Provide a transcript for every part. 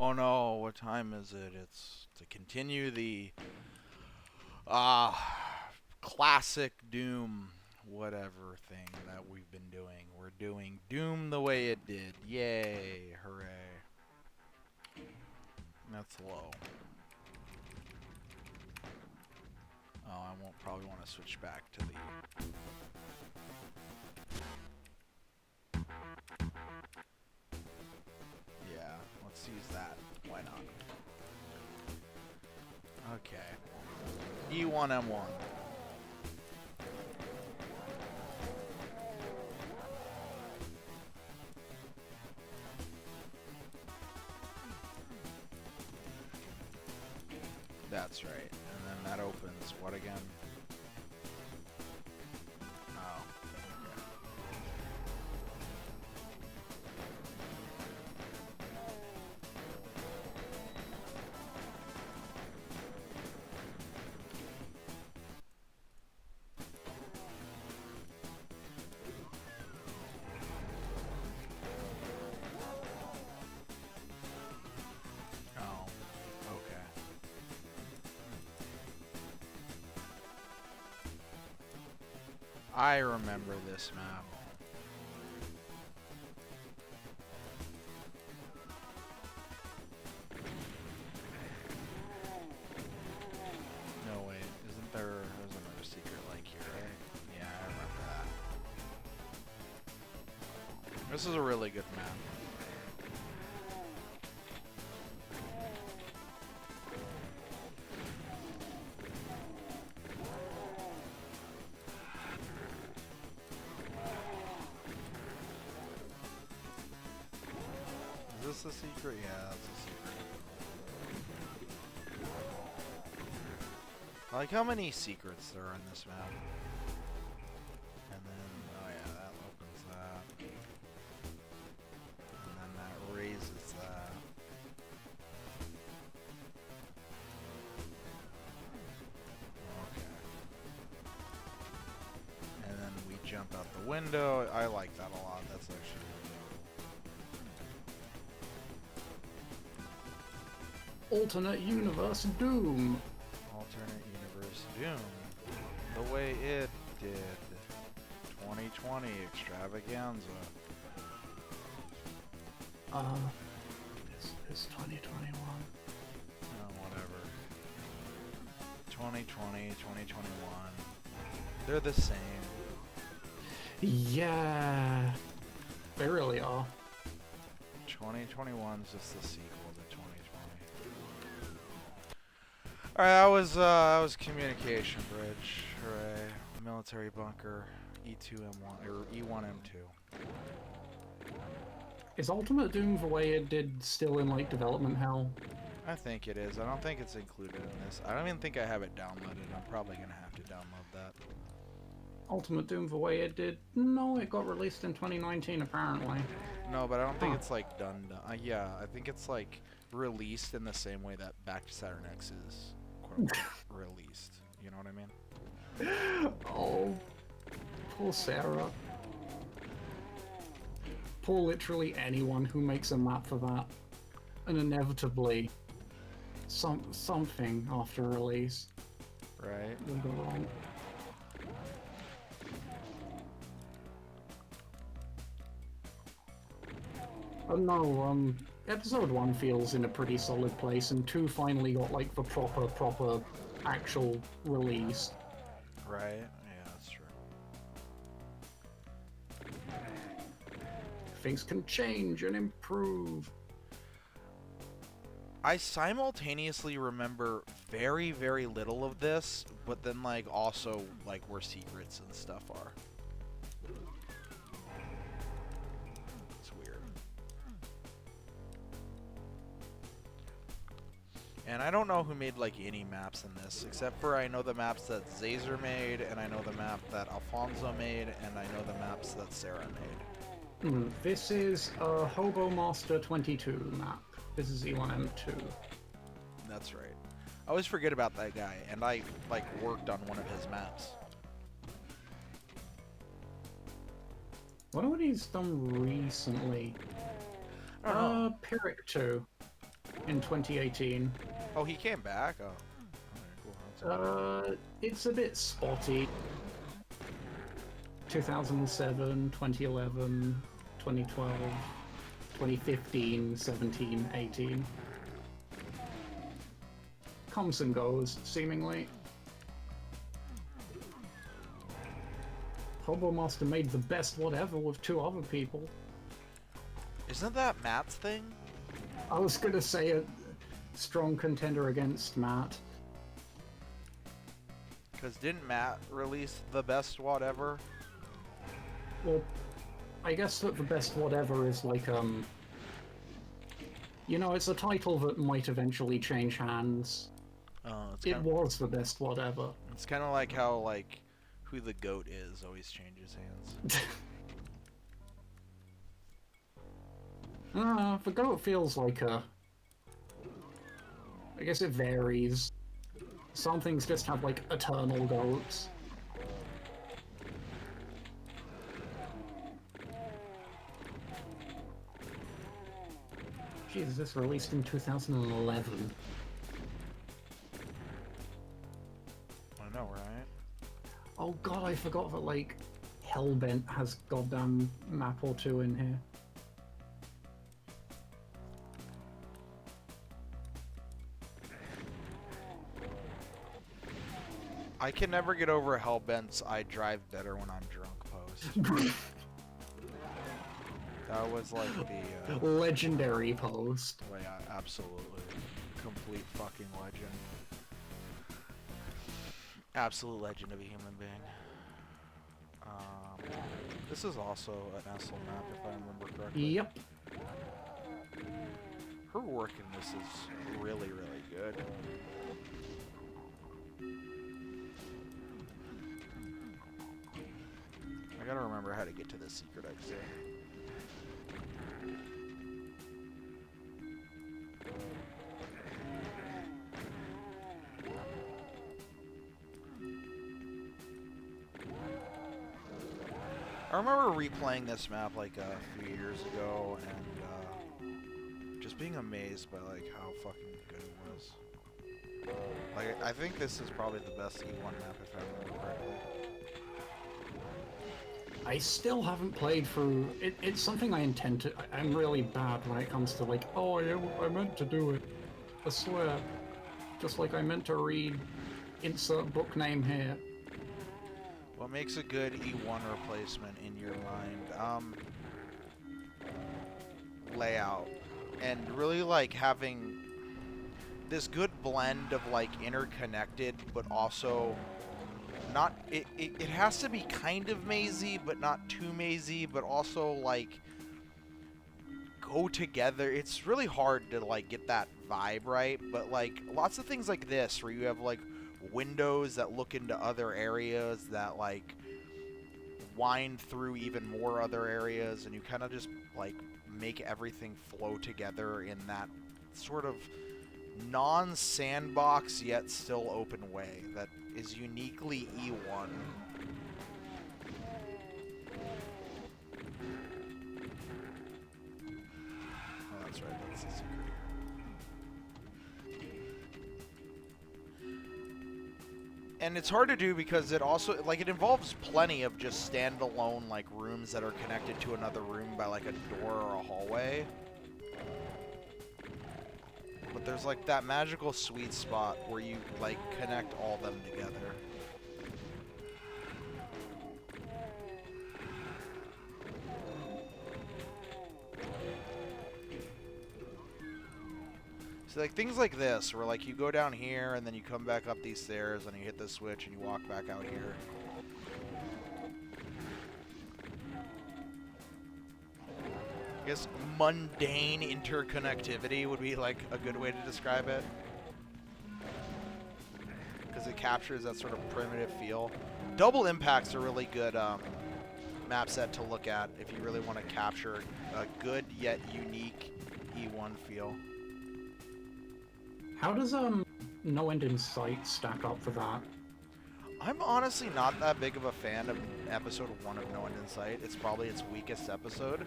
Oh no, what time is it? It's to continue the uh classic Doom whatever thing that we've been doing. We're doing Doom the way it did. Yay, hooray. That's low. Oh, I won't probably want to switch back to the yeah, let's use that. Why not? Okay. E1M1. That's right. And then that opens what again? Oh. Oh. Okay. I remember this map. No wait, isn't there's another secret like here, right? Yeah, I remember that. This is a really good map. Is this a secret? Yeah, that's a secret. I like how many secrets there are in this map. And then, oh yeah, that opens that. And then that raises that. Okay. And then we jump out the window. I like that a lot. That's actually Alternate universe Doom. alternate universe Doom. The way it did. 2020 extravaganza. It's 2021. Oh, whatever. 2020, 2021. They're the same. Yeah, they really are. 2021 is just the sequel to 2020. Alright, that was communication bridge. Hooray. Military bunker. E2M1 or E1M2. Is Ultimate Doom the way it did still in like development hell? I think it is. I don't think it's included in this. I don't even think I have it downloaded. I'm probably gonna have to download that. Ultimate Doom the way it did? No, it got released in 2019 apparently. No, but I don't think it's like done. Yeah, I think it's like released in the same way that Back to Saturn X is quote unquote released. You know what I mean? Oh, poor Sarah. Poor literally anyone who makes a map for that. And inevitably, something after release Right? will go wrong. Oh no, episode 1 feels in a pretty solid place, and 2 finally got like the proper actual release. Right? Yeah, that's true. Things can change and improve. I simultaneously remember very, very little of this, but then like also like where secrets and stuff are. It's weird. And I don't know who made like any maps in this, except for I know the maps that Zazer made, and I know the map that Alfonso made, and I know the maps that Sarah made. This is a Hobo Master 22 map. This is E1M2. That's right. I always forget about that guy, and I like worked on one of his maps. What have he's done recently? I don't know. Pyrrhic 2. in 2018. Oh, he came back? Oh. Alright, cool. That's all. It's a bit spotty. 2007, 2011, 2012, 2015, 17, 18. Comes and goes, seemingly. Hobo Master made the best whatever with 2 other people. Isn't that Matt's thing? I was gonna say a strong contender against Matt. Because didn't Matt release the best whatever? Well, I guess that the best whatever is like, you know, it's a title that might eventually change hands. It was the best whatever. It's kind of like how, like, who the GOAT is always changes hands. The GOAT feels like a... I guess it varies. Some things just have, like, eternal GOATs. Jesus, this released in 2011. I know, right? Oh god, I forgot that, like, Hellbent has goddamn map or 2 in here. I can never get over Hellbent's I drive better when I'm drunk post. That was like the... legendary post. Like, absolutely. Complete fucking legend. Absolute legend of a human being. This is also an Essel map, if I remember correctly. Yep. Her work in this is really, really good. I gotta remember how to get to the secret exit. I remember replaying this map like a few years ago and just being amazed by like how fucking good it was. Like, I think this is probably the best E1 map if I remember correctly. I still haven't played through... It's something I intend to... I'm really bad when it comes to like, oh, I meant to do it. I swear. Just like I meant to read insert book name here. What makes a good E1 replacement in your mind? Layout. And really like having this good blend of like interconnected, but also not... It has to be kind of mazy, but not too mazy, but also like go together. It's really hard to like get that vibe right, but like lots of things like this where you have like windows that look into other areas that like wind through even more other areas, and you kind of just like make everything flow together in that sort of non-sandbox yet still open way that is uniquely E1. Oh, that's right, that's the secret. And it's hard to do because it also, like, it involves plenty of just standalone, like, rooms that are connected to another room by, like, a door or a hallway. But there's, like, that magical sweet spot where you, like, connect all of them together. So, like, things like this, where, like, you go down here, and then you come back up these stairs, and you hit the switch, and you walk back out here. I guess mundane interconnectivity would be, like, a good way to describe it. Because it captures that sort of primitive feel. Double Impact's a really good map set to look at if you really want to capture a good yet unique E1 feel. How does No End in Sight stack up for that? I'm honestly not that big of a fan of episode 1 of No End in Sight. It's probably its weakest episode.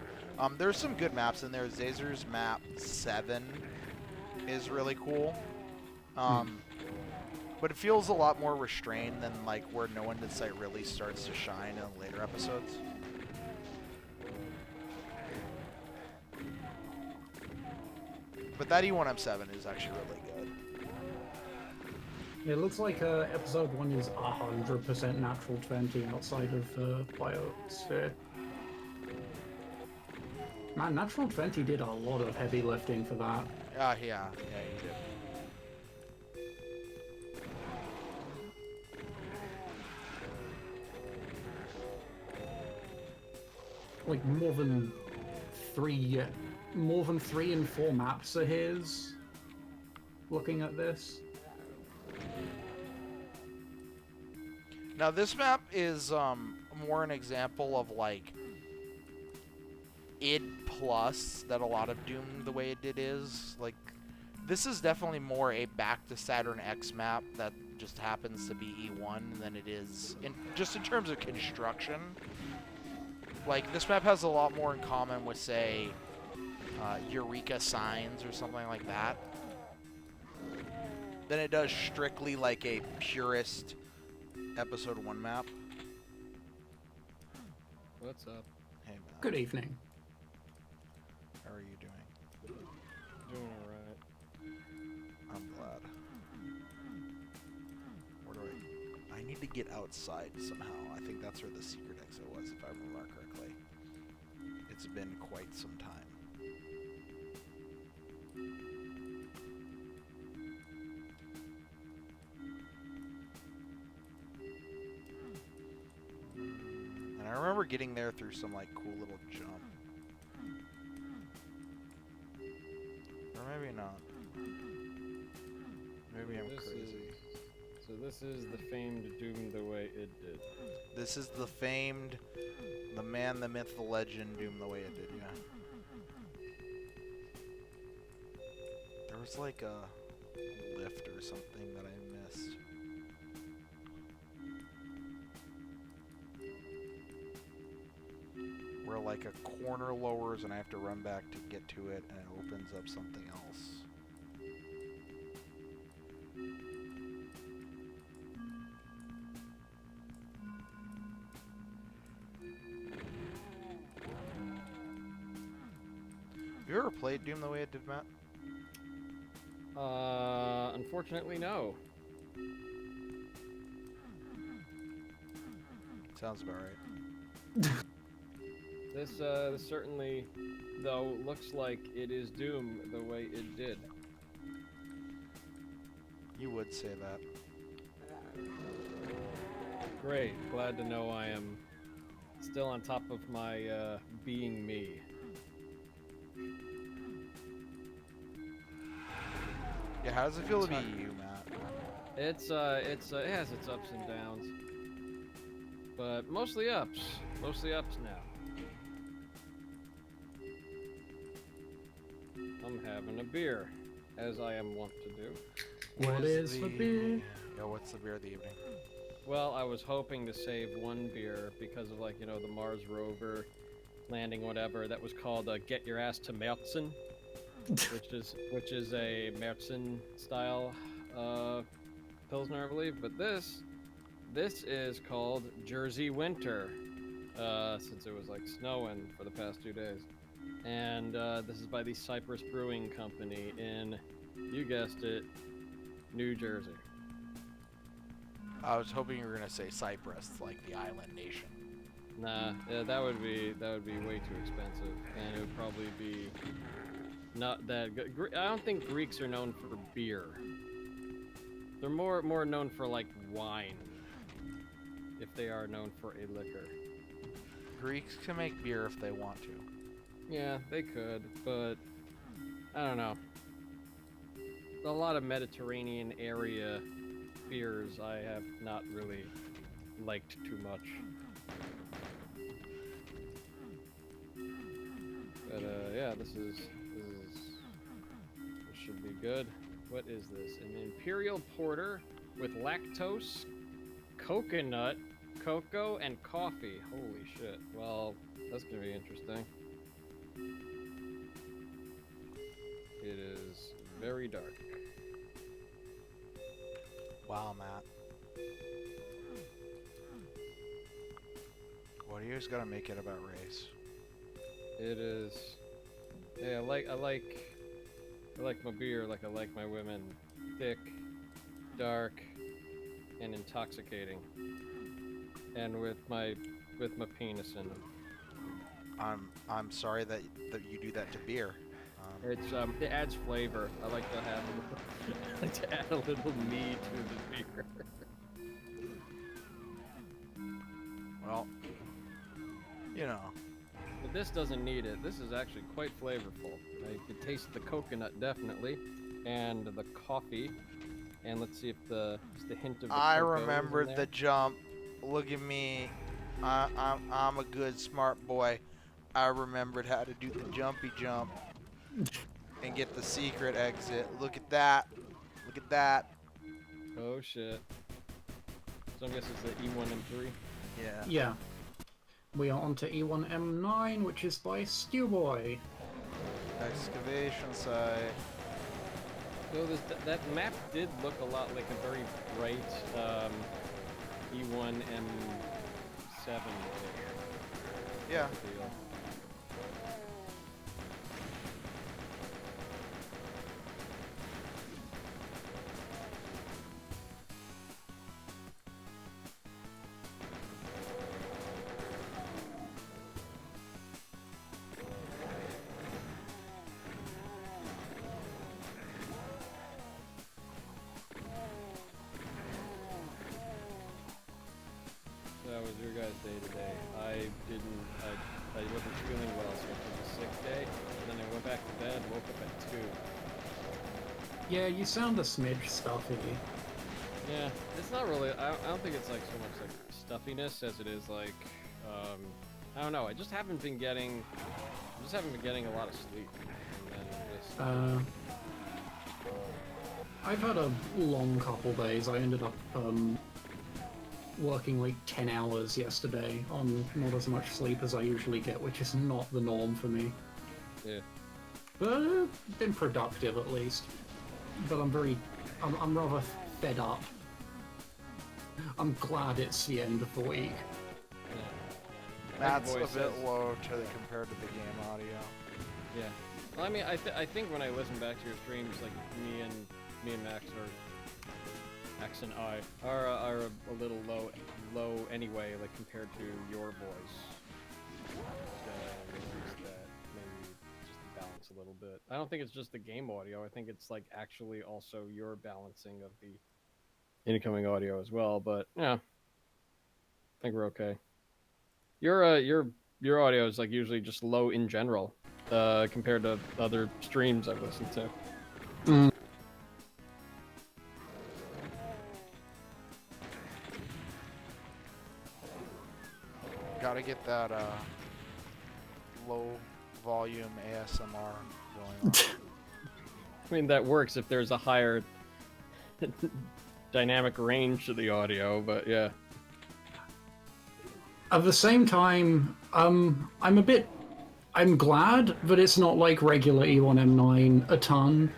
There's some good maps in there. Zazer's map 7 is really cool. Hmm. But it feels a lot more restrained than like where No End in Sight really starts to shine in later episodes. But that E1M7 is actually really good. It looks like episode 1 is 100% natural 20 outside of Biosphere. Man, natural 20 did a lot of heavy lifting for that. Yeah, you did. Like three, more than 3 and 4 maps are his. Looking at this. Now this map is more an example of like id plus that a lot of Doom the way it did is. Like this is definitely more a back to Saturn X map that just happens to be E1 than it is just in terms of construction. Like this map has a lot more in common with say Eureka Signs or something like that than it does strictly like a purist episode 1 map. What's up? Hey man. Good evening. How are you doing? Doing alright. I'm glad. Where do I need to get outside somehow. I think that's where the secret exit was, if I remember correctly. It's been quite some time. And I remember getting there through some like cool little jump. Or maybe not. Maybe I'm crazy. So this is the famed Doom the way it did. This is the famed, the man, the myth, the legend, Doom the way it did, yeah. There was like a lift or something that I missed. Where like a corner lowers and I have to run back to get to it and it opens up something else. Have you ever played Doom the way it did, Matt? Unfortunately, no. Sounds about right. This certainly, though, looks like it is Doom the way it did. You would say that. Great. Glad to know I am still on top of my being me. Yeah, how does it feel to be you, Matt? It has its ups and downs, but mostly ups. Mostly ups now. I'm having a beer, as I am wont to do. What is the beer? Yeah, what's the beer of the evening? Well, I was hoping to save one beer because of like, you know, the Mars rover landing, whatever. That was called Get Your Ass to Märzen, which is a Märzen style Pilsner, I believe. But this is called Jersey Winter, since it was like snowing for the past 2 days. And this is by the Cypress Brewing Company in, you guessed it, New Jersey. I was hoping you were gonna say Cyprus, like the island nation. Nah, that would be way too expensive, and it would probably be not that good. I don't think Greeks are known for beer. They're more known for like wine, if they are known for a liquor. Greeks can make beer if they want to. Yeah, they could, but I don't know. A lot of Mediterranean area beers I have not really liked too much. But yeah, this should be good. What is this? An imperial porter with lactose, coconut, cocoa, and coffee. Holy shit. Well, that's gonna be interesting. It is very dark. Wow, Matt. Well, you just gotta make it about race. It is. Yeah, I like my beer like I like my women. Thick, dark, and intoxicating. And with my penis in them. I'm sorry that you do that to beer. It adds flavor. I like to have a little, I like to add a little mead to the beer. Well, you know. But this doesn't need it. This is actually quite flavorful. I could taste the coconut definitely, and the coffee. And let's see if just the hint of the I cocoa is in remembered there. the jump. Look at me. I'm a good smart boy. I remembered how to do the jumpy jump and get the secret exit. Look at that. Look at that. Oh shit. So I guess it's the E1 and 3. Yeah. Yeah. We are on to E1M9, which is by Stewboy. Excavation site. So that map did look a lot like a very bright E1M7 Yeah. feel. So that was your guys' day today. I wasn't feeling well, so it was a sick day. And then I went back to bed, woke up at 2. Yeah, you sound a smidge stuffy. Yeah, it's not really. I don't think it's like so much like stuffiness as it is like, I don't know. I just haven't been getting a lot of sleep. And then just, I've had a long couple days. I ended up working like 10 hours yesterday on not as much sleep as I usually get, which is not the norm for me. yeah. But been productive at least. But I'm rather fed up. I'm glad it's the end of the week. That's a voice bit says- low compared to the game audio. Yeah. Well, I mean, I think when I listen back to your streams, like me and Max and I are a little low anyway, like compared to your voice. That maybe just to balance a little bit. I don't think it's just the game audio. I think it's like actually also your balancing of the incoming audio as well. But yeah, I think we're okay. Your audio is like usually just low in general, compared to other streams I've listened to. Gotta get that low volume ASMR going on. I mean, that works if there's a higher dynamic range to the audio, but yeah. At the same time, I'm glad that it's not like regular E1M9 a ton,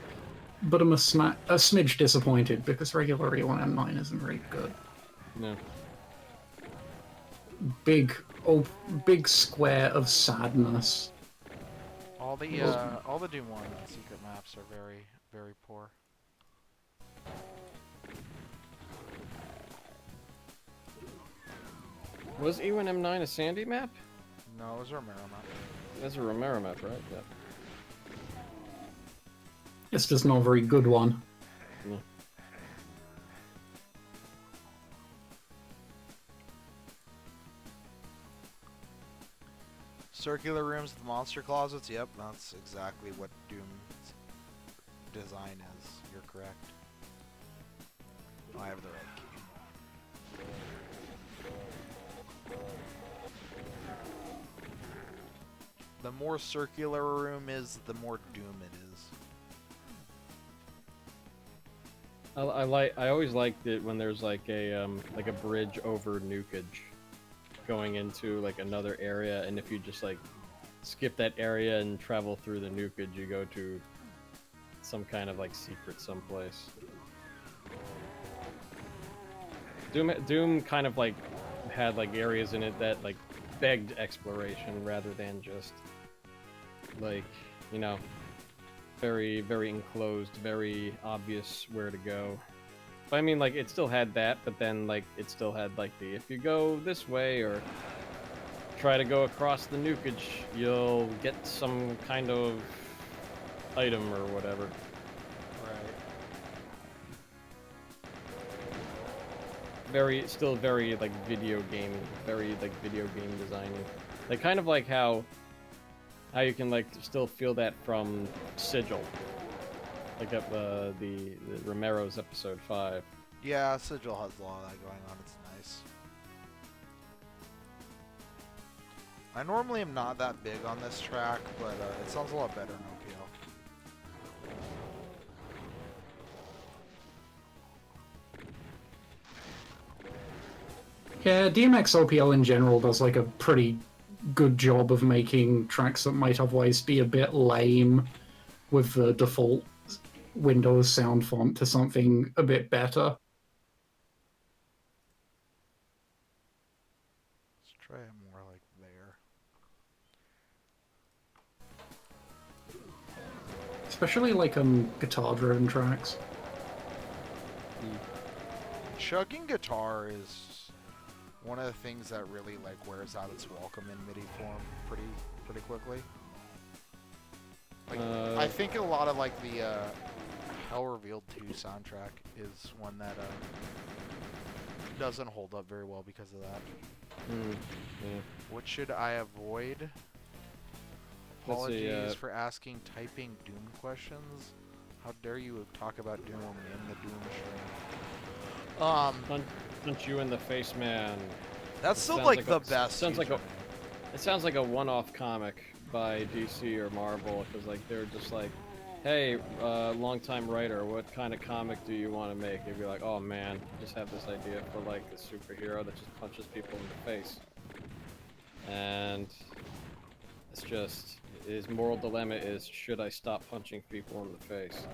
but I'm a smidge disappointed because regular E1M9 isn't very good. No. Big square of sadness. All the Doom 1 secret maps are very, very poor. Was E1M9 a Sandy map? No, it was Romero map. That's a Romero map, right? Yeah. It's just not a very good one. Yeah. Circular rooms with monster closets. Yep, that's exactly what Doom's design is. You're correct. I have the right key. The more circular a room is, the more Doom it is. I always liked it when there's like a bridge over nukage going into like another area, and if you just like skip that area and travel through the nukage, you go to some kind of like secret someplace. Doom kind of like had like areas in it that like begged exploration rather than just like, you know, very, very enclosed, very obvious where to go. But I mean, like, it still had that, but then, like, it still had, like, the if you go this way or try to go across the nukage, you'll get some kind of item or whatever. Right. Still very, like, video game designy. Like, kind of like how you can, like, still feel that from Sigil. Like the Romero's episode 5. Yeah, Sigil has a lot of that going on. It's nice. I normally am not that big on this track, but it sounds a lot better in OPL. Yeah, DMX OPL in general does like a pretty good job of making tracks that might otherwise be a bit lame with the default Windows sound font to something a bit better. Let's try it more like there. Especially like guitar-driven tracks. Chugging guitar is one of the things that really like wears out its welcome in MIDI form pretty quickly. Like, I think a lot of like the Hell Revealed 2 soundtrack is one that doesn't hold up very well because of that. Yeah. What should I avoid? Apologies for asking typing Doom questions. How dare you talk about Doom in the Doom stream? Punch you in the face, man. That's still like the best. It sounds like a one-off comic by DC or Marvel, because like they're just like, hey, longtime writer, what kind of comic do you want to make? You'd be like, oh man, I just have this idea for like a superhero that just punches people in the face. And it's just, his moral dilemma is, should I stop punching people in the face?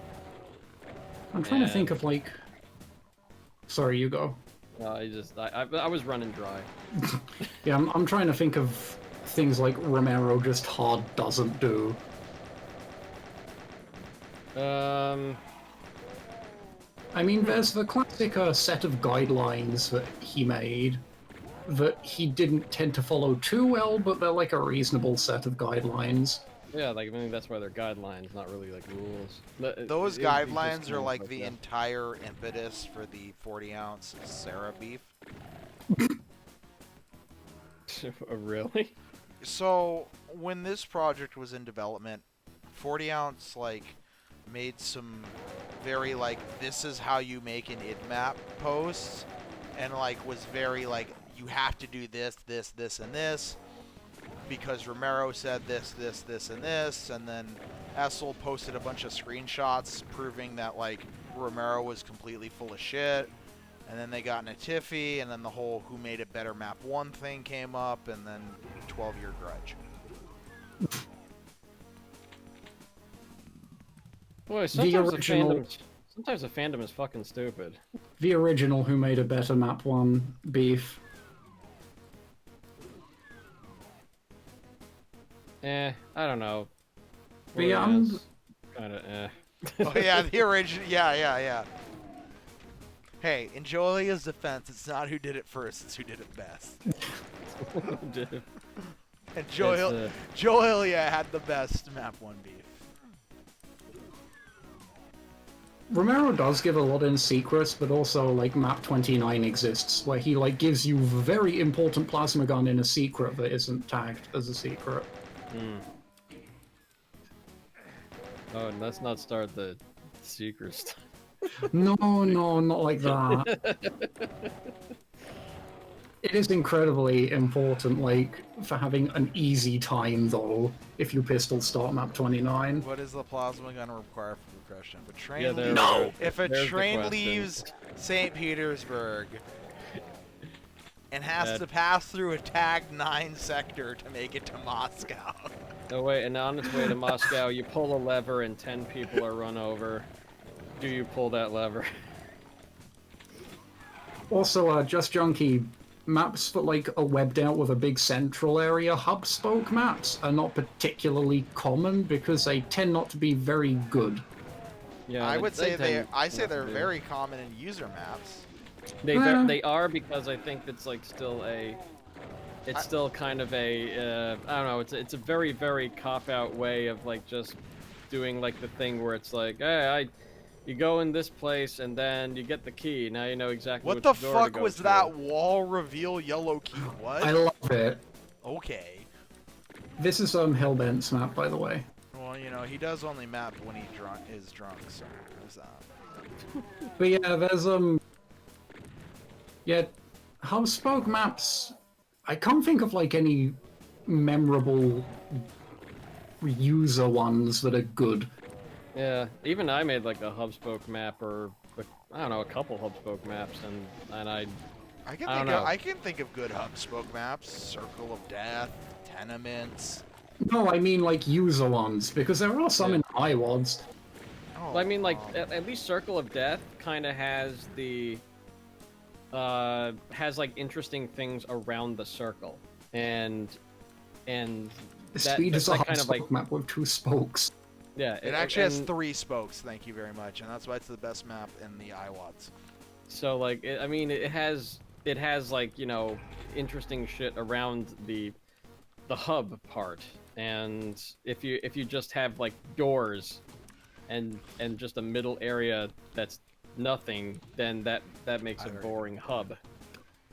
I'm trying to think of like... Sorry, you go. I was running dry. Yeah, I'm trying to think of things like Romero just hard doesn't do. I mean, there's the classic set of guidelines that he made that he didn't tend to follow too well, but they're like a reasonable set of guidelines. Yeah, like, I mean, that's why they're guidelines, not really like rules. Those guidelines are like the entire impetus for the 40-ounce Sarah beef. Really? So, when this project was in development, 40-ounce, like, made some very, like, this is how you make an IDMAP posts, and, like, was very, like, you have to do this, this, this, and this, because Romero said this, this, this, and this, and then Essel posted a bunch of screenshots proving that, like, Romero was completely full of shit, and then they got in a tiffy, and then the whole who made it better map 1 thing came up, and then 12-year grudge. Boy, sometimes the fandom is fucking stupid. The original Who Made a Better Map 1 beef. I don't know. But yeah, I'm... Kinda, Oh yeah, the original, yeah. Hey, in Joelia's defense, it's not who did it first, it's who did it best. And Joelia had the best map 1 beef. Romero does give a lot in secrets, but also, like, map 29 exists, where he, like, gives you a very important plasma gun in a secret that isn't tagged as a secret. Oh, and let's not start the secret stuff. No, not like that. It is incredibly important, like, for having an easy time, though, if you pistol start map 29. What is the plasma gun require for progression? If a train, There's leaves St. Petersburg and has to pass through a tagged 9 sector to make it to Moscow. Oh wait, and on its way to Moscow, you pull a lever and 10 people are run over. Do you pull that lever? Also, Just Junkie maps that like are webbed out with a big central area. Hub spoke maps are not particularly common because they tend not to be very good. Yeah, I would say tend I say not to they're be. very common in user maps. They are because I think it's like still a. It's still kind of a I don't know. It's a very very cop out way of like just doing like the thing where it's like, hey, you go in this place and then you get the key. Now you know exactly What which the door to fuck go was to. that wall reveal yellow key? What? I love it. Okay. This is Hellbent's map, by the way. Well, you know, he does only map when he is drunk, so there's that. But yeah, there's yeah, hub spoke maps. I can't think of like any memorable user ones that are good. Yeah, even I made like a hub spoke map or I don't know, a couple hub spoke maps, and I can I don't think know. of good hub spoke maps. Circle of Death, Tenements. No, I mean like user ones, because there are some Yeah. in iWads. Oh, Well, I mean, like at least Circle of Death kind of has the has like interesting things around the circle, and Speed is that's a like hub kind of spoke like map with 2 spokes. yeah. it actually has 3 spokes. Thank you very much, and that's why it's the best map in the iWads. So like I mean, it has like, you know, interesting shit around the hub part, and if you just have like doors and just a middle area that's nothing, then that makes a boring hub.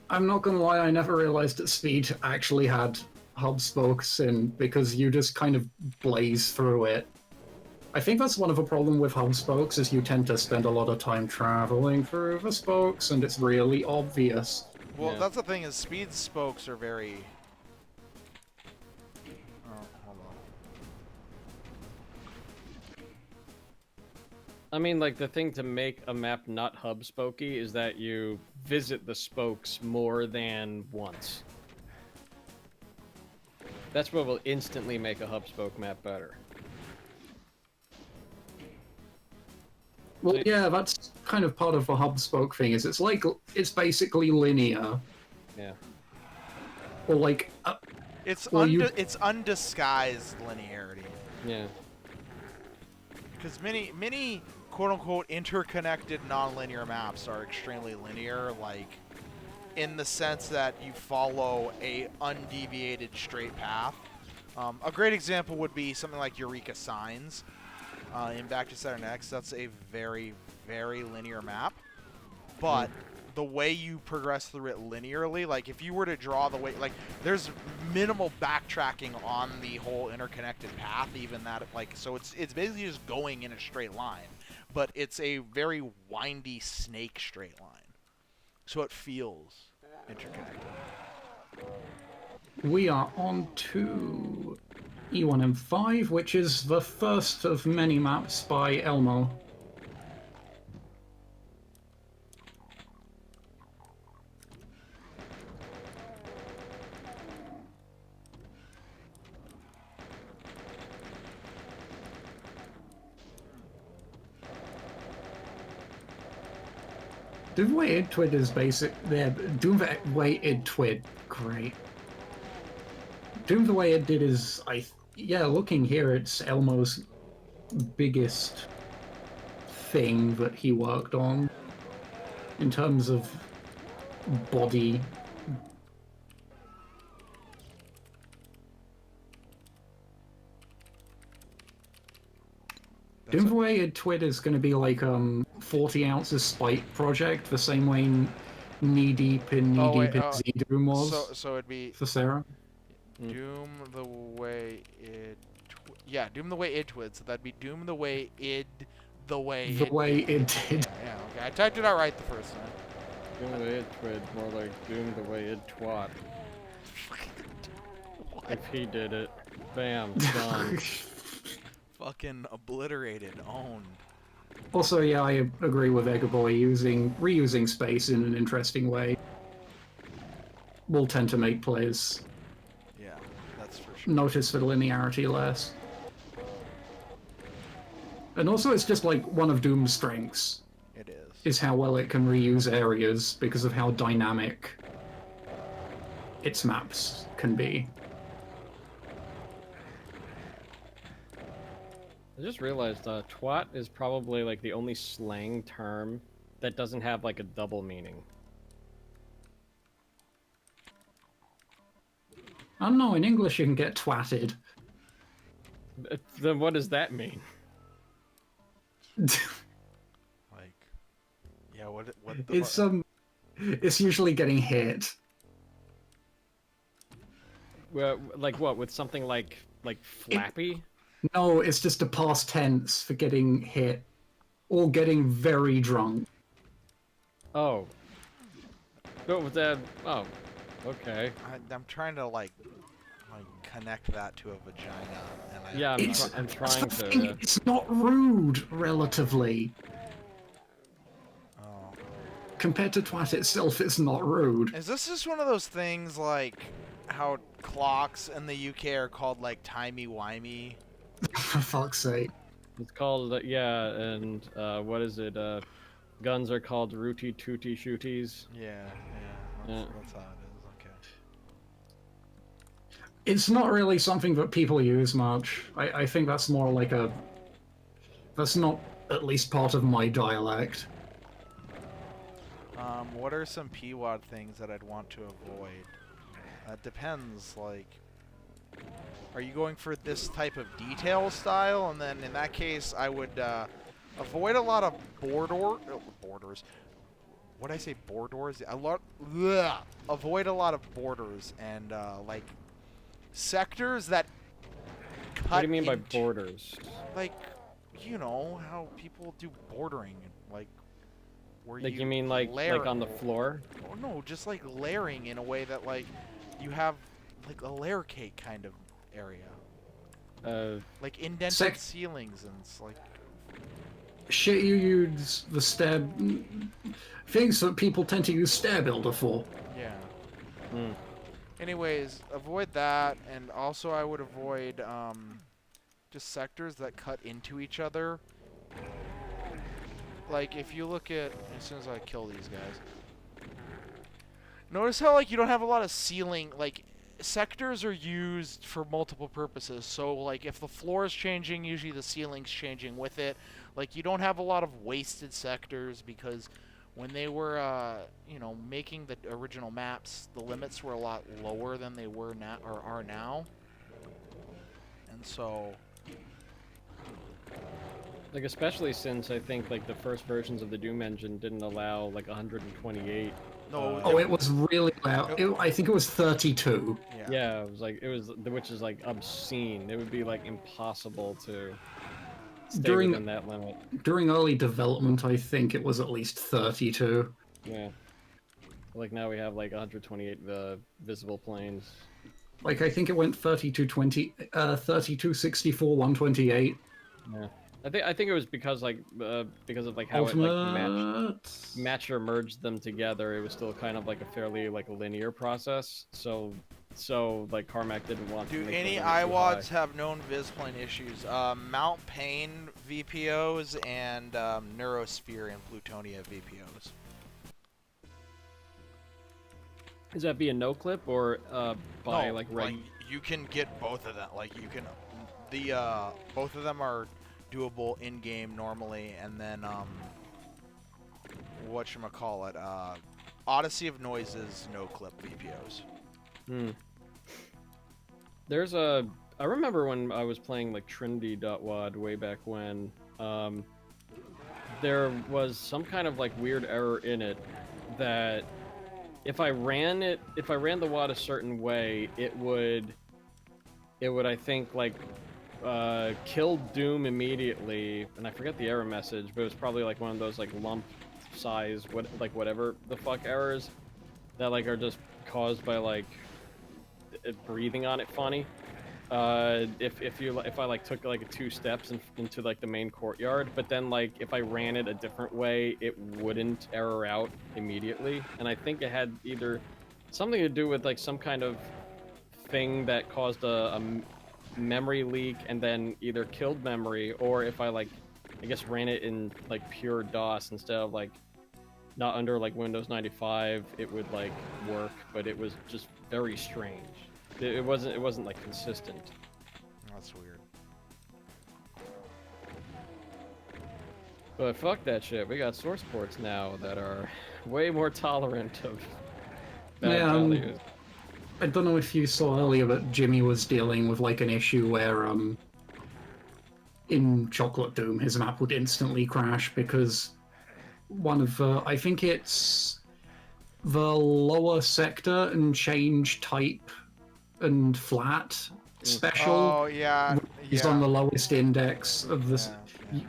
I'm not gonna lie, I never realized that Speed actually had hub spokes in, because you just kind of blaze through it. I think that's one of the problem with hub spokes, is you tend to spend a lot of time traveling through the spokes, and it's really obvious. Well, Yeah. that's the thing is Speed's spokes are very. Oh, hold on. I mean, like, the thing to make a map not hub spokey is that you visit the spokes more than once. That's what will instantly make a hub spoke map better. Well, yeah, that's kind of part of the hub spoke thing, is it's basically linear. Yeah. Or like, It's it's undisguised linearity. Yeah. Because many quote unquote interconnected non-linear maps are extremely linear, like in the sense that you follow a undeviated straight path. A great example would be something like Eureka Signs in Back to Saturn X. That's a very, very linear map, but the way you progress through it linearly, like if you were to draw the way, like there's minimal backtracking on the whole interconnected path, even that, like, so it's basically just going in a straight line, but it's a very windy snake straight line, so it feels interconnected. We are on to E1M5, which is the first of many maps by Elmo. Doom the Way Id Twid is basic. Yeah, Doom the Way Id Twid, great. Doom the Way It Did is, yeah, looking here, it's Elmo's biggest thing that he worked on in terms of body. Doom the Way It Twid is going to be like 40 ounces spite project, the same way Knee Deep in Z-Doom was. So it'd be for Sarah. Doom the Way Id. Yeah, Doom the Way Id Twid. So that'd be Doom the Way Id. The way it did. Yeah, okay. I typed it out right the first time. Doom the way it twid, more like doom the way it twat. If he did it, bam, done. Fucking obliterated, owned. Also, yeah, I agree with Egaboy. Reusing space in an interesting way will tend to make players Yeah, that's for notice the linearity less. And also, it's just like one of Doom's strengths It is. is how well it can reuse areas because of how dynamic its maps can be. I just realized twat is probably like the only slang term that doesn't have like a double meaning. I don't know, in English you can get twatted. Then what does that mean? Like, yeah, what the It's usually getting hit. Well, like what? With something like flappy? No, it's just a past tense for getting hit or getting very drunk. Oh. But with that, oh, okay. I'm trying to like connect that to a vagina, and I Yeah, I'm trying to. It's not rude, relatively. Oh. Compared to twat itself, it's not rude. Is this just one of those things like how clocks in the UK are called like timey-wimey? For fuck's sake. It's called yeah, and what is it? Guns are called rooty tooty shooties. Yeah, that's how it is. Okay. It's not really something that people use much. I think that's more like a... That's not at least part of my dialect. What are some PWAD things that I'd want to avoid? Depends, like... Are you going for this type of detail style? And then in that case, I would avoid a lot of borders. What did I say? Borders? Avoid a lot of borders and like sectors that cut. What do you mean by borders? Like, you know how people do bordering, like where you mean like on the floor? Oh, no, just like layering in a way that like you have like a layer cake kind of area. Like indented ceilings and it's like shit you use the stair... Things that people tend to use stair builder for. Yeah. Hmm. Anyways, avoid that, and also I would avoid just sectors that cut into each other. Like if you look at, as soon as I kill these guys, notice how like you don't have a lot of ceiling, like sectors are used for multiple purposes. So like if the floor is changing, usually the ceiling's changing with it. Like you don't have a lot of wasted sectors because when they were you know, making the original maps, the limits were a lot lower than they were now or are now. And so like especially since I think like the first versions of the Doom engine didn't allow like 128. no, Oh, it was really loud. I think it was 32. Yeah, it was which is like obscene. It would be like impossible to stay within that limit. During early development, I think it was at least 32. Yeah. Like now we have like 128 visible planes. Like I think it went 3220, 3264, 128. Yeah. I think it was because like because of like how it like matched or merged them together. It was still kind of like a fairly like linear process. So like Carmack didn't want to. Do any IWADs have known visplane issues? Mount Payne VPOs and Neurosphere and Plutonia VPOs. Is that via no clip or by no, like you can get both of them. Like you can, both of them are doable in game normally, and then whatchamacallit, Odyssey of Noises no clip VPOs. Hmm. There's I remember when I was playing like Trinity.wad way back when, there was some kind of like weird error in it that if I ran the WAD a certain way, it would I think like kill Doom immediately, and I forget the error message, but it was probably like one of those like lump size whatever the fuck errors that like are just caused by like breathing on it funny. If I like took like 2 steps into like the main courtyard, but then like if I ran it a different way, it wouldn't error out immediately, and I think it had either something to do with like some kind of thing that caused a memory leak and then either killed memory, or if I like, I guess ran it in like pure DOS instead of like not under like Windows 95, it would like work, but it was just very strange. It wasn't like consistent. That's weird. But fuck that shit. We got source ports now that are way more tolerant of bad Yeah, values. I don't know if you saw earlier, but Jimmy was dealing with like an issue where in Chocolate Doom his map would instantly crash because one of I think it's the lower sector and change type and flat special Oh yeah, is on yeah, the lowest index of this. yeah.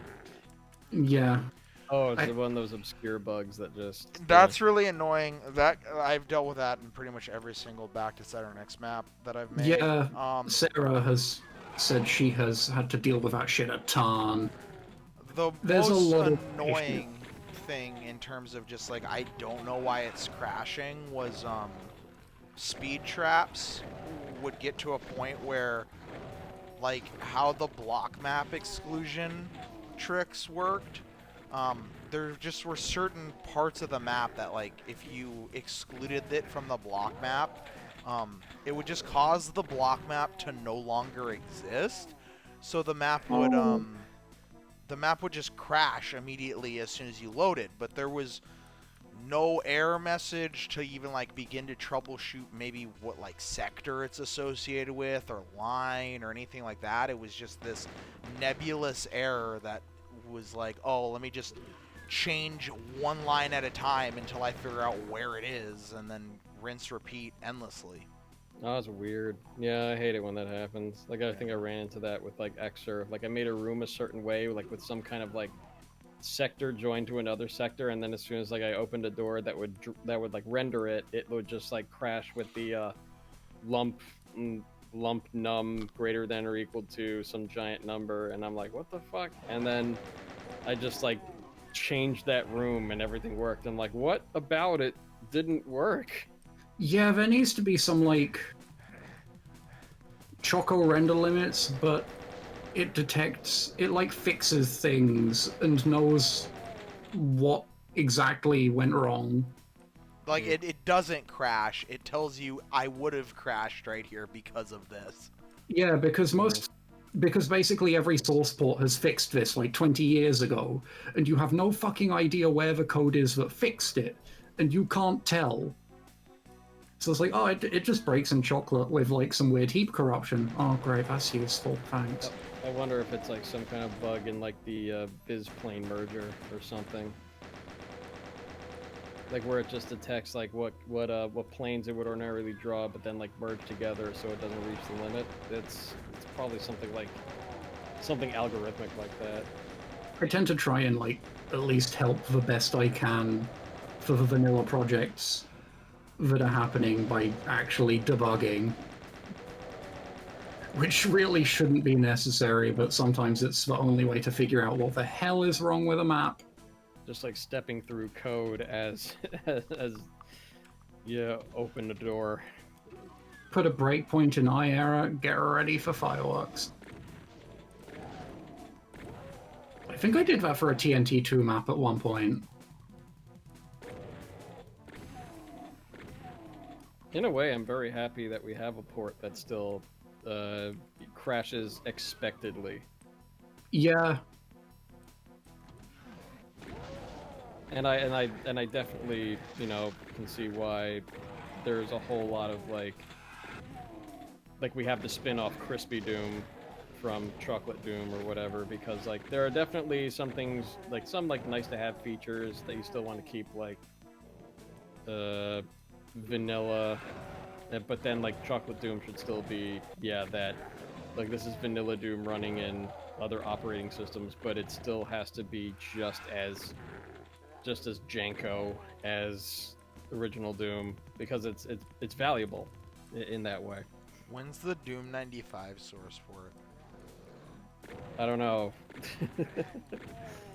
Yeah, Oh, it's I- one of those obscure bugs that just. That's really annoying. That I've dealt with that in pretty much every single Back to Saturn X map that I've made. yeah. Sarah has said she has had to deal with that shit a ton. The There's a most lot of annoying thing in terms of just like I don't know why it's crashing was speed traps would get to a point where like how the block map exclusion tricks worked. There just were certain parts of the map that like if you excluded it from the block map, it would just cause the block map to no longer exist. So the map would just crash immediately as soon as you load it, but there was no error message to even like begin to troubleshoot maybe what like sector it's associated with or line or anything like that. It was just this nebulous error that was like, oh, let me just change one line at a time until I figure out where it is and then rinse repeat endlessly. Oh, that's weird. Yeah, I hate it when that happens. Like, I think I ran into that with, like, Xer. Like, I made a room a certain way, like, with some kind of, like, sector joined to another sector, and then as soon as, like, I opened a door that would, like, render it, it would just, like, crash with the, lump num greater than or equal to some giant number, and I'm like, what the fuck? And then I just, like, changed that room, and everything worked. I'm like, what about it didn't work? Yeah, there needs to be some like Choco render limits, but it detects, it like fixes things and knows what exactly went wrong. Like it doesn't crash. It tells you I would have crashed right here because of this. Yeah, because basically every source port has fixed this like 20 years ago, and you have no fucking idea where the code is that fixed it, and you can't tell. So it's like, oh, it just breaks in chocolate with like some weird heap corruption. Oh, great, that's useful. Thanks. I wonder if it's like some kind of bug in like the biz plane merger or something. Like where it just detects like what planes it would ordinarily draw, but then like merge together so it doesn't reach the limit. It's probably something algorithmic like that. I tend to try and like at least help the best I can for the vanilla projects that are happening by actually debugging, which really shouldn't be necessary, but sometimes it's the only way to figure out what the hell is wrong with a map. Just like stepping through code as as you open the door. Put a breakpoint in eye error, get ready for fireworks. I think I did that for a TNT2 map at one point. In a way, I'm very happy that we have a port that still crashes expectedly. Yeah. And I definitely, can see why there's a whole lot of like we have the spin-off Crispy Doom from Chocolate Doom or whatever, because like there are definitely some things, like some like nice to have features that you still want to keep, like vanilla, but then like Chocolate Doom should still be, that like this is vanilla Doom running in other operating systems, but it still has to be just as janko as original Doom, because it's valuable in that way. When's the Doom 95 source for it? I don't know.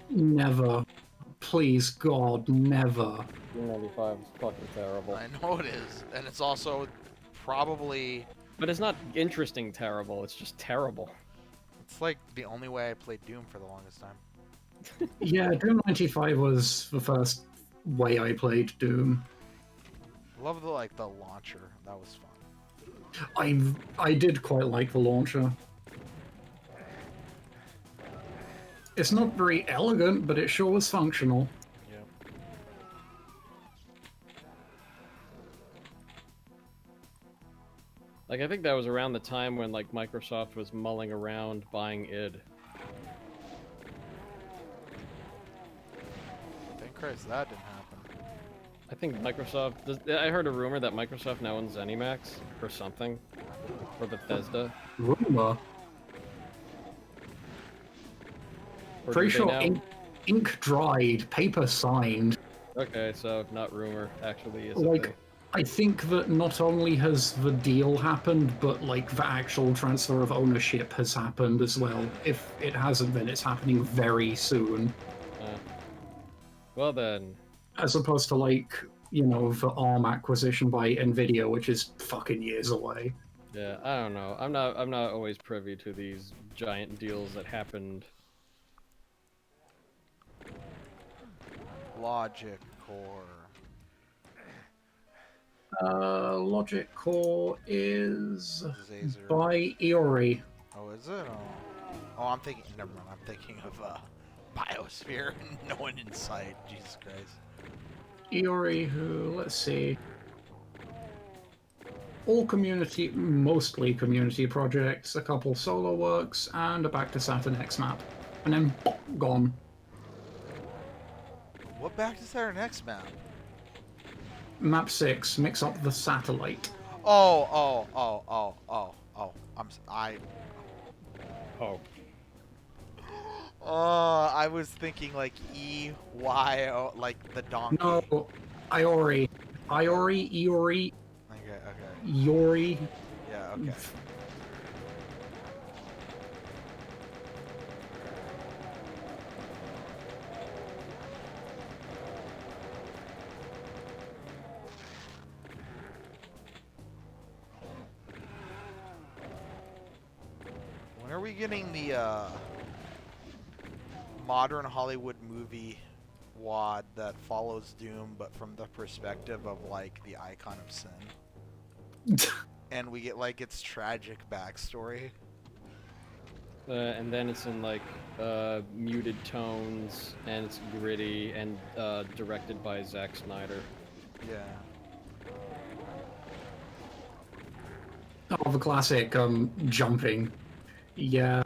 Never. Please, God, never. Doom 95 is fucking terrible. I know it is, and it's also probably But it's not interesting terrible, it's just terrible. It's like the only way I played Doom for the longest time. Yeah, Doom 95 was the first way I played Doom. Love the the launcher. That was fun. I did quite like the launcher. It's not very elegant, but it sure was functional. Yep. Like, I think that was around the time when, like, Microsoft was mulling around buying id. Thank Christ that didn't happen. I think Microsoft... I heard a rumor that Microsoft now owns ZeniMax, or something. Or Bethesda. Rumor. Or Pretty do they sure now... ink dried, paper signed. Okay, so not rumor, actually is a Like, thing. I think that not only has the deal happened, but like the actual transfer of ownership has happened as well. If it hasn't, then it's happening very soon. Well then... As opposed to like, you know, the ARM acquisition by Nvidia, which is fucking years away. Yeah, I don't know. I'm not always privy to these giant deals that happened. Logic Core. Logic Core is Zazer. by Iori. Oh, is it? Oh, I'm thinking. Never mind. I'm thinking of Biosphere. No one in sight. Jesus Christ. Iori, who, let's see. All community, mostly community projects, a couple solo works, and a Back to Saturn X map. And then, gone. What back to Saturn X map? Map 6, mix up the satellite. Oh. Oh. I was thinking like E-Y-O, like the donkey. No, Iori. Iori. Okay. Iori. Yeah, okay. When are we getting the modern Hollywood movie WAD that follows Doom, but from the perspective of like the icon of sin? And we get like its tragic backstory. And then it's in like muted tones, and it's gritty, and directed by Zack Snyder. Yeah. Oh, the classic, jumping. Yeah.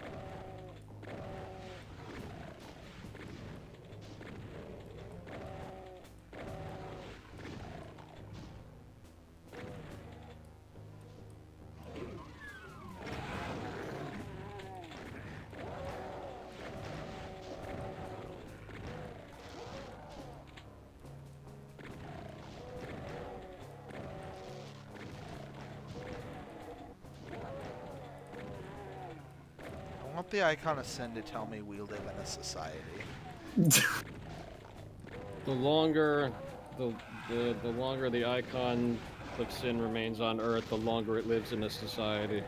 I want the icon of sin to tell me we live in a society. The longer the longer the icon of sin remains on Earth, the longer it lives in a society. Yeah.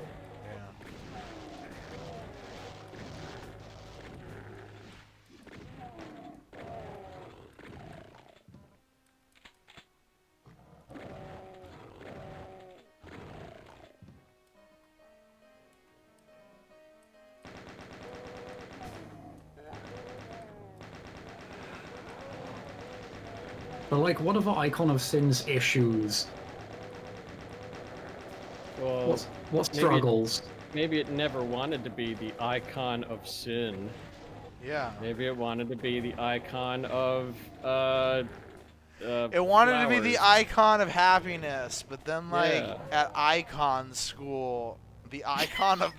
But like, what are the Icon of Sin's issues? Well, What struggles? Maybe it never wanted to be the icon of sin. Yeah. Maybe it wanted to be the icon of It wanted to be the flowers. icon of happiness, but then like Yeah. at icon school, the icon of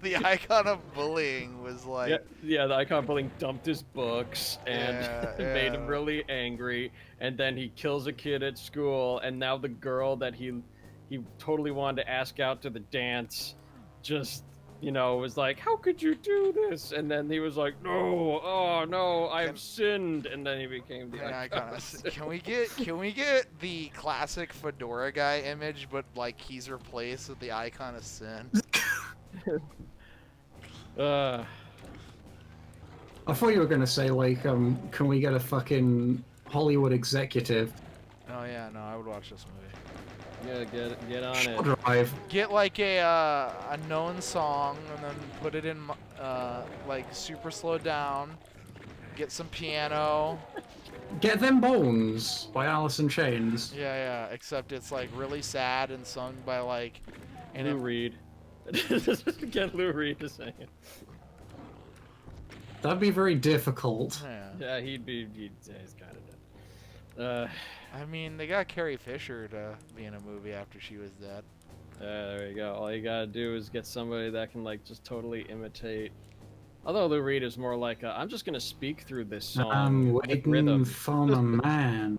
the icon of bullying was like Yeah, the icon bullying dumped his books and Yeah, made him yeah. really angry, and then he kills a kid at school, and now the girl that he totally wanted to ask out to the dance just was like, "How could you do this?" And then he was like, "No, oh no, I've sinned." And then he became the icon. Can we get the classic fedora guy image, but like he's replaced with the icon of sin? uh, I thought you were gonna say like, can we get a fucking Hollywood executive? Oh yeah, no, I would watch this movie. yeah, get on it. Drive. Get like a known song and then put it in like super slowed down. Get some piano. Get Them Bones by Alice in Chains. Yeah, except it's like really sad and sung by like Lou Reed. Get Lou Reed to sing it. That'd be very difficult. Yeah, he's kind of dead. I mean, they got Carrie Fisher to be in a movie after she was dead. There you go. All you gotta do is get somebody that can like just totally imitate. Although Lou Reed is more like, I'm just gonna speak through this song. I'm with waiting rhythm. for my man.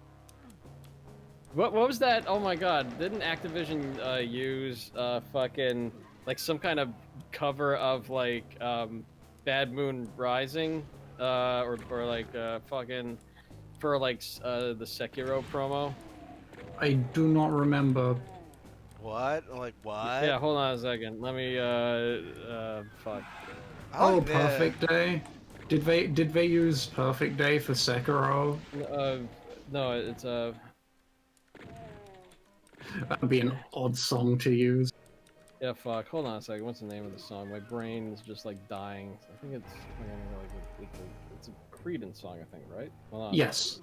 What was that? Oh my God! Didn't Activision use fucking like some kind of cover of like Bad Moon Rising or like fucking for like the Sekiro promo? I do not remember. What? Like what? Yeah, hold on a second. Let me fuck. Oh, like that. Perfect Day. Did they use Perfect Day for Sekiro? No, it's That'd be an odd song to use. yeah, fuck. Hold on a second. What's the name of the song? My brain is just like dying. I think it's it's a Creedence song. I think, right? Hold on. Yes.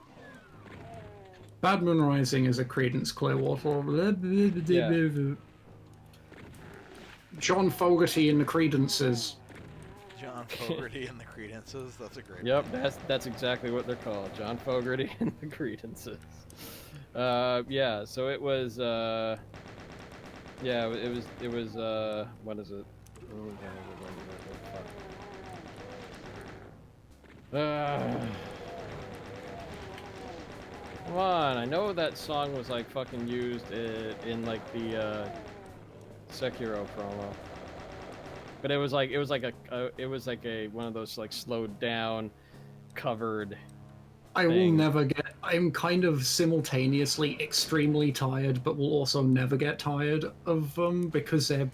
Bad Moon Rising is a Creedence Clearwater. Yeah. John Fogerty and the Creedences. John Fogerty and the Credences. That's a great. Yep, that's exactly what they're called. John Fogerty and the Creedences. Yeah. So it was. Yeah, it was. What is it? Come on, I know that song was like fucking used in like the Sekiro promo, but it was like a one of those like slowed down, covered. I will thing. never get. I'm kind of simultaneously extremely tired, but will also never get tired of them because they're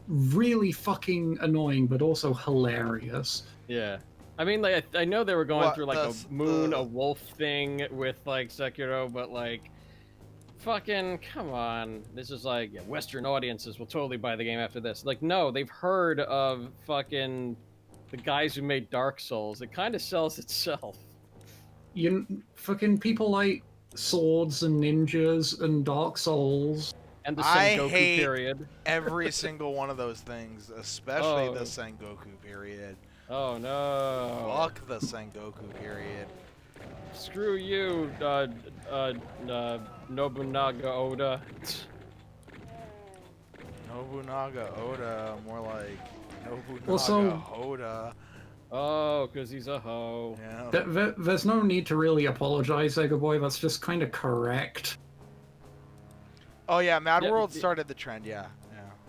really fucking annoying, but also hilarious. Yeah. I mean, like, I know they were going What, through like a wolf thing with like Sekiro, but like, fucking come on. This is like, yeah, Western audiences will totally buy the game after this. Like, no, they've heard of fucking the guys who made Dark Souls. It kind of sells itself. Fucking people like Swords and Ninjas and Dark Souls. And the I Sengoku hate period. every single one of those things, especially the Sengoku period. Oh no. Fuck the Sengoku period. Screw you, Nobunaga Oda. Nobunaga Oda, more like Nobunaga Also- Oda. Oh, because he's a hoe. Yeah. There's no need to really apologize, Sega Boy. That's just kind of correct. Oh yeah, Mad Yeah, World started the trend. Yeah.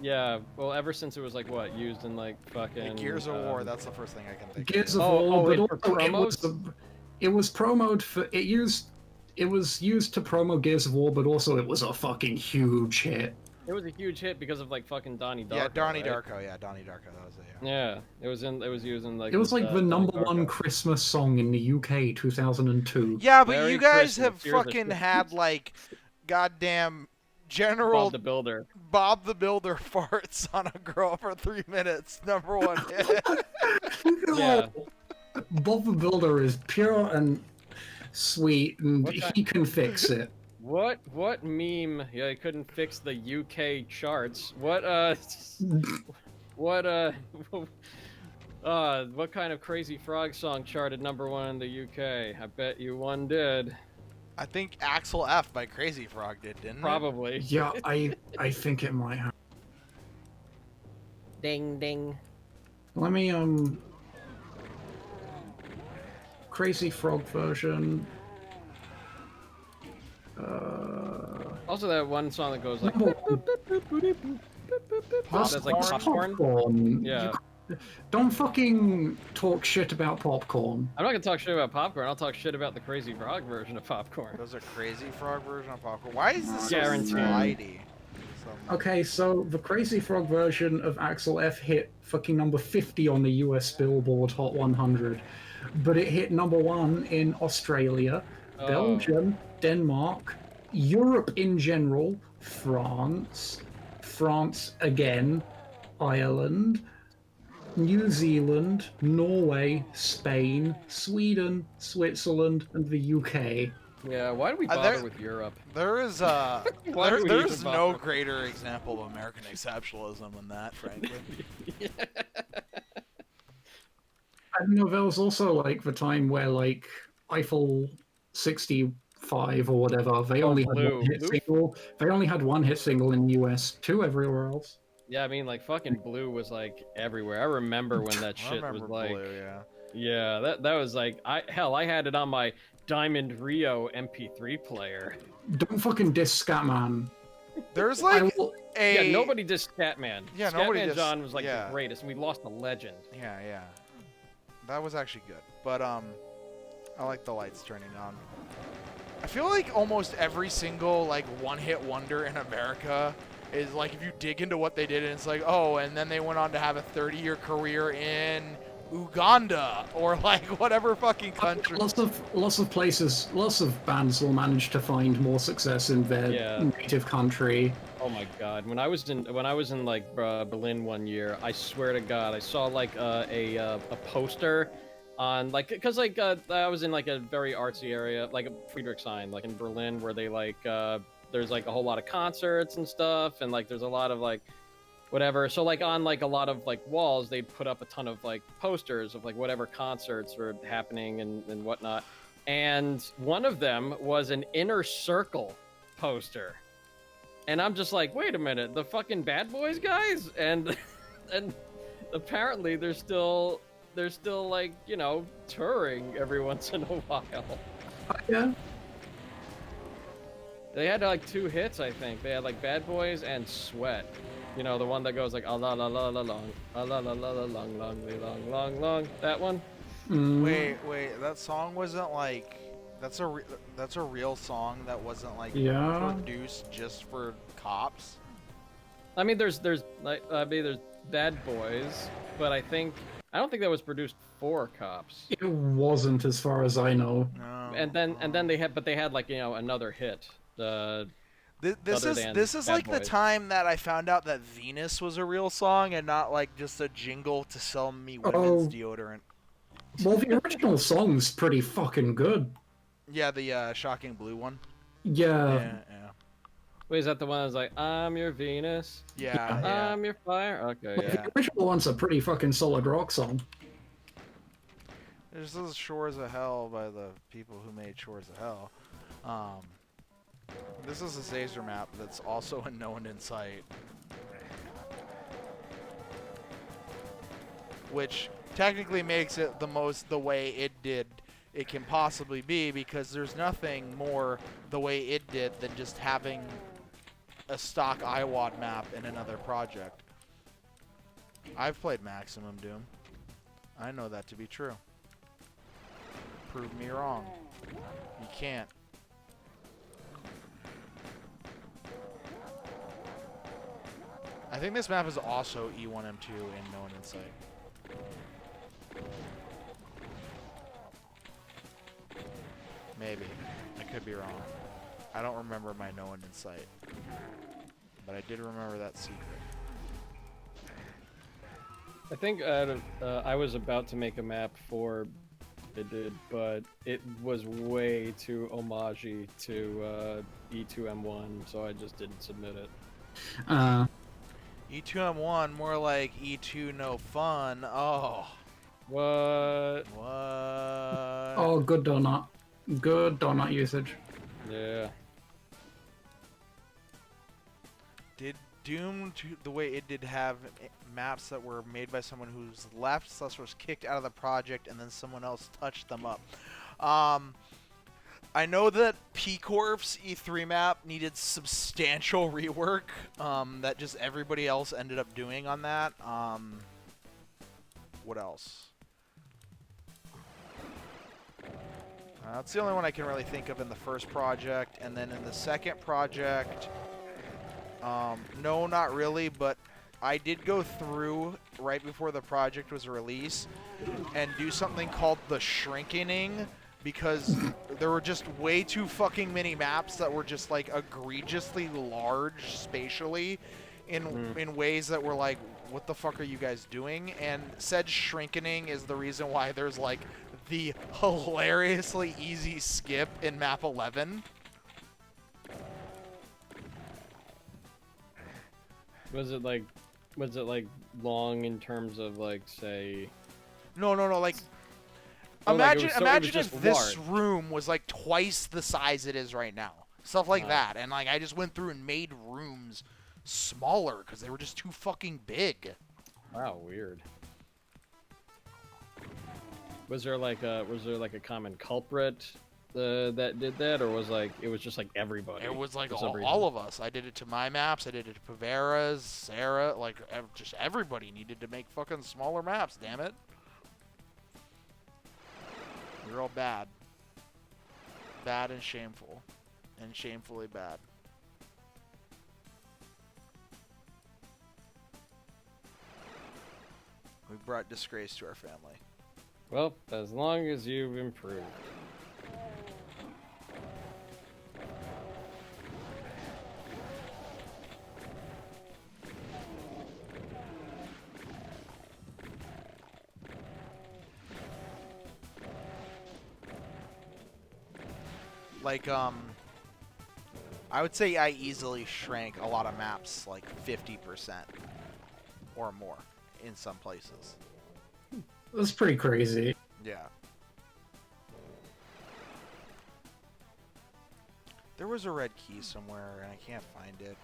Yeah, well, ever since it was like what used in like fucking Like Gears of War. That's the first thing I can think Gears of. of War, but for also it was promoted for it was used to promo Gears of War, but also it was a fucking huge hit. It was a huge hit because of like fucking Donnie Darko. Yeah, Donnie right? Darko. Yeah, Donnie Darko. That was it. Yeah. Yeah, it was used in like. It was this, like the Donnie number Darko. one Christmas song in the UK 2002. Yeah, but Merry you guys Christmas, have here's a fucking shit. had like, goddamn, General Bob the Builder. Bob the Builder farts on a girl for 3 minutes. Number one hit. Yeah. Bob the Builder is pure and sweet, and What the- he can fix it. What meme? Yeah, I couldn't fix the UK charts. What what kind of crazy frog song charted number one in the UK? I bet you one did. I think Axel F by Crazy Frog did, didn't it? Probably. Yeah, I think it might have. Ding ding. Let me Crazy Frog version. Also, that one song that goes like. Number one. That's That's like popcorn. Yeah. Don't fucking talk shit about popcorn. I'm not gonna talk shit about popcorn. I'll talk shit about the Crazy Frog version of popcorn. Those are Crazy Frog version of popcorn. Why is this so Guaranteed. slidey? Okay, so the Crazy Frog version of Axel F hit fucking number 50 on the US Billboard Hot 100, but it hit number 1 in Australia, Belgium, Denmark, Europe in general, France again, Ireland, New Zealand, Norway, Spain, Sweden, Switzerland, and the UK. Yeah, why do we bother with Europe? There is there's no greater example of American exceptionalism than that, frankly. I don't know, there was also like the time where like Eiffel 65 or whatever, they only had one hit single. They only had one hit single in the US, 2 everywhere else. Yeah, I mean, like fucking Blue was like everywhere. I remember when that shit was like, Blue, yeah, that was like, I had it on my Diamond Rio MP3 player. Don't fucking diss Scatman. There's like yeah, nobody dissed Scatman. Yeah, Scatman John was like the greatest, and we lost a legend. Yeah, that was actually good. But I like the lights turning on. I feel like almost every single like one-hit wonder in America is like, if you dig into what they did, and it's like, oh, and then they went on to have a 30-year career in Uganda or like whatever fucking country. Lots of places, lots of bands will manage to find more success in their native country. Oh my god! When I was in like Berlin one year, I swear to God, I saw like a poster on like, cause like I was in like a very artsy area, like a Friedrichshain, like in Berlin, where they like there's like a whole lot of concerts and stuff, and like there's a lot of like whatever. So like on like a lot of like walls, they'd put up a ton of like posters of like whatever concerts were happening and whatnot. And one of them was an Inner Circle poster. And I'm just like, wait a minute, the fucking Bad Boys guys? And apparently they're still like, you know, touring every once in a while. Yeah. They had like 2 hits, I think. They had like Bad Boys and Sweat. You know, the one that goes like a la la la la long, a la la la la long, long, long, long. That one. Wait, that song wasn't like, that's a real song that wasn't like produced just for cops. I mean, there's Bad Boys, but I don't think that was produced for cops. It wasn't, as far as I know. No. And then they had like, you know, another hit. This is like the time that I found out that Venus was a real song and not like just a jingle to sell me women's deodorant. Well, the original song's pretty fucking good. Yeah, the Shocking Blue one. Yeah. Wait, is that the one that was like, I'm your Venus? Yeah. I'm your fire? Okay, well, the original one's a pretty fucking solid rock song. This is Shores of Hell by the people who made Shores of Hell. This is a Zazer map that's also a No One in Sight. Which technically makes it the way it can possibly be, because there's nothing more the way it did than just having a stock IWAD map in another project. I've played Maximum Doom. I know that to be true. Prove me wrong. You can't. I think this map is also E1M2 in No One in Sight. Maybe. I could be wrong. I don't remember my No One in Sight. But I did remember that secret. I think I was about to make a map for it did, but it was way too homage-y to E2M1, so I just didn't submit it. E2M1, more like E2 no fun. Oh. What? Oh, good donut. Good donut usage. Yeah. Did Doom, the way it did have maps that were made by someone who's left, / was kicked out of the project, and then someone else touched them up. I know that P-Corp's E3 map needed substantial rework that just everybody else ended up doing on that. What else? That's the only one I can really think of in the first project. And then in the second project, no, not really, but I did go through right before the project was released and do something called the shrinkening, because there were just way too fucking many maps that were just like egregiously large spatially in ways that were like, what the fuck are you guys doing? And said shrinkening is the reason why there's like the hilariously easy skip in map 11. Was it like long in terms of like say? No, like Oh, like it imagine was so- it was imagine just if this large. room was like twice the size it is right now. Stuff like that. And like I just went through and made rooms smaller because they were just too fucking big. Wow, weird. Was there like a common culprit that did that, or was it was just like everybody? It was like for some all reason? of us. I did it to my maps. I did it to Pavera's, Sarah. Like just everybody needed to make fucking smaller maps. Damn it. You're all bad. Bad and shameful. And shamefully bad. We brought disgrace to our family. Well, as long as you've improved. Like, I would say I easily shrank a lot of maps like 50% or more in some places. That's pretty crazy. Yeah. There was a red key somewhere and I can't find it.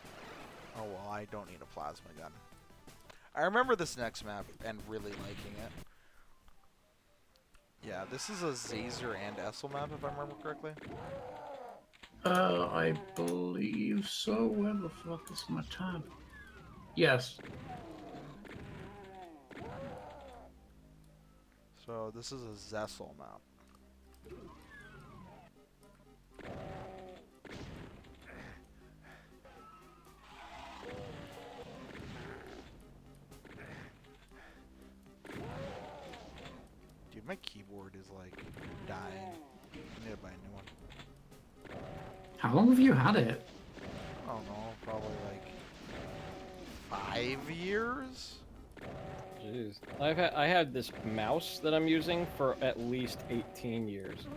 Oh well, I don't need a plasma gun. I remember this next map and really liking it. Yeah, this is a Zazer and Essel map if I remember correctly. I believe so. Where the fuck is my tab? Yes. So this is a Zessel map. Dude, my keyboard is like dying. I need to buy a new one. How long have you had it? I don't know, probably like 5 years? Jeez, I had this mouse that I'm using for at least 18 years.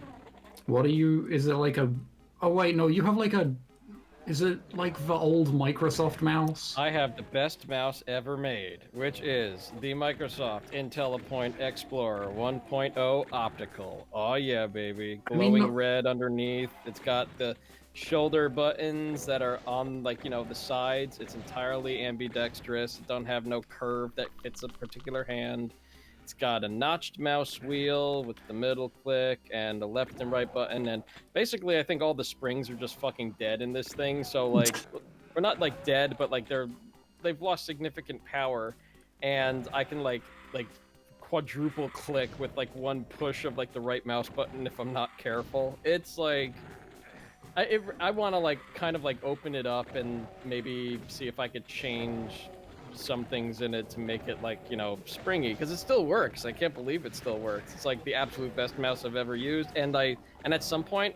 What are you? Is it like a? Oh wait, no. You have like a. Is it like the old Microsoft mouse? I have the best mouse ever made, which is the Microsoft IntelliPoint Explorer 1.0 optical. Oh yeah, baby, glowing no- red underneath. It's got the shoulder buttons that are on the sides. It's entirely ambidextrous. It don't have no curve that fits a particular hand. It's got a notched mouse wheel with the middle click and the left and right button, and basically I think all the springs are just fucking dead in this thing. So like, we're not like dead, but like they've lost significant power, and I can like quadruple click with like one push of like the right mouse button if I'm not careful. It's like I want to like kind of like open it up and maybe see if I could change some things in it to make it like springy, because it still works. I can't believe it still works. It's like the absolute best mouse I've ever used, and at some point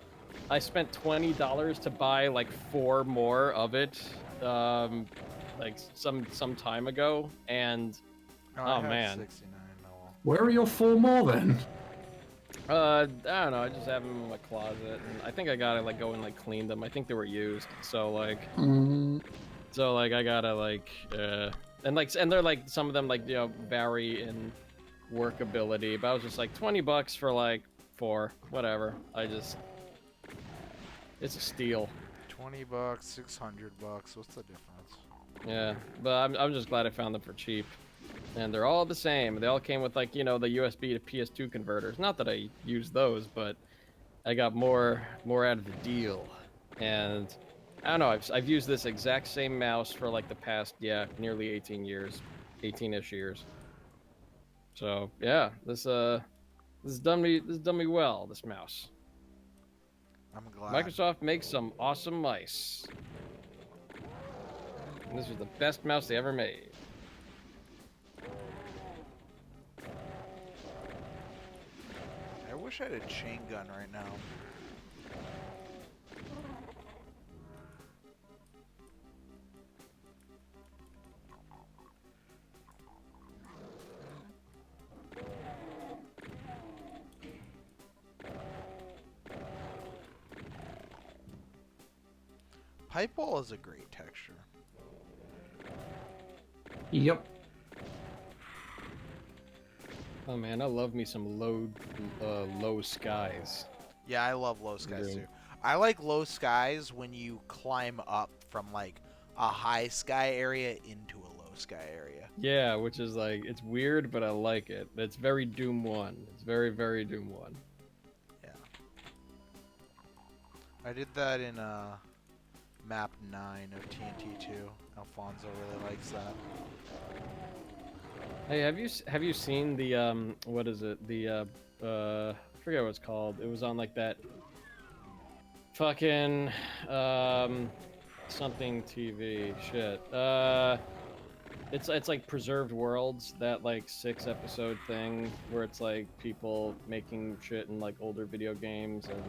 I spent $20 to buy like 4 more of it, like some time ago, and No, I oh have man. 69. No, well. Where are your 4 more then? I don't know. I just have them in my closet, and I think I gotta like go and like clean them. I think they were used, so like I gotta like and they're like some of them like vary in workability, but I was just like $20 for like 4, whatever. It's a steal. $20, $600. What's the difference? Yeah, but I'm just glad I found them for cheap. And they're all the same. They all came with like the USB to PS2 converters. Not that I use those, but I got more out of the deal, and I don't know. I've used this exact same mouse for like the past nearly 18 years, 18ish years. So yeah, this has done me well. This mouse. I'm glad. Microsoft makes some awesome mice. And this was the best mouse they ever made. I wish I had a chain gun right now. Pipe ball is a great texture. Yep. Oh man, I love me some low skies. Yeah, I love low skies Really? too. I like low skies when you climb up from like a high sky area into a low sky area. Yeah, which is like, it's weird, but I like it. It's very Doom 1. It's very, very Doom 1. Yeah. I did that in map 9 of TNT 2. Alfonso really likes that. Hey, have you seen the what is it? The I forget what it's called. It was on like that fucking something TV shit. It's like Preserved Worlds, that like 6-episode thing where it's like people making shit in like older video games and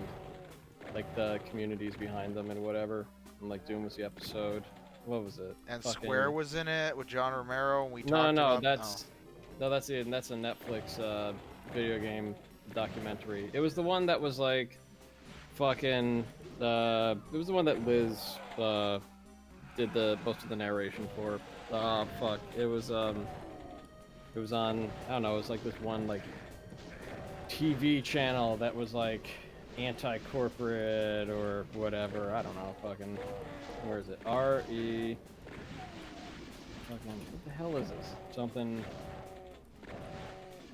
like the communities behind them and whatever. And like Doom was the episode. What was it? And Fucking... Square was in it with John Romero, and we No, talked no, about... that's that's a Netflix video game documentary. It was the one that was like fucking it was the one that Liz did the most of the narration for. Fuck. It was on, I don't know, it was like this one like TV channel that was like anti-corporate or whatever. I don't know, fucking, where is it? R-E, fucking, what the hell is this? Something,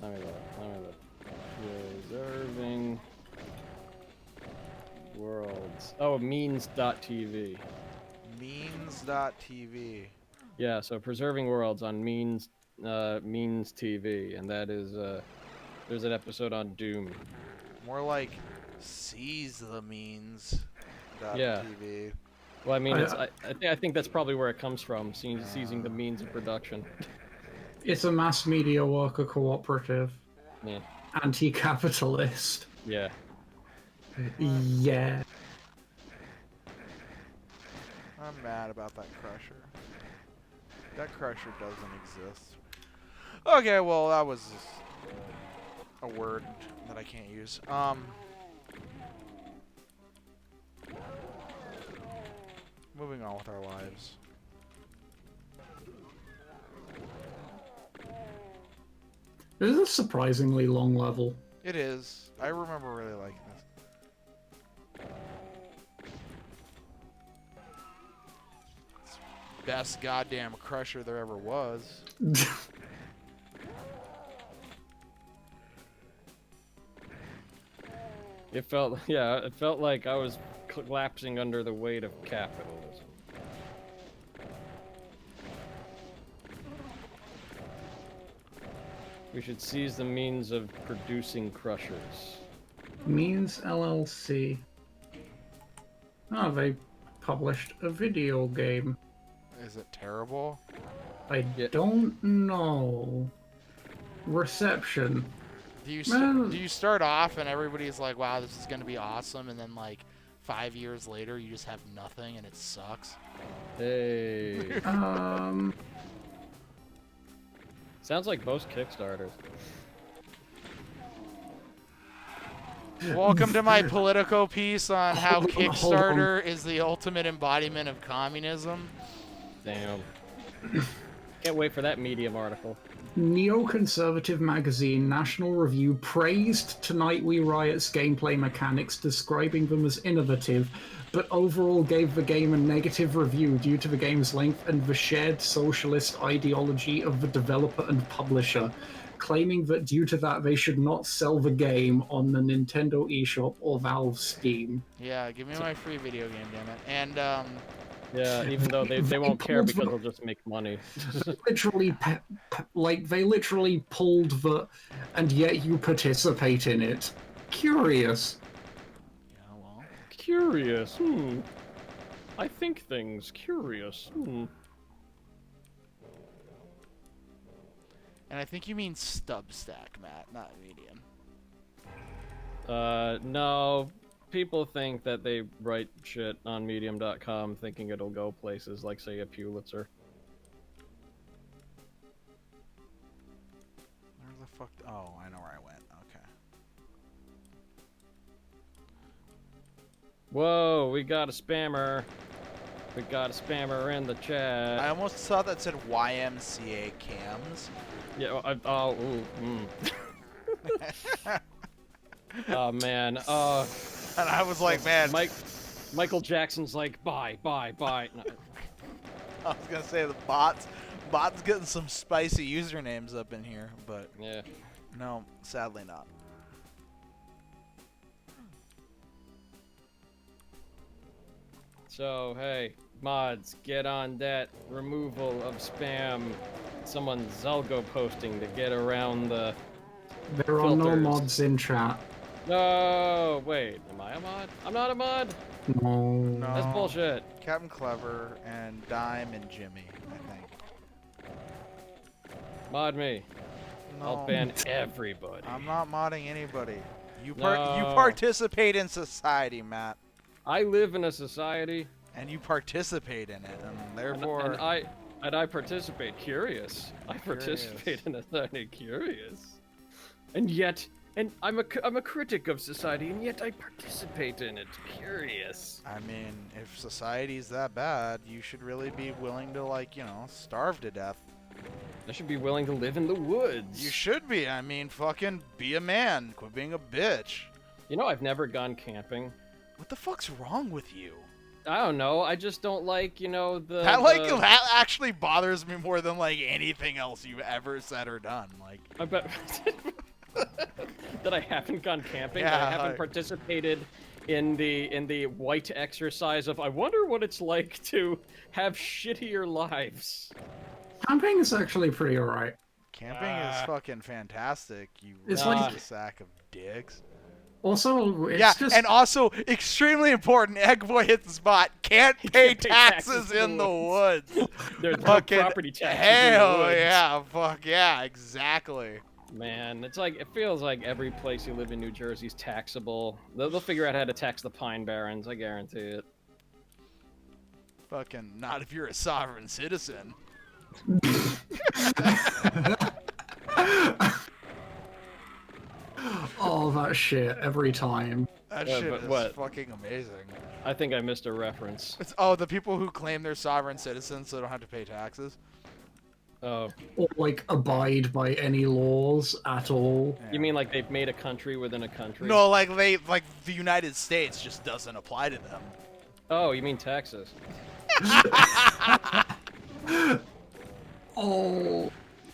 let me look. Preserving Worlds. Oh, means.tv. Means.tv. Yeah, so Preserving Worlds on Means TV, and that is there's an episode on Doom. More like seize the means. Yeah. TV. Well, I mean, I think that's probably where it comes from, seizing the means of production. It's a mass media worker cooperative. Yeah. Anti-capitalist. Yeah. Yeah. I'm mad about that crusher. That crusher doesn't exist. Okay, well, that was just a word that I can't use. Moving on with our lives. This is a surprisingly long level. It is. I remember really liking this. It's best goddamn crusher there ever was. It felt like I was collapsing under the weight of capitalism. We should seize the means of producing crushers. Means LLC. Oh, they published a video game. Is it terrible? I don't know. Reception. Do you Man. do you start off and everybody's like, "Wow, this is gonna be awesome," and then like 5 years later, you just have nothing and it sucks? Hey. Sounds like most Kickstarters. Welcome to my Politico piece on how Hold on. Kickstarter is the ultimate embodiment of communism. Damn. Can't wait for that Medium article. Neoconservative magazine National Review praised Tonight We Riot's gameplay mechanics, describing them as innovative, but overall gave the game a negative review due to the game's length and the shared socialist ideology of the developer and publisher. claiming that due to that they should not sell the game on the Nintendo eShop or Valve Steam. Yeah, give me my free video game, damn it. And Yeah, even though they won't care because they'll just make money. Literally, they literally pulled the, and yet you participate in it. Curious. yeah, well, Curious. I think things. Curious. and I think you mean Substack, Matt, not Medium. No. People think that they write shit on Medium.com thinking it'll go places like, say, a Pulitzer. Where the fuck? Oh, I know where I went. Okay. Whoa, we got a spammer. We got a spammer in the chat. I almost saw that said YMCA cams. Yeah, oh, man. And I was like, man. Michael Jackson's like, bye. No. I was gonna say the bots getting some spicy usernames up in here, but Yeah. no, sadly not. So, hey, mods, get on that removal of spam. Someone's Zelgo posting to get around the There are no filters. mods in chat. No, wait, am I a mod? I'm not a mod. No. No. That's bullshit. Captain Clever and Dime and Jimmy, I think. Mod me. No, I'll ban everybody. I'm not modding anybody. You No. participate in society, Matt, I live in a society, and you participate in it, and therefore and I participate. Curious. I participate in a society. Curious. And yet, I'm a critic of society, and yet I participate in it. Curious. I mean, if society's that bad, you should really be willing to, like, you know, starve to death. I should be willing to live in the woods. You should be. I mean, fucking be a man. Quit being a bitch. You know, I've never gone camping. What the fuck's wrong with you? I don't know. I just don't like, you know, That actually bothers me more than like anything else you've ever said or done. Like, I bet that I haven't gone camping. Yeah, that I haven't participated in the white exercise of I wonder what it's like to have shittier lives. Camping is actually pretty alright. camping is fucking fantastic. You It's like- sack of dicks. Also, it's Yeah, just... and also extremely important. Eggboy hit the spot. Can't pay taxes in the woods. There's no Fucking property taxes in the hell woods. yeah! Fuck yeah! Exactly. Man, it's like, it feels like every place you live in New Jersey is taxable. They'll figure out how to tax the Pine Barrens, I guarantee it. Fucking not if you're a sovereign citizen. Oh, that shit, every time. That Yeah, shit but is what? fucking amazing. I think I missed a reference. It's, oh, the people who claim they're sovereign citizens so they don't have to pay taxes. Oh, Or, like, abide by any laws at all. Yeah. you mean like they've made a country within a country? No, like the United States just doesn't apply to them. Oh, you mean Texas? Oh,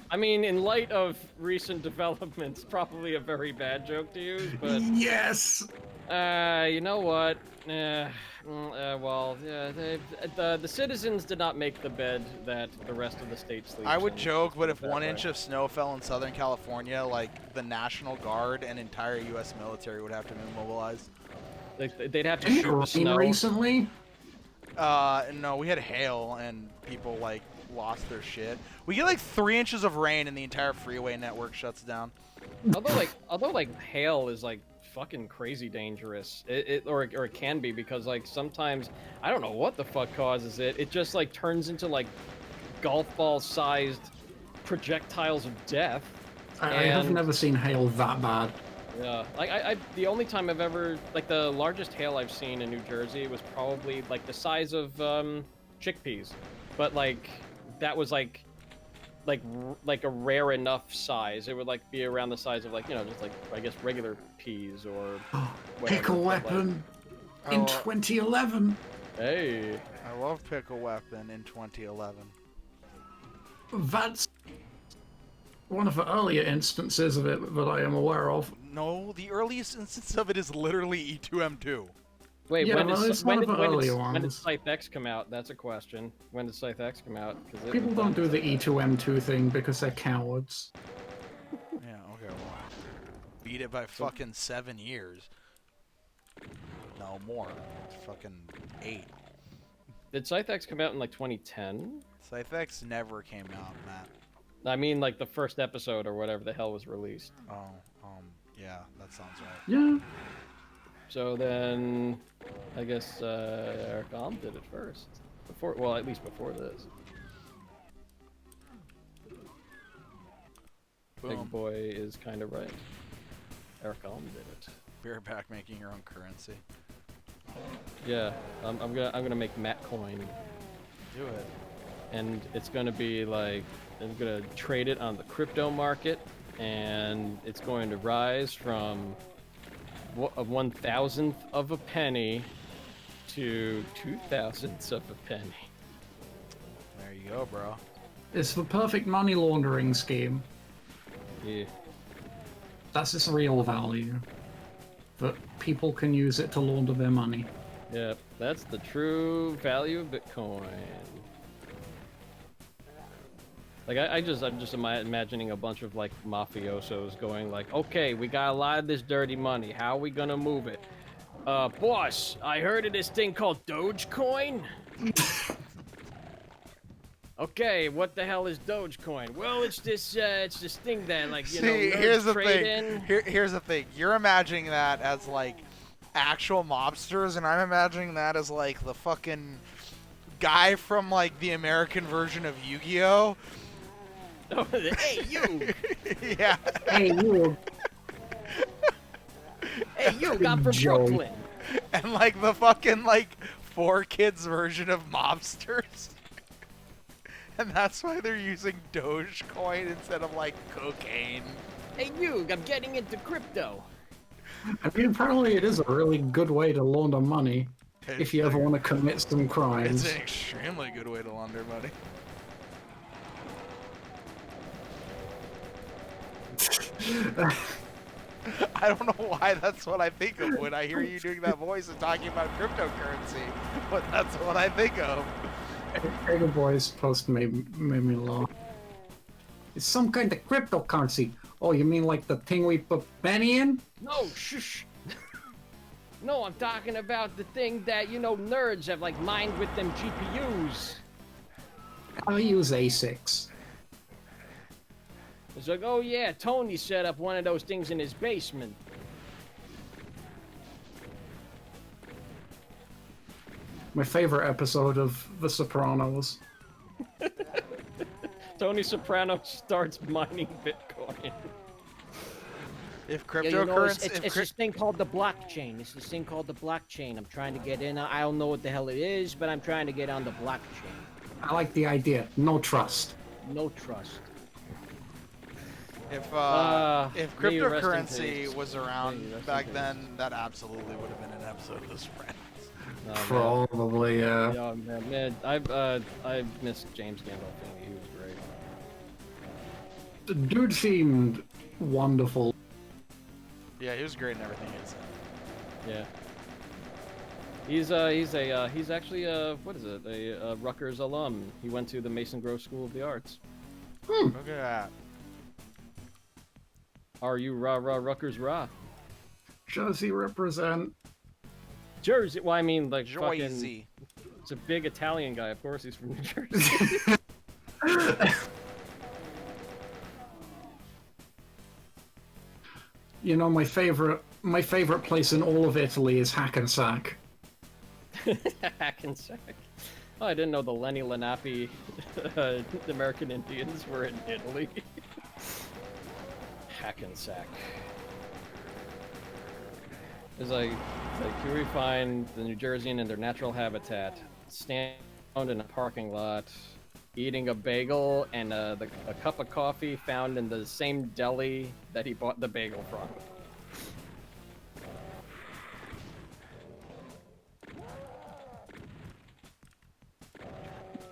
I mean, in light of recent developments, probably a very bad joke to use, but yes! you know what? Well, the citizens did not make the bed that the rest of the state sleeps I would in. joke, but if That 1 way. inch of snow fell in Southern California, like the National Guard and entire U.S. military would have to be mobilized. They'd have to Didn't it shoot the rain snow. recently? No, we had hail and people like lost their shit. We get like 3 inches of rain and the entire freeway network shuts down. Although like hail is like fucking crazy dangerous. Or it can be because like sometimes I don't know what the fuck causes it. It just like turns into like golf ball sized projectiles of death. I have And- never seen hail that bad. Yeah, like I the only time I've ever like the largest hail I've seen in New Jersey was probably like the size of chickpeas, but like that was like a rare enough size. It would like be around the size of like, you know, just like I guess regular peas or whatever. Pick a but, like, weapon in Oh, 2011. hey, I love Pick a Weapon in 2011. That's one of the earlier instances of it that I am aware of. No, the earliest instance of it is literally E2M2. Wait, Yeah, well, it's one of the earlier when did ones. Scythe X come out? That's a question. When did Scythe X come out? Because it was People don't done. do the E2M2 thing because they're cowards. Yeah, okay, well. Beat it by fucking 7 years. No, more. It's fucking 8. Did Scythe X come out in like 2010? Scythex never came out, Matt. I mean, like the first episode or whatever the hell was released. Oh, yeah, that sounds right. Yeah. So then, I guess Eric Alm did it first. Before, well, at least before this. Boom. Big Boy is kind of right. Eric Alm did it. Be right back making your own currency. Yeah, I'm gonna make Matt Coin, Do it. and it's gonna be like I'm gonna trade it on the crypto market, and it's going to rise from a 1,000th of a penny to 2,000ths of a penny. There you go, bro. It's the perfect money laundering scheme. Yeah. That's its real value. That people can use it to launder their money. Yep, that's the true value of Bitcoin. Like I'm just imagining a bunch of like mafiosos going like, okay, we got a lot of this dirty money. How are we gonna move it? Boss, I heard of this thing called Dogecoin. Okay, what the hell is Dogecoin? Well, it's this thing that like you know here's the trade thing. in. Here's the thing. You're imagining that as like actual mobsters, and I'm imagining that as like the fucking guy from like the American version of Yu-Gi-Oh. Hey you! Yeah. Hey, you. Hey you! I'm from Joe. Brooklyn. And like the fucking like 4Kids version of mobsters. And that's why they're using Dogecoin instead of like cocaine. Hey you! I'm getting into crypto. I mean, apparently it is a really good way to launder money if you ever want to commit some It's crimes. an extremely good way to launder money. I don't know why that's what I think of when I hear you doing that voice and talking about cryptocurrency, but that's what I think of. Big Boy's post made me laugh. It's some kind of cryptocurrency. Oh, you mean like the thing we put penny in? No, shush. No, I'm talking about the thing that, you know, nerds have, like, mined with them GPUs. I use ASICs. It's like, oh yeah, Tony set up one of those things in his basement. My favorite episode of The Sopranos. Tony Soprano starts mining Bitcoin. If Yeah, you know, cryptocurrency, it's this thing called the blockchain. It's this thing called the blockchain. I'm trying to get in. I don't know what the hell it is, but I'm trying to get on the blockchain. I like the idea. No trust. No trust. if may you rest in cryptocurrency peace. was May around you rest in back peace. then, that absolutely would have been an episode of The Sopranos. Oh, Probably, yeah. man. Yeah, man, I missed James Gandolfini. He was great. The dude seemed wonderful. Yeah, he was great in everything he said. Yeah. He's actually what is it? A Rutgers alum. He went to the Mason Grove School of the Arts. Look at that. Are you rah Rutgers rah? Jersey represent. Jersey. Well, I mean, like fucking. Joyzy. It's a big Italian guy. Of course, he's from New Jersey. You know, my favorite place in all of Italy is Hackensack. Hackensack. Oh, I didn't know the Lenni Lenape American Indians were in Italy. Hackensack. It's like here we find the New Jerseyan in their natural habitat, stand in a parking lot, eating a bagel and a cup of coffee found in the same deli that he bought the bagel from.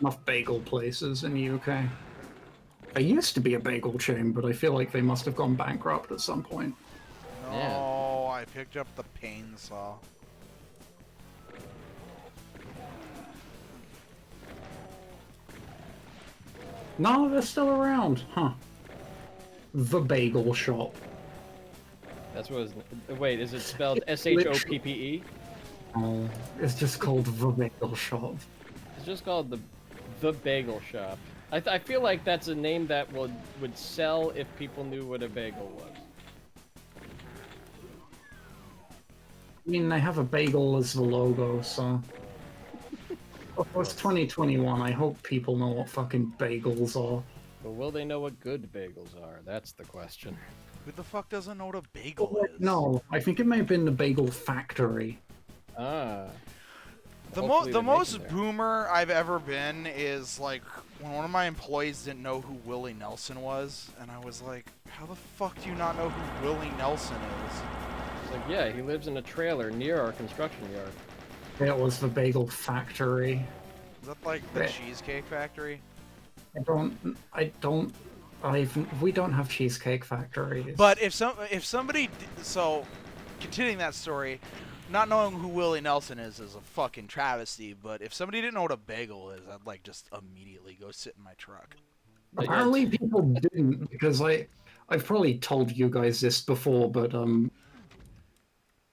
Enough bagel places in the UK. There used to be a bagel chain, but I feel like they must have gone bankrupt at some point. No, Yeah. I picked up the pain saw. No, they're still around, huh? The Bagel Shop. That's what. Wait, is it spelled SHOPPE? Oh, it's just called The Bagel Shop. It's just called the Bagel Shop. I feel like that's a name that would sell if people knew what a bagel was. I mean, they have a bagel as the logo, so... Oh, it's 2021. I hope people know what fucking bagels are. But will they know what good bagels are? That's the question. Who the fuck doesn't know what a bagel is? No, I think it may have been the Bagel Factory. Ah. The Hopefully they make most them there. boomer I've ever been is like when one of my employees didn't know who Willie Nelson was, and I was like, "How the fuck do you not know who Willie Nelson is?" It's like, yeah, he lives in a trailer near our construction yard. It was the Bagel Factory. Is that like the Cheesecake Factory? We don't have Cheesecake Factories. But if somebody so continuing that story, not knowing who Willie Nelson is a fucking travesty. But if somebody didn't know what a bagel is, I'd like just immediately go sit in my truck. Apparently people didn't, because I've probably told you guys this before, but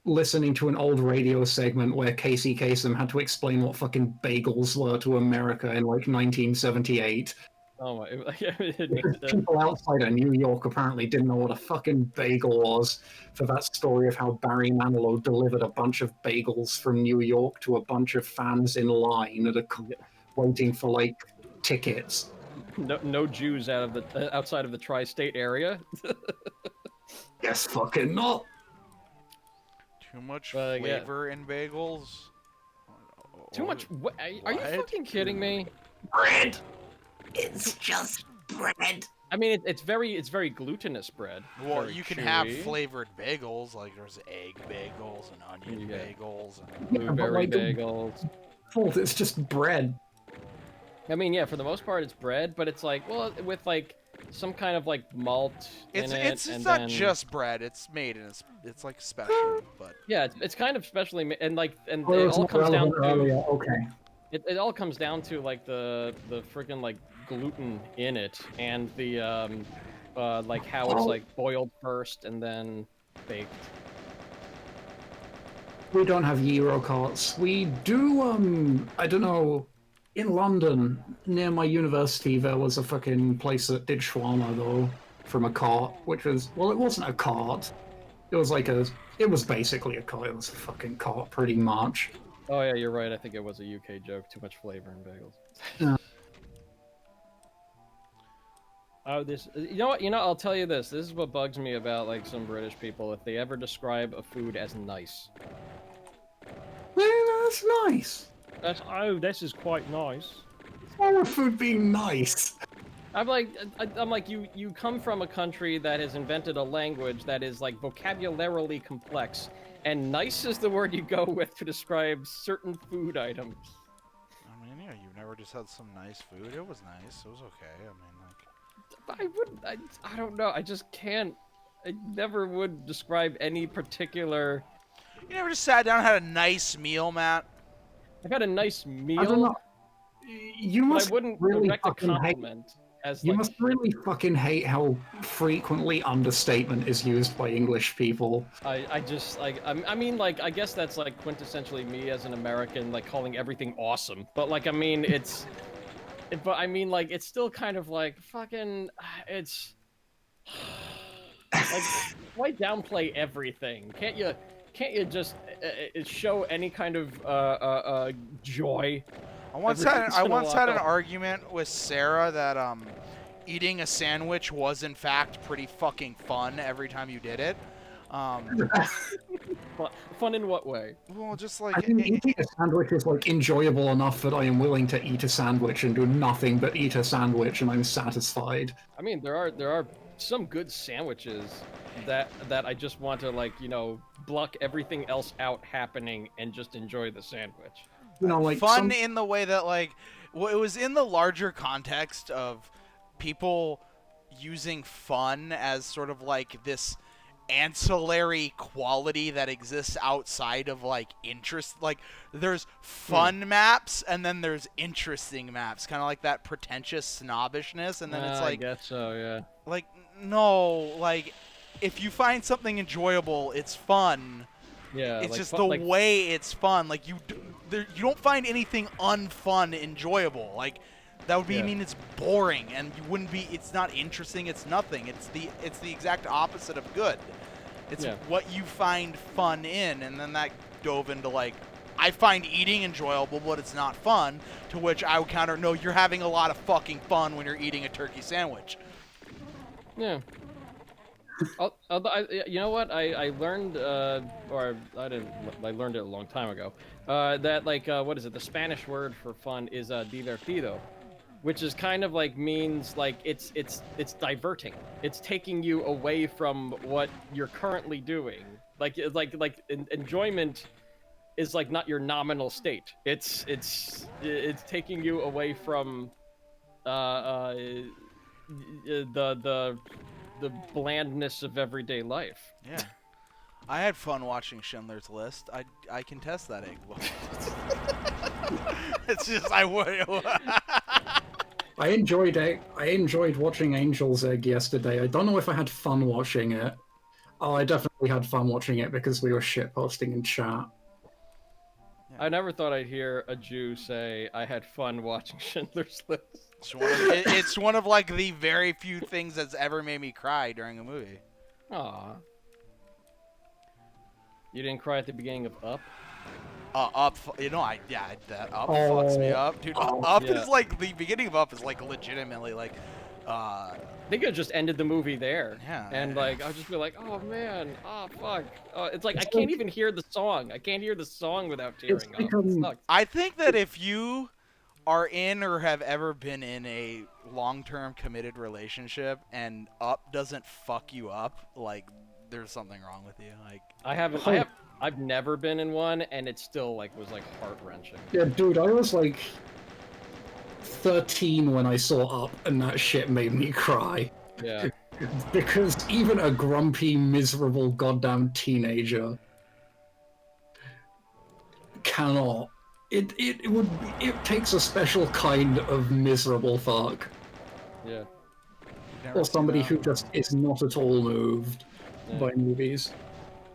listening to an old radio segment where Casey Kasem had to explain what fucking bagels were to America in like 1978. Oh my! People outside of New York apparently didn't know what a fucking bagel was for that story of how Barry Manilow delivered a bunch of bagels from New York to a bunch of fans in line waiting for like tickets. No Jews outside of the tri-state area. Yes, fucking not. Too much Yeah. flavor in bagels. Too much. What? Are you fucking kidding me? Bread. It's just bread. I mean, it's very glutinous bread. Well, Very you can chewy. have flavored bagels, like there's egg bagels and onion Yeah. bagels. And... Blueberry like, bagels. It's just bread. I mean, yeah, for the most part, it's bread, but it's like, well, with like some kind of like malt in it. It's not just bread. It's made and it's like special, but yeah, it's kind of specially and like and Well, it it's all not comes down relevant to earlier. Okay. it all comes down to like the freaking like gluten in it and the like how it's like boiled first and then baked. We don't have Euro carts. We do, I don't know, in London, near my university, there was a fucking place that did shawarma, though, from a cart, which was, well, it wasn't a cart. It was it was basically a cart. It was a fucking cart, pretty much. Oh yeah, you're right. I think it was a UK joke. Too much flavor in bagels. Yeah. Oh, you know what? I'll tell you this. This is what bugs me about like some British people. If they ever describe a food as nice. That's nice. This is quite nice. Why would food be nice? I'm like, you come from a country that has invented a language that is like vocabularily complex, and nice is the word you go with to describe certain food items. I mean, yeah, you've never just had some nice food. It was nice. It was okay. I mean, like, I wouldn't. I don't know. I just can't. I never would describe any particular. you never just sat down and had a nice meal, Matt. I've had a nice meal. I don't know. You But must I wouldn't really direct a fucking hate. compliment as You like. must really fucking hate how frequently understatement is used by English people. I just like I mean like I guess that's like quintessentially me as an American like calling everything awesome, but like I mean but I mean like it's still kind of like fucking it's like why downplay everything? Can't you just show any kind of joy? I once had an argument with Sarah that eating a sandwich was in fact pretty fucking fun every time you did it. Fun in what way? Well, just I like think eating a sandwich is like enjoyable enough that I am willing to eat a sandwich and do nothing but eat a sandwich, and I'm satisfied. I mean, there are some good sandwiches that I just want to like block everything else out happening and just enjoy the sandwich. You know, like fun in the way that like it was in the larger context of people using fun as sort of like this ancillary quality that exists outside of like interest. Like there's fun maps and then there's interesting maps, kind of like that pretentious snobbishness, and then it's I like guess so, yeah. like no, like if you find something enjoyable, it's fun. Yeah, It's like just fu- the like way it's fun. Like you don't find anything unfun enjoyable. Like that would be Yeah. mean it's boring and you wouldn't be. It's not interesting. It's nothing. It's the exact opposite of good. It's Yeah. what you find fun in, and then that dove into like, I find eating enjoyable, but it's not fun. To which I would counter, no, you're having a lot of fucking fun when you're eating a turkey sandwich. Yeah. You know what? I learned, or I didn't. I learned it a long time ago. That like, what is it? The Spanish word for fun is divertido, which is kind of like means like it's diverting. It's taking you away from what you're currently doing. Enjoyment is like not your nominal state. It's taking you away from the blandness of everyday life. Yeah. I had fun watching Schindler's List. I can test that egg. It's just I would. I enjoyed watching Angel's Egg yesterday. I don't know if I had fun watching it. Oh, I definitely had fun watching it because we were shitposting in chat. I never thought I'd hear a Jew say, "I had fun watching Schindler's List." It's one of like the very few things that's ever made me cry during a movie. Aw. You didn't cry at the beginning of Up? Up, that Up Oh, fucks me up, dude. oh, Up yeah. is like the beginning of Up is like legitimately like, They could have just ended the movie there. Yeah. And like, I'll just be like, oh man, oh fuck. It's like, I can't even hear the song. I can't hear the song without tearing up. It sucks. I think that if you are in or have ever been in a long-term committed relationship and Up doesn't fuck you up, like there's something wrong with you. Like I've never been in one, and it still like was like heart-wrenching. Yeah, dude, I was like 13 when I saw Up, and that shit made me cry. Yeah. Because even a grumpy, miserable, goddamn teenager cannot. It takes a special kind of miserable fuck, Yeah. or somebody who just is not at all moved by movies.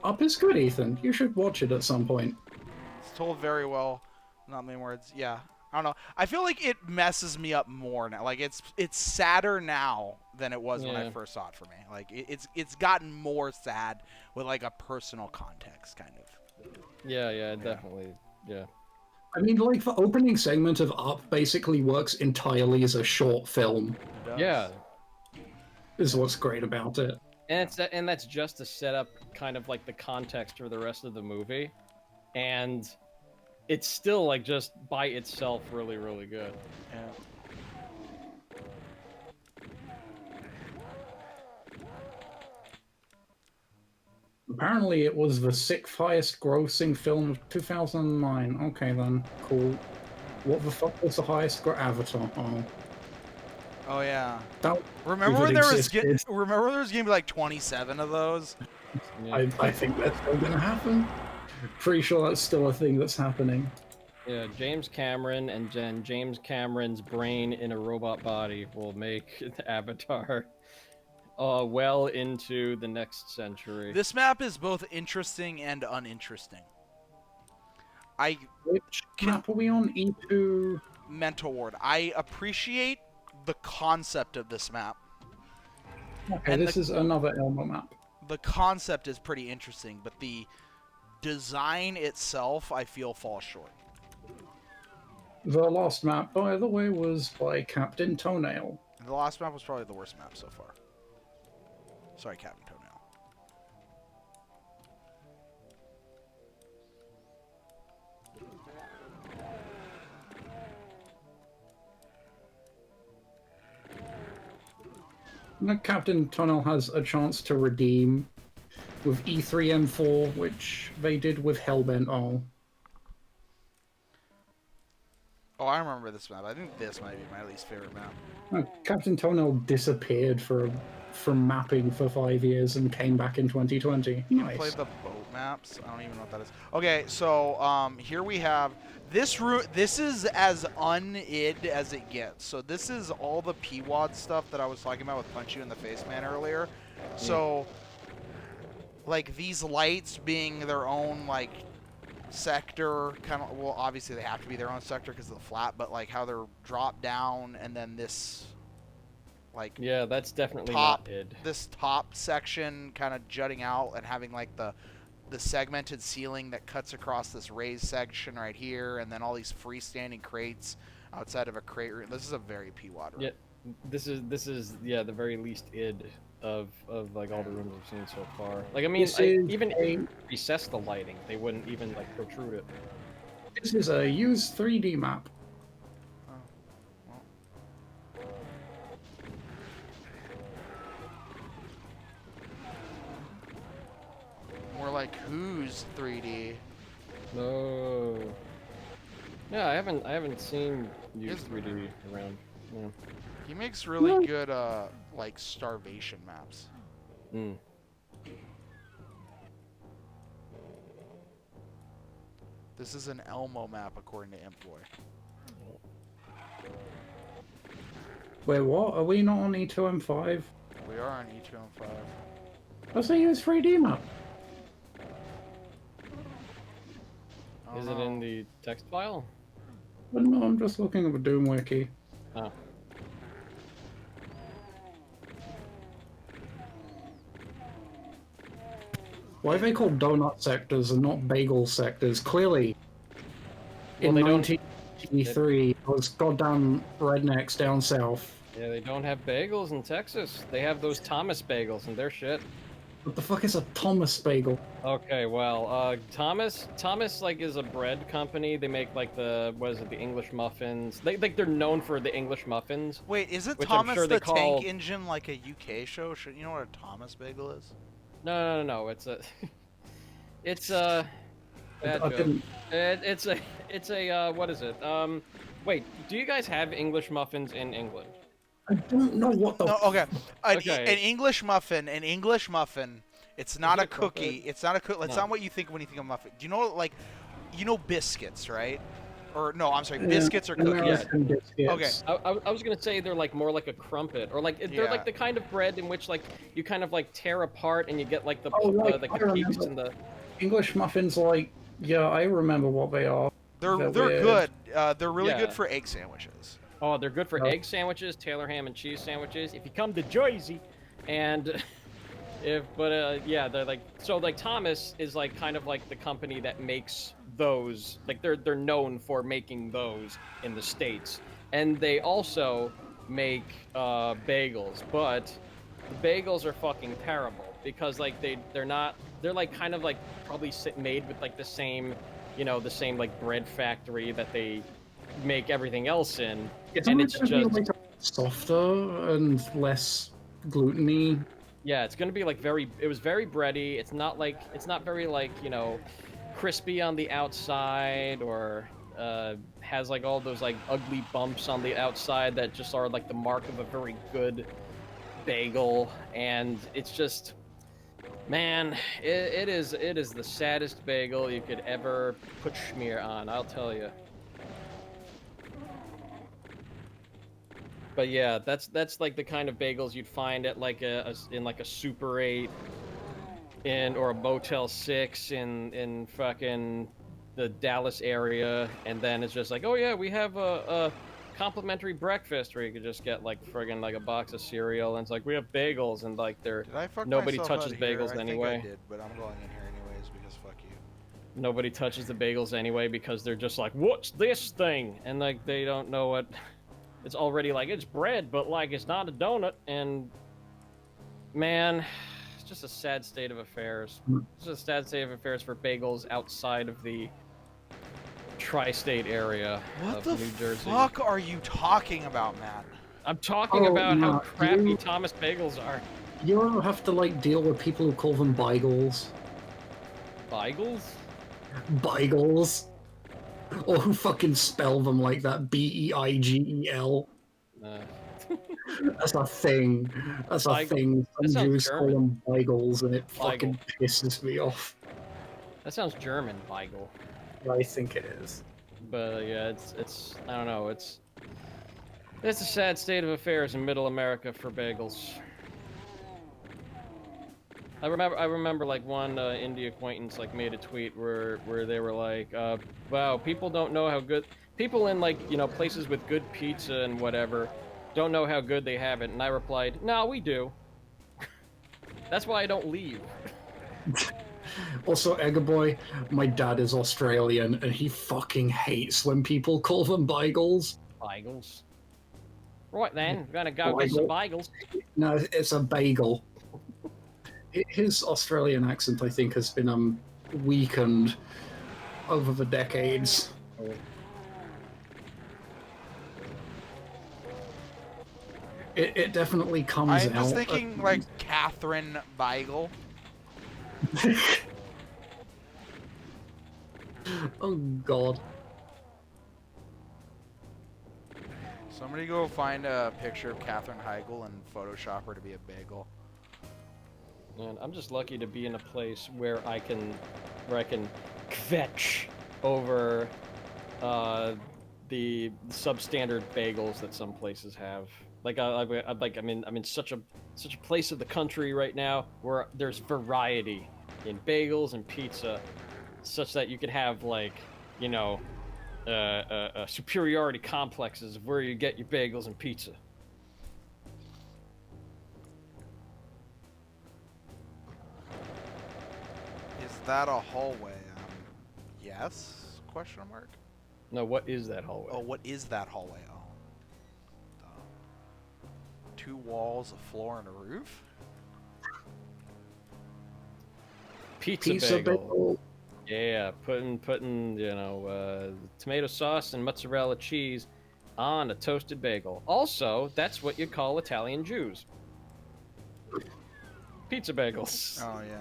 Up is good, Ethan. You should watch it at some point. It's told very well, not many words. Yeah, I don't know. I feel like it messes me up more now. Like it's sadder now than it was when I Yeah. first saw it for me. Like it's gotten more sad with like a personal context, kind of. Yeah, definitely. Yeah. I mean, like, the opening segment of Up basically works entirely as a short film, It does. Yeah. is what's great about it. And that's just to set up kind of like the context for the rest of the movie, and it's still like just by itself really, really good. Yeah. Apparently, it was the sixth highest grossing film of 2009. Okay, then. Cool. What the fuck was the highest Avatar? Oh. Oh yeah. That, Remember if when it there was existed. remember there was gonna be like 27 of those? Yeah. I think that's still gonna happen. Pretty sure that's still a thing that's happening. Yeah, James Cameron and then James Cameron's brain in a robot body will make Avatar well into the next century. This map is both interesting and uninteresting. I Which map are we on? E2? mental ward. I appreciate the concept of this map. Okay, And this is another Elmo map. The concept is pretty interesting, but the design itself, I feel, falls short. The last map, by the way, was by Captain Toenail. The last map was probably the worst map so far. Sorry, Captain Toenail. Captain Toenail has a chance to redeem with E3M4, which they did with Hellbent. Oh, Oh, Oh, I remember this map. I think this might be my least favorite map. Captain Toenail disappeared from mapping for 5 years and came back in 2020. You Nice. play the boat maps? I don't even know what that is. Okay, so here we have this room. This is as un-id as it gets. So this is all the PWAD stuff that I was talking about with Punch You in the Face Man earlier. So like these lights being their own like sector, kind of. Well, obviously they have to be their own sector because of the flat, but like how they're dropped down and then this. Like Yeah, that's definitely top, not id. this top section kind of jutting out and having like the segmented ceiling that cuts across this raised section right here, and then all these freestanding crates outside of a crate room. This is a very PWAD room. Yeah, this is yeah the very least id of like all the rooms I've seen so far. Like I mean, even if recess the lighting, they wouldn't even like protrude it. This is a used 3D map. More like who's 3D? No. Yeah, I haven't seen used 3D around. Yeah. He makes really good like starvation maps. Mm. This is an Elmo map according to Imploy. Wait, what? Are we not on E2M5? We are on E2M5. That's a used 3D map. Oh, Is it in the text file? But no, I'm just looking at the Doom Wiki. Oh. Why are they called donut sectors and not bagel sectors? Clearly, Well, in they don't- 1983, it was goddamn rednecks down south. Yeah, they don't have bagels in Texas. They have those Thomas bagels and they're shit. What the fuck is a Thomas bagel? Okay, well, Thomas like is a bread company. They make like the the English muffins. They're known for the English muffins. Wait, isn't Which I'm Thomas sure the they call- Tank Engine like a UK show? Should you know what a Thomas bagel is? No. It's a it's a bad I joke. didn't. It's a what is it? Wait, do you guys have English muffins in England? I don't know what the. No, okay. Okay. An English muffin. It's not it a a cookie. crumpet? It's not a cookie. It's No. not what you think when you think of muffin. Do you know like, biscuits, right? Or no, I'm sorry, biscuits or cookies. American biscuits. Okay. I was gonna say they're like more like a crumpet, or like they're Yeah. like the kind of bread in which like you kind of like tear apart and you get like the Oh, right, like I the peaks remember. and the. English muffins, like, yeah, I remember what they are. They're They're good. weird. They're really Yeah. good for egg sandwiches. Oh, they're good for Oh. egg sandwiches, Taylor ham and cheese sandwiches. If you come to Jersey, and yeah, they're like so like Thomas is like kind of like the company that makes those. Like they're known for making those in the States, and they also make bagels, but the bagels are fucking terrible because like they're like kind of like probably made with like the same like bread factory that they make everything else in, It's and only it's gonna be, just like, softer and less gluten-y. yeah, it's gonna be like it was very bready. It's not very like crispy on the outside or has like all those like ugly bumps on the outside that just are like the mark of a very good bagel, and it's just man, it is the saddest bagel you could ever put schmear on, I'll tell you. But yeah, that's like the kind of bagels you'd find at like in like a Super 8 or a Motel 6 in fucking the Dallas area, and then it's just like, oh yeah, we have a complimentary breakfast where you could just get like friggin' like a box of cereal, and it's like we have bagels, and like Did I fuck nobody myself touches out here? bagels I anyway. think I did, but I'm going in here anyways because fuck you. Nobody touches the bagels anyway because they're just like, what's this thing? And like they don't know what. It's already like it's bread, but like it's not a donut, and man, it's just a sad state of affairs. It's just a sad state of affairs for bagels outside of the tri-state area What of the New Jersey. fuck are you talking about, man? I'm talking Oh, about how no, crappy you- Thomas bagels are. You ever have to, like, deal with people who call them bagels? Bagels? Bagels? Or who fucking spell them like that? Beigel. Uh, That's a thing. That's a Beigel. thing. That Some sounds Jews call German. them bagels, and it Beigel. fucking pisses me off. That sounds German, Beigel. I think it is. But yeah, it's I don't know. It's a sad state of affairs in Middle America for bagels. I remember like one indie acquaintance like made a tweet where they were like, wow, people don't know how good people in like places with good pizza and whatever don't know how good they have it. And I replied, no, we do. That's why I don't leave. Also, Eggaboy, my dad is Australian, and he fucking hates when people call them bagels. Bagels. Right then, we're gonna go get some bagels. No, it's a bagel. His Australian accent, I think, has been weakened over the decades. It definitely comes out. I'm just thinking like Catherine Beigel. Oh god. Somebody go find a picture of Catherine Heigl and Photoshop her to be a bagel. And I'm just lucky to be in a place where I can kvetch over the substandard bagels that some places have. Like I'm in such a place of the country right now where there's variety in bagels and pizza, such that you could have like superiority complexes of where you get your bagels and pizza. Is that a hallway? Yes? Question mark. No, what is that hallway? Oh, what is that hallway? Oh, two walls, a floor, and a roof. Pizza bagel. Yeah, putting tomato sauce and mozzarella cheese on a toasted bagel. Also, that's what you call Italian Jews. Pizza bagels. Oh yeah.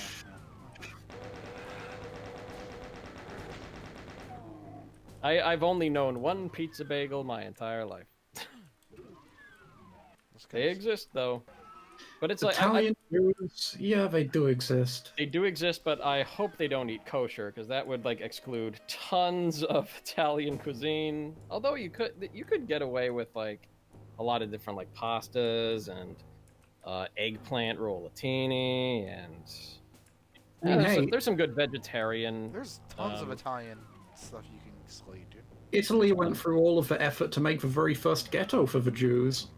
I've only known one pizza bagel my entire life. They exist though, but it's Italian Jews, yeah, they do exist. They do exist, but I hope they don't eat kosher because that would like exclude tons of Italian cuisine. Although you could get away with like a lot of different like pastas and eggplant rollatini and there's some good vegetarian. There's tons of Italian stuff you can exclude, dude. Italy went through all of the effort to make the very first ghetto for the Jews.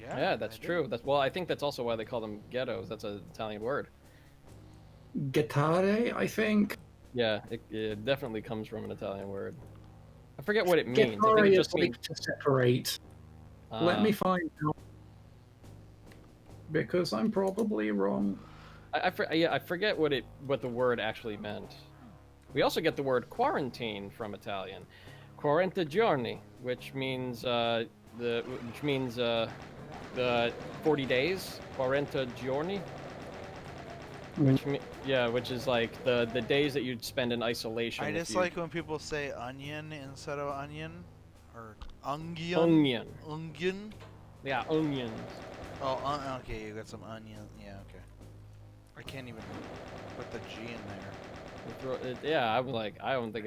Yeah, that's true. Well, I think that's also why they call them ghettos. That's an Italian word. Ghettare, I think. Yeah, it definitely comes from an Italian word. I forget what it means. Ghettare I think it is just means to separate. Let me find out. Because I'm probably wrong. I forget what the word actually meant. We also get the word quarantine from Italian, 40 giorni, which means 40 days, 40 giorni. Which is like the days that you'd spend in isolation. I just like when people say onion instead of onion, or onion. Onion. Onion. Yeah, onions. Oh, okay, you got some onion. Yeah, okay. I can't even put the G in there. Yeah, I'm like, I don't think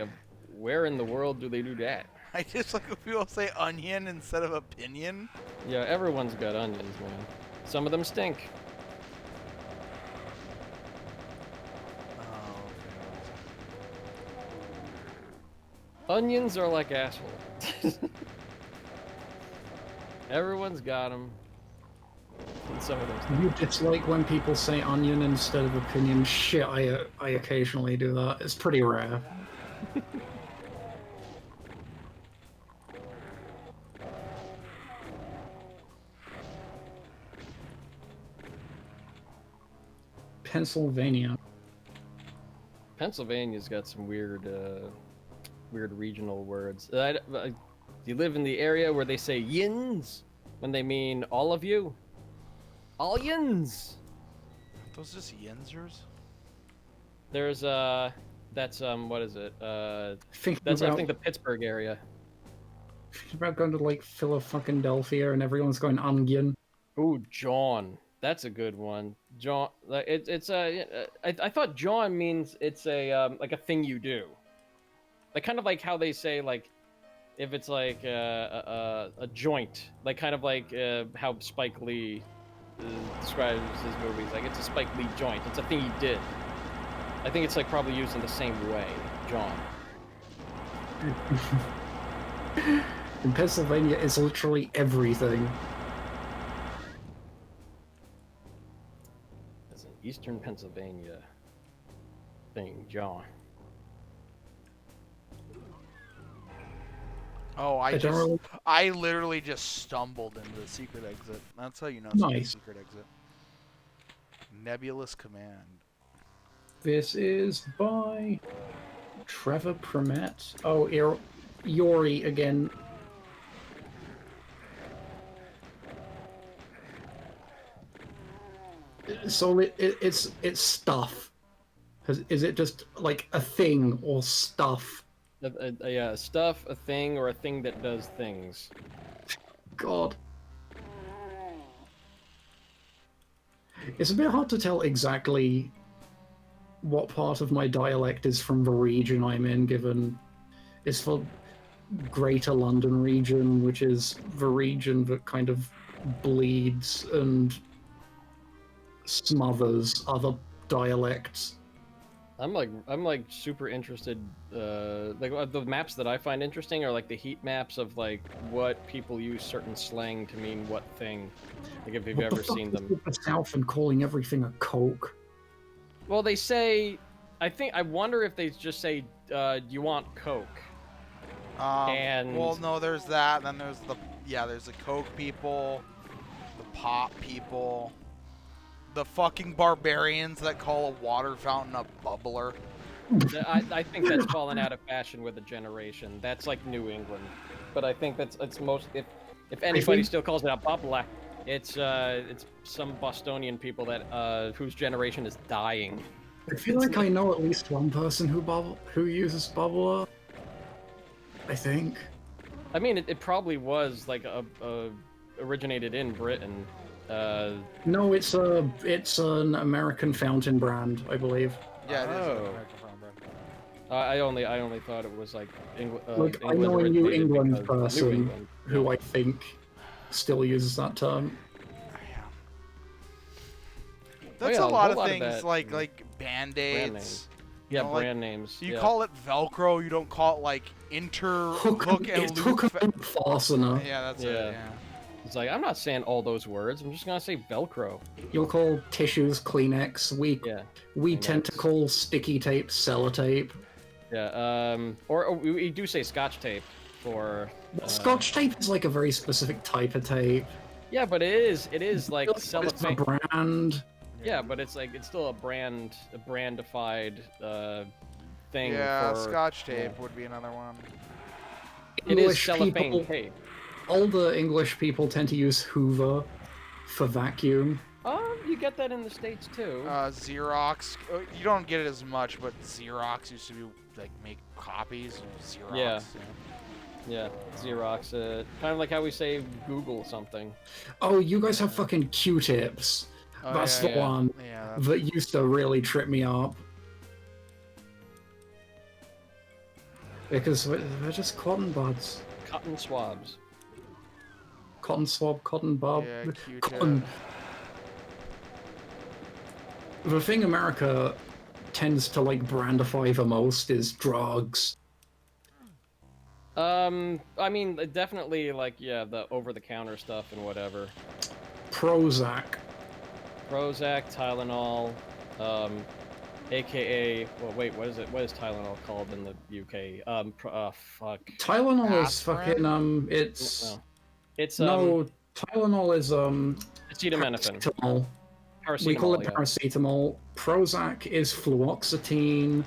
where in the world do they do that? I just like when people say onion instead of opinion. Yeah, everyone's got onions, man. Some of them stink. Oh, Onions are like assholes. Everyone's got them. And some of them stink. You dislike when people say onion instead of opinion. Shit, I occasionally do that. It's pretty rare. Pennsylvania. Pennsylvania's got some weird regional words. Do you live in the area where they say yins when they mean all of you? All yins. Are those just yinzers? There's That's what is it? Thinking That's I about, think the Pittsburgh area. thinking about going to like Philadelphia and everyone's going onion. Ooh, John. That's a good one. John. Like it's a. I thought John means it's a like a thing you do. Like kind of like how they say like if it's like a joint, like kind of like how Spike Lee describes his movies. Like it's a Spike Lee joint. It's a thing he did. I think it's like probably used in the same way, John. In Pennsylvania, it's literally everything. It's an Eastern Pennsylvania thing, John. Oh, I don't really... I literally just stumbled into the secret exit. That's how you know it's a Nice. secret exit. Nebulous Command. This is by Trevor Primet. Oh, Yori again. So it's stuff. Is it just like a thing or stuff? Yeah, stuff, a thing, or a thing that does things. God. It's a bit hard to tell exactly what part of my dialect is from the region I'm in, given it's for Greater London region, which is the region that kind of bleeds and smothers other dialects. I'm like super interested. Like the maps that I find interesting are like the heat maps of like what people use certain slang to mean what thing. Like if you've What the ever fuck seen is them. with the South and calling everything a Coke? Well, they say. I wonder if they just say, "Do you want Coke?" And Well, no, there's that. Then there's there's the Coke people, the pop people, the fucking barbarians that call a water fountain a bubbler. I think that's fallen out of fashion with a generation. That's like New England, but I think it's most if anybody still calls it a bubbler, it's some Bostonian people that whose generation is dying. I feel like I know at least one person who uses bubbler. I think. I mean, it probably was like originated in Britain. No, it's an American fountain brand, I believe. Yeah, it is. Oh. I only thought it was like Like I England know a New originated England because New person England. who I think still uses that term. That's yeah, a a lot whole of lot of things that- like Brand band-aids. names. You Yeah, know, like, brand names. You yeah. call it Velcro. You don't call it like hook and It's loop. hook and loop fastener. Yeah, that's Yeah. it. Yeah. It's like I'm not saying all those words. I'm just gonna say Velcro. You'll call tissues Kleenex. We Kleenex. tend to call sticky tape sellotape. Yeah. Or we do say Scotch tape for. Scotch tape is like a very specific type of tape. Yeah, but it is like It's a cellophane. brand. Yeah, but it's still a brandified thing. Yeah, for, Scotch tape would be another one. It is English cellophane people, tape. older English people tend to use Hoover for vacuum. You get that in the States too. Xerox. You don't get it as much, but Xerox used to be like make copies of Xerox. Yeah. Yeah, Xerox. Kind of like how we say Google something. Oh, you guys have fucking Q-tips. Oh, That's yeah, the yeah. one Yeah, that's that used to really trip me up. Because they're just cotton buds. Cotton swabs. Cotton swab, cotton bud, Yeah, Q-tip. cotton. The thing America tends to like brandify the most is drugs. I mean, definitely like the over-the-counter stuff and whatever. Prozac. Prozac, Tylenol, AKA. Well, wait, what is it? What is Tylenol called in the UK? Fuck. Tylenol is Aspirin? fucking it's No. It's no Tylenol is acetaminophen. paracetamol. Paracetamol. We call it yeah. paracetamol. Prozac is fluoxetine.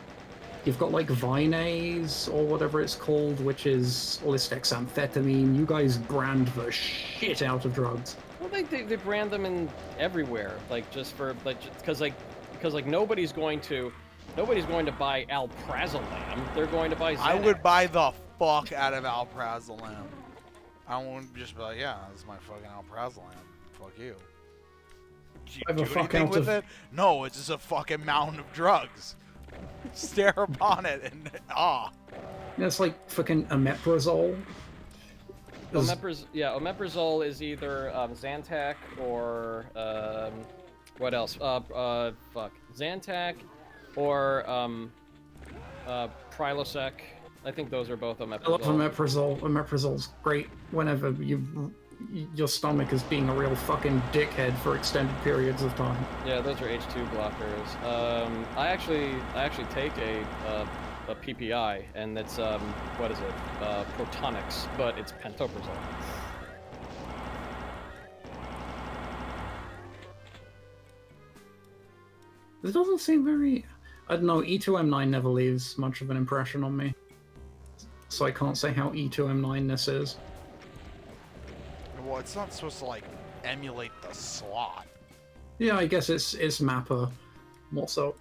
You've got like Vinase or whatever it's called, which is lisdexamphetamine. You guys brand the shit out of drugs. Well, they brand them in everywhere, like just for like because like nobody's going to. Nobody's going to buy alprazolam. They're going to buy Xanax. I would buy the fuck out of alprazolam. I wouldn't just be like, yeah, this is my fucking alprazolam. Fuck you. Do you I have a do fuck anything out with of- it? No, it's just a fucking mountain of drugs. Stare upon it and It's like fucking omeprazole. Omeprazole is either Zantac or what else? Zantac or Prilosec. I think those are both I love omeprazole. omeprazole. Omeprazole's great whenever your stomach is being a real fucking dickhead for extended periods of time. Yeah, those are H2 blockers. I actually take a PPI, and it's what is it? Protonix, but it's pantoprazole. This doesn't seem very... I don't know, E2M9 never leaves much of an impression on me. So I can't say how E2M9 this is. well, it's not supposed to like emulate the slot. Yeah, I guess it's Mapper. More so.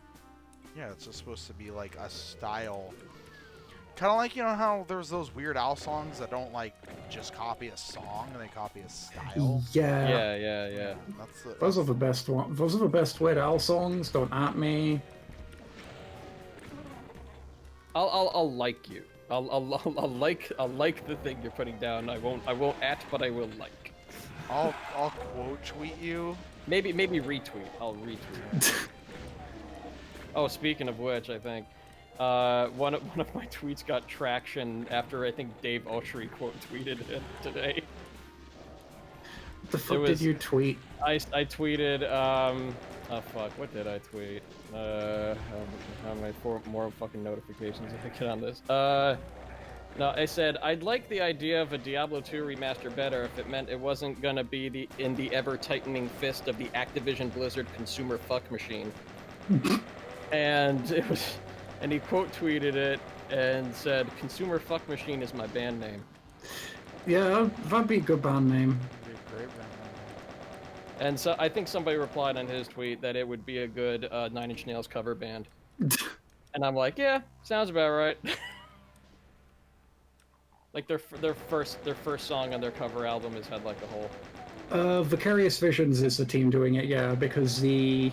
Yeah, it's just supposed to be like a style. Kind of like, you know how there's those Weird Al songs that don't like just copy a song and they copy a style. Yeah. Yeah. Those are the best one. Those are the best Weird Al songs. Don't at me. I'll like you. I'll like the thing you're putting down. I won't at, but I will like. I'll quote tweet you. Maybe retweet. I'll retweet. Oh, speaking of which, I think one of my tweets got traction after I think Dave Oshry quote tweeted it today. What the fuck did you tweet? I tweeted oh fuck, what did I tweet? How many more fucking notifications if I get on this? No, I said I'd like the idea of a Diablo 2 remaster better if it meant it wasn't gonna be in the ever-tightening fist of the Activision Blizzard consumer fuck machine. And it was, and he quote tweeted it and said, "Consumer fuck machine is my band name." Yeah, that'd be a good band name. And so I think somebody replied on his tweet that it would be a good Nine Inch Nails cover band. And I'm like, yeah, sounds about right. Like their first song on their cover album has had like a whole. Vicarious Visions is the team doing it, yeah, because the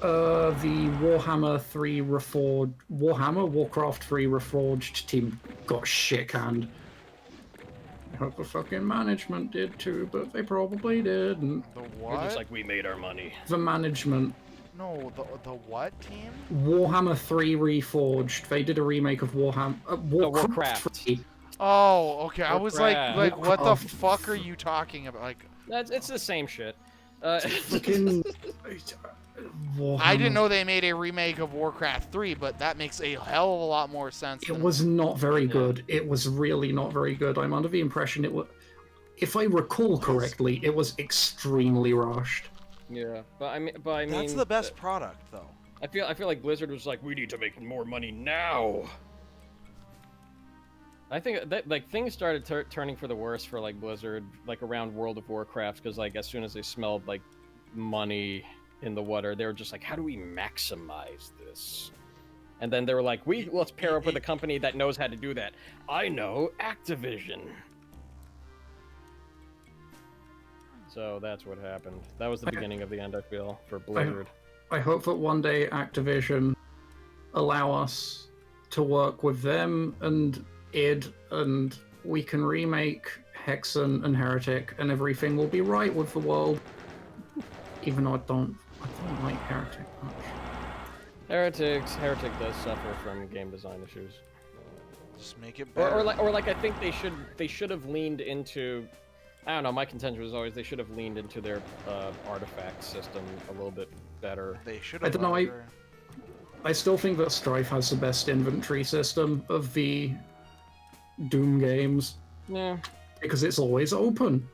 Warhammer 3 Warcraft 3 Reforged team got shit canned. I hope the fucking management did too, but they probably didn't. The They're what? just like, we made our money. The management. No, the what team? Warhammer 3 Reforged. They did a remake of Warhammer Warcraft. 3. Oh, okay. I was like, Warcraft. what the fuck are you talking about? Like, It's the same shit. Fucking Warhammer. I didn't know they made a remake of Warcraft 3, but that makes a hell of a lot more sense. It was not very good. It was really not very good. I'm under the impression it was, if I recall correctly, it was extremely rushed. Yeah, but I mean, That's the best product, though. I feel like Blizzard was like, we need to make more money now. I think that like things started turning for the worse for like Blizzard, like around World of Warcraft, because like as soon as they smelled like money in the water, they were just like, how do we maximize this? And then they were like, let's pair up with a company that knows how to do that. I know, Activision. So that's what happened. That was the beginning of the end, I feel, for Blizzard. I hope that one day Activision allow us to work with them and id, and we can remake Hexen and Heretic, and everything will be right with the world. Even though I don't like Heretic much. Heretic does suffer from game design issues. Just make it better. Or like I think they should have leaned into, I don't know, my contention was always they should have leaned into their artifact system a little bit better. They should I have. don't know, I still think that Strife has the best inventory system of the Doom games. Yeah. Because it's always open.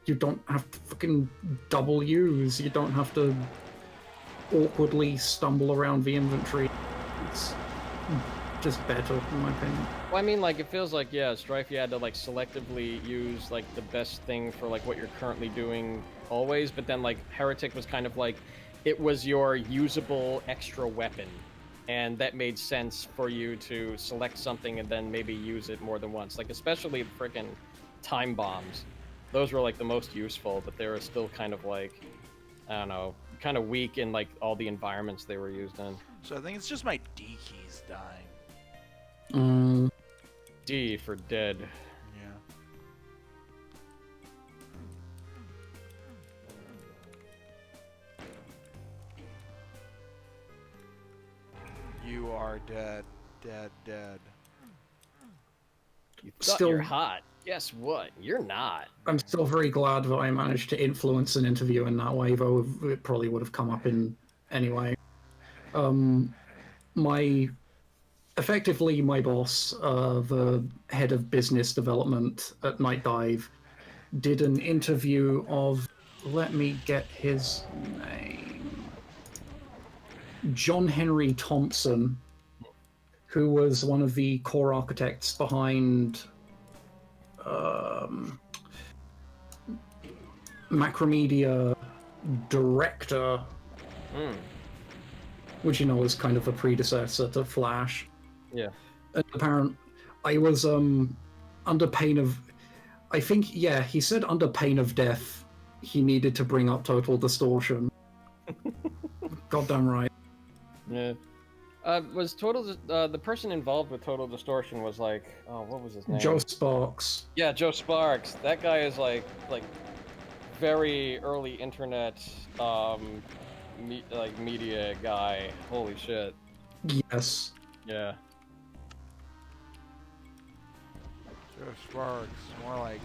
You don't have to fucking double use. You don't have to awkwardly stumble around the inventory. It's just better, in my opinion. Well, I mean, like, it feels like, yeah, Strife, you had to, like, selectively use, like, the best thing for, like, what you're currently doing always, but then, like, Heretic was kind of like, it was your usable extra weapon. and that made sense for you to select something and then maybe use it more than once. Like especially freaking time bombs. Those were like the most useful, but they were still kind of like, I don't know, kind of weak in like all the environments they were used in. So I think it's just my D keys dying. D for dead. Yeah. You are dead. Dead, dead. You thought Still- you're hot. Guess what? You're not. I'm still very glad that I managed to influence an interview in that way, though it probably would have come up in anyway. Effectively, my boss, the head of business development at Night Dive, did an interview of, let me get his name, John Henry Thompson, who was one of the core architects behind Macromedia Director, which you know is kind of a predecessor to Flash. Yeah. And apparent, I was under pain of, I think, yeah, he said under pain of death, he needed to bring up Total Distortion. Goddamn right. Yeah. Was the person involved with Total Distortion was like, oh, what was his name? Joe Sparks. Yeah, Joe Sparks. That guy is like very early internet media guy. Holy shit. Yes. Yeah. Joe Sparks. More like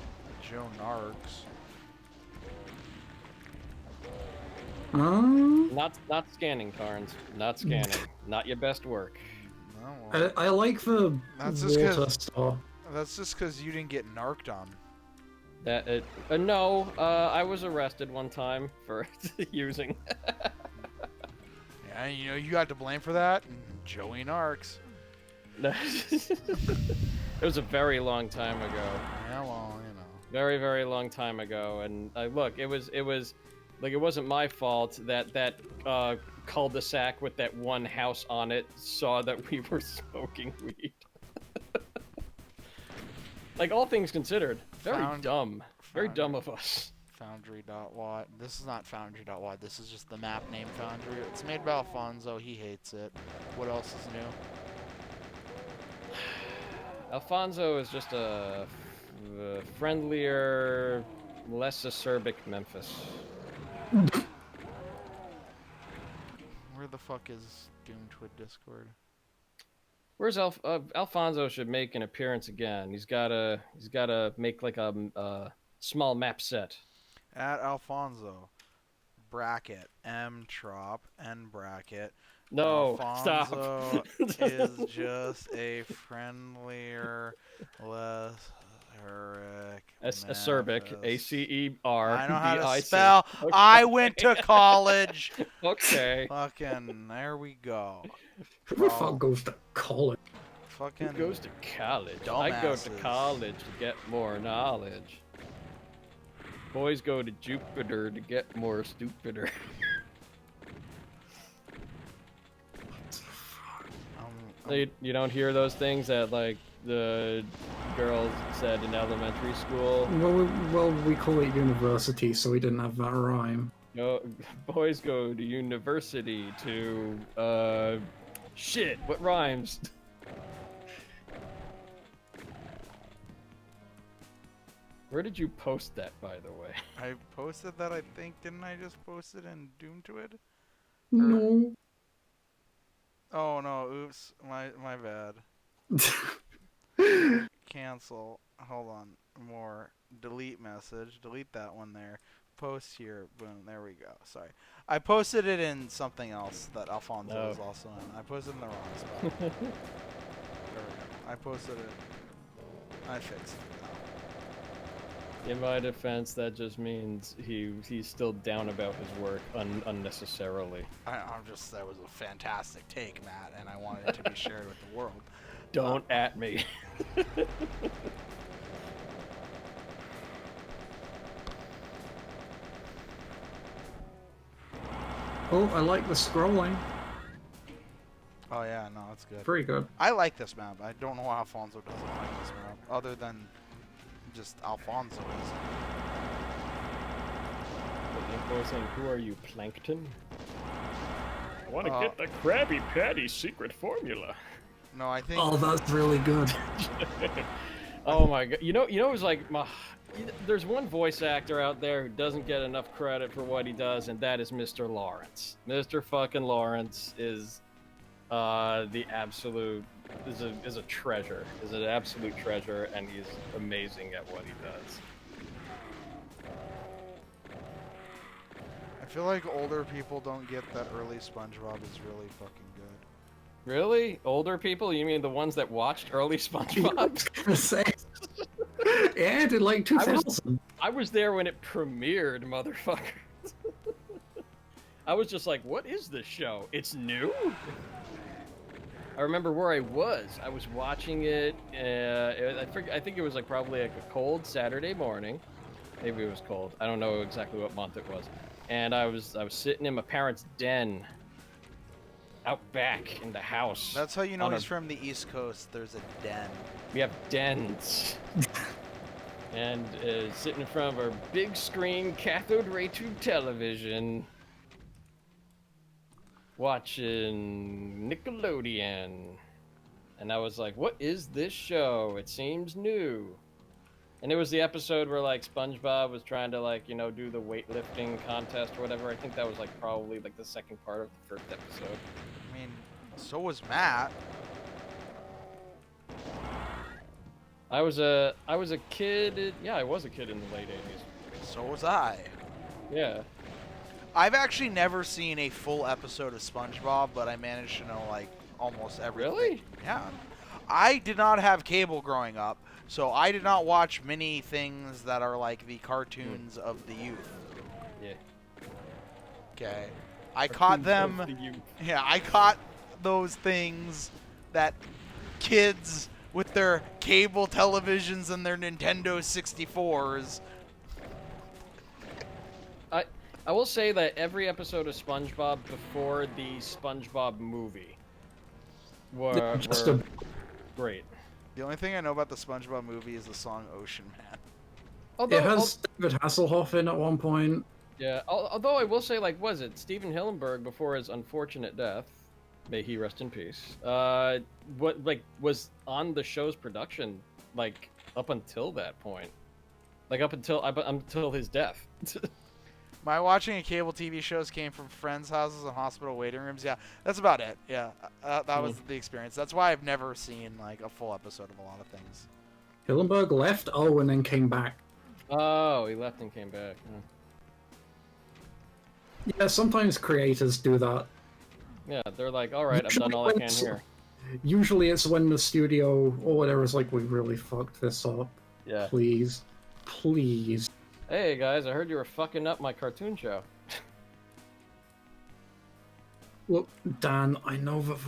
Joe Narks. Not scanning, Tarns. Not scanning. Not your best work. No, well, I like the That's just water 'cause- star. that's just because you didn't get narked on. That it. No. I was arrested one time for using. Yeah, you know, you got to blame for that. Joey Narks. It was a very long time ago. Yeah, well, you know. Very, very long time ago. And look, it was like it wasn't my fault that cul-de-sac with that one house on it saw that we were smoking weed. Like all things considered, very dumb. Very dumb of us. Foundry.wat. This is not Foundry.wat. This is just the map name Foundry. It's made by Alfonso. He hates it. What else is new? Alfonso is just a friendlier, less acerbic Memphis. Where the fuck is Doomtwid Discord? Where's Alfonso should make an appearance again. He's gotta make like a small map set. At Alfonso. Bracket. M-trop. N bracket. No, Alfonso stop. is just a friendlier, less Acerbic. A-C-E-R. I know how to B-I-C. spell. Okay. I went to college. Okay. Fucking, there we go. Who the fuck goes to college? Fucking Who goes to college? I go to dumbasses. college to get more knowledge. Boys go to Jupiter to get more stupider. You don't hear those things that like the girls said in elementary school. Well, we call it university, so we didn't have that rhyme. No, boys go to university to shit. What rhymes? Where did you post that, by the way? I posted that, I think. Didn't I just post it in Doomtwid? No. Oh no, oops. My bad. Cancel. Hold on. More. Delete message. Delete that one there. Post here. Boom. There we go. Sorry. I posted it in something else that Alfonso was also in. I posted it in the wrong spot. There we go. I posted it. I fixed it now. In my defense, that just means he's still down about his work unnecessarily. I'm just, that was a fantastic take, Matt, and I wanted it to be shared with the world. Don't at me. Oh, I like the scrolling. Oh yeah, no, it's good. Pretty good. I like this map. I don't know why Alfonso doesn't like this map, other than just Alfonso is. The info saying, "Who are you, Plankton?" I want to Uh, get the Krabby Patty secret formula. No, I think. Oh, that's really good. Oh my god! It was like there's one voice actor out there who doesn't get enough credit for what he does, and that is Mr. Lawrence. Mr. fucking Lawrence is the absolute is a treasure. Is an absolute treasure, and he's amazing at what he does. I feel like older people don't get that early SpongeBob is really fucking good. Really? Older people? You mean the ones that watched early SpongeBob? Gonna say. Yeah, it did like 2000. I was there when it premiered, motherfucker. I was just like, what is this show? It's new? I remember where I was. I was watching it. I think it was like probably like a cold Saturday morning. Maybe it was cold. I don't know exactly what month it was. And I was sitting in my parents' den, out back in the house. That's how you know he's from the East Coast. There's a den. We have dens. And sitting in front of our big screen cathode ray tube television, watching Nickelodeon. And I was like, what is this show? It seems new. And it was the episode where like SpongeBob was trying to like, do the weightlifting contest or whatever. I think that was like probably like the second part of the first episode. I mean, so was Matt. I was a kid. Yeah, I was a kid in the late 80s. So was I. Yeah. I've actually never seen a full episode of SpongeBob, but I managed to know like almost everything. Really? Yeah. I did not have cable growing up, so I did not watch many things that are like the cartoons of the youth. Yeah. Okay. I caught them. Yeah, I caught those things that kids with their cable televisions and their Nintendo 64s. I will say that every episode of SpongeBob before the SpongeBob movie were great. The only thing I know about the SpongeBob movie is the song Ocean Man. It has David Hasselhoff in at one point. Yeah, although I will say, like, was it Steven Hillenburg before his unfortunate death? May he rest in peace. Was on the show's production, like, up until that point, like up until his death. My watching of cable TV shows came from friends' houses and hospital waiting rooms. Yeah, that's about it. Yeah, that was the experience. That's why I've never seen like a full episode of a lot of things. Hillenburg left, and then came back. Oh, he left and came back. Yeah, sometimes creators do that. Yeah, they're like, all right, I've done all I can here. Usually it's when the studio or whatever is like, we really fucked this up. Yeah. Please. Hey guys, I heard you were fucking up my cartoon show. Look, Dan, I know that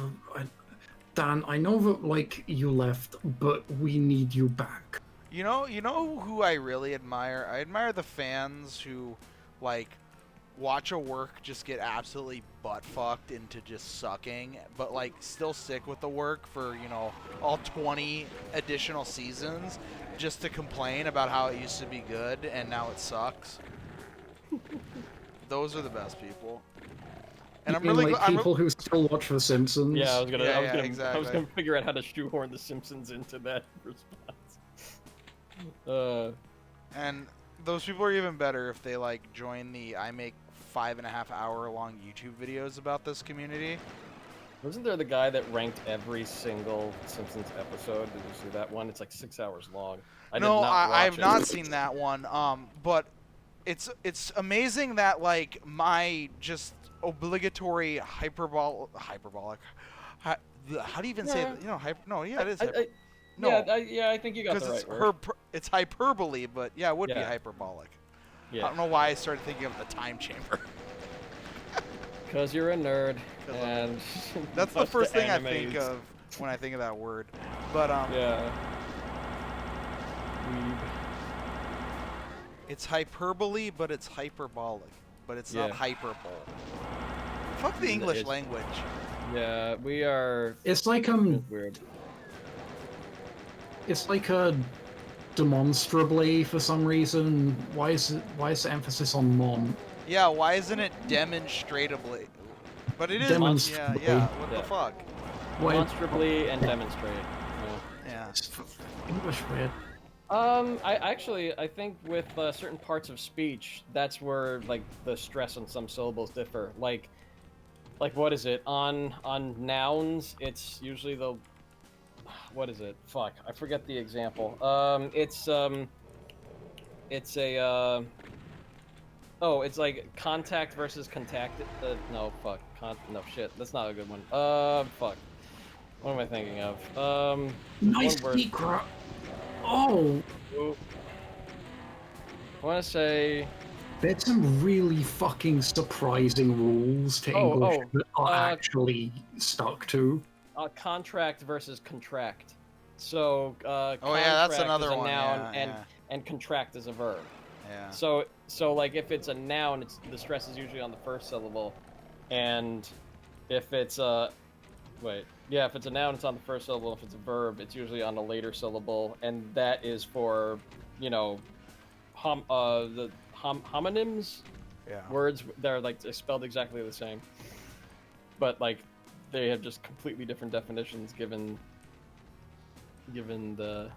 like you left, but we need you back. You know who I really admire? I admire the fans who like watch a work just get absolutely butt fucked into just sucking, but like still stick with the work for, all 20 additional seasons just to complain about how it used to be good and now it sucks. Those are the best people. And I'm really people who still watch The Simpsons. Yeah, I was gonna exactly. figure out how to shoehorn The Simpsons into that response. And those people are even better if they like join the I make 5.5-hour long YouTube videos about this community. Wasn't there the guy that ranked every single Simpsons episode? Did you see that one? It's like 6 hours long. I have not seen that one. But it's amazing that like my just obligatory hyperbolic. How do you even say it? It is. I think you got the right word. It's hyperbole, but yeah, it would be hyperbolic. Yeah. I don't know why I started thinking of the time chamber. Because you're a nerd, and that's the first thing I think of when I think of that word. But yeah. Weeb. It's hyperbole, but it's hyperbolic, but it's not hyperbole. Fuck the English language. Yeah, we are. It's like It's weird. it's like a demonstrably for some reason. Why is the emphasis on mom? Yeah, why isn't it demonstratably? But it is. Yeah, Demonstrably. yeah. What the Yeah. fuck? Why Demonstrably and demonstrate. Yeah. English weird? I think with certain parts of speech, that's where like the stress on some syllables differ. Like what is it on nouns? It's usually the what is it? Fuck, I forget the example. It's a oh, it's like contact versus contact. No, fuck, no shit. That's not a good one. Fuck. What am I thinking of? Nice one word. secret. Oh, I want to say. there's some really fucking surprising rules to English that are actually stuck to. Contract versus contract. So Oh contract yeah, that's another is a one. noun Yeah, and contract is a verb. yeah. So like if it's a noun, it's the stress is usually on the first syllable, and if it's if it's a noun, it's on the first syllable. If it's a verb, it's usually on the later syllable, and that is for homonyms. Yeah. Words that are like spelled exactly the same, but like they have just completely different definitions given the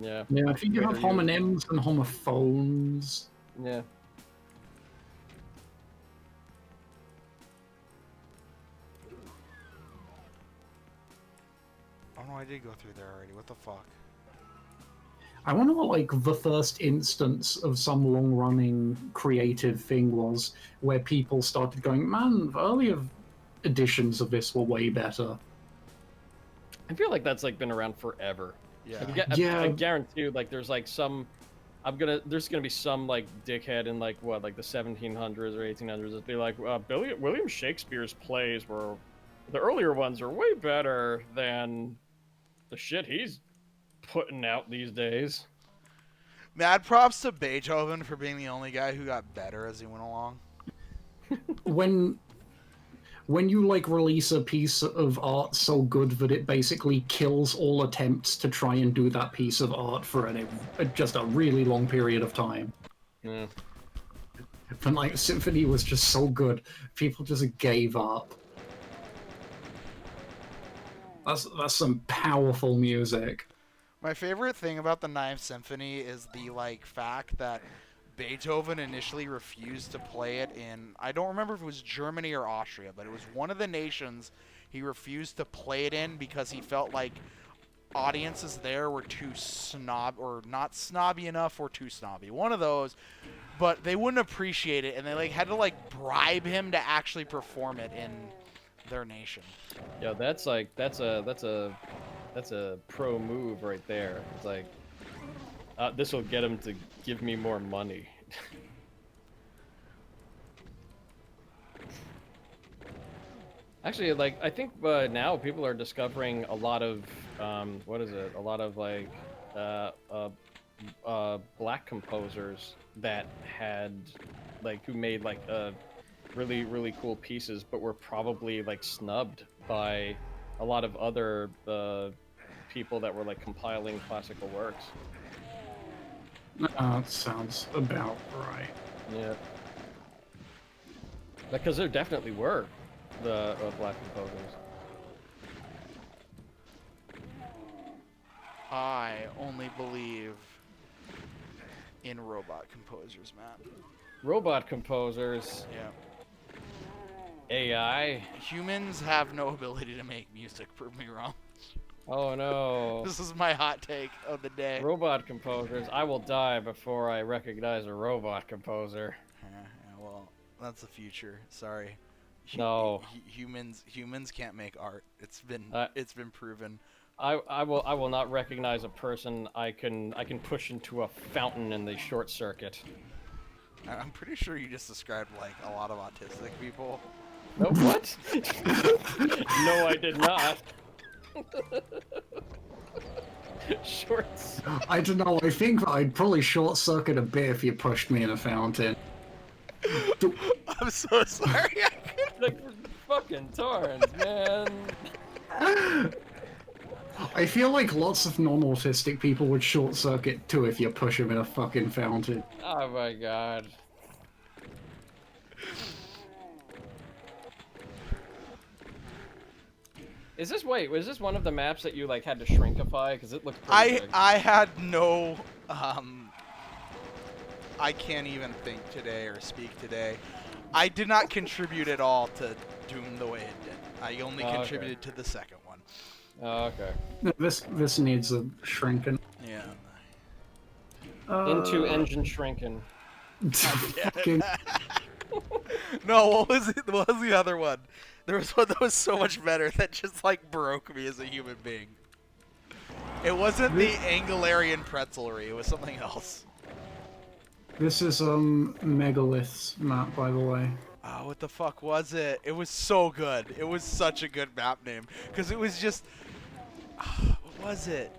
Yeah, I think you have homonyms and homophones. Yeah. Oh no, I did go through there already. What the fuck? I wonder what like the first instance of some long-running creative thing was where people started going, man, the earlier editions of this were way better. I feel like that's like been around forever. Yeah. I guarantee you, like there's like some there's gonna be some like dickhead in like what, like the 1700s or 1800s that'd be like, William Shakespeare's plays were, the earlier ones are way better than the shit he's putting out these days. Mad props to Beethoven for being the only guy who got better as he went along. When you like release a piece of art so good that it basically kills all attempts to try and do that piece of art for just a really long period of time. Yeah. But like Symphony was just so good, people just gave up. That's some powerful music. My favorite thing about the Ninth Symphony is the like fact that Beethoven initially refused to play it in, I don't remember if it was Germany or Austria, but it was one of the nations he refused to play it in because he felt like audiences there were too or not snobby enough or too snobby. One of those, but they wouldn't appreciate it and they like had to like bribe him to actually perform it in their nation. Yeah, that's a pro move right there. It's like this will get him to give me more money. Actually, like I think now people are discovering a lot of what is it? A lot of like black composers that had like who made like really cool pieces, but were probably like snubbed by a lot of other people that were like compiling classical works. That sounds about right. Yeah. Because there definitely were the black composers. I only believe in robot composers, Matt. Robot composers? Yeah. AI? Humans have no ability to make music, prove me wrong. Oh no. This is my hot take of the day. Robot composers. I will die before I recognize a robot composer. Yeah, well, that's the future. Sorry. No. Humans can't make art. It's been proven. I will not recognize a person I can push into a fountain in the short circuit. I'm pretty sure you just described like a lot of autistic people. No, what? No, I did not. Shorts. I don't know, I think I'd probably short circuit a bit if you pushed me in a fountain. I'm so sorry. Like, fucking Tarns, man. I feel like lots of non-autistic people would short circuit too if you push them in a fucking fountain. Oh my god. Is this was this one of the maps that you like had to shrinkify because it looked pretty big? I had no I can't even think today or speak today. I did not contribute at all to Doom the way it did. I only contributed to the second one. Oh, okay. This needs a shrinking. Yeah. Into engine shrinking. Fucking No, what was it? What was the other one? There was one that was so much better that just like broke me as a human being. It wasn't the Anglarian Pretzelry. It was something else. This is Megalith's map, by the way. Oh, what the fuck was it? It was so good. It was such a good map name because it was just what was it?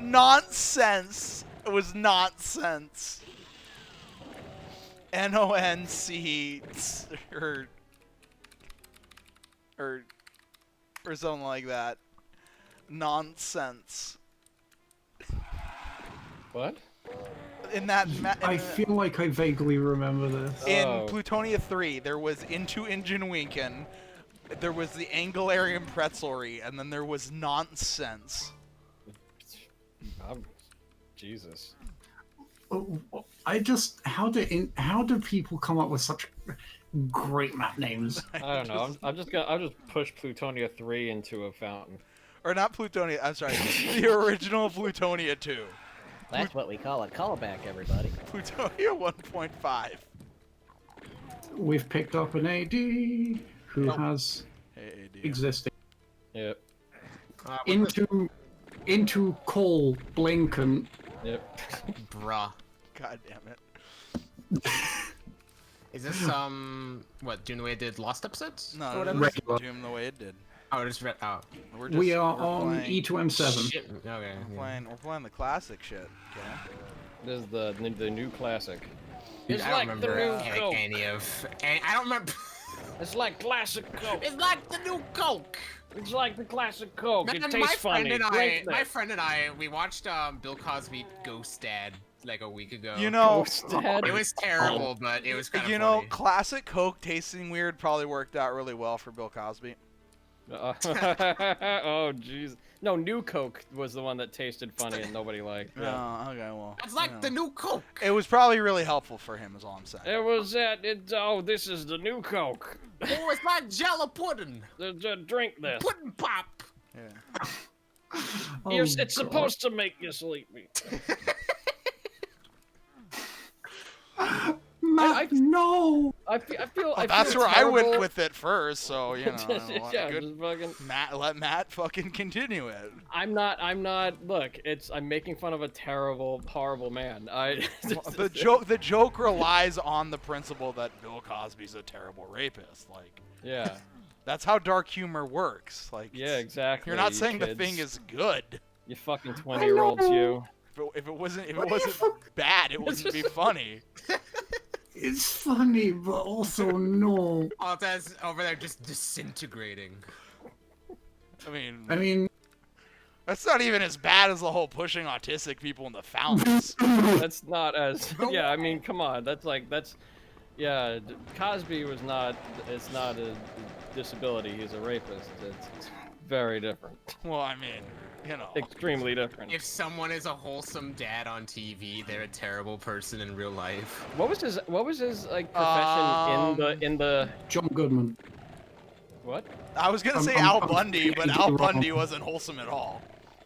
Nonsense. It was nonsense. NONC or something like that. Nonsense. What? In that I feel like I vaguely remember this. in Plutonia 3, there was Into Engine Winkin, there was the Anglarian Pretzelry, and then there was Nonsense. Jesus. How do people come up with such great map names? I don't know. I'll just push Plutonia 3 into a fountain. Or not Plutonia, I'm sorry, the original Plutonia 2. That's what we call a callback, everybody. Plutonia 1.5. We've picked up an AD who has Hey, AD. existing Yep. into Cole Blinken. Yep. Bruh. God damn it. Is this what Doom the way it did last episodes? No, Or it whatever? was Regular. Doom the way it did. Oh, it is oh. We are we're on playing, E2M7. Shit. Okay. We're playing the classic shit. Okay. This is the new classic. I It's don't like the remember new Coke. any of. I don't remember. It's like classic Coke. It's like the new Coke. It's like the classic Coke. Man, It tastes funny. Drink my this. friend and I, we watched Bill Cosby Ghost Dad like a week ago. You know, Ghost Dad. it was terrible, but it was kind of you funny. know, classic Coke tasting weird probably worked out really well for Bill Cosby. Oh jeez. No, new Coke was the one that tasted funny and nobody liked. Yeah. Oh, okay, well. It's like the new Coke. It was probably really helpful for him, is all I'm saying. It was that. Oh, this is the new Coke. Oh, it's like Jello pudding. Drink this. Pudding pop. Yeah. Oh, It's God. supposed to make you sleepy. Matt, no! I feel. That's feel where I went terrible. with it first, so you know. Yeah, good- just fucking. let Matt fucking continue it. I'm not. Look, I'm making fun of a terrible, horrible man. The joke relies on the principle that Bill Cosby's a terrible rapist. Like, Yeah. that's how dark humor works. Like, Yeah, exactly. you're not you saying the kids. thing is good. You fucking 20-year-olds, you. If it wasn't bad, it wouldn't be funny. It's funny, but also no. Alta's over there just disintegrating. I mean, that's not even as bad as the whole pushing autistic people in the fountains. That's not as. Yeah, I mean, come on. Yeah, Cosby was not. It's not a disability. He's a rapist. It's very different. Well, I mean, you know. Extremely different. If someone is a wholesome dad on TV, they're a terrible person in real life. What was his like profession in the John Goodman. what? I was gonna say I'm Al Bundy, but Al wrong. Bundy wasn't wholesome at all.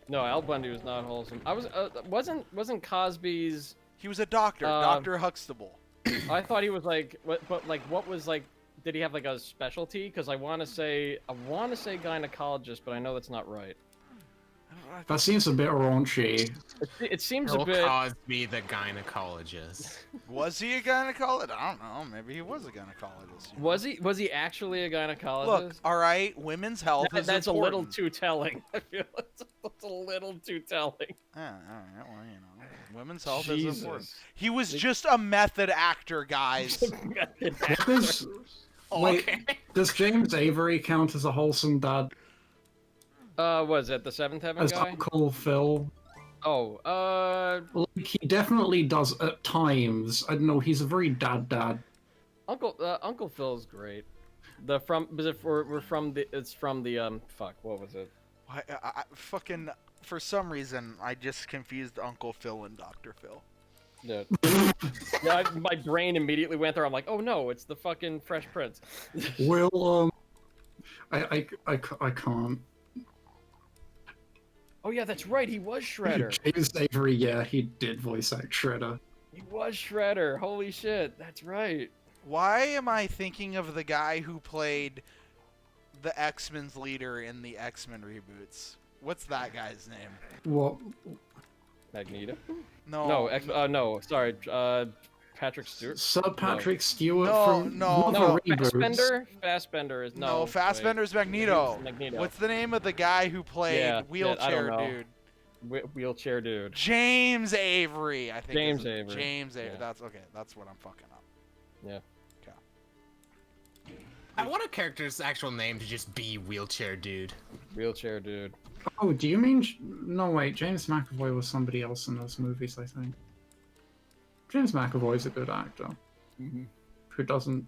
No, Al Bundy was not wholesome. I was wasn't Cosby's. He was a doctor, Dr. Huxtable. I thought he was like what was like. Did he have like a specialty? Because I want to say gynecologist, but I know that's not right. That seems a bit raunchy. It seems Bill a bit. Cosby, the gynecologist. Was he a gynecologist? I don't know. Maybe he was a gynecologist. Was he actually a gynecologist? Look, all right, women's health is That's a important. little too telling. I feel that's a little too telling. Yeah, all right, well, you know, women's health is Jesus. important. He was just a method actor, guys. What is... Wait, Okay. Does James Avery count as a wholesome dad? Was it the Seventh Heaven As guy? Uncle Phil? Oh, Like, he definitely does at times. I don't know, he's a very dad. Uncle Phil's great. The from because if we're from the it's from the fuck, what was it? Fucking for some reason I just confused Uncle Phil and Dr. Phil. Yeah, my brain immediately went there. I'm like, oh no, it's the fucking Fresh Prince. Will, I can't. Oh yeah, that's right. He was Shredder. James Avery, yeah, he did voice act Shredder. He was Shredder. Holy shit, that's right. Why am I thinking of the guy who played the X-Men's leader in the X-Men reboots? What's that guy's name? What? Magneto. No. No. Sorry. Patrick Stewart. Sir Patrick Stewart No, from no, one of No, the reboots. Fassbender. Fassbender is No, wait. Fassbender's Magneto. He's Magneto. What's the name of the guy who played Yeah, Wheelchair I don't know. Dude? Wheelchair dude. James Avery, I think. James Avery. James Avery. Yeah. That's okay. That's what I'm fucking up. Yeah. I want a character's actual name to just be Wheelchair Dude. Wheelchair dude. Oh, do you mean? No, wait. James McAvoy was somebody else in those movies, I think. James McAvoy's a good actor who doesn't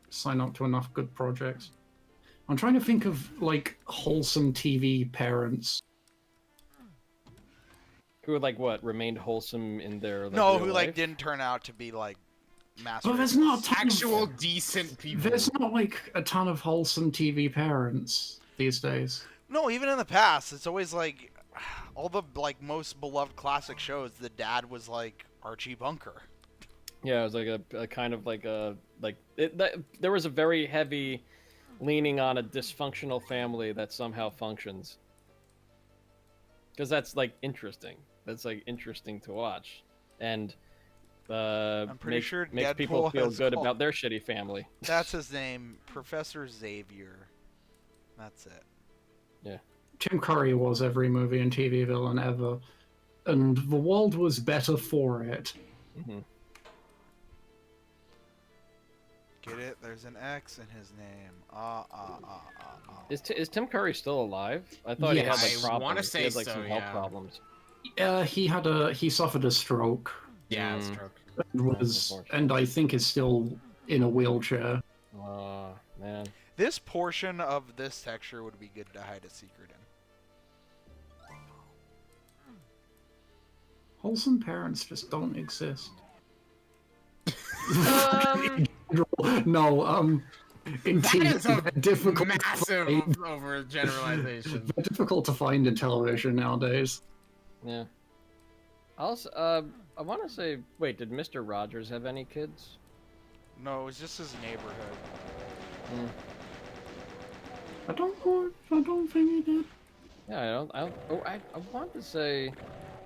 sign up to enough good projects. I'm trying to think of like wholesome TV parents. Who like what remained wholesome in their like, No, real who life? like didn't turn out to be like master. But there's not a ton Actual of, decent people. there's not like a ton of wholesome TV parents these days. No, even in the past, it's always like all the like most beloved classic shows. The dad was like Archie Bunker. Yeah, it was like a kind of like a like there was a very heavy leaning on a dysfunctional family that somehow functions. Because that's like interesting. That's like interesting to watch, and I'm pretty sure makes Deadpool people feel has good called- about their shitty family. That's his name, Professor Xavier. That's it. Tim Curry was every movie and TV villain ever, and the world was better for it. Hmm. Get it? There's an X in his name. Is Tim Curry still alive? I thought he had like Yes. problems. I wanna he say had like so, some health yeah. problems. He suffered a stroke Yeah, Mm. stroke. and and I think is still in a wheelchair. Oh man. This portion of this texture would be good to hide a secret in. Wholesome parents just don't exist. No, in That TV, is a they're difficult to massive find. overgeneralization. They're difficult to find in television nowadays. Yeah. Also, I want to say, wait, did Mr. Rogers have any kids? No, it was just his neighborhood. Hmm. I don't think he did. Yeah, I want to say.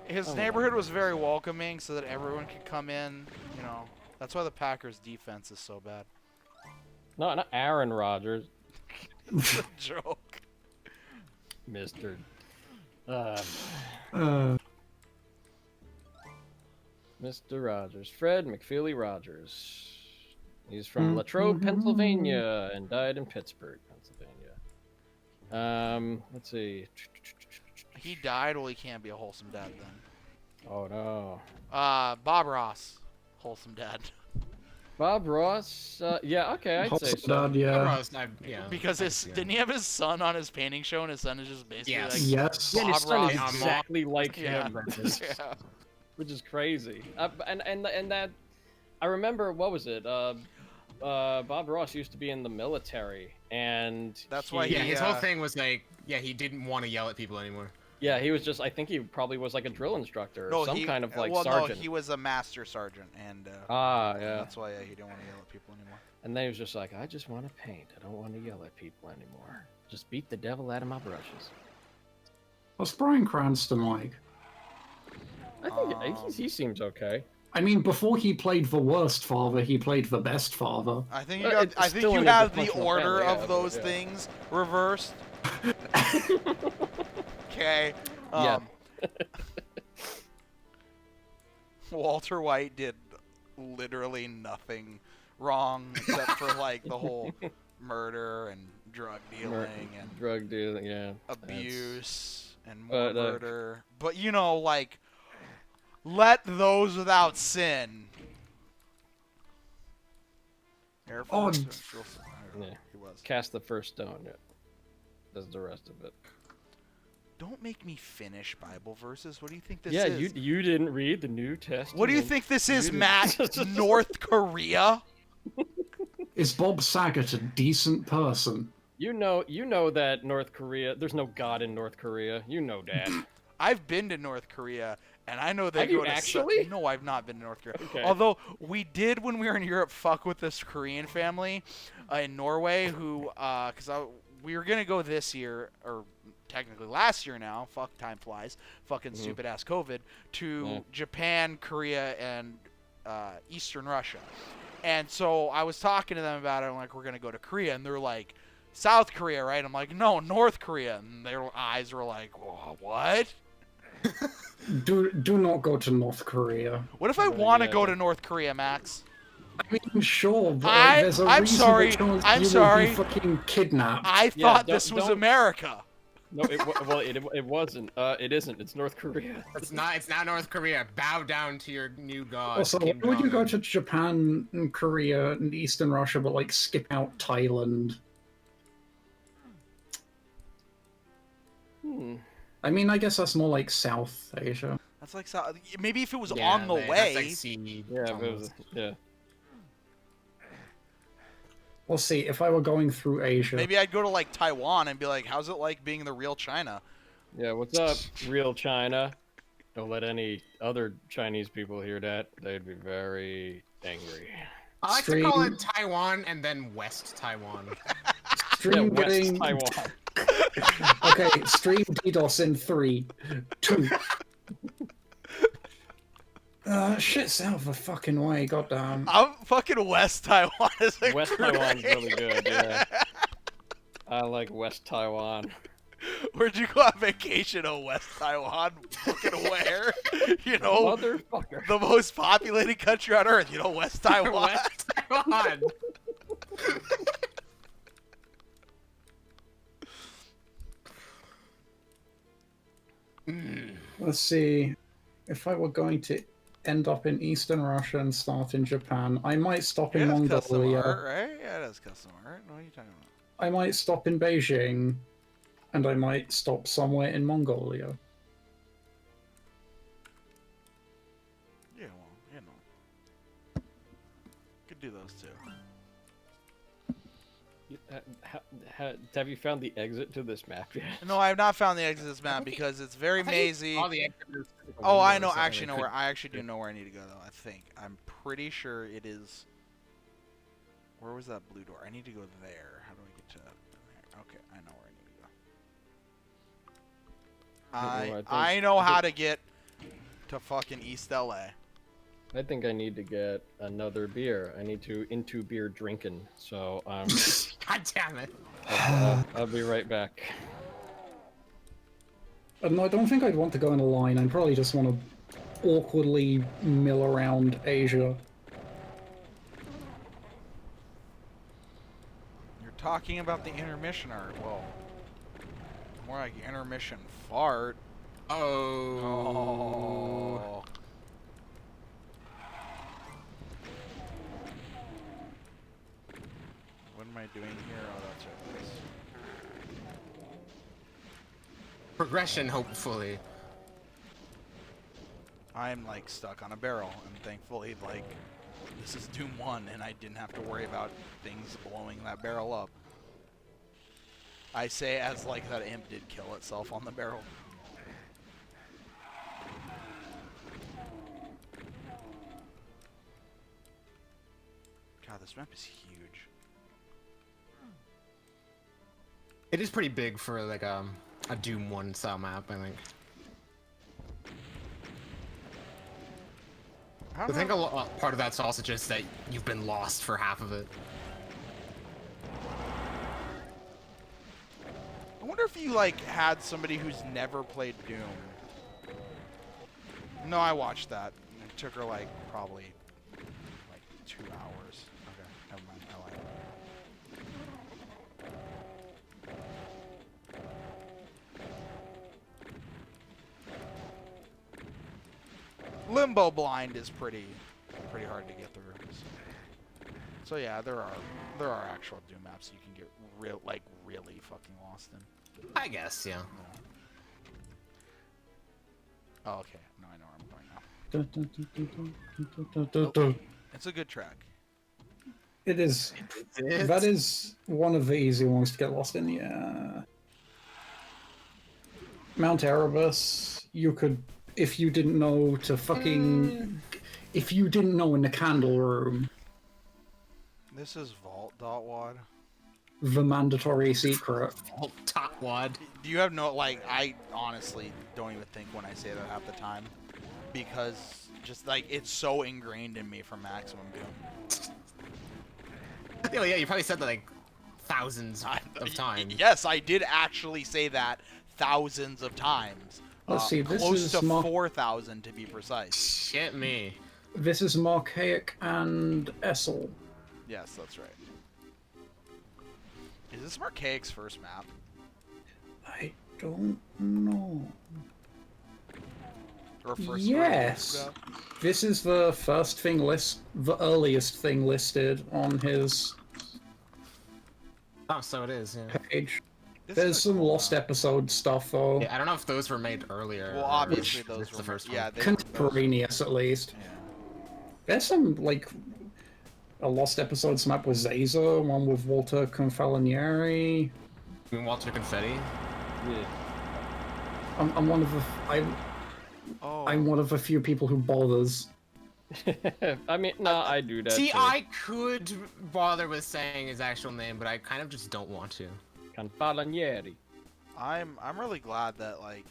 His Oh. neighborhood was very welcoming, so that everyone could come in. You know, that's why the Packers' defense is so bad. No, not Aaron Rodgers. It's a joke. Mr. Mr. Rogers. Fred McFeely Rogers. He's from Latrobe, Pennsylvania, and died in Pittsburgh, Pennsylvania. Let's see. He died. Well, he can't be a wholesome dad then. Oh no. Bob Ross, wholesome dad. Bob Ross. Yeah, okay, I'd say Wholesome so. dad, yeah. Yeah. Because didn't he have his son on his painting show, and his son is just basically Yes. like Yes. Yeah, and his Bob son is Ross. exactly like Yeah. him, Yeah. which is crazy. And that, I remember what was it? Bob Ross used to be in the military, and That's why Yeah, he, his whole thing was like, yeah, he didn't want to yell at people anymore. Yeah, he was just. I think he probably was like a drill instructor or No, some he, kind of like well, sergeant. no, he was a master sergeant, and Yeah. that's why he didn't want to yell at people anymore. And then he was just like, I just want to paint. I don't want to yell at people anymore. Just beat the devil out of my brushes. What's Bryan Cranston like? I think he seems okay. I mean, before he played the worst father, he played the best father. I think Well, you got, it's I think still you in a have the dysfunctional order family, yeah, of but those yeah. things reversed. Okay. Yeah. Walter White did literally nothing wrong except for like the whole murder and drug dealing and drug dealing, yeah. abuse and more But, murder. But you know, like, let those without sin. Air Oh, Force. Yeah. He was. Cast the first stone. Yeah. Does the rest of it. Don't make me finish Bible verses. What do you think this Yeah, is? you didn't read the New Testament. What do you think this is, didn't- Matt? North Korea? is Bob Saget a decent person? You know that North Korea. There's no God in North Korea. You know that. I've been to North Korea, and I know they Have go you to. actually? No, I've not been to North Korea. Okay. Although we did when we were in Europe, fuck with this Korean family in Norway who, because we were gonna go this year or technically last year now. Fuck, time flies. Fucking stupid ass COVID to Japan, Korea, and Eastern Russia. And so I was talking to them about it. I'm like, we're gonna go to Korea, and they're like, South Korea, right? I'm like, no, North Korea. And their eyes were like, what? Do not go to North Korea. What if I want to go to North Korea, Max? I mean, sure, but like, there's a I'm reasonable sorry. chance I'm you sorry. will be fucking kidnapped. I thought this was America. No, it wasn't. It isn't. It's North Korea. It's not North Korea. Bow down to your new god. Also, why Kim would you go Jong-un. to Japan and Korea and Eastern Russia, but like skip out Thailand? I mean, I guess that's more like South Asia. That's like maybe if it was Yeah, on the that's way. like sea. Yeah, but it was, almost. yeah. We'll see. If I were going through Asia, Maybe I'd go to like Taiwan and be like, how's it like being the real China? Yeah, what's up, real China? Don't let any other Chinese people hear that. They'd be very angry. I like to call Stream- it Taiwan and then West Taiwan. stream West getting Taiwan. okay. Stream DDoS in 3, 2. Shit south of fucking way. Goddamn. I'm fucking West Taiwan is a West great- Taiwan's really good, yeah. I like West Taiwan. Where'd you go on vacation? Oh, West Taiwan. Fucking where? You know, Motherfucker. the most populated country on earth. You know, West Taiwan. West Taiwan. Let's see. If I were going to end up in Eastern Russia and start in Japan, I might stop in Yeah, that's custom Mongolia. art, right? Yeah, that's custom art. What are you talking about? I might stop in Beijing, and I might stop somewhere in Mongolia. Yeah, well, you know. Could do those too. Have you found the exit to this map yet? No, I have not found the exit to this map because it's very mazy. All the extras- Oh, I know. windows, Actually, they know could- where. I actually do know where I need to go, though. I think. I'm pretty sure it is. Where was that blue door? I need to go there. How do I get to there? Okay, I know where I need to go. I know how to get to fucking East LA. I think I need to get another beer. I need to into beer drinking. So God damn it. I'll be right back. No, I don't think I'd want to go in a line. I'd probably just want to awkwardly mill around Asia. You're talking about the intermission art. Well, more like intermission fart. Oh. Oh. What am I doing here? Oh, that's right. This. Progression, hopefully. I'm like stuck on a barrel, and thankfully, like, this is Doom 1, and I didn't have to worry about things blowing that barrel up. I say as like that imp did kill itself on the barrel. God, this map is huge. It is pretty big for like a Doom 1 style map, I think. I think part of that's also just that you've been lost for half of it. I wonder if you like had somebody who's never played Doom. No, I watched that. It took her like probably like 2 hours. Okay, never mind. I lied. Limbo Blind is pretty hard to get through. So yeah, there are actual Doom maps you can get really fucking lost in. I guess, yeah. Oh, okay. No, I know where I'm going now. It's a good track. It is. That is one of the easy ones to get lost in, yeah. Mount Erebus, you could, if you didn't know to fucking... If you didn't know in the candle room, This is Vault.wad. the mandatory secret. Oh, top wad. Do you have no, like, I honestly don't even think when I say that half the time. Because, just, like, it's so ingrained in me from Maximum Doom. Yeah, you probably said that, like, thousands of times. Yes, I did actually say that thousands of times. Let's see, this close is to 4,000 to be precise. Shit me. This is Marchaic and Essel. Yes, that's right. Is this Marchaic's first map? I don't know. Or first Yes. This is the first thing the earliest thing listed on his Oh, so it is, yeah. page. This There's is a some cool lost map. episode stuff though. Yeah, I don't know if those were made earlier. Well, or obviously if those it's were the first yeah, one. they, Contemporaneous at least. yeah. There's some like a lost episodes map with Zaza, one with Walter Confalinieri. I mean, Walter Confetti. Yeah. I'm one of the Oh. I'm one of the few people who bothers. I mean, no, I do that. See, too. I could bother with saying his actual name, but I kind of just don't want to. Confalinieri. I'm really glad that, like,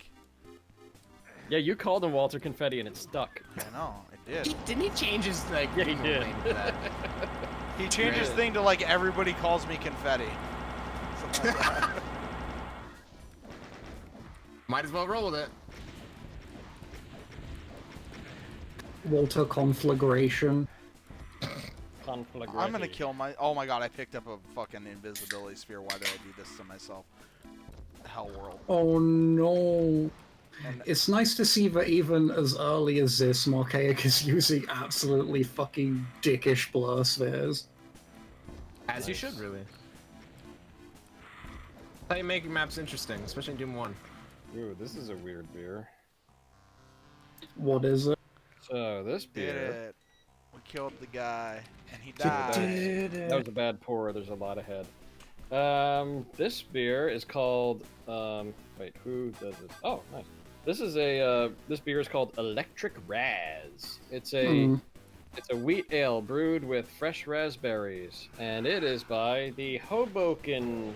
Yeah, you called him Walter Confetti and it stuck. I know, it did. Didn't he change his, like, Yeah, he normal did. name to that? He changed his Great. thing to, like, everybody calls me confetti. Something like that. Might as well roll with it. Walter Conflagration. Conflagration. I'm gonna kill my. Oh my god, I picked up a fucking invisibility sphere. Why did I do this to myself? Hell world. Oh no. And It's nice to see that even as early as this, Marchaic is using absolutely fucking dickish blur spheres. As you should, really. How you make maps interesting, especially in Doom 1. Ooh, this is a weird beer. What is it? So this did beer. it. We killed the guy, and he You died. did That was it. a bad pour. There's a lot ahead. This beer is called. Wait, who does this? Oh, nice. This is a. This beer is called Electric Raz. It's a. It's a wheat ale brewed with fresh raspberries, and it is by the Hoboken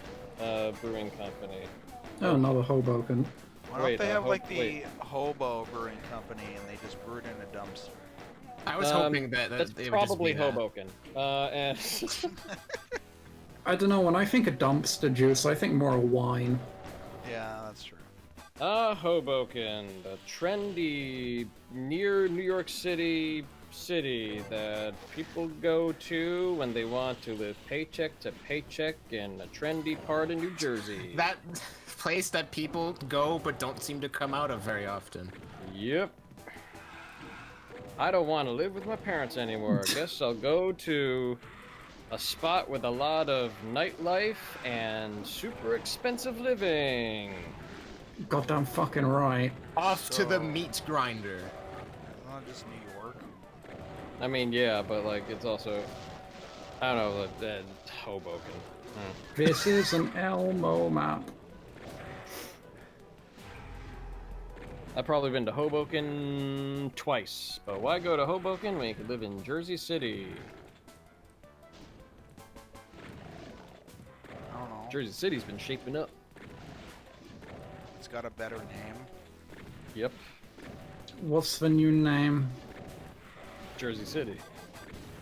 Brewing Company. Oh, another Hoboken. Why don't Wait, they have like the wait. Hobo Brewing Company, and they just brewed in a dumpster? I was hoping that That's they would just probably be that. Hoboken. And I don't know, when I think of dumpster juice, I think more of wine. Yeah, that's true. Hoboken, the trendy near New York City that people go to when they want to live paycheck to paycheck in a trendy part of New Jersey. That place that people go but don't seem to come out of very often. Yep. I don't want to live with my parents anymore. I guess I'll go to a spot with a lot of nightlife and super expensive living. Goddamn fucking right. Off to the So- meat grinder. Not just New York. I mean, yeah, but like it's also, I don't know, like Hoboken. This is an Elmo map. I've probably been to Hoboken twice, but why go to Hoboken when you could live in Jersey City? I don't know. Jersey City's been shaping up. It's got a better name. Yep, What's the new name? Jersey City.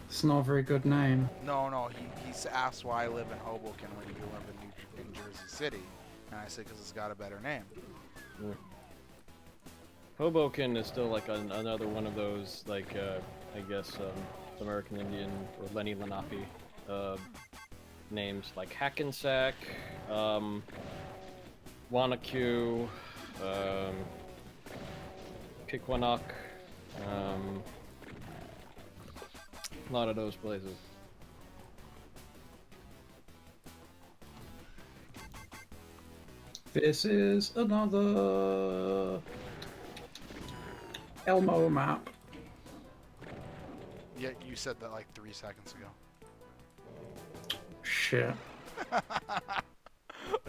It's not a very good name. No, he's asked why I live in Hoboken when you live in Jersey City. And I said, because it's got a better name. Hoboken is still like another one of those, like, I guess, American Indian or Lenni Lenape names, like Hackensack, Wanacue, Kiquanok, A lot of those places. This is another Elmo map. Yeah, you said that like 3 seconds ago. Shit.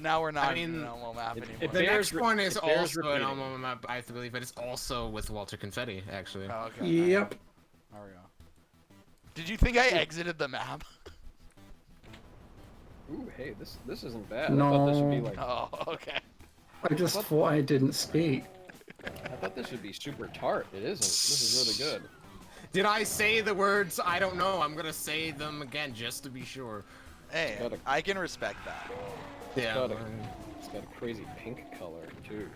Now we're not I mean, in an Elmo map anymore. it The bears next one is it bears also an repeating. Elmo map, I believe, but it's also with Walter Confetti, actually. Oh, okay. Yep. There we go. Did you think I exited the map? Ooh, hey, this isn't bad. I thought this would be No. like Oh, okay. I just thought I didn't speak. I thought this would be super tart. It isn't. This is really good. Did I say the words? I don't know. I'm gonna say them again just to be sure. Hey, Got a- I can respect that. Yeah. got a- It's got a crazy pink color too.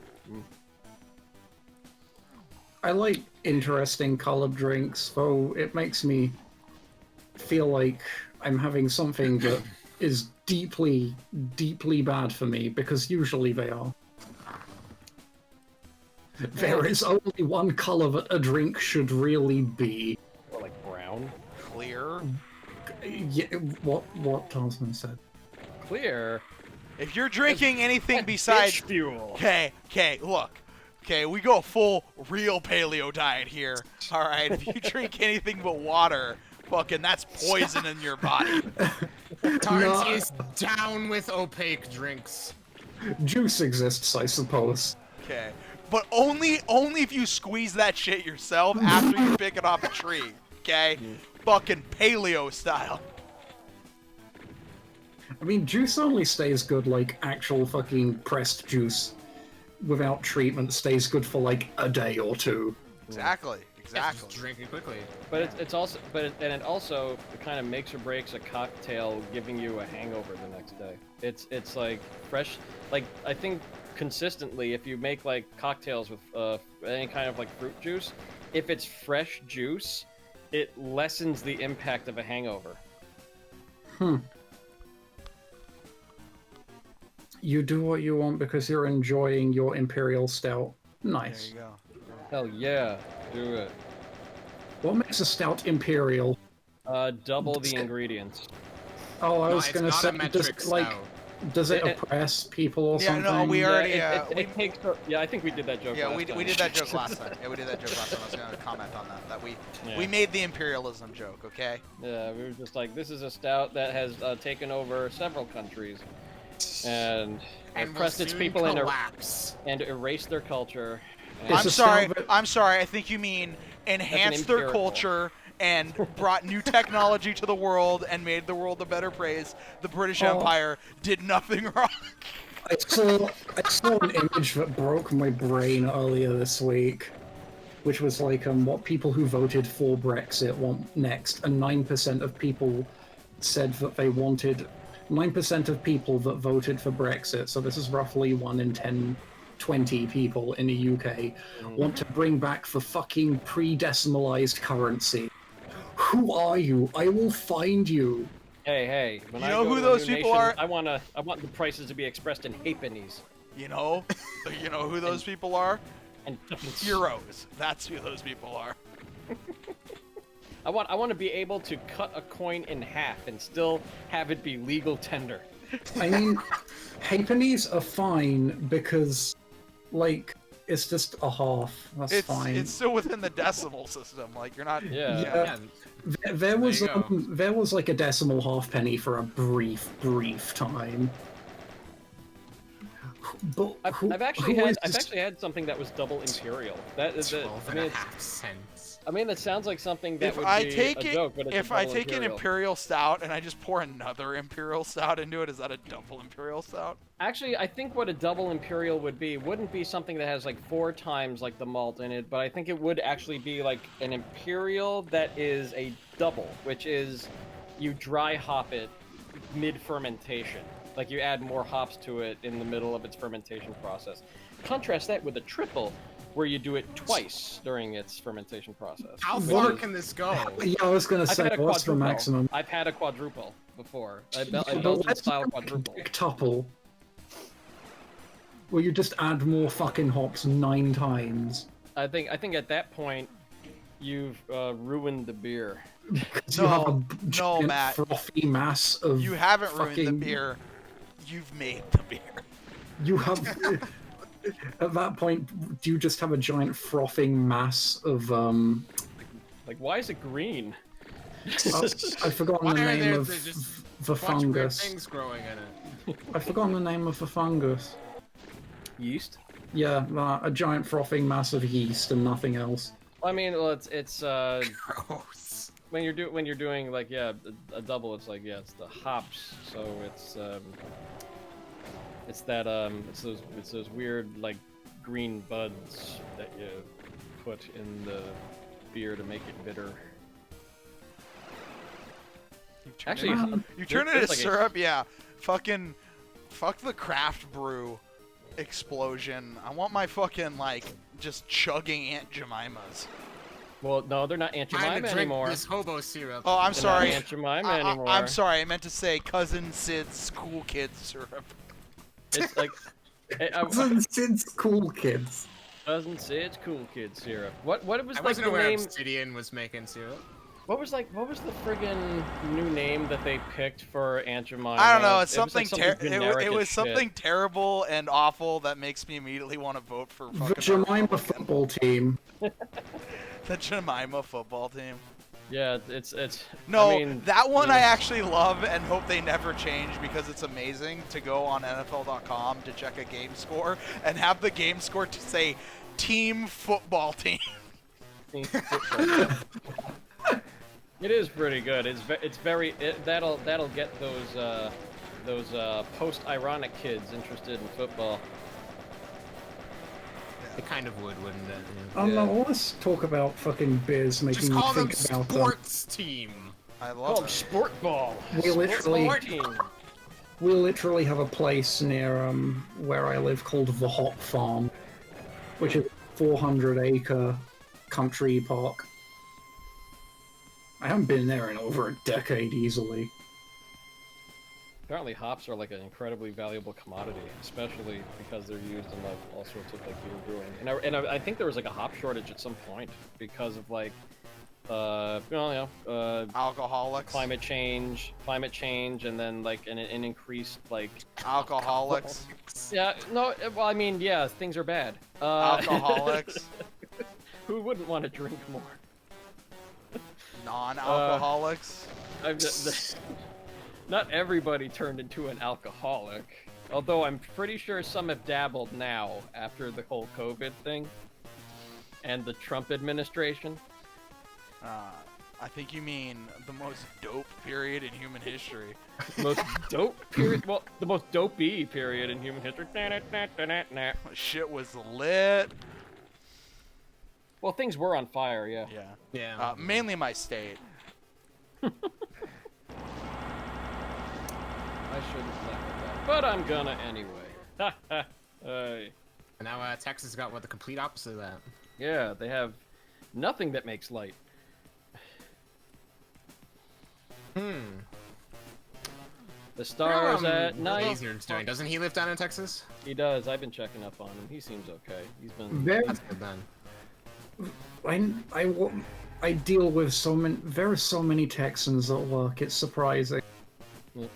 I like interesting colored drinks, though it makes me feel like I'm having something that is deeply, deeply bad for me, because usually they are. There is only one color that a drink should really be. Or like brown. Clear. Yeah, what Tarnsman said. Clear. If you're drinking anything That's besides... bitch fuel. Okay, look. Okay, we go full real paleo diet here. Alright, if you drink anything but water, fucking that's poison in your body. Tarns No. is down with opaque drinks. Juice exists, I suppose. Okay. But only if you squeeze that shit yourself after you pick it off a tree. Okay? Fucking paleo style. I mean, juice only stays good, like, actual fucking pressed juice without treatment stays good for, like, a day or two. Exactly. Just Exactly. drink it quickly. But it also kind of makes or breaks a cocktail giving you a hangover the next day. It's like fresh, like I think consistently if you make like cocktails with any kind of like fruit juice, if it's fresh juice, it lessens the impact of a hangover. You do what you want because you're enjoying your Imperial Stout. There Nice. you go. Hell yeah, do it. What makes a stout Imperial? Double the ingredients. Oh, I No, was it's gonna not say, a metric stout. does it It- oppress people or Yeah, something? no, we already... it takes. Yeah, I think we did that joke. Yeah, last we time. did that joke last time. Yeah, we did that joke last time. I was going to comment on that. That we made the imperialism joke, okay? Yeah, we were just like, this is a stout that has taken over several countries, and And will oppressed its soon people and collapse. erased their culture. And It's I'm a sorry. stout that- I'm sorry. I think you mean enhanced their empirical. culture and brought new technology to the world and made the world a better place. The British Oh. Empire did nothing wrong. I saw an image that broke my brain earlier this week, which was like what people who voted for Brexit want next, and 9% of people said that they wanted 9% of people that voted for Brexit, so this is roughly 1 in 10, 20 people in the UK, want to bring back the fucking pre-decimalized currency. Who are you? I will find you. hey, when You I know go who to a those new people nation, are? I want the prices to be expressed in halfpennies You know who those people are? and Heroes. That's who those people are. I want to be able to cut a coin in half and still have it be legal tender. I mean, halfpennies are fine because, like, it's just a half. That's fine. It's still within the decimal system. Like you're not. Yeah. Yeah. There was There you go. there was like a decimal halfpenny for a brief time. But I've actually who is I've this- actually had something that was double imperial. That is 12 and a half cents. I mean, that sounds like something that If would I be take a it, joke, but it's if a I double take an imperial. imperial stout and I just pour another imperial stout into it, is that a double imperial stout? Actually, I think what a double imperial would be wouldn't be something that has like 4 times like the malt in it, but I think it would actually be like an imperial that is a double, which is you dry hop it mid fermentation. Like you add more hops to it in the middle of its fermentation process. Contrast that with a triple, where you do it twice during its fermentation process. How which far is- can this go? Yeah, I was gonna I've say had a what's the quadruple. maximum? I've had a quadruple before. A Yeah, but Belgian let's style not quadruple. Tuple. Where you just add more fucking hops 9 times. I think at that point, You've ruined the beer. Because you have a giant Matt. frothy mass of You haven't ruined the fucking- beer. You've made the beer. You have... At that point, do you just have a giant frothing mass of, Like, why is it green? I've forgotten Why the are name there of just the bunch of weird fungus. things growing in it? I've forgotten the name of the fungus. Yeast. Yeah, a giant frothing mass of yeast and nothing else. I mean, well, it's Gross. when you're doing like a double, it's like it's the hops, so it's those weird like green buds that you put in the beer to make it bitter. Actually, You turn it there's into like syrup, yeah. Fuck the craft brew explosion. I want my fucking like just chugging Aunt Jemimas. Well, no, they're not Aunt Time Jemima to drink anymore. this hobo syrup. Oh, I'm They're sorry. not Aunt Jemima anymore. I'm sorry. I meant to say Cousin Sid's Cool Kid syrup. It's like Cousin Sid's Cool Kids. Cousin Sid's Cool Kid syrup. What was I like wasn't the aware name? Obsidian was making syrup. What was the friggin' new name that they picked for Aunt Jemima? I don't know. It's It was something. like generic It as was shit. something terrible and awful that makes me immediately want to vote for The fucking Jemima Republican. football team. The Jemima football team. Yeah, it's. No, I mean, that one yeah. I actually love and hope they never change because it's amazing to go on NFL.com to check a game score and have the game score to say team football team. It is pretty good. That'll get those post-ironic kids interested in football. It kind of would, wouldn't it? Oh Yeah. no, let's talk about fucking beers making Just me call them think about sports team. I Oh, love it. sport ball. We literally- Sport team. We literally have a place near where I live called the Hot Farm, which is a 400-acre country park. I haven't been there in over a decade easily. Apparently, hops are like an incredibly valuable commodity, especially because they're used in like all sorts of like beer brewing. And I think there was like a hop shortage at some point because of like, Alcoholics. climate change, and then like an increased like. Alcoholics. Yeah, no, well, I mean, yeah, things are bad. Alcoholics. Who wouldn't want to drink more? Non-alcoholics. Not everybody turned into an alcoholic. Although I'm pretty sure some have dabbled now after the whole COVID thing and the Trump administration. I think you mean the most dope period in human history. Most dope period. Well, the most dopey period in human history. Shit was lit. Well, things were on fire, yeah. Yeah. Yeah. Mainly my state. I shouldn't laugh at that, but I'm gonna anyway. Hey. And now Texas got the complete opposite of that. Yeah, they have nothing that makes light. The stars at night. Laser's doing. Doesn't he live down in Texas? He does. I've been checking up on him. He seems okay. He's been. Very, That's good then. I deal with so many. There are so many Texans at work. It's surprising. Yeah.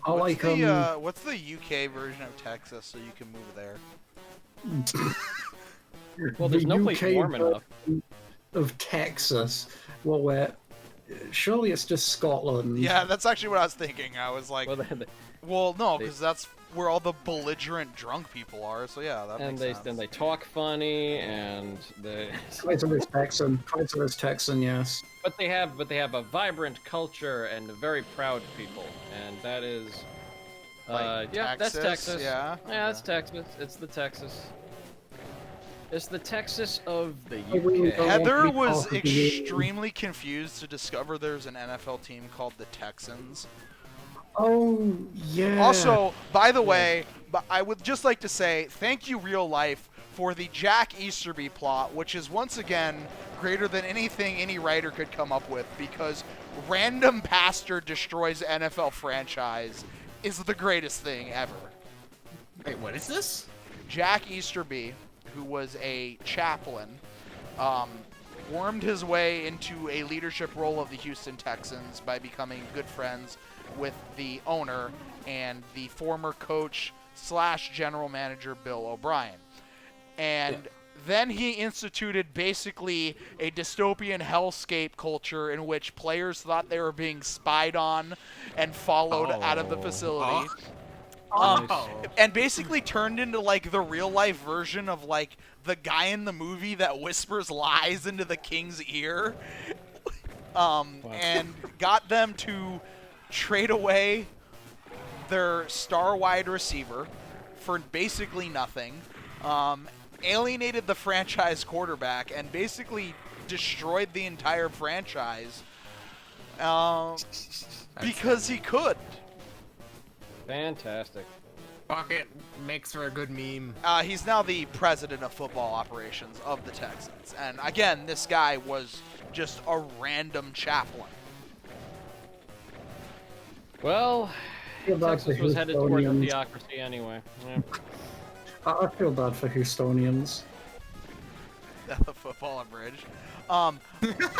I like them. What's the UK version of Texas so you can move there? Well, there's no place warm enough. Of Texas. Well, where? Surely it's just Scotland. Yeah, that's actually what I was thinking. I was like, Well, no, because that's where all the belligerent drunk people are. So yeah, that and makes sense. they talk funny, and they. Kaiser is Texan. Kaiser is Texan. Yes. But they have a vibrant culture and very proud people, and that is. Like Yeah, that's Texas. Yeah. Yeah, that's Texas. It's the Texas. It's the Texas of the really UK. don't- Heather want to be was part of the- extremely confused to discover there's an NFL team called the Texans. Oh yeah. Also, by the way, but I would just like to say thank you, real life, for the Jack Easterby plot, which is once again greater than anything any writer could come up with, because random pastor destroys NFL franchise is the greatest thing ever. Wait, what is this? Jack Easterby, who was a chaplain, wormed his way into a leadership role of the Houston Texans by becoming good friends with the owner and the former coach / general manager Bill O'Brien. And then he instituted basically a dystopian hellscape culture in which players thought they were being spied on and followed out of the facility. And basically turned into like the real life version of like the guy in the movie that whispers lies into the king's ear. And got them to trade away their star wide receiver for basically nothing. Alienated the franchise quarterback and basically destroyed the entire franchise because he could. Fantastic. Pocket makes for a good meme. He's now the president of football operations of the Texans. And again, this guy was just a random chaplain. Well, feel bad Texas for was headed towards a Houstonians. theocracy anyway. Yeah. I feel bad for Houstonians. At the football and bridge.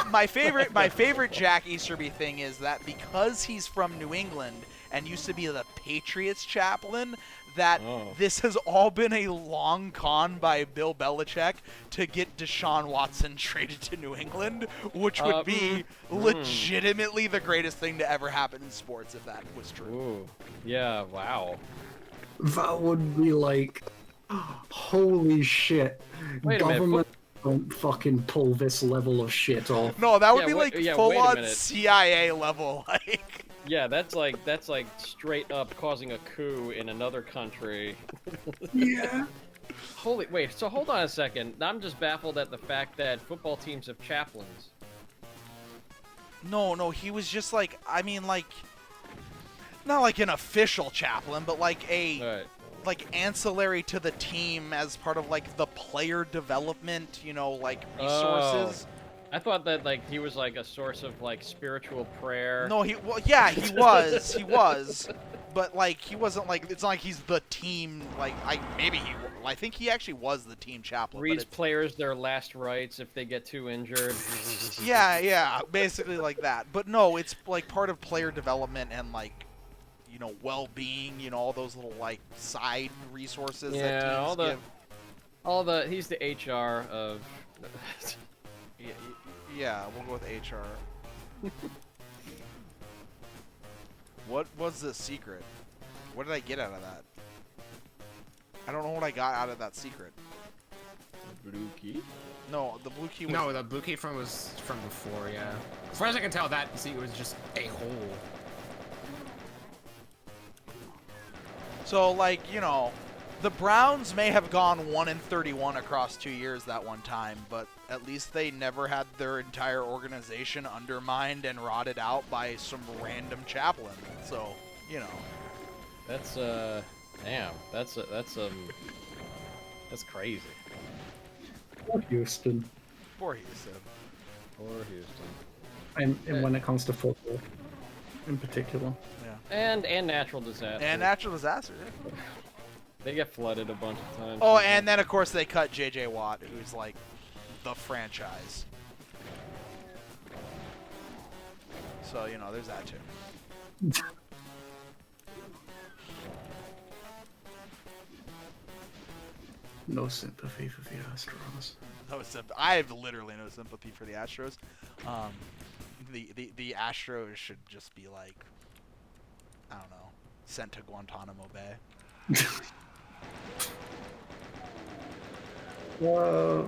My favorite Jack Easterby thing is that because he's from New England and used to be the Patriots chaplain, that this has all been a long con by Bill Belichick to get Deshaun Watson traded to New England, which would be legitimately the greatest thing to ever happen in sports if that was true. Ooh. Yeah, wow. That would be like, holy shit. Wait a minute, Government don't fucking pull this level of shit off. No, that would Yeah, be wait- like yeah, full wait a on minute. CIA level, like. Yeah, that's like straight up causing a coup in another country. Yeah. Holy wait, so hold on a second. I'm just baffled at the fact that football teams have chaplains. No, he was just like, I mean, like, not like an official chaplain, but like a Alright. like ancillary to the team as part of like the player development, like resources. I thought that like he was like a source of like spiritual prayer. No, he was, but like he wasn't like, it's not like he's the team. Like I think he actually was the team chaplain. Reads players their last rites if they get too injured. Yeah, basically like that. But no, it's like part of player development and like, well-being, all those little like side resources that teams give. He's the HR of. Yeah, we'll go with HR. What was the secret? What did I get out of that? I don't know what I got out of that secret. Blue key? No, the blue key was... No, the blue key was from before, yeah. As far as I can tell, that seat was just a hole. So, like, the Browns may have gone 1-31 across 2 years that one time, but at least they never had their entire organization undermined and rotted out by some random chaplain. So, That's damn. That's crazy. Poor Houston. Poor Houston. Poor Houston. And when it comes to football, in particular. And natural disaster. And natural disaster. Yeah. They get flooded a bunch of times. Oh, and then, of course, they cut J.J. Watt, who's, like, the franchise. So, there's that, too. No sympathy for the Astros. I have literally no sympathy for the Astros. The Astros should just be, like, I don't know, sent to Guantanamo Bay.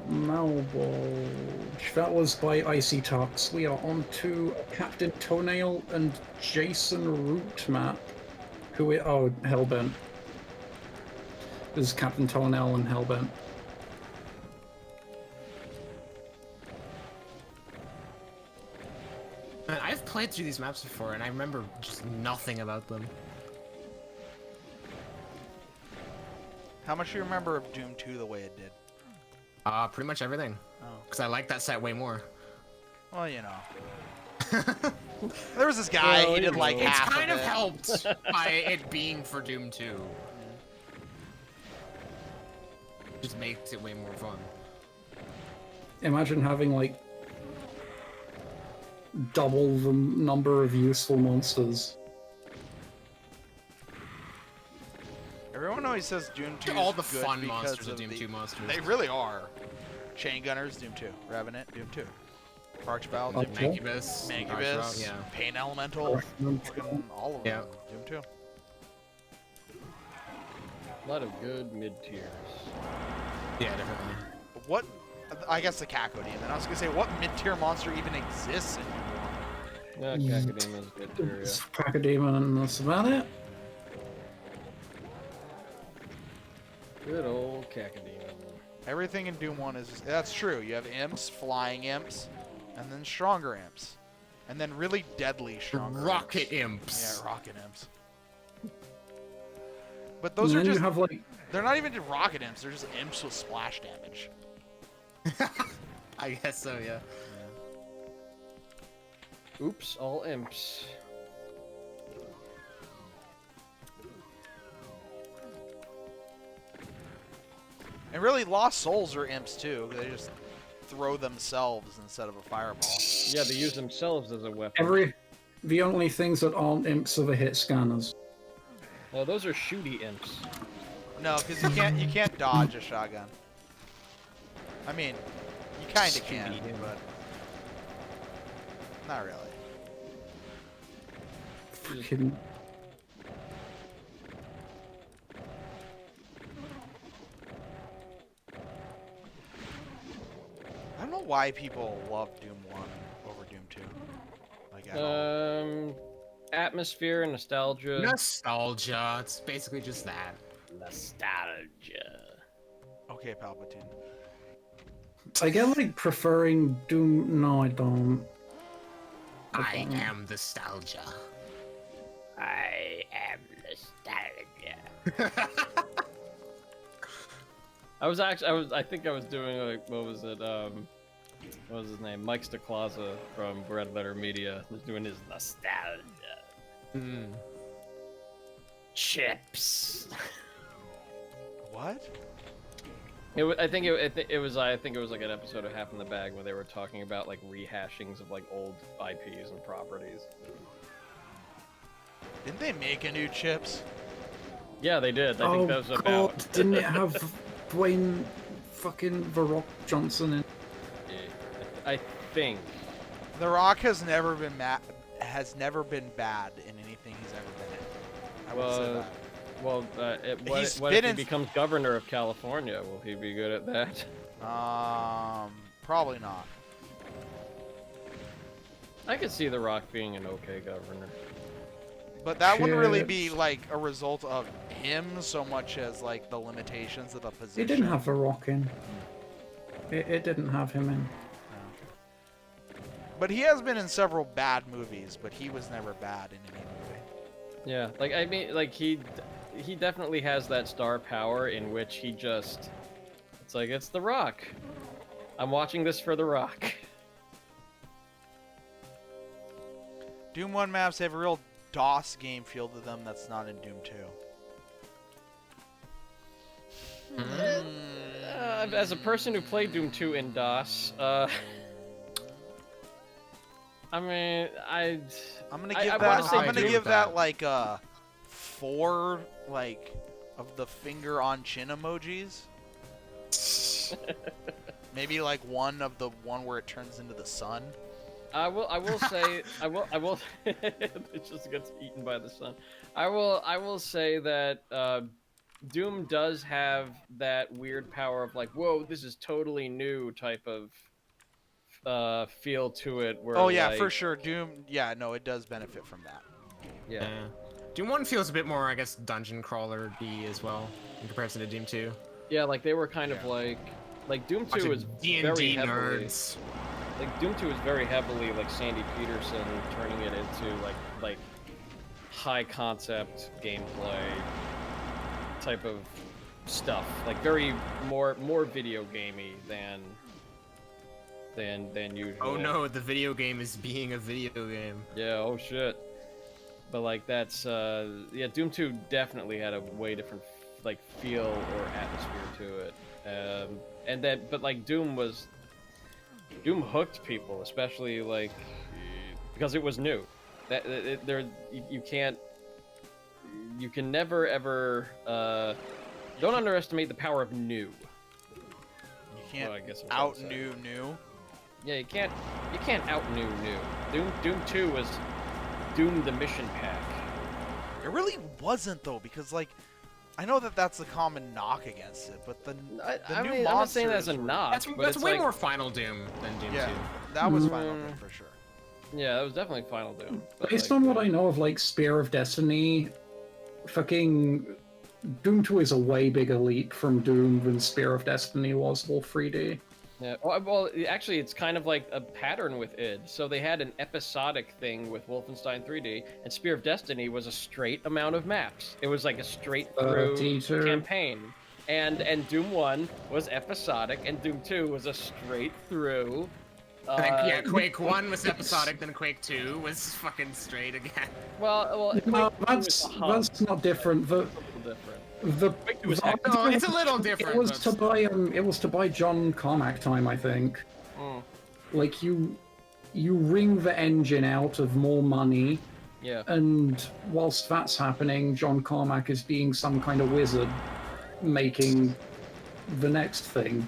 Malbolge. That was by Icy Talks. We are on to Captain Toenail and Jason Rootmap. Hellbent. This is Captain Toenail and Hellbent. Man, I've played through these maps before, and I remember just nothing about them. How much do you remember of Doom 2 the way it did? Pretty much everything. Oh. Because I like that set way more. Well, there was this guy, he did like It's half kind of it. helped by it being for Doom 2. Just makes it way more fun. imagine having like double the number of useful monsters. Everyone always says Doom 2 All is the good fun because monsters of of Doom the... 2 monsters. They really are. Chain Gunners, Doom 2. Revenant, Doom 2. Archvile, Doom 2. Okay. Mancubus. Mancubus, Yeah. Pain Elemental, fucking all of Yeah. them. Doom 2. A lot of good mid tiers. Yeah, definitely. What? I guess the Kako Demon. I was gonna say, what mid-tier monster even exists in Doom 1? Yeah, Cacodemon is good tier. It's Crocodemon and that's about it. Yeah. Good old Cacodemon. Everything in Doom 1 is... That's true. You have imps, flying imps, and then stronger imps. And then really deadly stronger Rocket imps. imps. Yeah, rocket imps. But those And are then just... you have like They're not even just rocket imps. They're just imps with splash damage. I guess so, yeah. Oops, all imps. And really, Lost Souls are imps too. They just throw themselves instead of a fireball. Yeah, they use themselves as a weapon. the only things that aren't imps are the hit scanners. Oh, those are shooty imps. No, because you can't dodge a shotgun. I mean, you kind of can, but not really. Freaking I don't know why people love Doom 1 over Doom 2. Like at all. Atmosphere and nostalgia. Nostalgia. It's basically just that. Nostalgia. Okay, Palpatine. I get like preferring Doom. No, I don't. I am nostalgia. I am nostalgia. I think I was doing like, what was it? What was his name? Mike Staklaza from Red Letter Media was doing his nostalgia. Mm. Chips. What? I think it was like an episode of Half in the Bag where they were talking about like rehashings of like old IPs and properties. Didn't they make a new Chips? Yeah, they did. I think that was God, about. didn't it have Dwayne fucking The Rock Johnson in? I think. The Rock has never been bad in anything he's ever been in. I would say that. Well, He's what been if he in- becomes governor of California? Will he be good at that? Probably not. I could see The Rock being an okay governor. But that wouldn't really be Chips. like a result of him so much as like the limitations of the position. It didn't have The Rock in. It didn't have him in. But he has been in several bad movies, but he was never bad in any movie. Yeah, like I mean, like he definitely has that star power in which he just, it's like it's The Rock. I'm watching this for The Rock. Doom 1 maps have a real DOS game feel to them that's not in Doom 2. As a person who played Doom 2 in DOS, I mean, I'm gonna I give wanna that. say I'm gonna Doom- give that like a 4, like of the finger on chin emojis. Maybe like 1 of the one where it turns into the sun. I will say I will it just gets eaten by the sun. I will say that Doom does have that weird power of like, whoa, this is totally new type of feel to it. Where Oh yeah, like, for sure. Doom. Yeah, no, it does benefit from that. Yeah. Doom 1 feels a bit more, I guess, dungeon crawler-y as well, in comparison to Doom 2. Yeah, like they were kind of like Doom 2 is D&D very heavily nerds. like Doom 2 is very heavily like Sandy Peterson turning it into like high concept gameplay type of stuff, like very more video gamey than usual. Oh no, the video game is being a video game. Yeah, oh shit. But like that's yeah, Doom 2 definitely had a way different like feel or atmosphere to it. And then but like Doom was Doom hooked people, especially like because it was new. You can't, you can never ever don't underestimate the power of new. You can't Well, I guess I'm trying to say. new. Yeah, you can't out new. Doom 2 was Doom the mission pack. It really wasn't though, because like I know that that's the common knock against it, but the I new mean, monsters I'm not saying that's a were- knock. That's but that's it's way like, more Final Doom than Doom Yeah, 2. that was Final Doom for sure. Yeah, that was definitely Final Doom. But, Based like, on what I know of like Spear of Destiny, fucking Doom 2 is a way bigger leap from Doom than Spear of Destiny was all 3D. Yeah, well, actually, it's kind of like a pattern with id. So they had an episodic thing with Wolfenstein 3D, and Spear of Destiny was a straight amount of maps. It was like a straight through D2. campaign. And Doom 1 was episodic, and Doom 2 was a straight through. I think, yeah, Quake 1 was episodic, then Quake 2 was fucking straight again. Well, No, Quake 2 was a hub. that's not different. It's a little different. The Quake 2 was the- excellent. No, it's a little different. It was but to buy it was to buy John Carmack time, I think. Mm, Like you wring the engine out of more money, yeah. and whilst that's happening, John Carmack is being some kind of wizard, making the next thing.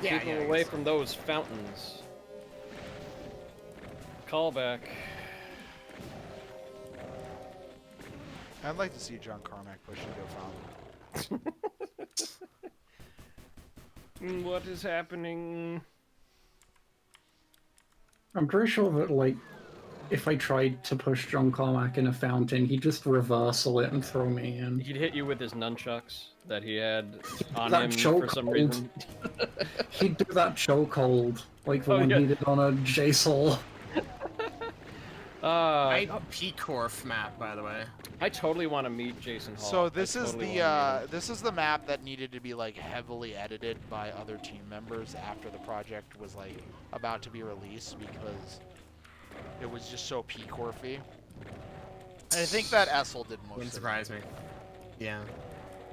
yeah, Keep yeah, them I away guess. from those fountains. Callback. I'd like to see John Carmack push into a fountain. What is happening? I'm pretty sure that like if I tried to push John Carmack in a fountain, he'd just reversal it and throw me in. He'd hit you with his nunchucks that he had on That him for chokehold. some reason. He'd do that chokehold, like the Oh, one yeah. he did on a J-Sol. I P-Corf map, by the way. I totally want to meet Jason Hall. So this I is totally the wanna meet him. this is the map that needed to be like heavily edited by other team members after the project was like about to be released because it was just so P-Corfy. And I think that Essel did most Wouldn't of it. surprise me. Yeah.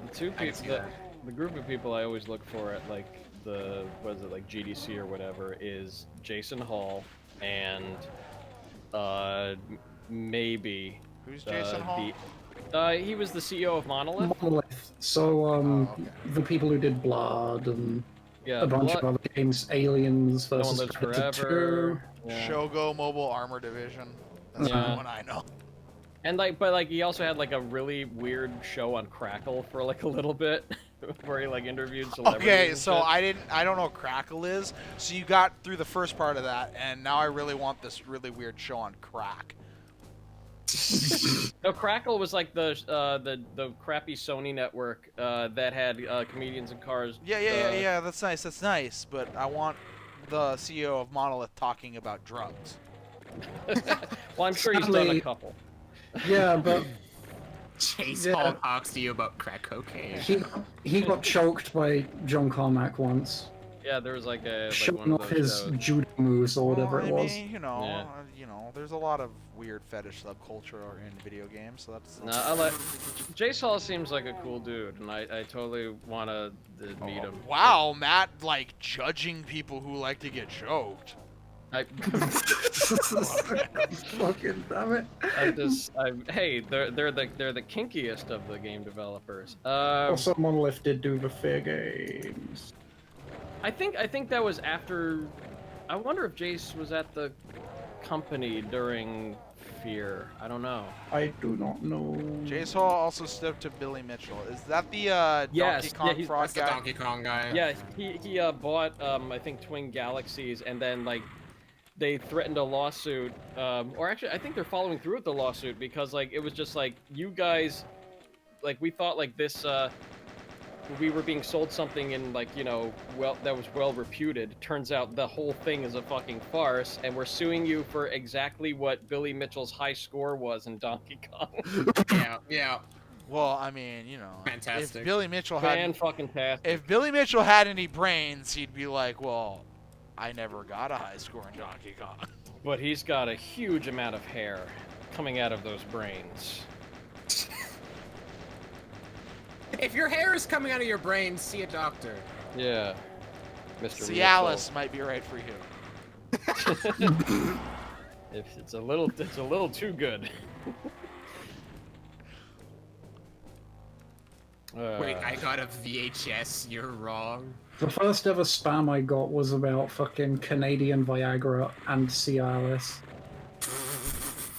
The two I can people, see the, that. the group of people I always look for at like the what is it like GDC or whatever is Jason Hall and maybe Who's Jason Hall? he was the CEO of Monolith. Monolith. So Oh, okay. the people who did Blood and Yeah, a bunch of Blood- other games, Aliens No One versus Lives Predator Forever. Yeah. Shogo Mobile Armor Division. That's the Yeah. only one I know. And like, but like, he also had like a really weird show on Crackle for like a little bit, where he like interviewed celebrities. Okay, and so shit. I don't know what Crackle is. So you got through the first part of that, and now I really want this really weird show on crack. No, Crackle was like the crappy Sony network that had comedians in cars. Yeah. That's nice. That's nice. But I want the CEO of Monolith talking about drugs. Well, I'm sure he's done a Sadly- couple. Yeah, but Chase Yeah. Hall talks to you about crack cocaine. he got choked by John Carmack once, Yeah, there was like a like showing one of off those his shows. judo moves or whatever Well, it was. mean, Yeah. There's a lot of weird fetish subculture in video games, so that's. No, I like Jace Hall seems like a cool dude, and I totally want to meet him. Wow, Matt, like judging people who like to get choked. I, Fucking damn it. hey, they're the kinkiest of the game developers. Also, Monolith did do the Fear games. I think that was after. I wonder if Jace was at the company during Fear. I don't know. I do not know. Jace Hall also stood up to Billy Mitchell. Is that the Yes, Donkey yeah, Kong he's- fraud That's the guy? Donkey Kong guy. Yeah, he bought I think Twin Galaxies, and then like they threatened a lawsuit, or actually I think they're following through with the lawsuit because like it was just like you guys, like we thought like this, we were being sold something in like that was well reputed. Turns out the whole thing is a fucking farce, and we're suing you for exactly what Billy Mitchell's high score was in Donkey Kong. Yeah. Well, I mean, Fantastic. if Billy Mitchell Fan had, fucking tastic. if Billy Mitchell had any brains, he'd be like, well, I never got a high score in Donkey Kong. But he's got a huge amount of hair coming out of those brains. If your hair is coming out of your brain, see a doctor. Yeah. Mr. Cialis might be right for you. If it's a little too good. Wait, I got a VHS. You're wrong. The first ever spam I got was about fucking Canadian Viagra and Cialis.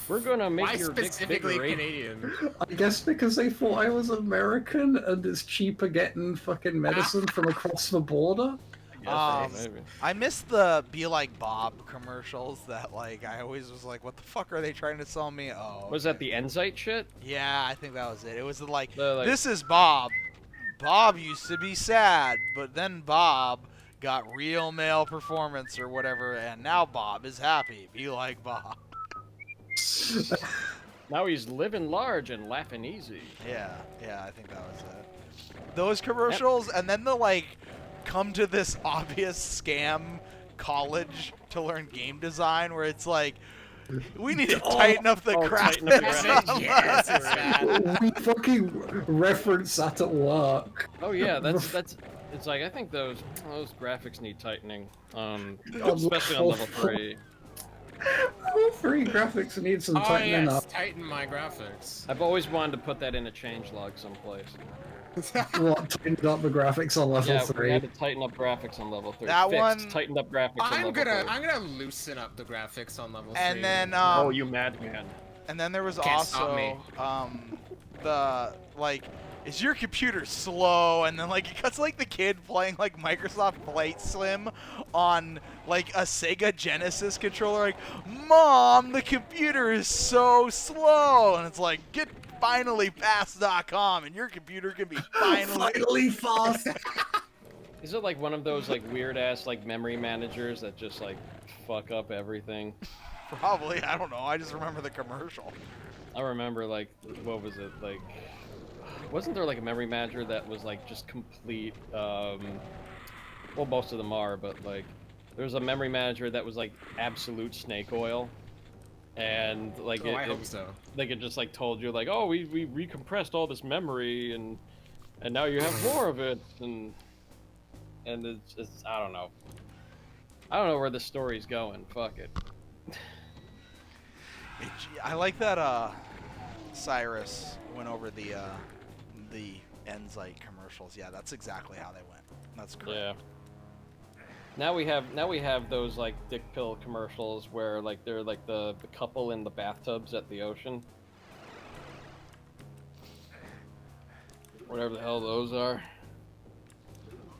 We're gonna make Why your dick specifically bigger, eh? Canadian? I guess because they thought I was American and it's cheaper getting fucking medicine from across the border. Maybe. I miss the Be Like Bob commercials that, like, I always was like, what the fuck are they trying to sell me? Oh. Was that the Enzyte shit? Yeah, I think that was it. It was like, Like- this is Bob. Bob used to be sad, but then Bob got real male performance or whatever, and now Bob is happy. Be like Bob. Now he's living large and laughing easy. Yeah, I think that was it. Those commercials, and then the, like, come to this obvious scam college to learn game design where it's like, we need to tighten up the tighten up the graphics. graphics. Yes, it's that. We fucking reference that at work. Oh yeah, that's. It's like I think those graphics need tightening. Oh, Especially on level 3. Level 3 graphics need some Oh tightening yes, up. tighten my graphics. I've always wanted to put that in a changelog someplace. What, tightened up the graphics on level Yeah, we 3? had to tighten up graphics on level 3. That Fixed, one- tightened up graphics on level 3. I'm gonna loosen up the graphics on level 3. And then, Oh, you madman. and then there was Can't stop also, me. the, like, is your computer slow? And then, like, it cuts, like, the kid playing, like, Microsoft Flight Sim on, like, a Sega Genesis controller, like, Mom, the computer is so slow! And it's like, get finally fast.com and your computer can be Finally fast! Is it like one of those like weird ass like memory managers that just like fuck up everything? Probably, I don't know, I just remember the commercial. I remember like what was it like? Wasn't there like a memory manager that was like just complete? Well, most of them are, but like there's a memory manager that was like absolute snake oil, and like I hope so. Like it just like told you like, oh, we recompressed all this memory and now you have more of it, and it's I don't know where the story's going. Fuck it. I like that Cyrus went over the Enzyte commercials. Yeah, that's exactly how they went. That's correct. Yeah. Now we have those like dick pill commercials where like they're like the couple in the bathtubs at the ocean. Whatever the hell those are.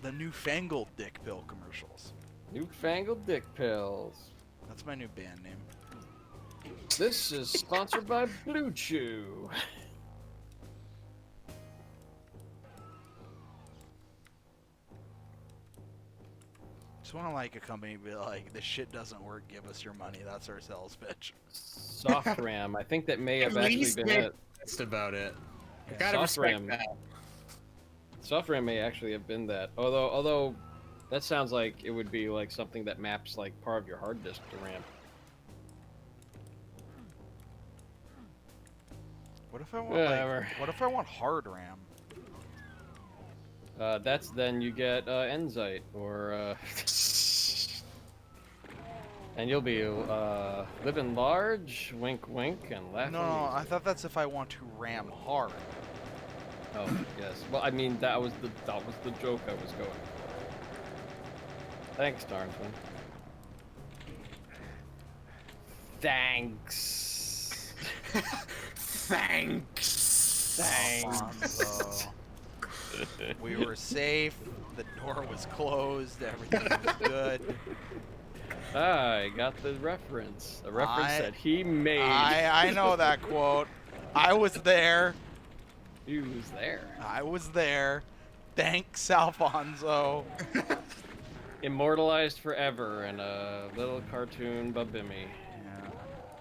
The newfangled dick pill commercials. Newfangled dick pills. That's my new band name. This is sponsored by Blue Chew. Just want to like a company be like, this shit doesn't work, give us your money. That's our sales pitch. SoftRam. I think that may have At actually least been they're it. honest about it. Yeah. Gotta respect SoftRam. that. SoftRam may actually have been that. Although that sounds like it would be like something that maps like part of your hard disk to RAM. What if I want Whatever. what if I want hard RAM? That's then you get Enzyte or and you'll be living large, wink wink, and laughing. No, I thought that's if I want to RAM hard. Oh yes. Well, I mean that was the joke I was going. Thanks, Tarnsman. Thanks. Thanks. Alfonso. We were safe. The door was closed. Everything was good. I got the reference. A reference that he made. I know that quote. I was there. He was there. I was there. Thanks, Alfonso. Immortalized forever in a little cartoon Babimi. Yeah.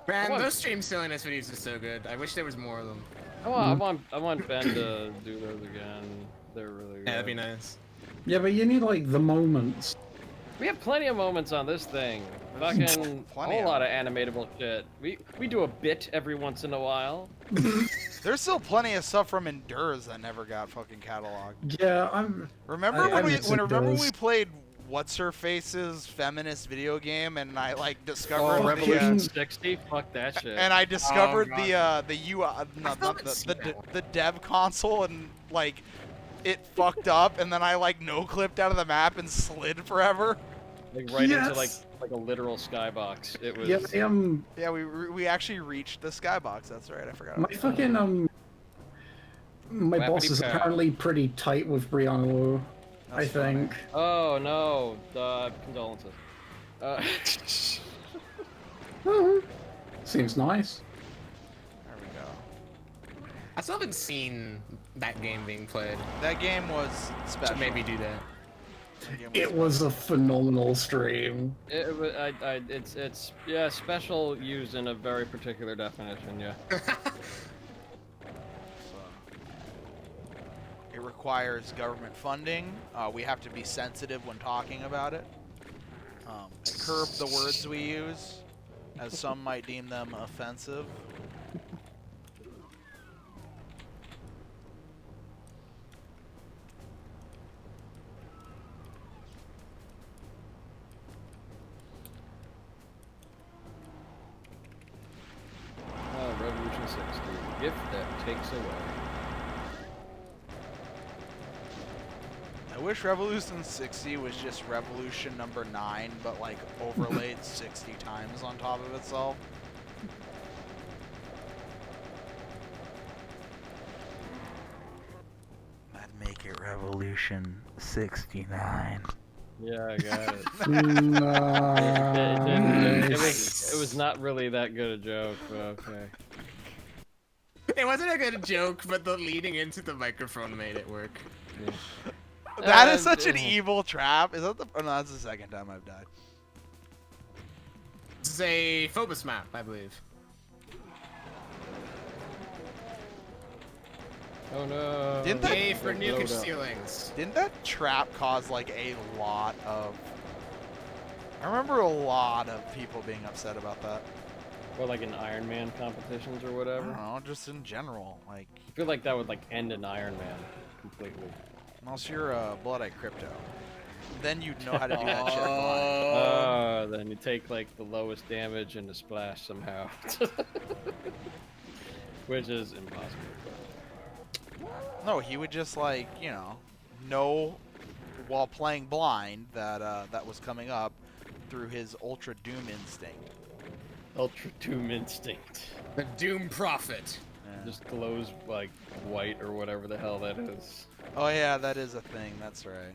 Man, Come on. those stream silliness videos are so good. I wish there was more of them. I want Ben to do those again. They're really good. Yeah, that'd be nice. Yeah, but you need, like, the moments. We have plenty of moments on this thing. Fucking a Plenty whole of lot of animatable shit. We do a bit every once in a while. There's still plenty of stuff from Endures that never got fucking cataloged. Yeah, I'm... Remember I when miss remember when we Endures. played what's her face's feminist video game, and I like Oh, discovered Revolution the, 60. Fuck that shit. and I discovered God. the UI, no, still not haven't the seen that one. the dev console, and like it fucked up, and then I like no clipped out of the map and slid forever. Like right into Yes. like a literal skybox. It was. Yeah, Yeah, we actually reached the skybox. That's right. I forgot. my About that. fucking my boss is Whappity pow. apparently pretty tight with Brianna Wu. I That's funny. think. Oh no. Condolences. Seems nice. There we go. I still haven't seen that game being played. That game was special. Should maybe do that. That game It was a phenomenal stream. It was. It's yeah. Special used in a very particular definition. Yeah. It requires government funding. We have to be sensitive when talking about it. And curb the words we use, as some might deem them offensive. Revolution 60. Gift that takes away. I wish Revolution 60 was just Revolution number 9, but like overlaid 60 times on top of itself. I'd make it Revolution 69. Yeah, I got it. Nice. It was not really that good a joke, but okay. It wasn't a good joke, but the leading into the microphone made it work. Yeah. That is such an evil trap. Is that the? Oh no, that's the second time I've died. This is a Phobos map, I believe. Oh no. Didn't that- Yay for Load nukish up. ceilings. Didn't that trap cause like a lot of? I remember a lot of people being upset about that. Or like in Iron Man competitions or I whatever. don't know, just in general. Like, I feel like that would like end an Iron Man completely. unless you're a Blood-Eye Crypto, then you'd know how to do that shit blind. Then you take like the lowest damage and a splash somehow. Which is impossible. No, he would just like, know while playing blind that that was coming up through his Ultra Doom instinct. Ultra Doom Instinct. The Doom Prophet. Yeah. Just glows like white or whatever the hell that is. Oh yeah, that is a thing. That's right.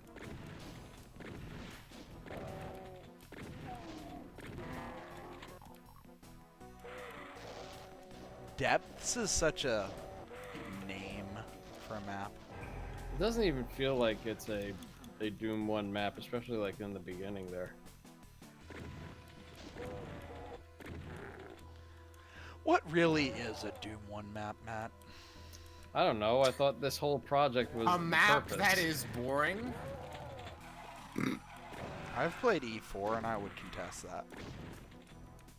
Depths is such a name for a map. It doesn't even feel like it's a Doom 1 map, especially like in the beginning there. What really is a Doom 1 map, Matt? I don't know. I thought this whole project was A the map purpose. that is boring. I've played E4 and I would contest that.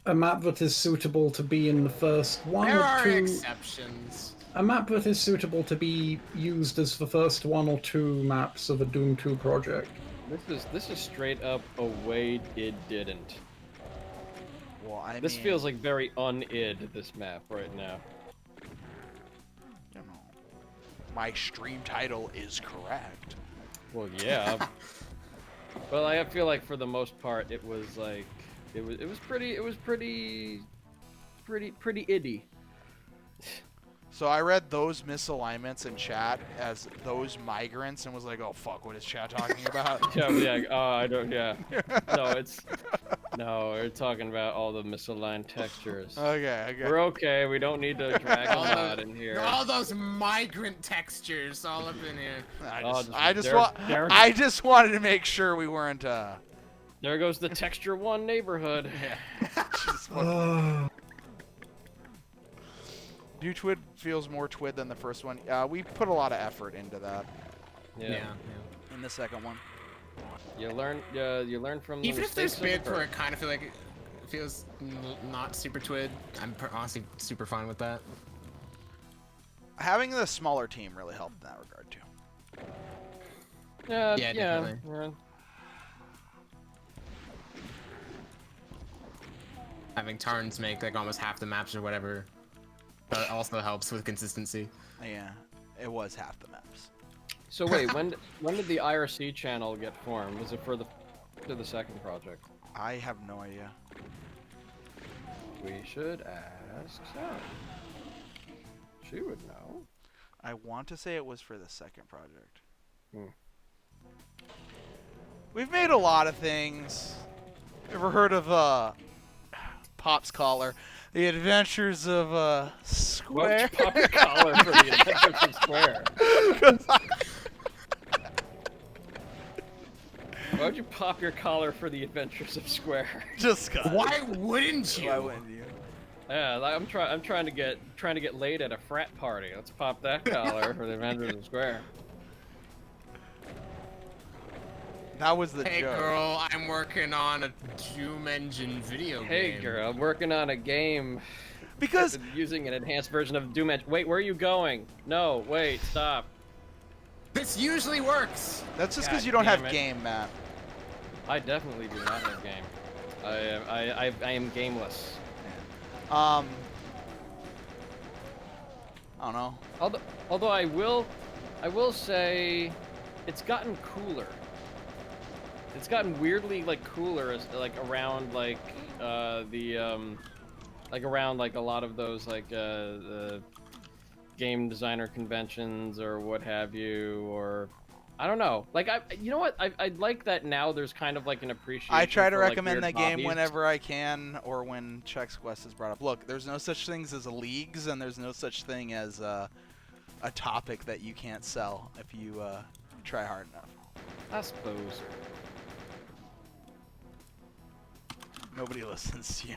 A map that is suitable to be in the first one There or are two. exceptions. A map that is suitable to be used as the first one or two maps of a Doom 2 project. This is straight up a way didn't. Well, I This mean, feels like very un-id, this map right now. you know, my stream title is correct. Well, yeah. But I feel like for the most part, it was like it was pretty iddy. So I read those misalignments in chat as those migrants and was like, oh fuck, what is chat talking about? Yeah. I don't. Yeah. No, we're talking about all the misaligned textures. Okay. We're okay. We don't need to drag them out in here. All those migrant textures all up in here. I just wanted to make sure we weren't. There goes the Texture 1 neighborhood. New Twid feels more Twid than the first one. We put a lot of effort into that Yeah. in the second one. You learn from the Even if there's mistakes of the bits where first. it kind of feel like it feels not super twid, I'm honestly super fine with that. Having the smaller team really helped in that regard too. Yeah, Yeah, definitely. yeah. having Tarns make like almost half the maps or whatever. That also helps with consistency. Yeah, it was half the maps. So wait, when did the IRC channel get formed? Was it for the second project? I have no idea. We should ask Sarah. She would know. I want to say it was for the second project. We've made a lot of things. Ever heard of Pop's Collar? The Adventures of Square. Why would you pop your collar for the Adventures of Square? Why would you pop your collar for the Adventures of Square? Just cause. Why wouldn't you? Why wouldn't you? Yeah, like, I'm trying to get laid at a frat party. Let's pop that collar for the Adventures of Square. That was the Hey joke. girl, I'm working on a Doom Engine video game. Hey girl, I'm working on a game. Because Using an enhanced version of Doom Engine. Wait, where are you going? No, wait, stop. This usually works. that's just God because you don't damn have it. game, Matt. I definitely do not have game. I am gameless. I don't know. Although I will say, it's gotten cooler. It's gotten weirdly like cooler, like around like like around like a lot of those like game designer conventions or what have you, or I don't know. Like you know what? I like that now. There's kind of like an appreciation. I try to for, like, recommend weird that game hobbies. whenever I can, or when Chex Quest is brought up. Look, there's no such things as leagues, and there's no such thing as a topic that you can't sell if you try hard enough. I suppose. Nobody listens to you.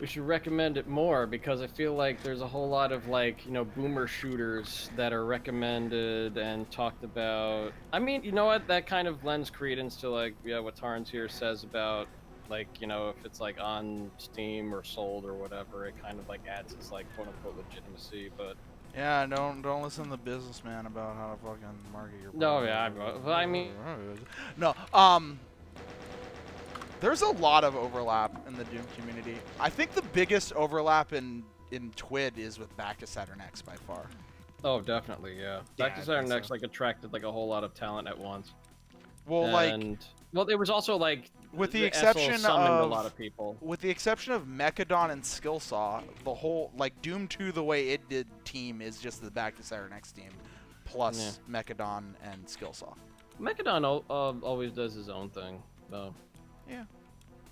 We should recommend it more because I feel like there's a whole lot of like, you know, boomer shooters that are recommended and talked about. I mean, you know what? That kind of lends credence to like, yeah, what Tarns here says about like, you know, if it's like on Steam or sold or whatever, it kind of like adds its like quote unquote legitimacy. But Yeah, don't listen to the businessman about how to fucking market your. no, product. yeah, well, I mean, No, there's a lot of overlap in the Doom community. I think the biggest overlap in TWID is with Back to Saturn X by far. oh, definitely, yeah. Yeah, Back to I Saturn think Next so. like attracted like a whole lot of talent at once. Well, like And well, there was also like with the SL exception summoned a of lot of people. with the exception of Mechadon and Skillsaw, the whole like Doom 2 the way it did team is just the Back to Saturn X team plus Mechadon and Skillsaw. Mechadon always does his own thing, though. Yeah.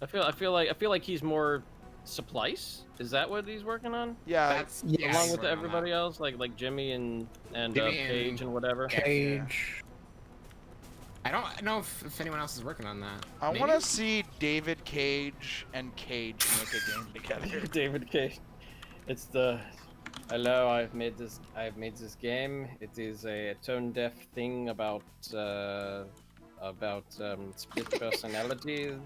I feel like he's more Supplice. Is that what he's working on? Yeah, That's Yeah, Along he's with working on everybody else, like Jimmy and Jimmy and- Paige and whatever. Yeah. Cage. that. I don't know if anyone else is working on that. I Maybe? want to see David Cage and Cage make a game together. David Cage. It's the hello. I've made this game. It is a tone deaf thing about split personalities.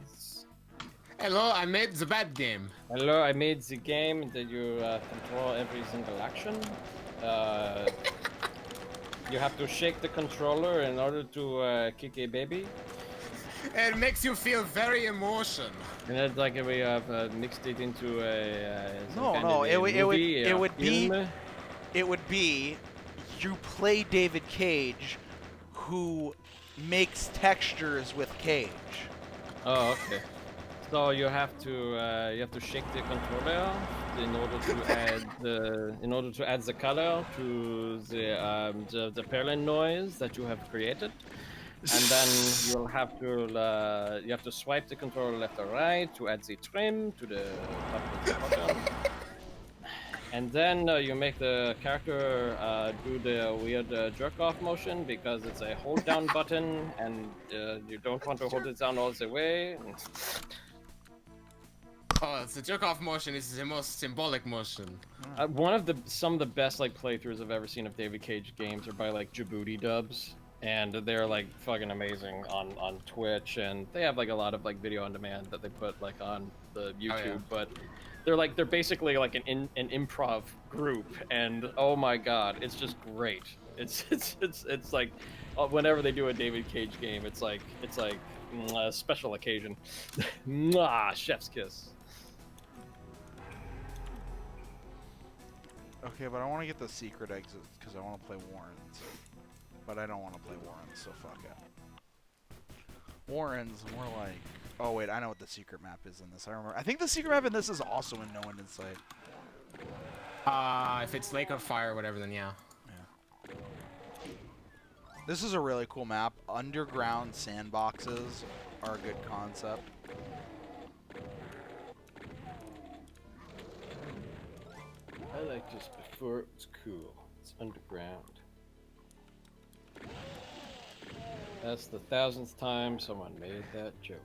Hello, I made the bad game. Hello, I made the game that you control every single action. You have to shake the controller in order to kick a baby. It makes you feel very emotion. And then, like, we have mixed it into some No, kind no, of a it would movie, a be film. it would be you play David Cage, who makes textures with Cage. Oh, okay. So you have to shake the controller in order to add the color to the Perlin noise that you have created, and then you'll have to swipe the controller left or right to add the trim to the top of the bottom. And then you make the character do the weird jerk-off motion because it's a hold-down button, and you don't want to hold it down all the way. Oh, the jerk-off motion is the most symbolic motion. Some of the best like playthroughs I've ever seen of David Cage games are by like Djibouti dubs, and they're like fucking amazing on Twitch, and they have like a lot of like video on demand that they put like on the YouTube, but they're basically like an improv group, and oh my god, it's just great. It's like whenever they do a David Cage game, it's like a special occasion. Mwah, chef's kiss. Okay, but I want to get the secret exits because I want to play Warrens. But I don't want to play Warrens, so fuck it. Warrens, more like... Oh, wait, I know what the secret map is in this. I remember. I think the secret map in this is also in No One in Sight. If it's Lake of Fire or whatever, then yeah. Yeah. This is a really cool map. Underground sandboxes are a good concept. I like this before it was cool. It's underground. That's the 1000th time someone made that joke.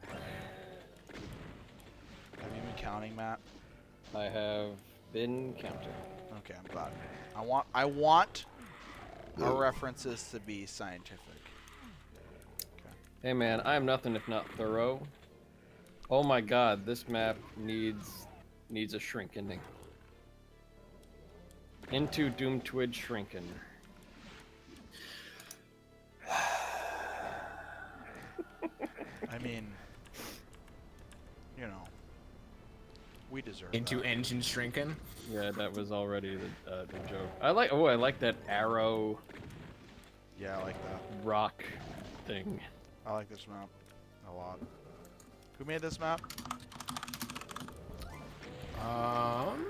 Have you been counting, Matt? I have been counting. Okay, I'm glad. I want our references to be scientific. Okay. Hey man, I'm nothing if not thorough. Oh my god, this map needs a shrinkening. Into Doom Twid shrinken. I mean, you know, we deserve Into that. engine shrinking. Yeah, that was already the joke. I like that arrow Yeah, I like that. rock thing. I like this map a lot. Who made this map? Um,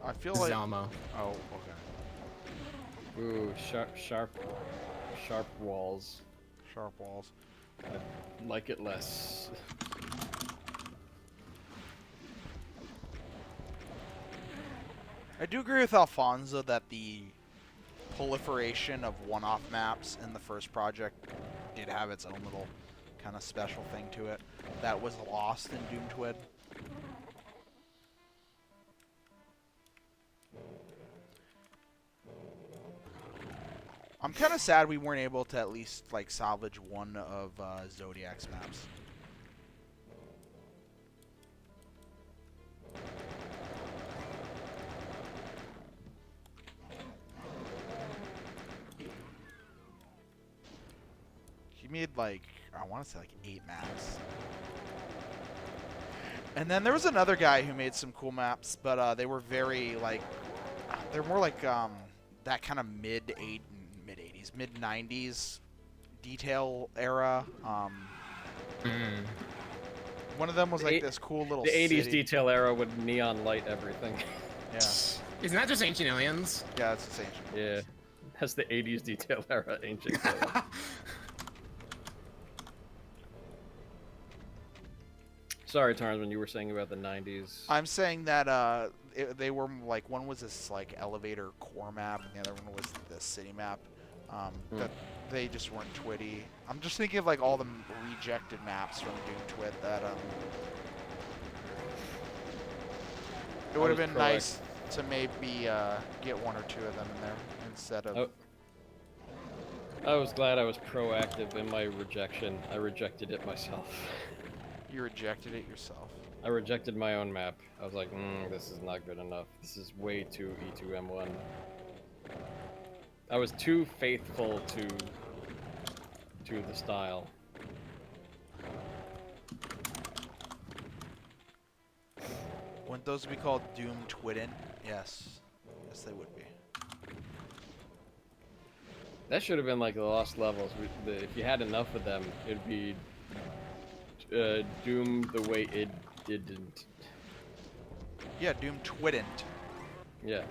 I feel like... Zelmo. Oh, okay. Ooh, sharp walls. Sharp walls. I like it less. I do agree with Alfonso that the proliferation of one-off maps in the first project did have its own little kind of special thing to it that was lost in Doom Twid. I'm kind of sad we weren't able to at least like salvage one of Zodiac's maps. He made like, I want to say like 8 maps. And then there was another guy who made some cool maps, but they were very like, they're more like that kind of mid-80s, mid-90s detail era. One of them was like this cool little The 80s city. detail era would neon light everything. Yeah, Isn't that just Ancient Aliens? yeah, it's insane. Yeah, that's the 80s detail era, ancient. Aliens. Sorry, Tarnsman, you were saying about the 90s. I'm saying that they were like, one was this like elevator core map, and the other one was the city map. That they just weren't twitty. I'm just thinking of like all the rejected maps from Doom Twit that it would have been nice to maybe get 1 or 2 of them in there instead of. I was glad I was proactive in my rejection. I rejected it myself. You rejected it yourself. I rejected my own map. I was like, this is not good enough. This is way too E2M1. I was too faithful to the style. Wouldn't those be called Doom Twidden? Yes. Yes, they would be. That should have been like the Lost Levels. If you had enough of them, it'd be Doom the way it didn't. Yeah, Doom Twiddent. Yeah.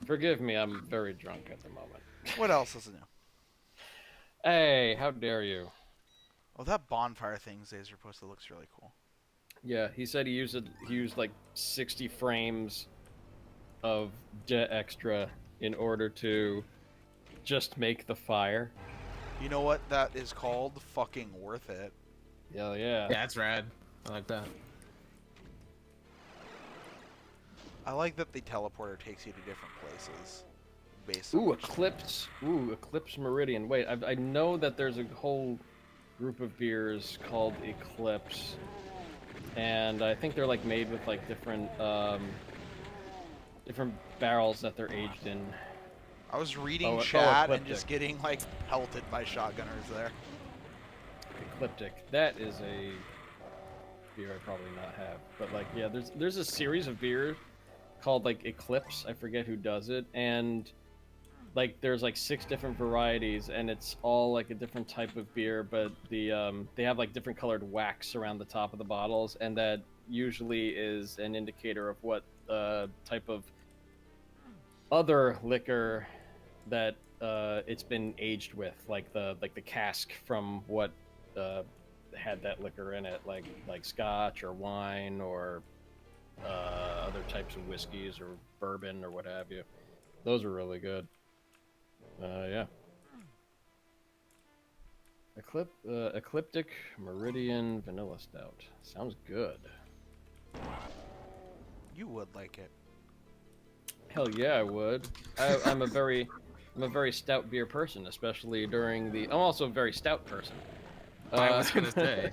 Forgive me, I'm very drunk at the moment. What else is new? Hey, how dare you? Oh, that bonfire thing Zazer posted looks really cool. Yeah, he said he used like 60 frames of jet extra in order to just make the fire. You know what that is called? Fucking worth it. Yeah. Yeah, that's rad. I like that. I like that the teleporter takes you to different places. Based on Ooh, which- Eclipse. Ooh, Eclipse Meridian. Wait, I know that there's a whole group of beers called Eclipse. and I think they're like made with like different barrels that they're aged in. I was reading Oh, chat and Ecliptic. just getting like pelted by shotgunners there. Ecliptic. That is a beer I probably not have, but like yeah, there's a series of beers called like Eclipse. I forget who does it, and like there's like 6 different varieties, and it's all like a different type of beer, but they have like different colored wax around the top of the bottles, and that usually is an indicator of what type of other liquor that it's been aged with, like the cask from what had that liquor in it, like Scotch or wine or other types of whiskeys or bourbon or what have you. Those are really good. Yeah. Ecliptic Meridian Vanilla Stout. Sounds good. You would like it. Hell yeah, I would. I'm a very stout beer person, especially during the. I'm also a very stout person. I was gonna say.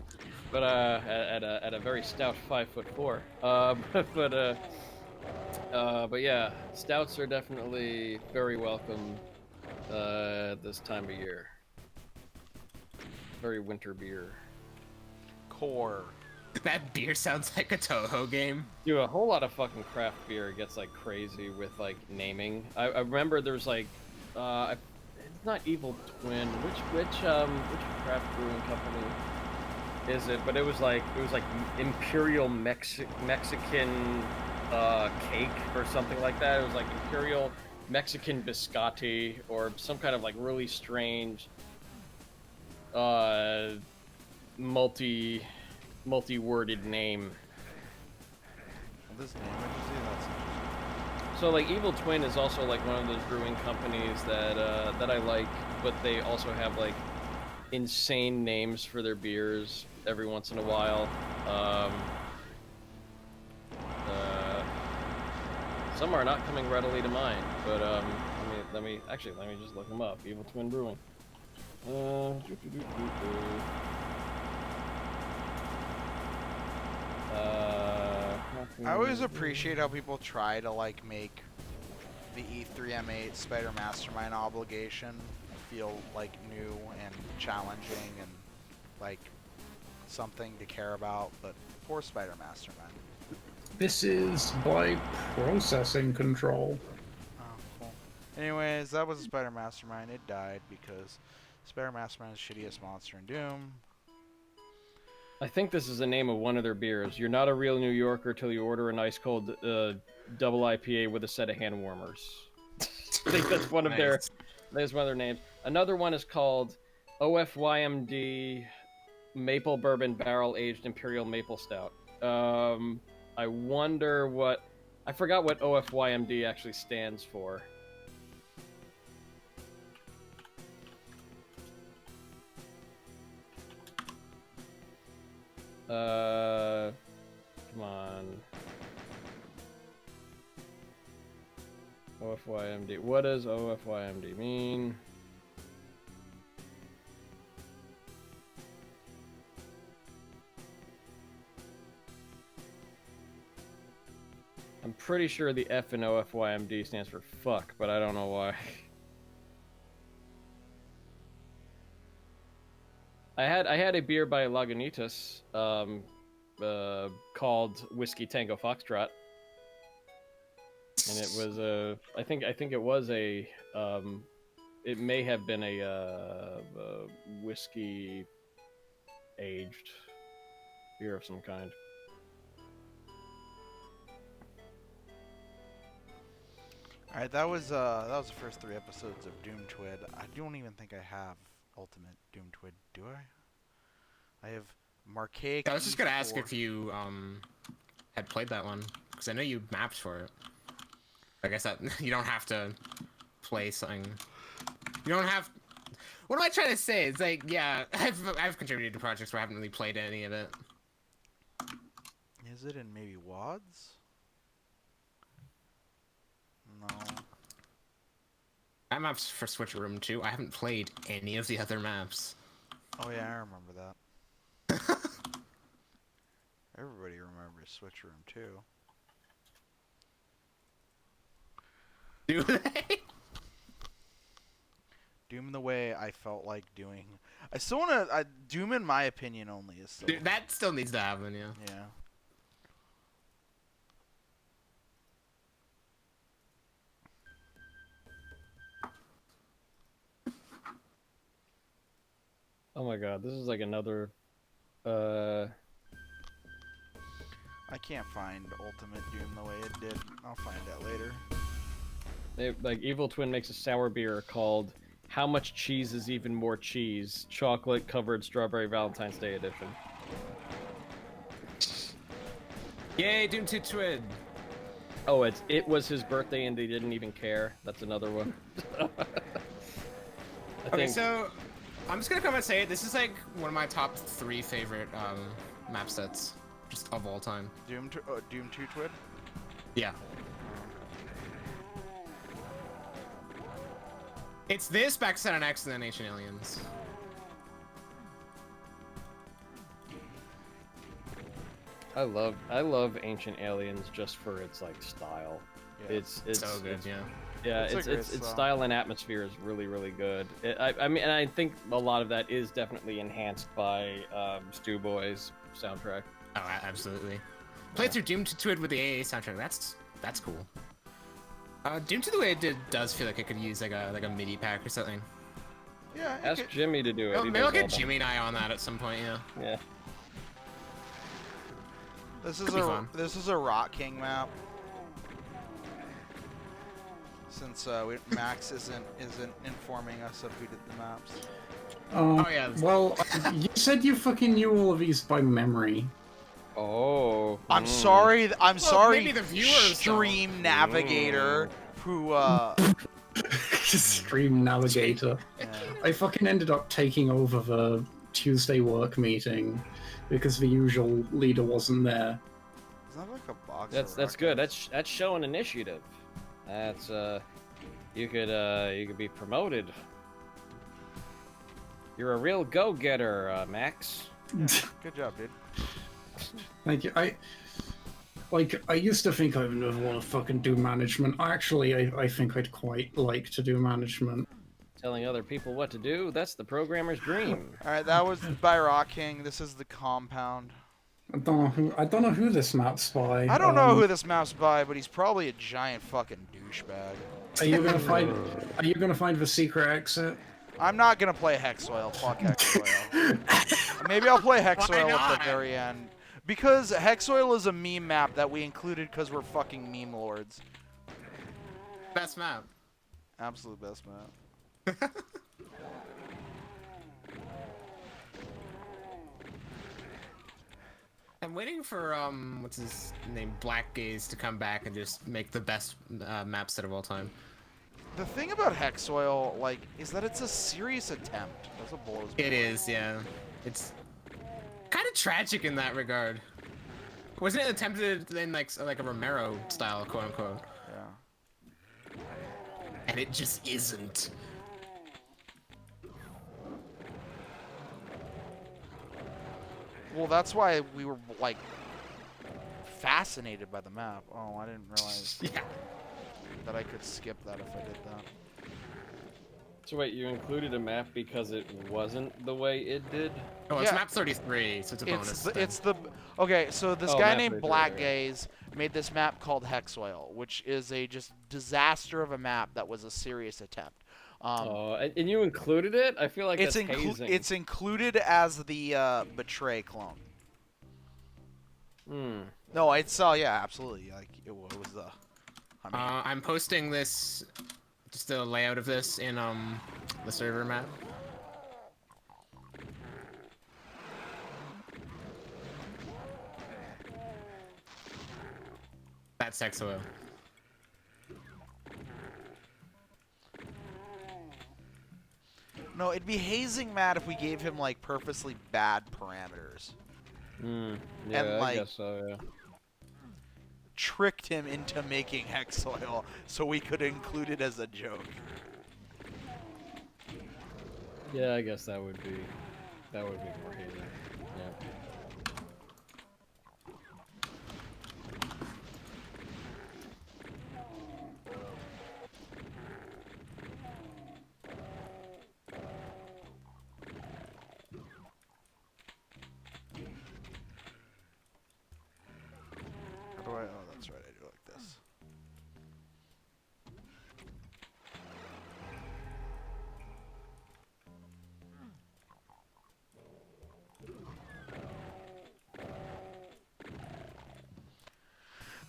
But at a very stout 5'4". But yeah, stouts are definitely very welcome this time of year. Very winter beer. Core. That beer sounds like a Toho game. Dude, a whole lot of fucking craft beer gets like crazy with like naming. I remember there's like, it's not Evil Twin. Which craft brewing company is it? But it was like Imperial Mexican cake or something like that. It was like Imperial Mexican biscotti or some kind of like really strange multi-worded name. This name, what did you say? That's interesting. So like Evil Twin is also like one of those brewing companies that that I like, but they also have like insane names for their beers every once in a while. Some are not coming readily to mind, but let me just look them up. Evil Twin Brewing. I always appreciate how people try to like make the E3M8 Spider Mastermind obligation feel like new and challenging and like something to care about, but poor Spider Mastermind. This is by processing control. Oh, cool. Anyways, that was a Spider Mastermind. It died because Spider Mastermind is the shittiest monster in Doom. I think this is the name of one of their beers. You're not a real New Yorker till you order an ice cold double IPA with a set of hand warmers. I think that's one of their. That's one of their names. Another one is called OFYMD Maple Bourbon Barrel Aged Imperial Maple Stout. I wonder what. I forgot what OFYMD actually stands for. Come on. OFYMD. What does OFYMD mean? I'm pretty sure the F in OFYMD stands for fuck, but I don't know why. I had a beer by Lagunitas called Whiskey Tango Foxtrot, and it was I think it was a it may have been a whiskey aged beer of some kind. All right, that was the first 3 episodes of Doom Twid. I don't even think I have Ultimate Doom Twid, do I? I have Marquaic. I was just gonna ask E4. if you had played that one, because I know you mapped for it. I guess that you don't have to play something. You don't have. What am I trying to say? It's like, yeah, I've contributed to projects where I haven't really played any of it. Is it in maybe WADs? No. That map's for Switch Room too. I haven't played any of the other maps. Oh yeah, I remember that. Everybody remembers Switch Room 2. Do they? Doom the way I felt like doing. I still want to. Doom, in my opinion, only is still. Dude, that still needs to happen, yeah. Yeah. Oh my god, this is like another. I can't find Ultimate Doom the way it did. I'll find that later. Like Evil Twin makes a sour beer called "How Much Cheese Is Even More Cheese?" Chocolate covered strawberry Valentine's Day edition. Yay, Doom 2 Twid. Oh, it was his birthday and they didn't even care. That's another one. Okay, so I'm just gonna come and say it. This is like one of my top 3 favorite map sets, just of all time. Doom 2 Twid. Yeah. It's this, Backside on X, and then Ancient Aliens. I love Ancient Aliens just for its like style. Yeah. It's So good, yeah. Yeah, It's a great its song. style and atmosphere is really, really good. I mean, and I think a lot of that is definitely enhanced by Stu Boy's soundtrack. Oh, absolutely. Played through Doom 2 Twid with the AA soundtrack. That's cool. Doom 2 the way it did does feel like it could use like a MIDI pack or something. Yeah. Ask Jimmy to do it. Oh, He maybe I'll does all get that. Jimmy and I on that at some point, yeah. Yeah. This is Could be fun. a Rock King map. Since Max isn't informing us of who did the maps. Oh, yeah. Well, you said you fucking knew all of these by memory. Oh. I'm sorry. I'm sorry. maybe the viewers Stream Navigator, who Stream Navigator. I fucking ended up taking over the Tuesday work meeting because the usual leader wasn't there. Is that like a box? That's good. That's showing initiative. That's you could be promoted. You're a real go-getter, Max. Good job, dude. Thank you. I used to think I would never want to fucking do management. I think I'd quite like to do management. Telling other people what to do, that's the programmer's dream. All right, that was by Rock King. This is the compound. I don't know who this map's by. I don't know who this map's by, but he's probably a giant fucking douchebag. Are you gonna find the secret exit? I'm not gonna play Hexoil. Fuck Hexoil. Maybe I'll play Hexoil at not? the very end. Because Hexoil is a meme map that we included because we're fucking meme lords. Best map. Absolute best map. I'm waiting for what's his name, Black Gaze, to come back and just make the best map set of all time. The thing about Hexoil, like, is that it's a serious attempt. That's what blows me. It is, yeah. It's kind of tragic in that regard. Wasn't it attempted in like a Romero style, quote unquote? Yeah. And it just isn't. Well, that's why we were, like, fascinated by the map. Oh, I didn't realize Yeah. that I could skip that if I did that. So wait, you included a map because it wasn't the way it did? Oh, it's Yeah. map 33, so it's a bonus. It's the okay. So this Oh, guy map named 33, Black right. Gaze made this map called Hexoil, which is a just disaster of a map that was a serious attempt. Oh, and you included it? I feel like It's that's hazing. it's included as the Betray clone. Hmm. No, it's yeah, absolutely. Like it was the. I mean, I'm posting this, just the layout of this in the server map. That's Hexoil. no, it'd be hazing Matt if we gave him like purposely bad parameters. Hmm. Yeah, And, I like- guess so, yeah. Tricked him into making Hexoil so we could include it as a joke. Yeah, I guess that would be more hazing. Yeah.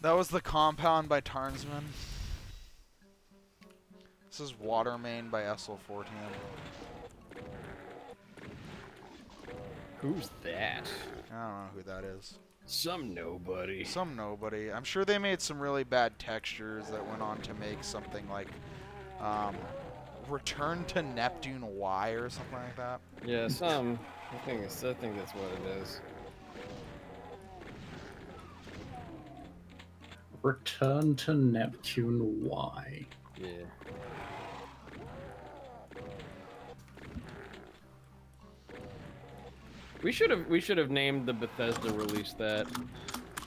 That was the Compound by Tarnsman. This is Water Main by SL14. Who's that? I don't know who that is. Some nobody. Some nobody. I'm sure they made some really bad textures that went on to make something like Return to Neptune Y or something like that. Yeah, some. I think that's what it is. Return to Neptune Y. Yeah. We should have named the Bethesda release that.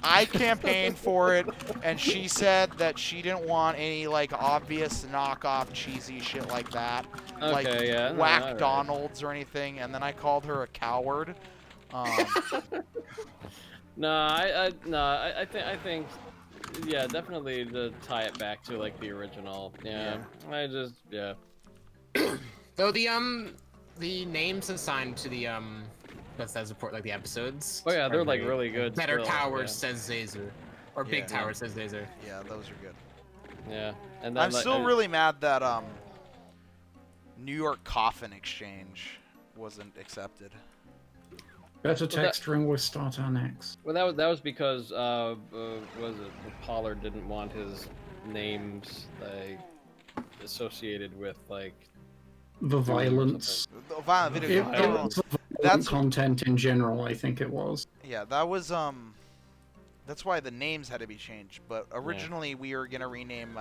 I campaigned for it, and she said that she didn't want any like obvious knockoff cheesy shit like that, like Okay, yeah, no, Whack alright. Donald's or anything. And then I called her a coward. No, I think, yeah, definitely to tie it back to like the original. Yeah, yeah. Though the names assigned to the Bethesda port, like the episodes. Oh yeah, they're are like great. really good. Better still, Towers says Zazer, or Big Yeah. Tower says Zazer. Yeah, those are good. Yeah, and then, I'm like, still really mad that New York Coffin Exchange wasn't accepted. Better texturing with Starter Next. Well, that was because was it Pollard didn't want his names like associated with like The violence. The violent video game. It No, no, was the violent That's- content in general, I think it was. yeah, that was that's why the names had to be changed. But originally we were gonna rename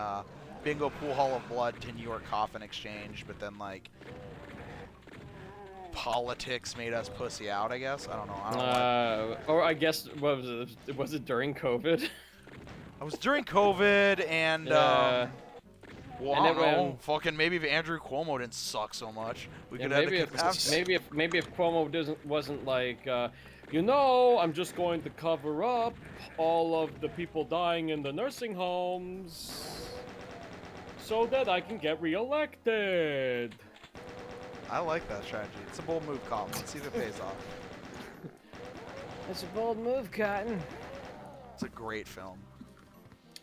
Bingo Pool Hall of Blood to New York Coffin Exchange, but then like politics made us pussy out. I guess I don't know. I don't know why. or I guess what was it during COVID? It was during COVID and Yeah. well, And I don't know. everyone- Fucking maybe if Andrew Cuomo didn't suck so much, we Yeah, could have maybe the if maybe if Cuomo wasn't like I'm just going to cover up all of the people dying in the nursing homes so that I can get reelected. I like that strategy. It's a bold move, Colin. Let's see if it pays off. It's a bold move, Cotton. It's a great film.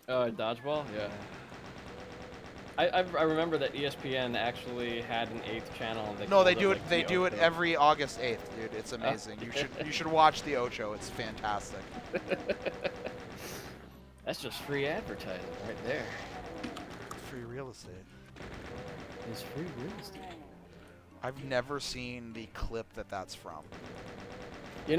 Dodgeball, yeah. I remember that ESPN actually had an 8th channel. And No, they called do it. like, They the do it Ocho. every August 8th, dude. It's amazing. You should watch the Ocho. It's fantastic. That's just free advertising right there. Free real estate. It's free real estate. I've never seen the clip that's from. Have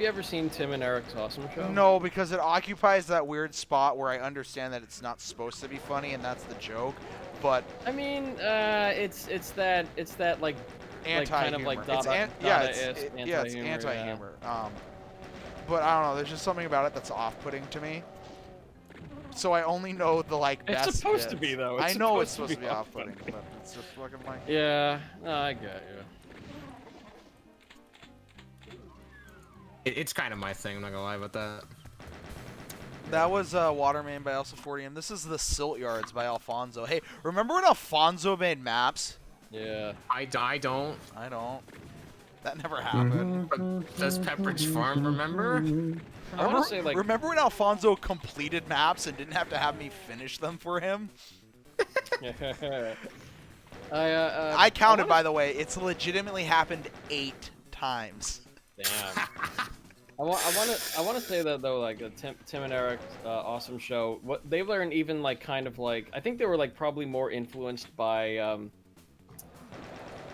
you ever seen Tim and Eric's Awesome Show? No, because it occupies that weird spot where I understand that it's not supposed to be funny, and that's the joke. But I mean, it's that like anti-humor. kind of like it's Dada- it's anti-humor, anti-humor. But I don't know. There's just something about it that's off-putting to me. So I only know the like It's best supposed to bits. be, though. I It's know it's supposed supposed to be off-putting, off-putting. but it's just fucking like. Yeah, no, I get you. It's kind of my thing. I'm not gonna lie about that. That was Waterman by Elsa40, and this is the Silt Yards by Alfonso. Hey, remember when Alfonso made maps? Yeah. I don't. I don't. That never happened. But does Pepperidge Farm remember? I want to say like Remember when Alfonso completed maps and didn't have to have me finish them for him? I counted, by the way. It's legitimately happened 8 times. Damn. I want to say that though, like Tim and Eric's Awesome Show. What they learned, even like kind of like I think they were like probably more influenced by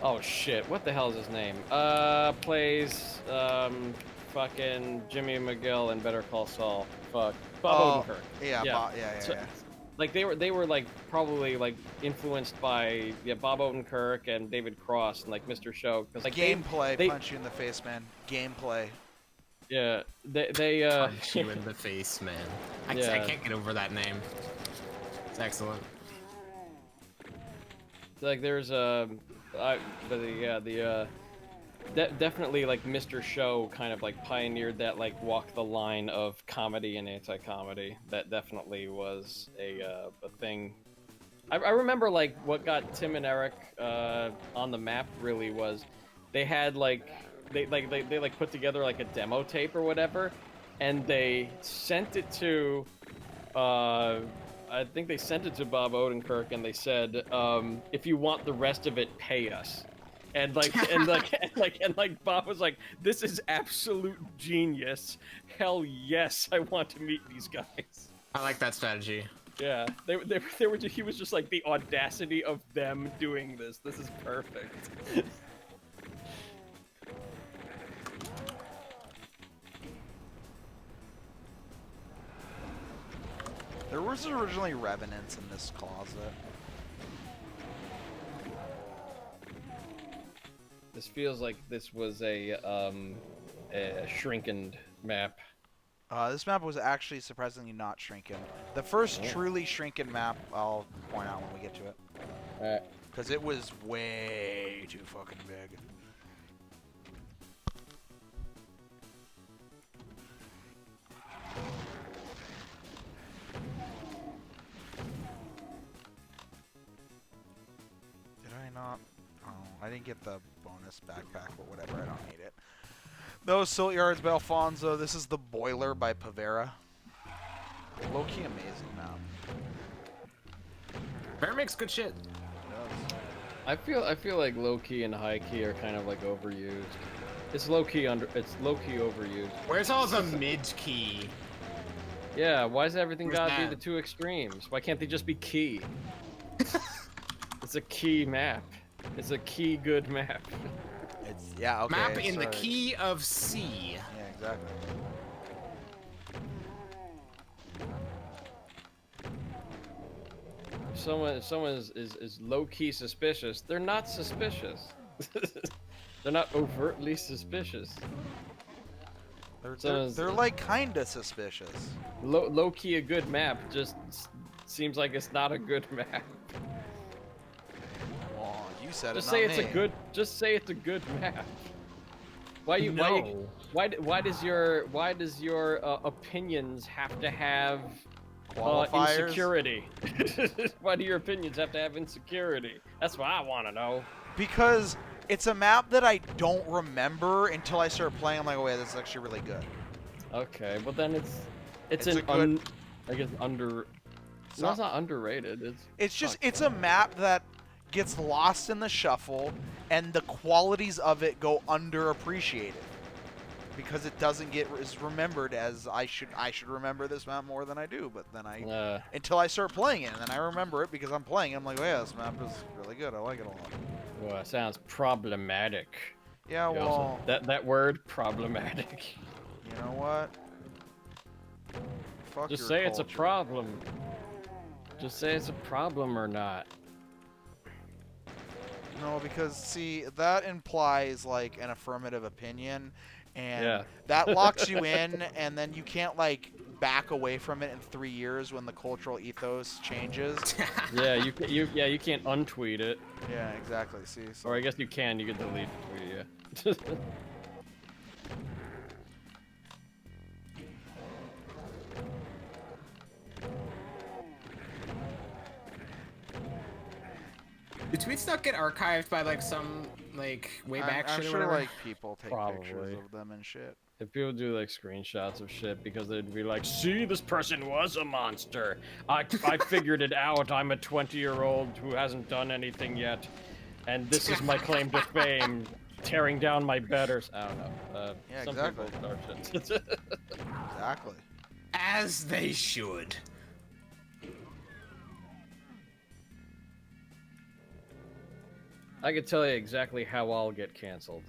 oh shit, what the hell is his name? Plays fucking Jimmy McGill and Better Call Saul. Fuck, Bob Odenkirk. Yeah, Yeah. yeah. So- Like they were like probably like influenced by Bob Odenkirk and David Cross and like Mr. Show because like Gameplay, they- punch you in the face, man. Gameplay. they Punch you in the face, man. I Yeah. can't get over that name. It's excellent. like there's definitely like Mr. Show kind of like pioneered that like walk the line of comedy and anti-comedy. That definitely was a thing. I remember like what got Tim and Eric on the map really was they had like they put together like a demo tape or whatever, and they sent it to I think they sent it to Bob Odenkirk, and they said, if you want the rest of it, pay us. And like Bob was like, this is absolute genius. Hell yes, I want to meet these guys. I like that strategy. Yeah, they were. He was just like the audacity of them doing this. This is perfect. There was originally revenants in this closet. This feels like this was a shrinkened map. This map was actually surprisingly not shrinking. The first truly shrinking map, I'll point out when we get to it. Because it was way too fucking big. Did I not? Oh, I didn't get the bonus backpack, but whatever, I don't need it. Those Silt Yards by Alfonso. This is the Boiler by Pavera. Low-key amazing map. Bear makes good shit. I feel like low key and high key are kind of like overused. It's low key overused. Where's all the mid key? Yeah, why does everything Where's gotta be that? the two extremes? Why can't they just be key? It's a key map. It's a key good map. It's yeah, okay. Map in the sorry. key of C. Yeah, exactly. If someone is low key suspicious, they're not suspicious. They're not overtly suspicious. They're like kinda suspicious. Low key a good map just seems like it's not a good map. Well, you said Just it, say not it's me. a good. Just say it's a good map. Why No. why does your opinions have to have Qualifiers? insecurity? Why do your opinions have to have insecurity? That's what I want to know. Because it's a map that I don't remember until I start playing. I'm like, oh yeah, this is actually really good. Okay, but then it's a an good- I guess under. It's No, it's not- not underrated. It's just fuck. it's a map that gets lost in the shuffle, and the qualities of it go underappreciated because it doesn't get as remembered as I should. I should remember this map more than I do, but then until I start playing it, and then I remember it because I'm playing it. I'm like, oh yeah, this map is really good. I like it a lot. Well, it sounds problematic. Yeah, You well, also- that word problematic. you know what? Fuck Just your say it's a culture. problem. Just say it's a problem or not. No, because see, that implies like an affirmative opinion, and Yeah. that locks you in, and then you can't like back away from it in 3 years when the cultural ethos changes. Yeah, you can't untweet it, Yeah, exactly. See, so or I guess you can. You can delete the tweet. Yeah. Do tweets not get archived by like some like way back I'm shit or sure whatever? like people take pictures Probably. of them and shit. If people do like screenshots of shit because they'd be like, "See, this person was a monster. I figured it out. I'm a 20-year-old who hasn't done anything yet, and this is my claim to fame, tearing down my betters." I don't know. Yeah, some exactly. people are shit. Exactly. As they should. I could tell you exactly how I'll get canceled.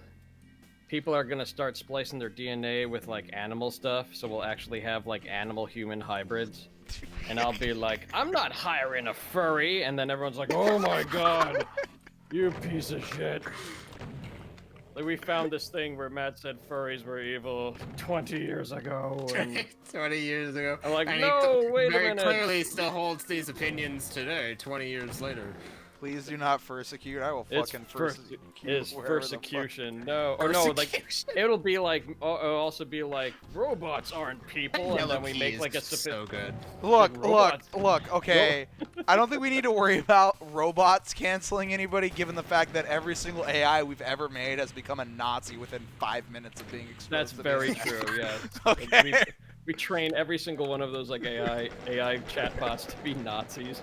People are gonna start splicing their DNA with like animal stuff, so we'll actually have like animal-human hybrids. And I'll be like, "I'm not hiring a furry," and then everyone's like, "Oh my god, you piece of shit." Like we found this thing where Matt said furries were evil 20 years ago, and 20 years ago. I'm like, And "No, he wait a very minute." clearly still holds these opinions today, 20 years later. Please do not persecute. I will It's fucking per- persecute. is wherever the fuck- persecution. No, or no, like Persecution. it'll be like it'll also be like robots aren't people, and Yellow then we key make is like a so good. Look, robots. look. Okay, I don't think we need to worry about robots canceling anybody, given the fact that every single AI we've ever made has become a Nazi within 5 minutes of being exposed. That's to the very internet. true. Yeah. Okay. We train every single one of those like AI chatbots to be Nazis.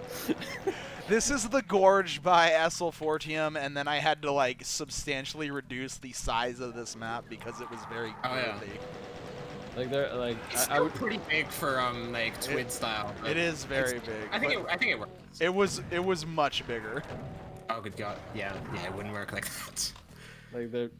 This is the gorge by Essel Fortium, and then I had to like substantially reduce the size of this map because it was very Oh, yeah. girthy. Like they're like It's I still would pretty big for like Twid style. but It is very it's- big. I think but it works. it was much bigger. Oh good god. Yeah, it wouldn't work like that. like the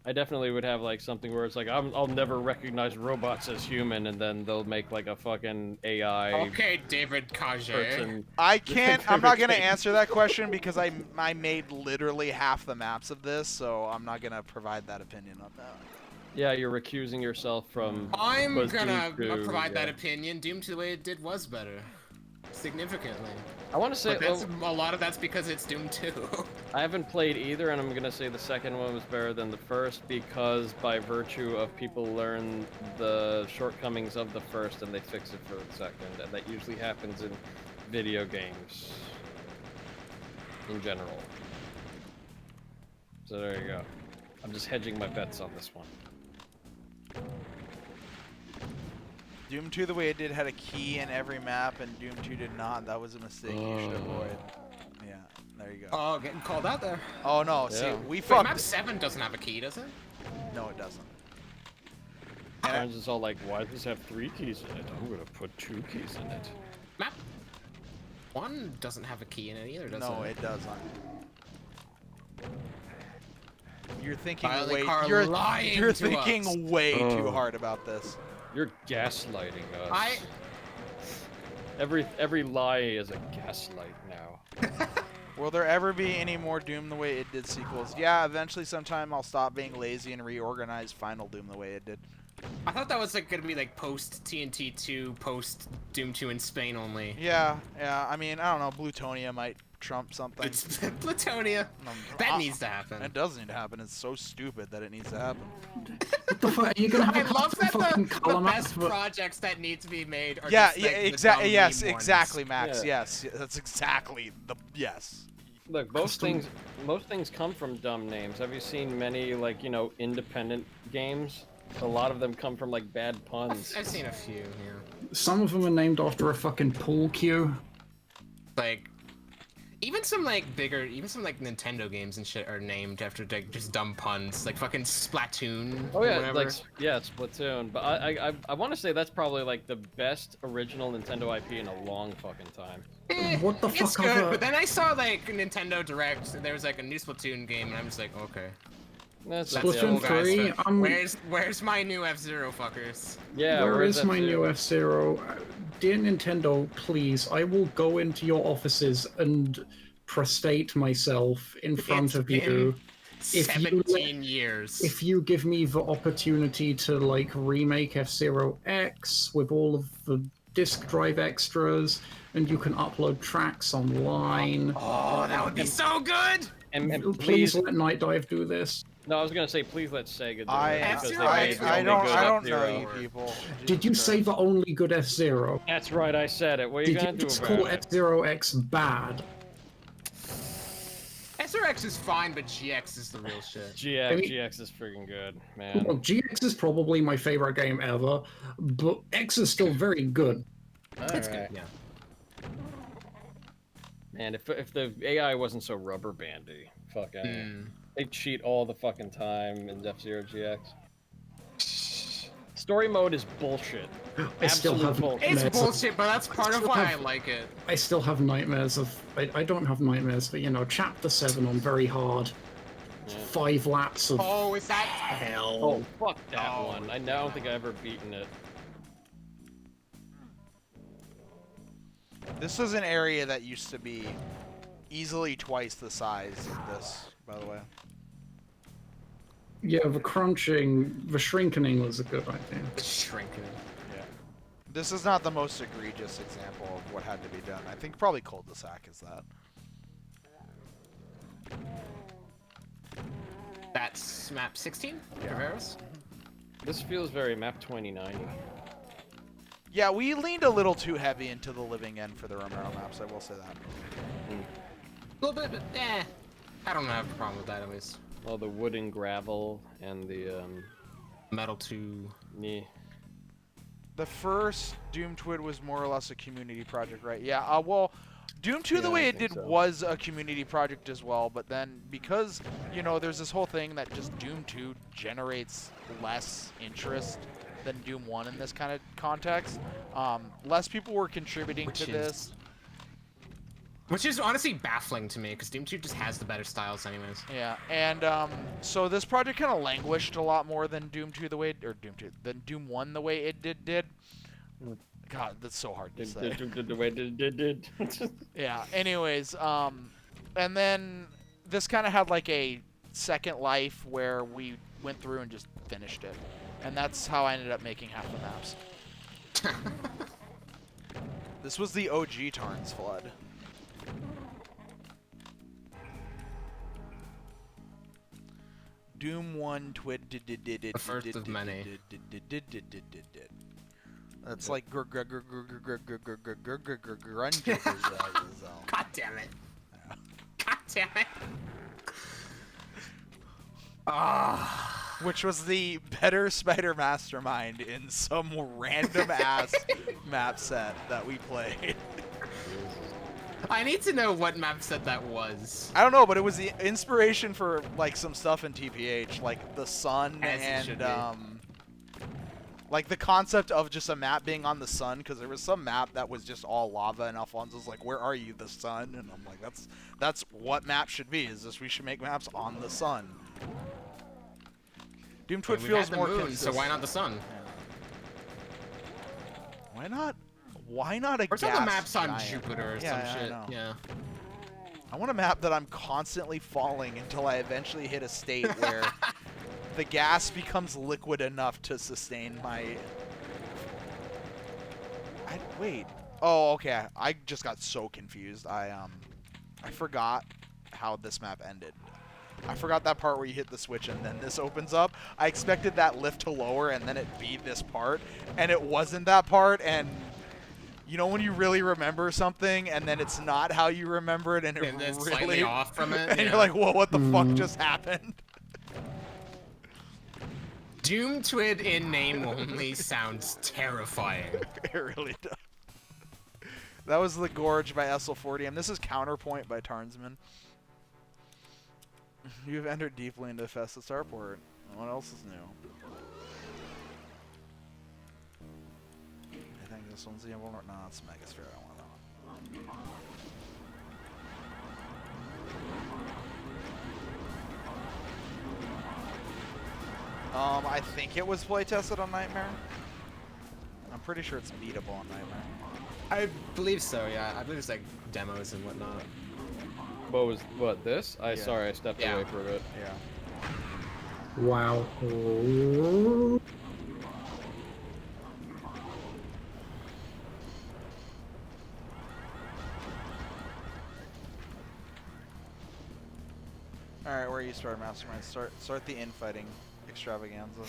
I definitely would have like something where it's like I'll never recognize robots as human, and then they'll make like a fucking AI Okay, David Kage. person. I can't. I'm not gonna Imitate. answer that question because I made literally half the maps of this, so I'm not gonna provide that opinion on that. Yeah, you're recusing yourself from. I'm was gonna Doom 2, provide that yeah. opinion. Doom 2 the way it did was better. Significantly. I want to say But that's, a lot of that's because it's Doom 2. I haven't played either, and I'm gonna say the second one was better than the first because by virtue of people learn the shortcomings of the first and they fix it for the second, and that usually happens in video games in general. So there you go. I'm just hedging my bets on this one. Doom 2 the way it did had a key in every map, and Doom 2 did not. That was a mistake you should avoid. Yeah, there you go. Oh, getting called out there. Oh no, see, Yeah. we Wait, fucked. map 7 doesn't have a key, does it? No, it doesn't. Sometimes it's all like, why does this have 3 keys in it? I'm gonna put 2 keys in it. Map 1 doesn't have a key in it either, does No, it? it doesn't. You're thinking Violet way. Car You're lying you're to thinking us. way too Oh. hard about this. You're gaslighting us. I... Every lie is a gaslight now. Will there ever be any more Doom the way it did sequels? Yeah, eventually sometime I'll stop being lazy and reorganize Final Doom the way it did. I thought that was like gonna be like post TNT 2, post Doom 2 in Spain only. Yeah, I mean, I don't know, Blutonia might trump something. It's Platonia. That needs to happen. It does need to happen. It's so stupid that it needs to happen. What the fuck? Are you gonna have I a love that fucking the color map best for- projects that need to be made are Yeah, just, yeah, like, the exactly. dumb Yes, meme ones. exactly, Max. Yeah. Yes, that's exactly the yes. Look, most things come from dumb names. Have you seen many like independent games? A lot of them come from like bad puns. I've seen a few, yeah. Some of them are named after a fucking pool cue. Like, even some like Nintendo games and shit are named after like just dumb puns, like fucking Splatoon. Oh or yeah, whatever. like yeah, Splatoon. But I want to say that's probably like the best original Nintendo IP in a long fucking time. What the It's fuck good, other- but then I saw like Nintendo Direct, and there was like a new Splatoon game, and I'm just like, okay. That's That's Splatoon cool, guys, 3, but where's my new F-Zero, fuckers? Yeah, Where where's is my F-Zero? new F-Zero? Dear Nintendo, please, I will go into your offices and prostrate myself in front It's of been you. If you 17 years. If you give me the opportunity to like remake F-Zero X with all of the disk drive extras, and you can upload tracks online, Oh, that would be so good! And please please, let Night Dive do this. no, I was gonna say please let Sega do it I because they F-Zero made X the I only don't good I don't know F-Zero. you people. Did you Jesus say Christ. the only good F-Zero? That's right, I said it. What are you Did gonna you do just about call it? F-Zero X bad? SRX is fine, but GX is the real shit. GX, I mean- GX is freaking good, man. Well, GX is probably my favorite game ever, but X is still very good. It's Alright. good, yeah. Man, if the AI wasn't so rubber bandy, fucking, Mm. they cheat all the fucking time in F-Zero GX. Story mode is bullshit. I still Absolute have bullshit. It's nightmares. bullshit, but that's part of still why I have- like it. I still have nightmares of. I don't have nightmares, but Chapter 7 on very hard. Yeah. 5 laps of Oh, is that... hell. Oh, fuck that Oh. one. I don't think I've ever beaten it. This is an area that used to be easily twice the size of this, by the way. Yeah, the shrinking was a good idea. Shrinking. Yeah. This is not the most egregious example of what had to be done. I think probably cul-de-sac is that. That's map 16? Traveros? This feels very map 2090. Yeah, we leaned a little too heavy into the living end for the Romero maps, I will say that. A little bit, but I don't have a problem with that at least. Well, the wood and gravel and the Metal 2. yeah. The first Doom Twid was more or less a community project, right? Yeah. Well, Doom 2 the Yeah, way I it think did so. was a community project as well, but then because, you know, there's this whole thing that just Doom 2 generates less interest than Doom 1 in this kind of context. Less people were contributing to this. Which is honestly baffling to me, because Doom 2 just has the better styles anyways. Yeah, and so this project kind of languished a lot more than Doom 2 the way, or Doom 2, than Doom 1 the way it did. God, that's so hard to say. The way it did. Yeah. Anyways, and then this kind of had like a second life where we went through and just finished it, and that's how I ended up making half the maps. This was the OG Tarns flood. Doom 1 Twid did. The first of many. That's like grunge. God damn it. God damn it. Ah. Which was the better Spider Mastermind in some random ass map set that we played. I need to know what map set that was. I don't know, but it was the inspiration for like some stuff in TPH, like the sun As it should and be. like the concept of just a map being on the sun, because there was some map that was just all lava, and Alfonso's like, "Where are you, the sun?" And I'm like, "That's what map should be. Is this we should make maps on the sun." Doom Twid We've feels had the more moon, consistent. so why not the sun? Why not? Why not a Or some gas of the maps on giant? Jupiter or Yeah, some I shit. know. Yeah. I want a map that I'm constantly falling until I eventually hit a state where the gas becomes liquid enough to sustain my... Wait. Oh, okay. I just got so confused. I forgot how this map ended. I forgot that part where you hit the switch and then this opens up. I expected that lift to lower and then it be this part, and it wasn't that part, and... You know when you really remember something and then it's not how you remember it, and And it's really slightly off from it. and yeah. you're like, "Whoa, what the fuck just happened?" Doom Twid in name only sounds terrifying. It really does. That was The Gorge by SL40, and this is Counterpoint by Tarnsman. You've entered deeply into Festus Starport. What else is new? I think this one's the Invulnerable. No, it's Megasphere. I don't want that one. I think it was playtested on Nightmare. I'm pretty sure it's beatable on Nightmare. I believe so, yeah. I believe it's like demos and whatnot. What this? Yeah. Sorry, I stepped Yeah. away for a bit. Yeah. Wow. Alright, where are you start, Mastermind? Start the infighting extravaganza.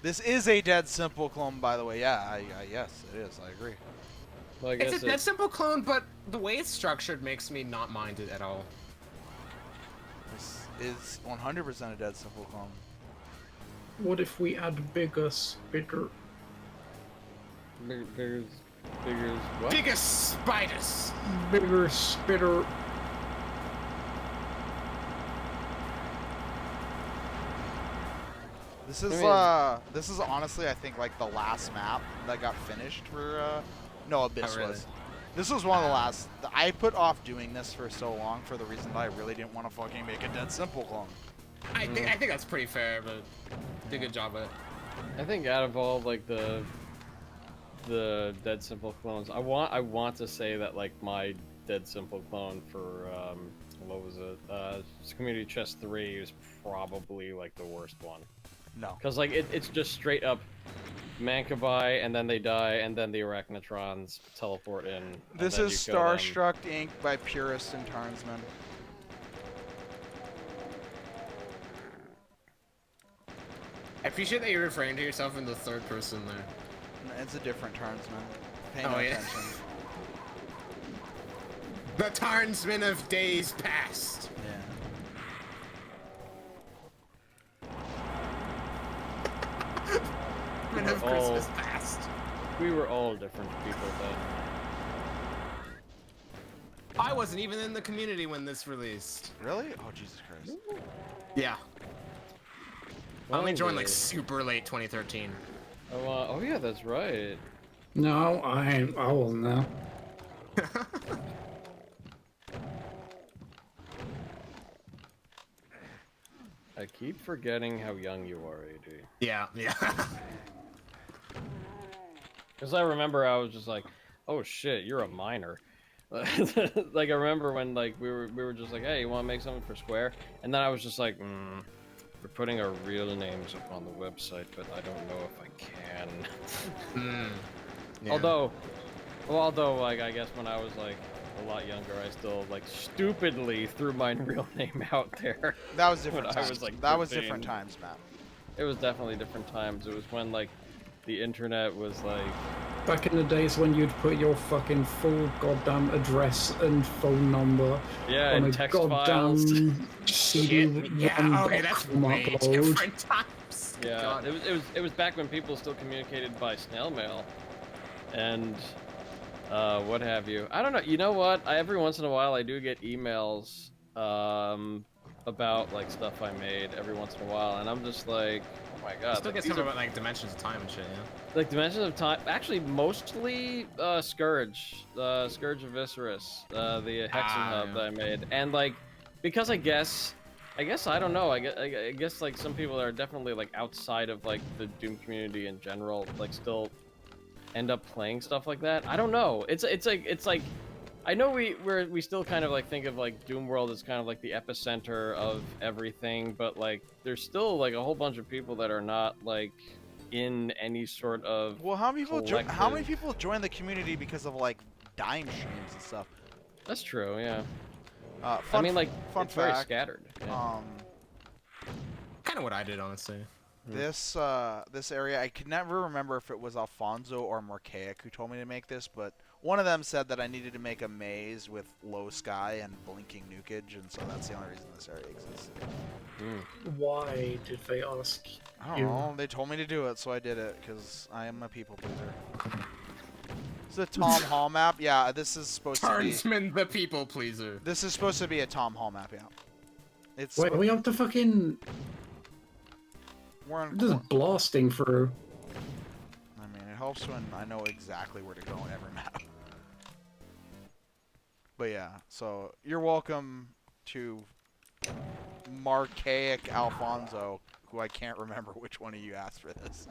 This is a dead simple clone, by the way. Yeah, yes, it is. I agree. Well, I guess It's a dead simple clone, but the way it's structured makes me not mind it at all. This is 100% a dead simple clone. What if we add bigger spitter? Bigger's what? Biggest spiders! Bigger spitter. This is honestly, I think, like the last map that got finished for no, Abyss Oh, really? was. This was one of the last. I put off doing this for so long for the reason that I really didn't want to fucking make a dead simple clone. I think that's pretty fair, but did a good job of it. I think out of all like the dead simple clones, I want to say that like my dead simple clone for what was it? Community Chest 3 is probably like the worst one. No. Because like it's just straight up Mankabai, and then they die, and then the Arachnotrons teleport in. and This then is you kill them. Starstruck Inc. by Purist and Tarnsman. I appreciate that you're referring to yourself in the third person there. It's a different Tarnsman. Pay Oh, no yeah. attention. The Tarnsman of days past. Yeah. Of Christmas past. We were all different people then. I wasn't even in the community when this released. Really? Oh, Jesus Christ. Yeah. I only joined like Finally. super late 2013. Oh yeah, that's right. No, I wasn't there. I keep forgetting how young you are, AD. Yeah, yeah. Because I remember I was just like, oh shit, you're a minor. Like I remember when like we were just like, hey, you want to make something for Square? And then I was just like, we're putting our real names up on the website, but I don't know if I can. Yeah. Although like I guess when I was like a lot younger, I still like stupidly threw my real name out there. That was different When times. I was, like, that was 13. different times, Matt. It was definitely different times. It was when like the internet was like. Back in the days when you'd put your fucking full goddamn address and phone number Yeah, on and a text files. goddamn CD Yeah, okay, that's way upload. different times. Yeah, God. it was back when people still communicated by snail mail, and what have you. I don't know. You know what? Every once in a while I do get emails about like stuff I made every once in a while, and I'm just like, oh my god. Still Like, get these some are, about like dimensions of time and shit, yeah. like Dimensions of Time. Actually, mostly Scourge, Scourge of Viserys, the Hexen hub yeah. that I made, and like because I guess I don't know. I guess like some people are definitely like outside of like the Doom community in general, like still end up playing stuff like that. I don't know. It's like I know we still kind of like think of like Doom World as kind of like the epicenter of everything, but like there's still like a whole bunch of people that are not like in any sort of Well, how many collective- people join the community because of like dime streams and stuff? That's true, yeah. Fun, I mean, like fun it's very fact. scattered. Yeah. Kind of what I did, honestly. This area, I could never remember if it was Alfonso or Morcaic who told me to make this, but one of them said that I needed to make a maze with low sky and blinking nukage, and so that's the only reason this area exists. Why did they ask? I don't know. They told me to do it, so I did it because I am a people pleaser. It's a Tom Hall map. Yeah, this is supposed to be. Tarnsman the people pleaser. This is supposed to be a Tom Hall map. Yeah. It's. Wait, we have to fucking We're in. just blasting through. I mean, it helps when I know exactly where to go in every map. But yeah, so you're welcome to Marcaic Alfonso, who I can't remember which one of you asked for this.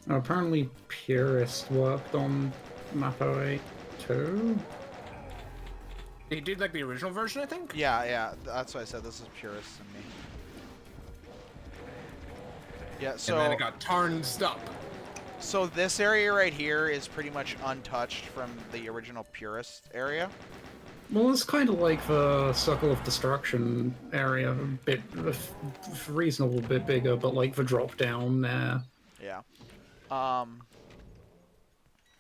Apparently, Purist worked on Map 08 too. He did like the original version, I think. Yeah, that's why I said this is purist in me. Yeah, And then so it got tarnsed up. so this area right here is pretty much untouched from the original purist area. Well, it's kind of like the Circle of Destruction area, a reasonable bit bigger, but like the drop down there Yeah.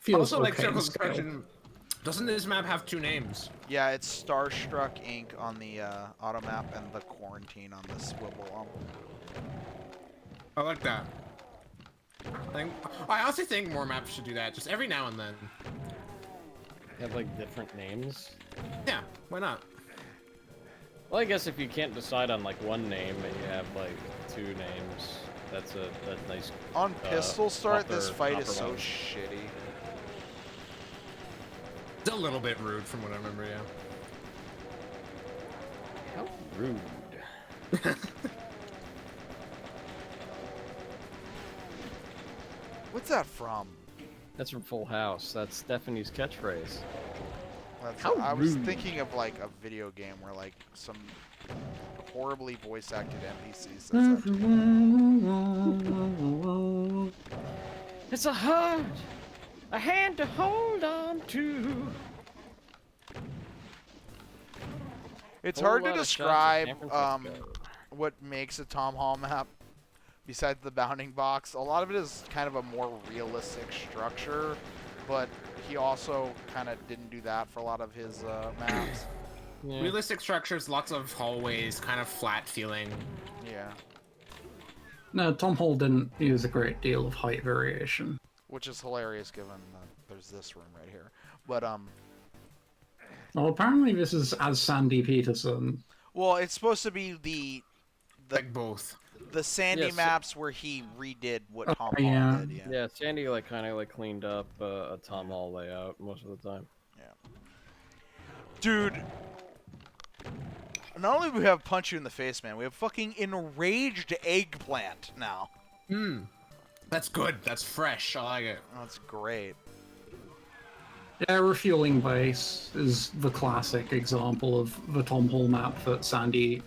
feels Also, like okay Circle in of scale. Destruction, doesn't this map have 2 names? Yeah, it's Starstruck Inc. on the auto map and the Quarantine on the Swivel. I like that. I honestly think more maps should do that, just every now and then. They have like different names. Yeah, why not? Well, I guess if you can't decide on like one name and you have like 2 names, that's a nice. On Pistol Start, this proper- fight is proper so one. shitty. It's a little bit rude from what I remember, yeah. How rude. What's that from? That's from Full House. That's Stephanie's catchphrase. That's, I was thinking of like a video game where like some horribly voice acted NPC says that. It's a heart, a hand to hold on to. It's Whole hard to lot of shots of describe San Francisco. what makes a Tom Hall map besides the bounding box. A lot of it is kind of a more realistic structure, but he also kind of didn't do that for a lot of his maps. Yeah. Realistic structures, lots of hallways, kind of flat feeling. Yeah, No, Tom Hall didn't use a great deal of height variation. which is hilarious given that there's this room right here. But Well, apparently this is as Sandy Peterson. well, it's supposed to be the Like both. Sandy Yes. maps where he redid what Oh, Tom yeah. Hall did. Yeah. Yeah, Sandy like kind of like cleaned up a Tom Hall layout most of the time. Dude. Not only do we have Punch You in the Face, man, we have fucking Enraged Eggplant now. Hmm. That's good. That's fresh. I like it. That's great. Yeah, Refueling Base is the classic example of the Tom Hall map that Sandy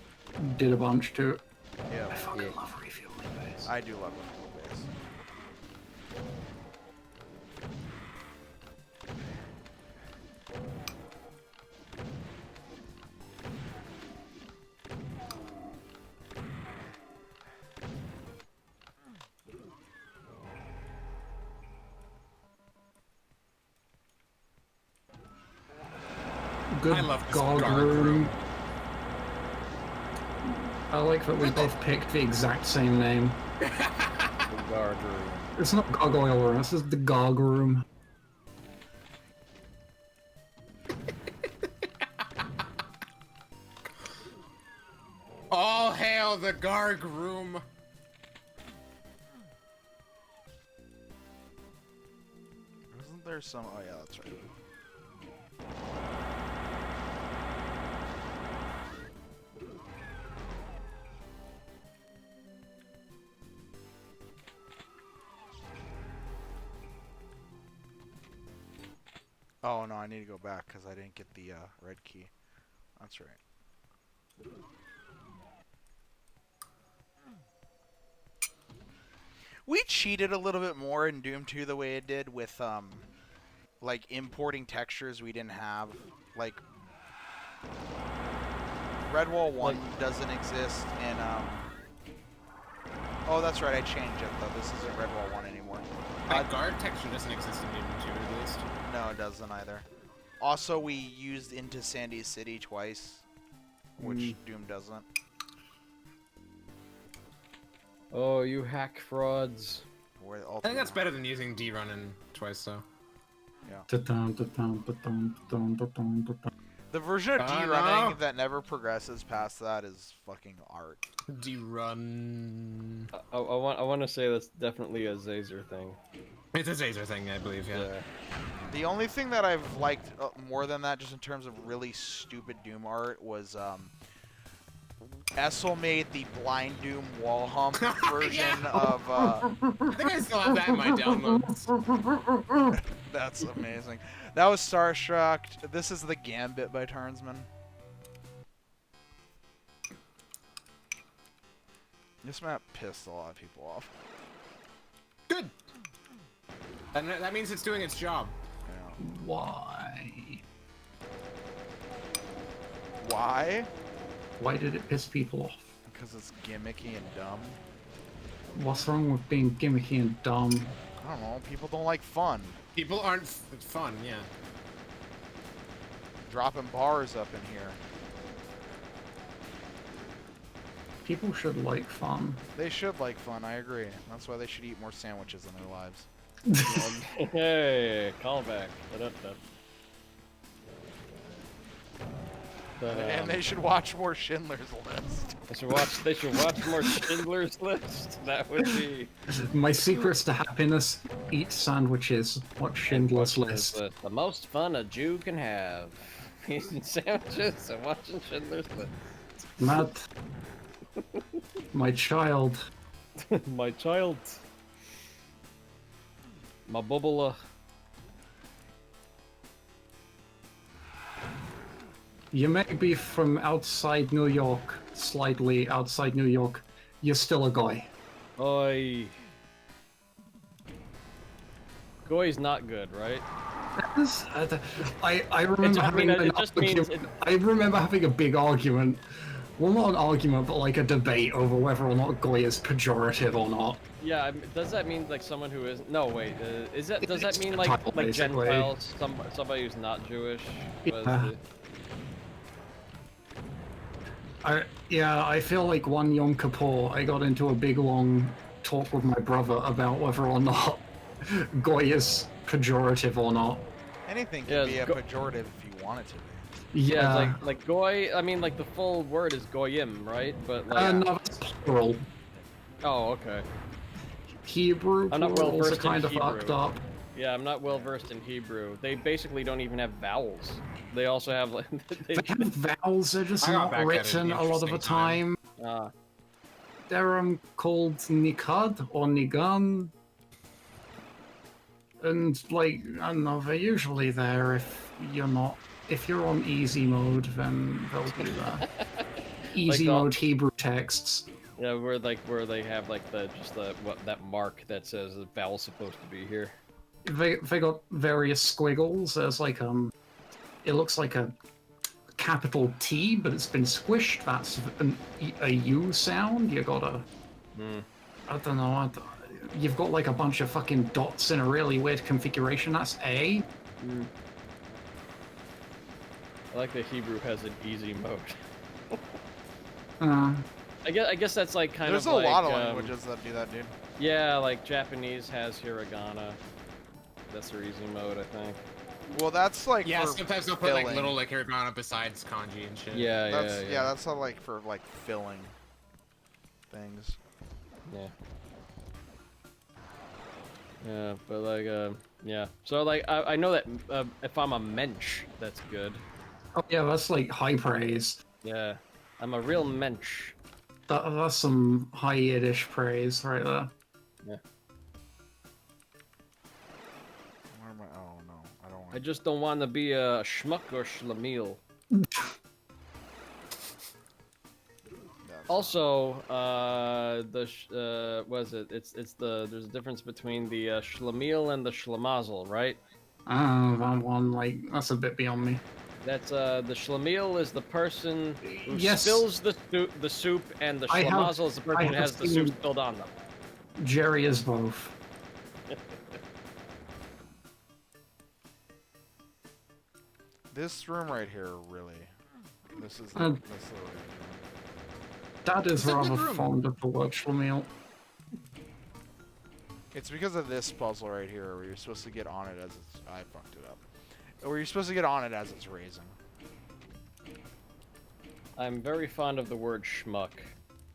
did a bunch to. Yeah, I fucking love Refueling Base. I do love Refueling Base. Good I love this Gog guard room. room. I like that we both picked the exact same name. The guard room. It's not Gargoyle Room, this is the Gog Room. All hail the Garg room. Isn't there some... Oh, yeah, that's right. Oh, no, I need to go back because I didn't get the red key. That's right. We cheated a little bit more in Doom 2 the way it did with, like, importing textures we didn't have. Like, Redwall 1 doesn't exist in, Oh, that's right, I changed it, though. This isn't Redwall 1 anymore. That guard texture doesn't exist in Doom 2 at least. No, it doesn't either. Also, we used Into Sandy City twice, which Doom doesn't. Oh, you hack frauds. I think that's better than using D-Run in twice though. The version of D running that never progresses past that is fucking art. D-Run. I want to say that's definitely a Zazer thing. It's a Zazer thing, I believe, yeah. The only thing that I've liked more than that, just in terms of really stupid Doom art, was Essel made the Blind Doom wall hump version of. I think I still have that in my downloads. That's amazing. That was Starstruck. This is the Gambit by Tarnsman. This map pissed a lot of people off. Good. And that means it's doing its job. Yeah. Why? Why? Why did it piss people off? Because it's gimmicky and dumb. What's wrong with being gimmicky and dumb? I don't know. People don't like fun. People aren't fun, yeah. Dropping bars up in here. People should like fun. They should like fun, I agree. That's why they should eat more sandwiches in their lives. Hey, callback. But, And they should watch more Schindler's List. They should watch more Schindler's List. That would be My secrets to happiness: eat sandwiches, watch Schindler's List. the most fun a Jew can have. Eating sandwiches and watching Schindler's List. Matt, my child. My child. My bubble. You may be from outside New York, slightly outside New York. You're still a guy. Oi. Goy's not good, right? I remember I having mean, an it just means argument. I remember having a big argument Well, not an argument, but like a debate over whether or not Goy is pejorative or not. Yeah, does that mean like someone who is? No, wait. Is that? Does that It's mean Gentile, like basically. Gentiles? Somebody who's not Jewish? Was Yeah. the... I feel like one Yom Kippur, I got into a big long talk with my brother about whether or not Goy is pejorative or not. Anything Yeah, can be a go- pejorative if you want it to be. Yeah, it's like goy. I mean, like the full word is goyim, right? But like, no, that's plural. oh, okay. Hebrew I'm not well plurals are versed in kind of Hebrew. fucked up. Yeah, I'm not well versed in Hebrew. They basically don't even have vowels. They also have like They have vowels, they're just I got not back at it written an a lot of the interesting time. time. ah. They're called nikad or nigan. And like, I don't know, they're usually there if you're on easy mode, then they'll be there. Easy the- mode Hebrew texts. Yeah, where they have like that mark that says the vowel's supposed to be here. They got various squiggles. There's like it looks like a capital T, but it's been squished. That's a U sound. You got a I don't know. You've got like a bunch of fucking dots in a really weird configuration. That's A. I like that Hebrew has an easy mode. Uh, I guess that's like kind There's of a like, lot of languages that do that, dude. Yeah, like Japanese has hiragana. That's their easy mode, I think. Well, that's like Yeah, for sometimes they'll put like filling. little like hiragana besides kanji and shit. Yeah, That's yeah. that's not like for like filling things. Yeah. Yeah, but like, yeah. So like, I know that if I'm a mensch, that's good. oh yeah, that's like high praise. Yeah, I'm a real mensch. That's some high Yiddish praise right there. Yeah. Where am I? Oh no, I don't want. I just don't want to be a schmuck or schlemiel. Also, was it? It's the there's a difference between the schlemiel and the schlemazel, right? That one, like, that's a bit beyond me. That's the schlemiel is the person who Yes. spills the soup, and the I have- schlemazel is the person I who have has the soup seen- spilled on them. Jerry is both. This room right here, really. This is Uh, this little room. Dad is It's a good rather room. fond of the word schlemiel. It's because of this puzzle right here, where you're supposed to get on it as it's. I fucked it up. Where you're supposed to get on it as it's raising. I'm very fond of the word schmuck.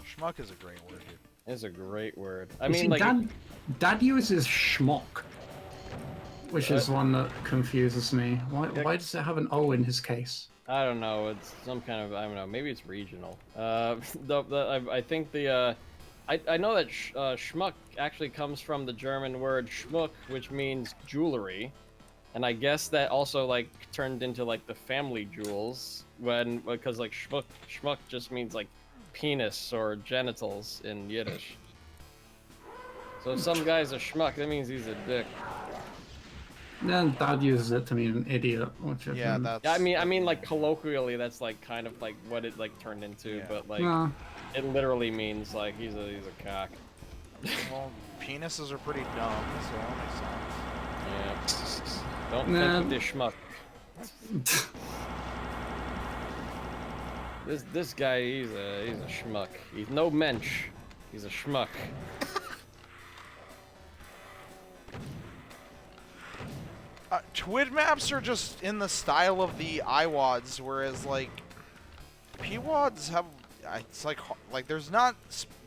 Schmuck is a great word, dude. It's a great word. I You mean, see, like, Dad uses schmuck, which is one that confuses me. Why does it have an O in his case? I don't know. It's some kind of, I don't know. Maybe it's regional. I think I know that schmuck actually comes from the German word schmuck, which means jewelry, and I guess that also like turned into like the family jewels because like schmuck just means like penis or genitals in Yiddish. So if some guy's a schmuck, that means he's a dick. Then Dad uses it to mean an idiot, which Yeah, is that's. Yeah, I mean, like colloquially, that's like kind of like what it like turned into, Yeah. but like Nah. it literally means like he's a cock. Well, penises are pretty dumb, so that makes sense. Yeah. Don't Nah. fuck with this schmuck. This guy, he's a schmuck. He's no mensch. He's a schmuck. Twid maps are just in the style of the iWads, whereas like PWads have. It's like there's not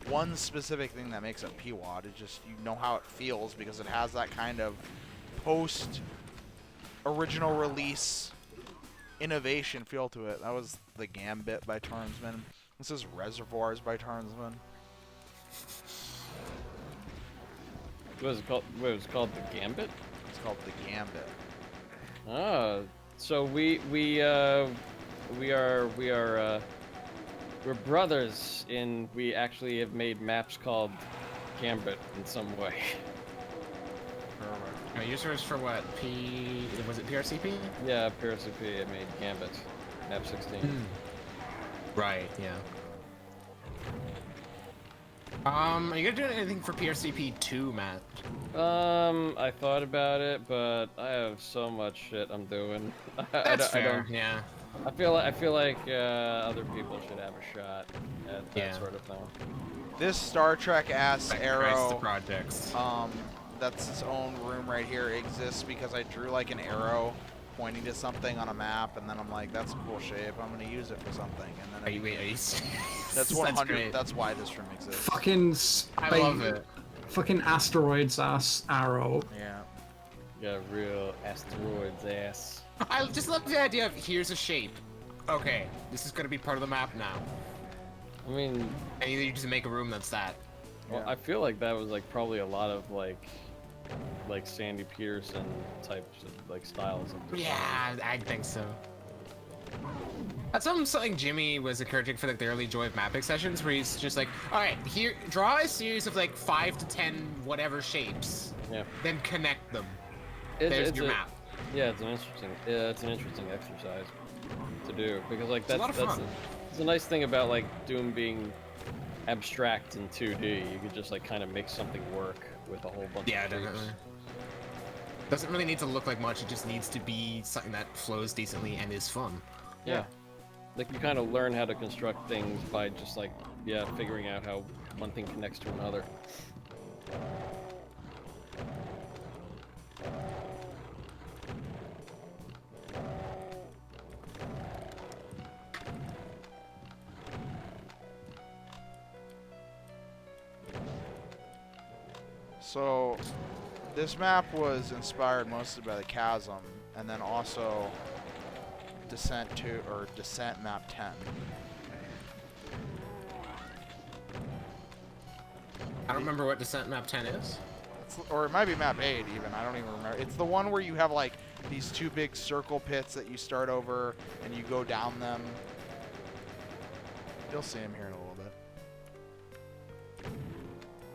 one specific thing that makes a PWad. It just you know how it feels because it has that kind of post original release innovation feel to it. That was the Gambit by Tarnsman. This is Reservoirs by Tarnsman. What is it called? What was it called? The Gambit? It's called the Gambit. Oh, so we're brothers in we actually have made maps called Gambit in some way. Users for what? Was it PRCP? Yeah, PRCP, I made Gambit. Map 16. Right, yeah. Are you gonna do anything for PRCP 2, Matt? I thought about it, but I have so much shit I'm doing. That's I fair. don't. Yeah. I feel like other people should have a shot at that sort of thing. This Star Trek ass Christ, the arrow, projects. that's its own room right here, exists because I drew like an arrow pointing to something on a map, and then I'm like, that's a cool shape. I'm gonna use it for something, and then Are you, that's 100. great. That's why this room exists. Fucking I love it. Fucking asteroids ass arrow. Yeah. Yeah, real asteroids ass. I just love the idea of here's a shape. Okay, this is gonna be part of the map now. I mean, And either you just make a room that's that. well, I feel like that was like probably a lot of like Sandy Peterson types of like styles of design. Yeah, I think so. That's something Jimmy was encouraging for like the early Joy of Mapping sessions, where he's just like, all right, here, draw a series of like 5 to 10 whatever shapes, Yeah. then connect them. It's There's your map. Yeah, it's an interesting exercise to do because like It's a lot of fun. It's a nice thing about like Doom being abstract in 2D. You could just like kind of make something work with a whole bunch Yeah, of shapes. definitely. Doesn't really need to look like much. It just needs to be something that flows decently and is fun. Yeah. Like you kind of learn how to construct things by just like figuring out how one thing connects to another. So, this map was inspired mostly by the Chasm, and then also Descent Map 10. I don't remember what Descent Map 10 is. Or it might be Map 8 even, I don't even remember. It's the one where you have like these two big circle pits that you start over and you go down them. You'll see them here in a little bit.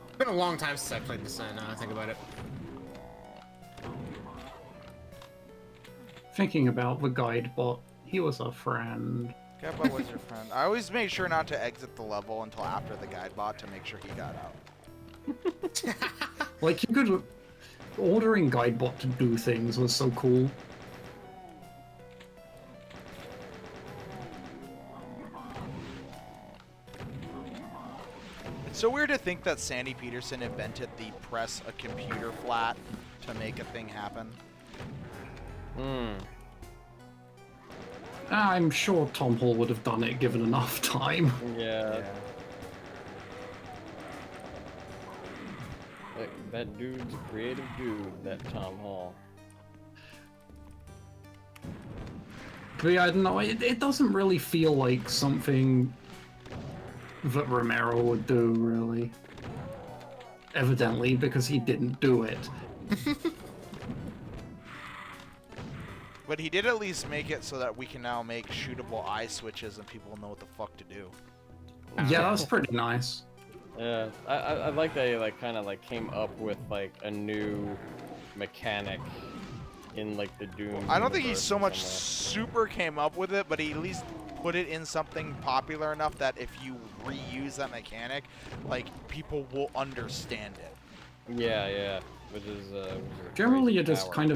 It's been a long time since I played Descent, now I think about it. Thinking about the guide bot, he was a friend. Guidebot was your friend. I always made sure not to exit the level until after the Guidebot to make sure he got out. Like, you could... Ordering Guidebot to do things was so cool. It's so weird to think that Sandy Peterson invented the press a computer flat to make a thing happen. I'm sure Tom Hall would have done it given enough time. Yeah. That dude's a creative dude, that Tom Hall. But yeah, no, it doesn't really feel like something that Romero would do, really. Evidently, because he didn't do it. But he did at least make it so that we can now make shootable eye switches and people know what the fuck to do. Yeah, that's pretty nice. Yeah, I like that he like kind of like came up with like a new mechanic in like the Doom. I don't think he universe so in much some way. super came up with it, but he at least put it in something popular enough that if you reuse that mechanic, like people will understand it. Yeah, which is Generally, you're just kind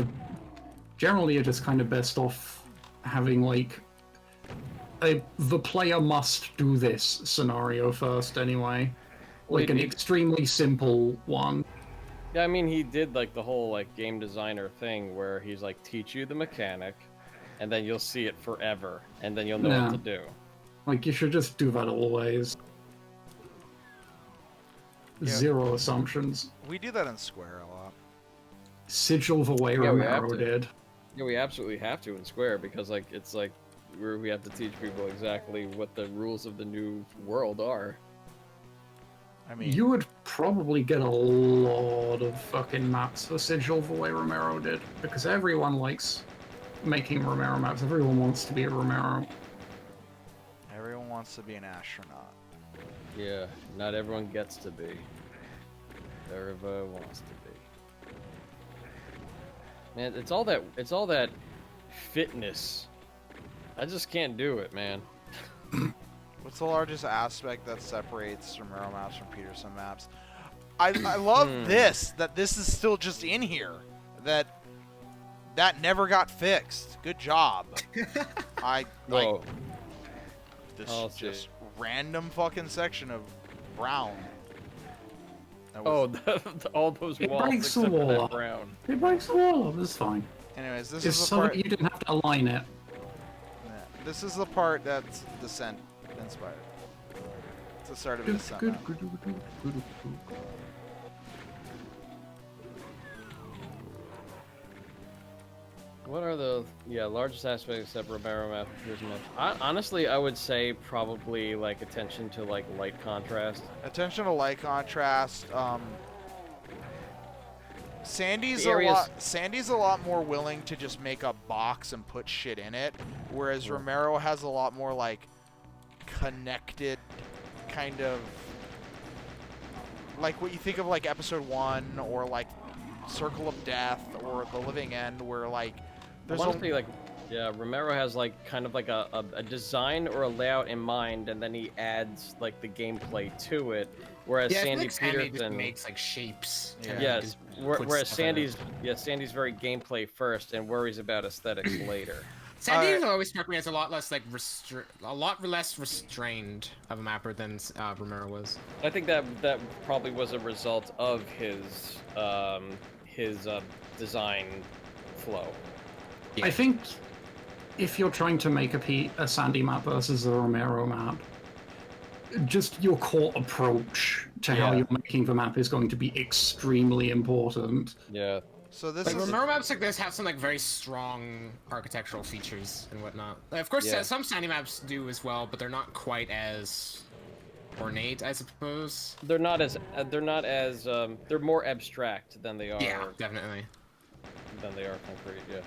of best off having like the player must do this scenario first anyway. Like an extremely simple one. Yeah, I mean he did like the whole like game designer thing where he's like teach you the mechanic, and then you'll see it forever, and then you'll know what to do. Like you should just do that always. Yeah. Zero assumptions. We do that in Square a lot. Sigil the way Yeah, we have Romero to. did. Yeah, we absolutely have to in Square because like it's like we have to teach people exactly what the rules of the new world are. I mean, You would probably get a lot of fucking maps for Sigil the way Romero did, because everyone likes making Romero maps. Everyone wants to be a Romero. everyone wants to be an astronaut. Yeah, not everyone gets to be. Everyone wants to be. Man, it's all that fitness. I just can't do it, man. What's the largest aspect that separates Romero maps from Peterson maps? I love this, that this is still just in here. That never got fixed. Good job. I like Whoa. this I'll see. just random fucking section of brown. That Oh, was- all those It walls breaks the except for wall that up. brown. It breaks the wall up. It's fine. Anyways, this It's is the so part. that you didn't have to align it. Yeah, this is the part that's Descent inspired. It's the start of a Descent map. What are the largest aspects except Romero map? Here's much. Honestly, I would say probably like attention to like light contrast. Attention to light contrast. Sandy's The areas- Sandy's a lot more willing to just make a box and put shit in it, whereas Romero has a lot more like connected kind of like what you think of like episode 1 or like Circle of Death or The Living End, where like there's Honestly, like, yeah, Romero has like kind of like a design or a layout in mind, and then he adds like the gameplay to it. Whereas Yeah, I feel Sandy like Sandy just Peterson, makes like shapes. Yeah. and he yes, just whereas puts stuff in it. Sandy's very gameplay first and worries about aesthetics later. Sandy's always struck me as a lot less like less restrained of a mapper than Romero was. I think that probably was a result of his design flow. Yeah. I think if you're trying to make a Sandy map versus a Romero map, just your core approach to how Yeah. you're making the map is going to be extremely important. Yeah. so this Like is Romero maps like this have some like very strong architectural features and whatnot. Like, of course, Yeah. some Sandy maps do as well, but they're not quite as ornate, I suppose. They're more abstract than they are Yeah, definitely. concrete. Yeah.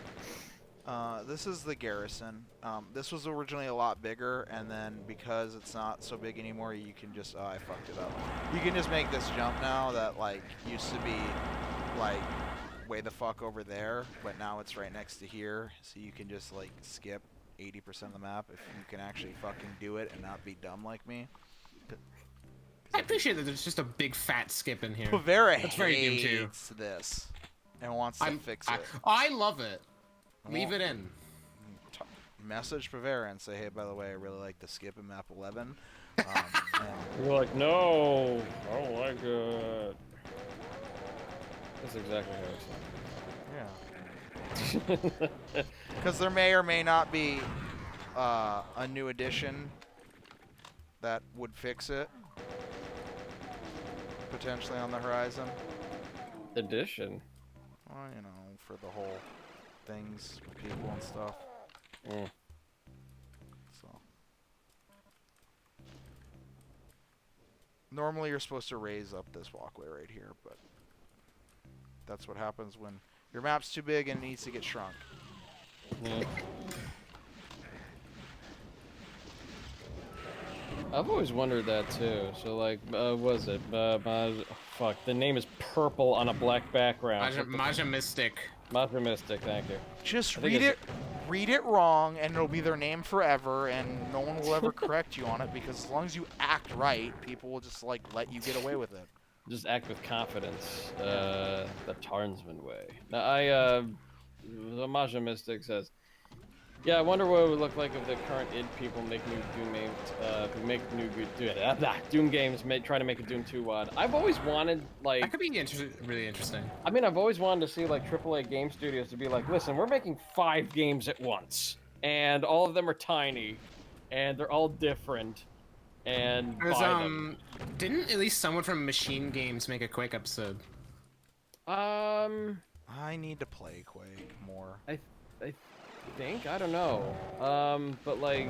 this is the garrison. This was originally a lot bigger, and then because it's not so big anymore, you can just I fucked it up. You can just make this jump now that like used to be like way the fuck over there, but now it's right next to here, so you can just like skip 80% of the map if you can actually fucking do it and not be dumb like me. I appreciate that there's just a big fat skip in here. Pavera That's very Doom too. hates this and wants to fix it. I love it. Leave Well, it in. Message Pavera and say, hey, by the way, I really like the skip in map 11. And You're like, no, I don't like it. That's exactly how it's yeah, because there may or may not be a new edition that would fix it, potentially on the horizon. Edition. Well, you know, for the whole things, people and stuff. Mm. So normally you're supposed to raise up this walkway right here, but that's what happens when your map's too big and it needs to get shrunk. Yeah. I've always wondered that too. So like, was it? Fuck, the name is purple on a black background. Maja Mystic. Maja Mystic, thank you. Just I think read it wrong, and it'll be their name forever, and no one will ever correct you on it, because as long as you act right, people will just like let you get away with it. Just act with confidence. The Tarnsman way. Now, the Maja Mystic says, yeah, I wonder what it would look like if the current id people make new Doom games, try to make a Doom 2 WOD. I've always wanted, like... That could be really interesting. I mean, I've always wanted to see, like, AAA game studios to be like, listen, we're making 5 games at once, and all of them are tiny, and they're all different, and buy them. Didn't at least someone from Machine Games make a Quake episode? I need to play Quake more. I think, I don't know, but like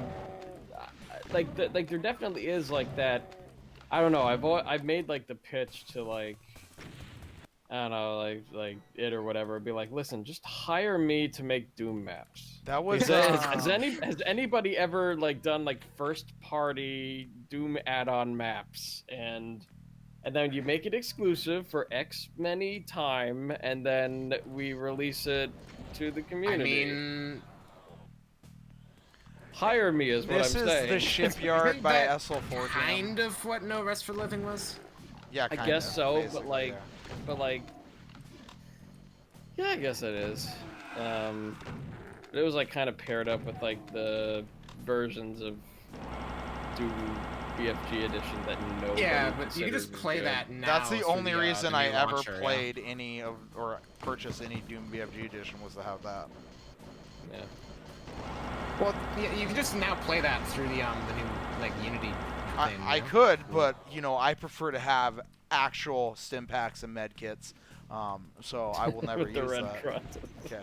there definitely is like that. I don't know. I've made like the pitch to like, I don't know, like it or whatever. Be like, listen, just hire me to make Doom maps. That was Has anybody ever like done like first party Doom add-on maps and then you make it exclusive for X many time, and then we release it to the community. I mean, Hire me is what This I'm is saying. the shipyard Isn't by that SL4. kind of what No Rest for Living was? Yeah, I kinda, guess so, basically, but like, yeah. but like, yeah, I guess it is. It was like kind of paired up with like the versions of Doom BFG edition that nobody Yeah, but you can considers just as play good. that now. That's the through only reason the I new ever launcher, yeah. played any of or purchased any Doom BFG edition was to have that. Yeah. Well, you can just now play that through the new like Unity thing. I you know? could, but you know, I prefer to have actual stim packs and med kits. So I will never With the use red that. front. Okay.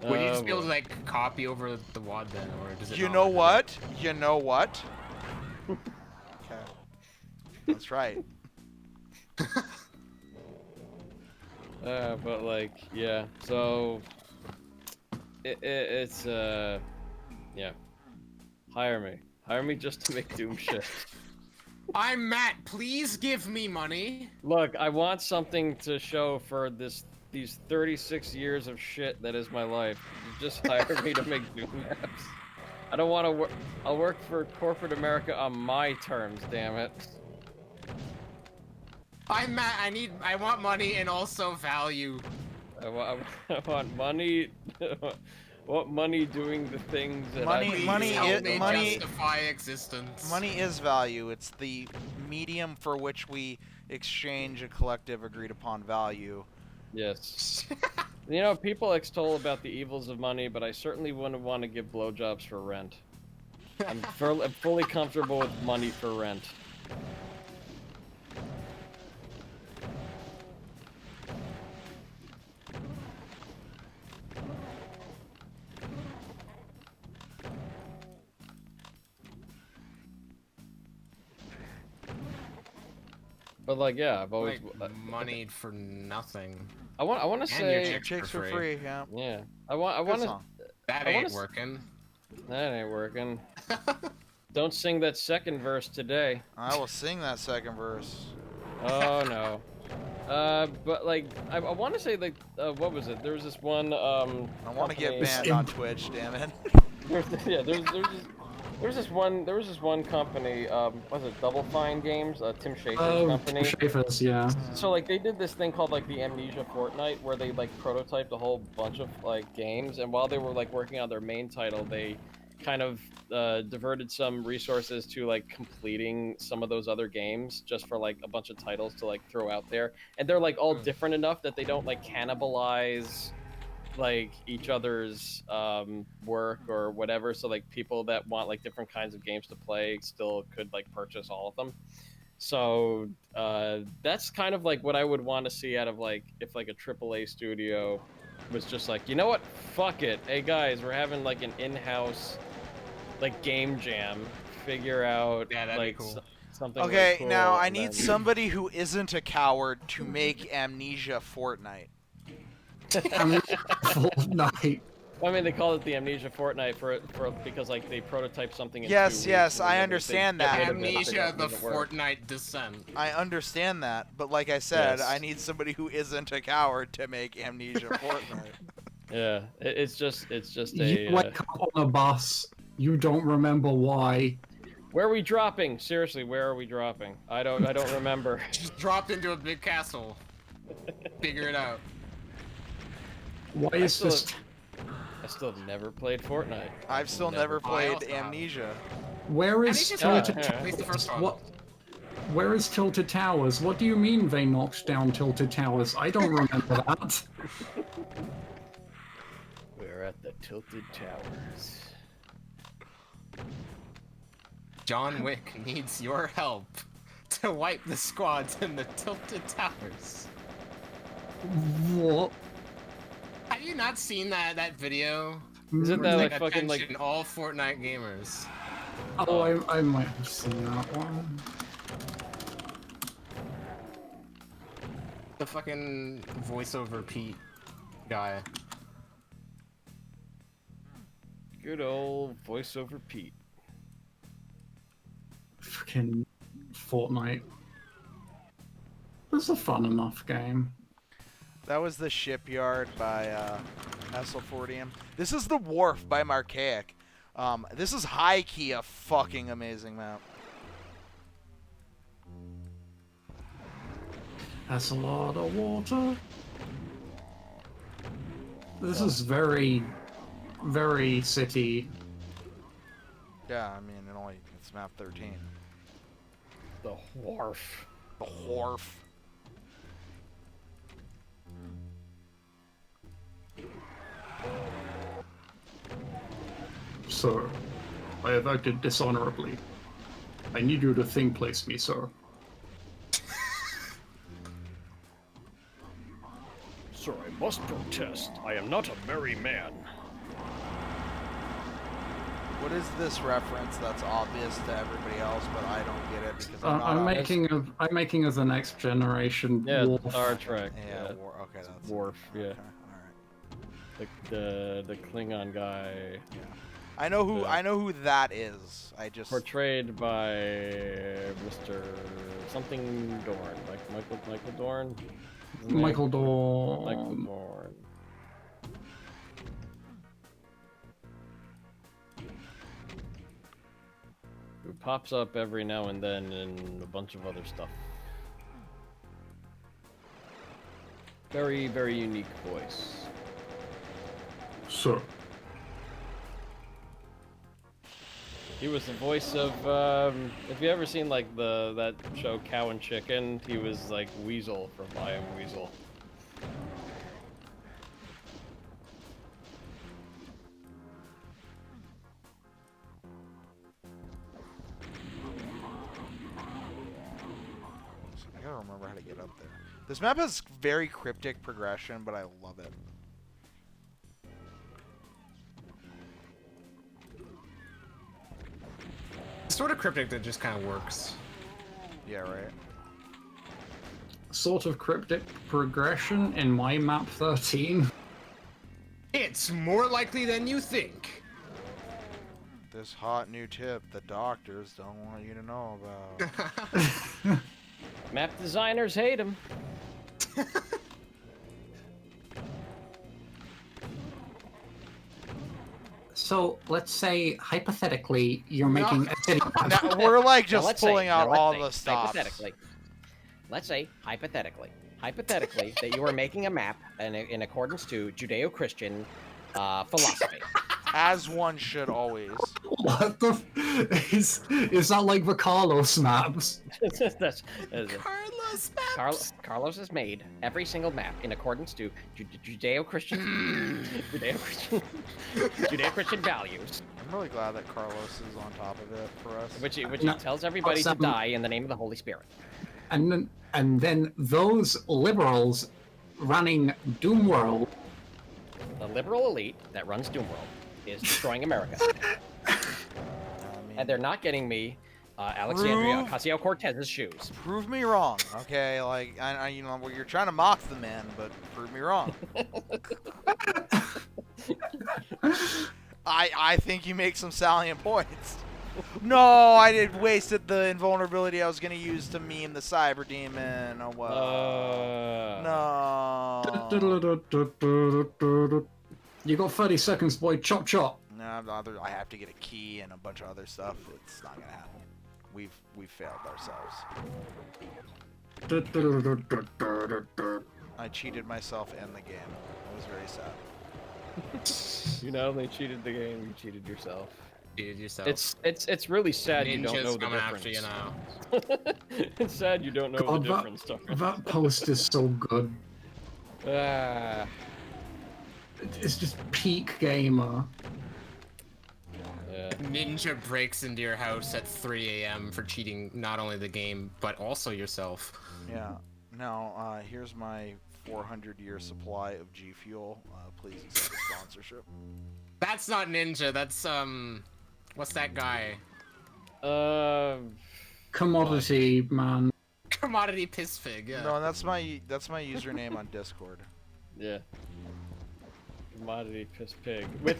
Would you just be able boy. to like copy over the WAD then, or does it? You not know work what? You know what? Okay. That's right. But like, yeah. So it's yeah. Hire me just to make Doom shit. I'm Matt. Please give me money. Look, I want something to show for these 36 years of shit that is my life. Just hire me to make Doom maps. I don't want to work. I'll work for corporate America on my terms. Damn it. I'm Matt. I want money and also value. I want money. Want money doing the things that Money- I Please money help is- me money- justify existence. Money is value. It's the medium for which we exchange a collective agreed upon value. Yes. You know, people extol about the evils of money, but I certainly wouldn't want to give blowjobs for rent. I'm fully comfortable with money for rent. But like, yeah, I've always Like money for nothing. I want to And your say chicks Chicks for for free. free, yeah. yeah. I want Good to song. That I wanna ain't s- working. that ain't working. Don't sing that second verse today. I will sing that second verse. Oh no. But like, I want to say like, what was it? There was this one. I want to get company- banned on Twitch, damn it. Yeah, there's this one company. Was it Double Fine Games? Tim Schafer's Oh, company. Schaefer's, yeah. So like they did this thing called like the Amnesia Fortnite, where they like prototyped a whole bunch of like games, and while they were like working on their main title, they kind of diverted some resources to like completing some of those other games just for like a bunch of titles to like throw out there, and they're like all different enough that they don't like cannibalize like each other's work or whatever, so like people that want like different kinds of games to play still could like purchase all of them. So that's kind of like what I would want to see out of like if like a AAA studio was just like, you know what, fuck it, hey guys, we're having like an in-house like game jam, figure out Yeah, that'd be like cool. something Okay, really cool, now I and need then- somebody who isn't a coward to make Amnesia Fortnite. Fortnite. I mean, they call it the Amnesia Fortnite for because like they prototype something in 2 Yes, weeks, yes, and I then they understand get that. rid of it, Amnesia, it the doesn't work. Fortnite descent. I understand that, but like I said, Yes. I need somebody who isn't a coward to make Amnesia Fortnite. Yeah, it's just You a. wake up on a bus, you don't remember why. Where are we dropping? Seriously, where are we dropping? I don't remember. Just dropped into a big castle. Figure it out. Why is still- this... I still have never played Fortnite. I've still never I played also have. Amnesia. Where is Amnesia's Tilted fun. At least the first Towers? one. What? Where is Tilted Towers? What do you mean they knocked down Tilted Towers? I don't remember that. We're at the Tilted Towers. John Wick needs your help to wipe the squads in the Tilted Towers. What? Have you not seen that video? Isn't that like fucking Attention, like? all Fortnite gamers. Oh, I might have seen that one. The fucking voiceover Pete guy. Good old voiceover Pete. Fucking Fortnite. It's a fun enough game. That was the Shipyard by SL40M. This is the Wharf by Marchaic. This is high key a fucking amazing map. That's a lot of water. This is very, very city. Yeah, I mean, it's map 13. The wharf. The wharf. Sir, I have acted dishonorably. I need you to think place me, sir. Sir, I must protest. I am not a merry man. What is this reference that's obvious to everybody else, but I don't get it because I'm not I'm obvious? making of the next generation. Yeah, wolf. Star Trek. Yeah, Yeah. okay, that's Worf, yeah. Okay, all right. The Klingon guy. I know who Yeah. that is. I just Portrayed by Mr. something Dorn. Like Michael Dorn? His name? Michael Dorn. Michael Dorn. Who pops up every now and then in a bunch of other stuff. Very, very unique voice. Sir. He was the voice of, have you ever seen like that show Cow and Chicken? He was like Weasel from I Am Weasel. I gotta remember how to get up there. This map has very cryptic progression, but I love it. It's sort of cryptic that just kind of works. Yeah, right. Sort of cryptic progression in my map 13. It's more likely than you think. This hot new tip the doctors don't want you to know about. Map designers hate him. So let's say hypothetically you're making a city. Now, we're like Now, just let's pulling say, out now, let's all say, the stops. Let's say hypothetically that you are making a map in accordance to Judeo-Christian philosophy. As one should always. What the? Is that like the Carlos maps? That's Carlos Maps. Carlos has made every single map in accordance to Judeo-Christian Judeo-Christian values, I'm really glad that Carlos is on top of it for us. which he No, tells everybody to some- die in the name of the Holy Spirit. And then those liberals running Doom World. The liberal elite that runs Doomworld is destroying America, I mean, and they're not getting me Alexandria Prove- Ocasio-Cortez's shoes. prove me wrong, okay? Like, I you know, you're trying to mock the man, but prove me wrong. I think you make some salient points. No, I did wasted the invulnerability I was gonna use to meme the cyber demon. Oh well. No. You got 30 seconds, boy. Chop chop. No, I have to get a key and a bunch of other stuff. It's not gonna happen. We've failed ourselves. I cheated myself and the game. It was very sad. You not only cheated the game, you cheated yourself. Dude, yourself. It's really sad you don't know Ninjas the coming difference. after you now. It's sad you don't know God, the difference. that post is so good. Ah, It's just peak gamer. yeah. Ninja breaks into your house at 3 a.m. for cheating not only the game, but also yourself. Yeah. Now, here's my 400-year supply of G Fuel. Please accept a sponsorship. That's not Ninja, that's, what's that guy? Commodity, man. Commodity Piss Pig, yeah. No, that's my username on Discord. Yeah. Commodity piss pig with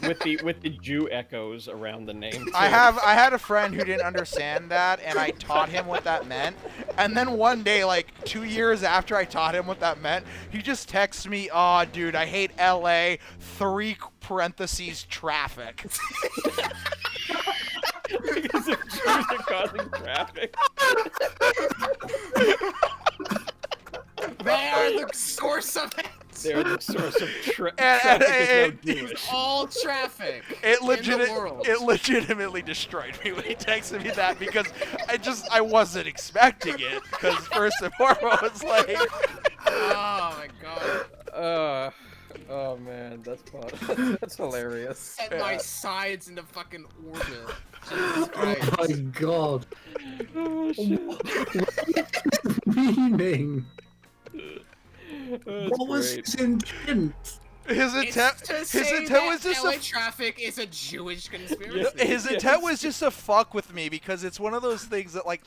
the Jew echoes around the name. Too. I had a friend who didn't understand that, and I taught him what that meant. And then one day, like 2 years after I taught him what that meant, he just texts me, "Aw, dude, I hate LA. 3 parentheses traffic. Because if Jews are causing traffic. They are the source of it. They're the source of And- traffic. Is no and- Jewish. All traffic It in legit, the world. it legitimately destroyed me when he texted me that because I wasn't expecting it. Because first and foremost, like, Oh my god. Oh man, that's fun. That's hilarious. Set my sides into fucking orbit. Jesus Oh Christ. my god. Oh shit. Meaning. That's What was great. his intent? his intent, It's to his say intent that was just LA a traffic is a Jewish conspiracy. his intent was just to fuck with me because it's one of those things that like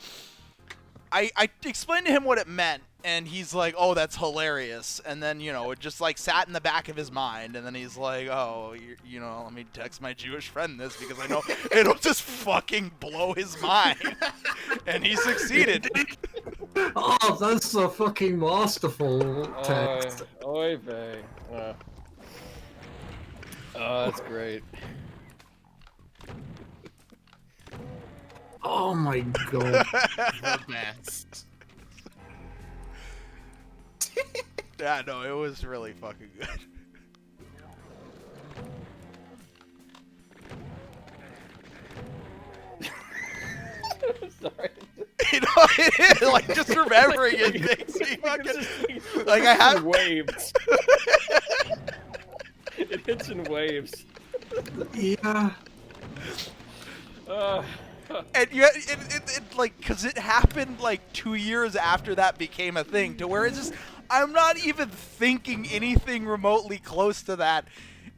I explained to him what it meant and he's like, oh, that's hilarious, and then it just like sat in the back of his mind, and then he's like, oh, let me text my Jewish friend this because I know it'll just fucking blow his mind, and he succeeded. Oh, that's a fucking masterful text. Oy vey. Oh, that's great. Oh my god. The best. Yeah, no, it was really fucking good. Sorry. It is like just remembering it makes me fucking like I have waves. It hits in waves. Yeah. And it like because it happened like 2 years after that became a thing to where it's just I'm not even thinking anything remotely close to that,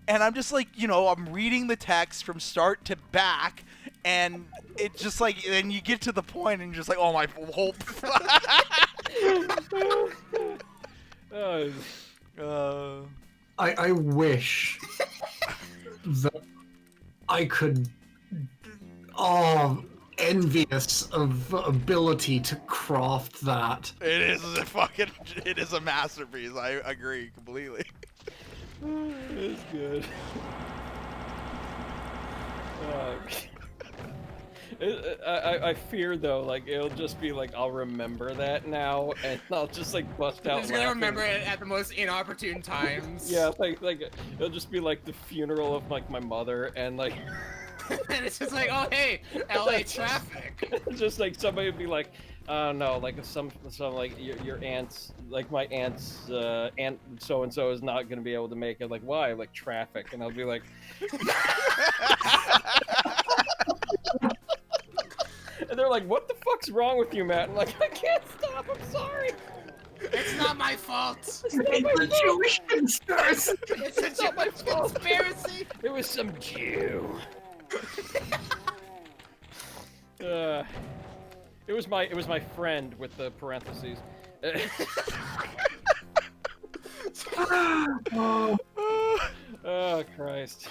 and I'm just like I'm reading the text from start to back, and it just like then you get to the point and you're just like, oh my whole I wish that I could. Oh, envious of ability to craft that. it is a masterpiece. I agree completely. It's good. I fear though, like it'll just be like I'll remember that now, and I'll just like bust out. I'm just gonna laughing. remember it at the most inopportune times. Yeah, like it'll just be like the funeral of like my mother, and like And it's just like, oh hey, LA traffic. just like somebody would be like, no, like some like your aunt's like my aunt's aunt so and so is not gonna be able to make it. Like why? Like traffic, and I'll be like. And they're like, "What the fuck's wrong with you, Matt?" I'm like, "I can't stop. I'm sorry. It's not my fault. It's a Jewish conspiracy. It's not my fault. Conspiracy. It was some Jew." It was my friend with the parentheses. Oh Christ.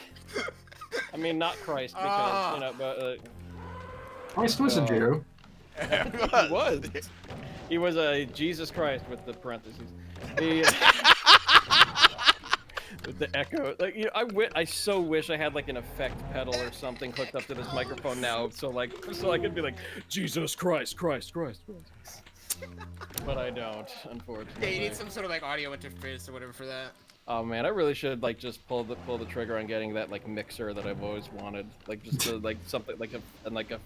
I mean, not Christ because but. Christ was a Jew. He was. He was a Jesus Christ with the parentheses. He, with the echo. Like I so wish I had like an effect pedal or something hooked up to this microphone now, so I could be like Jesus Christ, Christ, Christ, Christ. But I don't, unfortunately. Yeah, you need some sort of like audio interface or whatever for that. Oh man, I really should like just pull the trigger on getting that like mixer that I've always wanted, like just to, like something like a.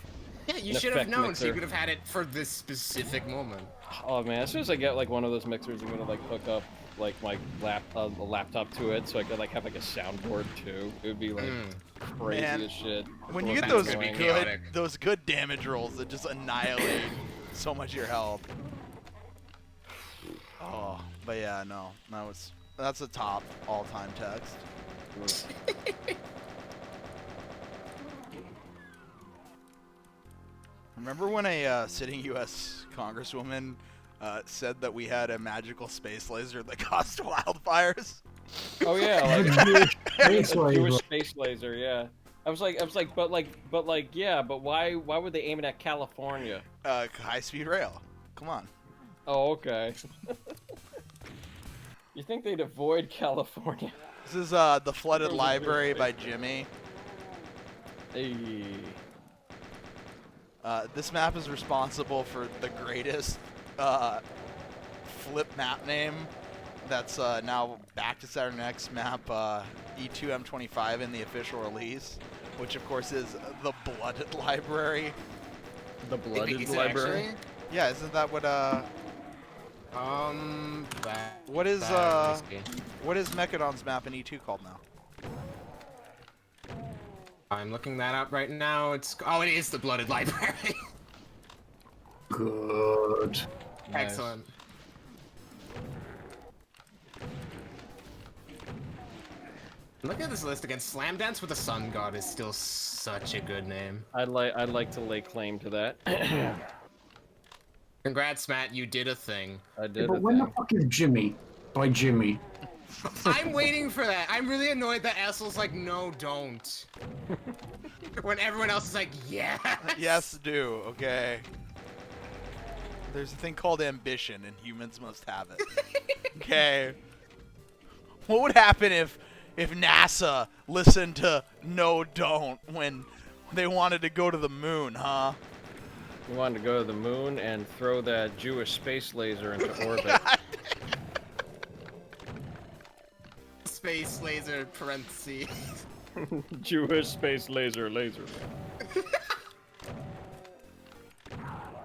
Yeah, you An should have effect known, so mixer. you could have had it for this specific moment. Oh man, as soon as I get like one of those mixers, I'm gonna like hook up like my a laptop to it, so I could like have like a soundboard too. It would be like crazy Man, as shit. When you Well, get that's those gonna be annoying. chaotic. good damage rolls that just annihilate so much of your health. Oh, but yeah, no, that's a top all-time text. Remember when a sitting U.S. Congresswoman said that we had a magical space laser that caused wildfires? Oh yeah, like Space Jewish laser. space laser. Yeah. I was like, yeah, but why would they aim it at California? High-speed rail. Come on. Oh, okay. You think they'd avoid California? This is the Flooded Library by Jimmy. Hey. This map is responsible for the greatest flip map name that's now back to Saturn X map E2M25 in the official release, which of course is the Blooded Library. The Blooded Is it Library? actually? Yeah, isn't that what what is let me see. what is Mechadon's map in E2 called now? I'm looking that up right now. It is the Blooded Library. Good. Nice. Excellent. Look at this list again. Slam Dance with the Sun God is still such a good name. I'd like to lay claim to that. Congrats, Matt. You did a thing. I Yeah, did but a when the thing. fuck is Jimmy? By Jimmy. I'm waiting for that. I'm really annoyed that Essel's like, no, don't. When everyone else is like, yes. Yes, do. Okay. There's a thing called ambition, and humans must have it. Okay. What would happen if NASA listened to no, don't when they wanted to go to the moon, huh? We wanted to go to the moon and throw that Jewish space laser into orbit. Space laser parentheses. Jewish space laser.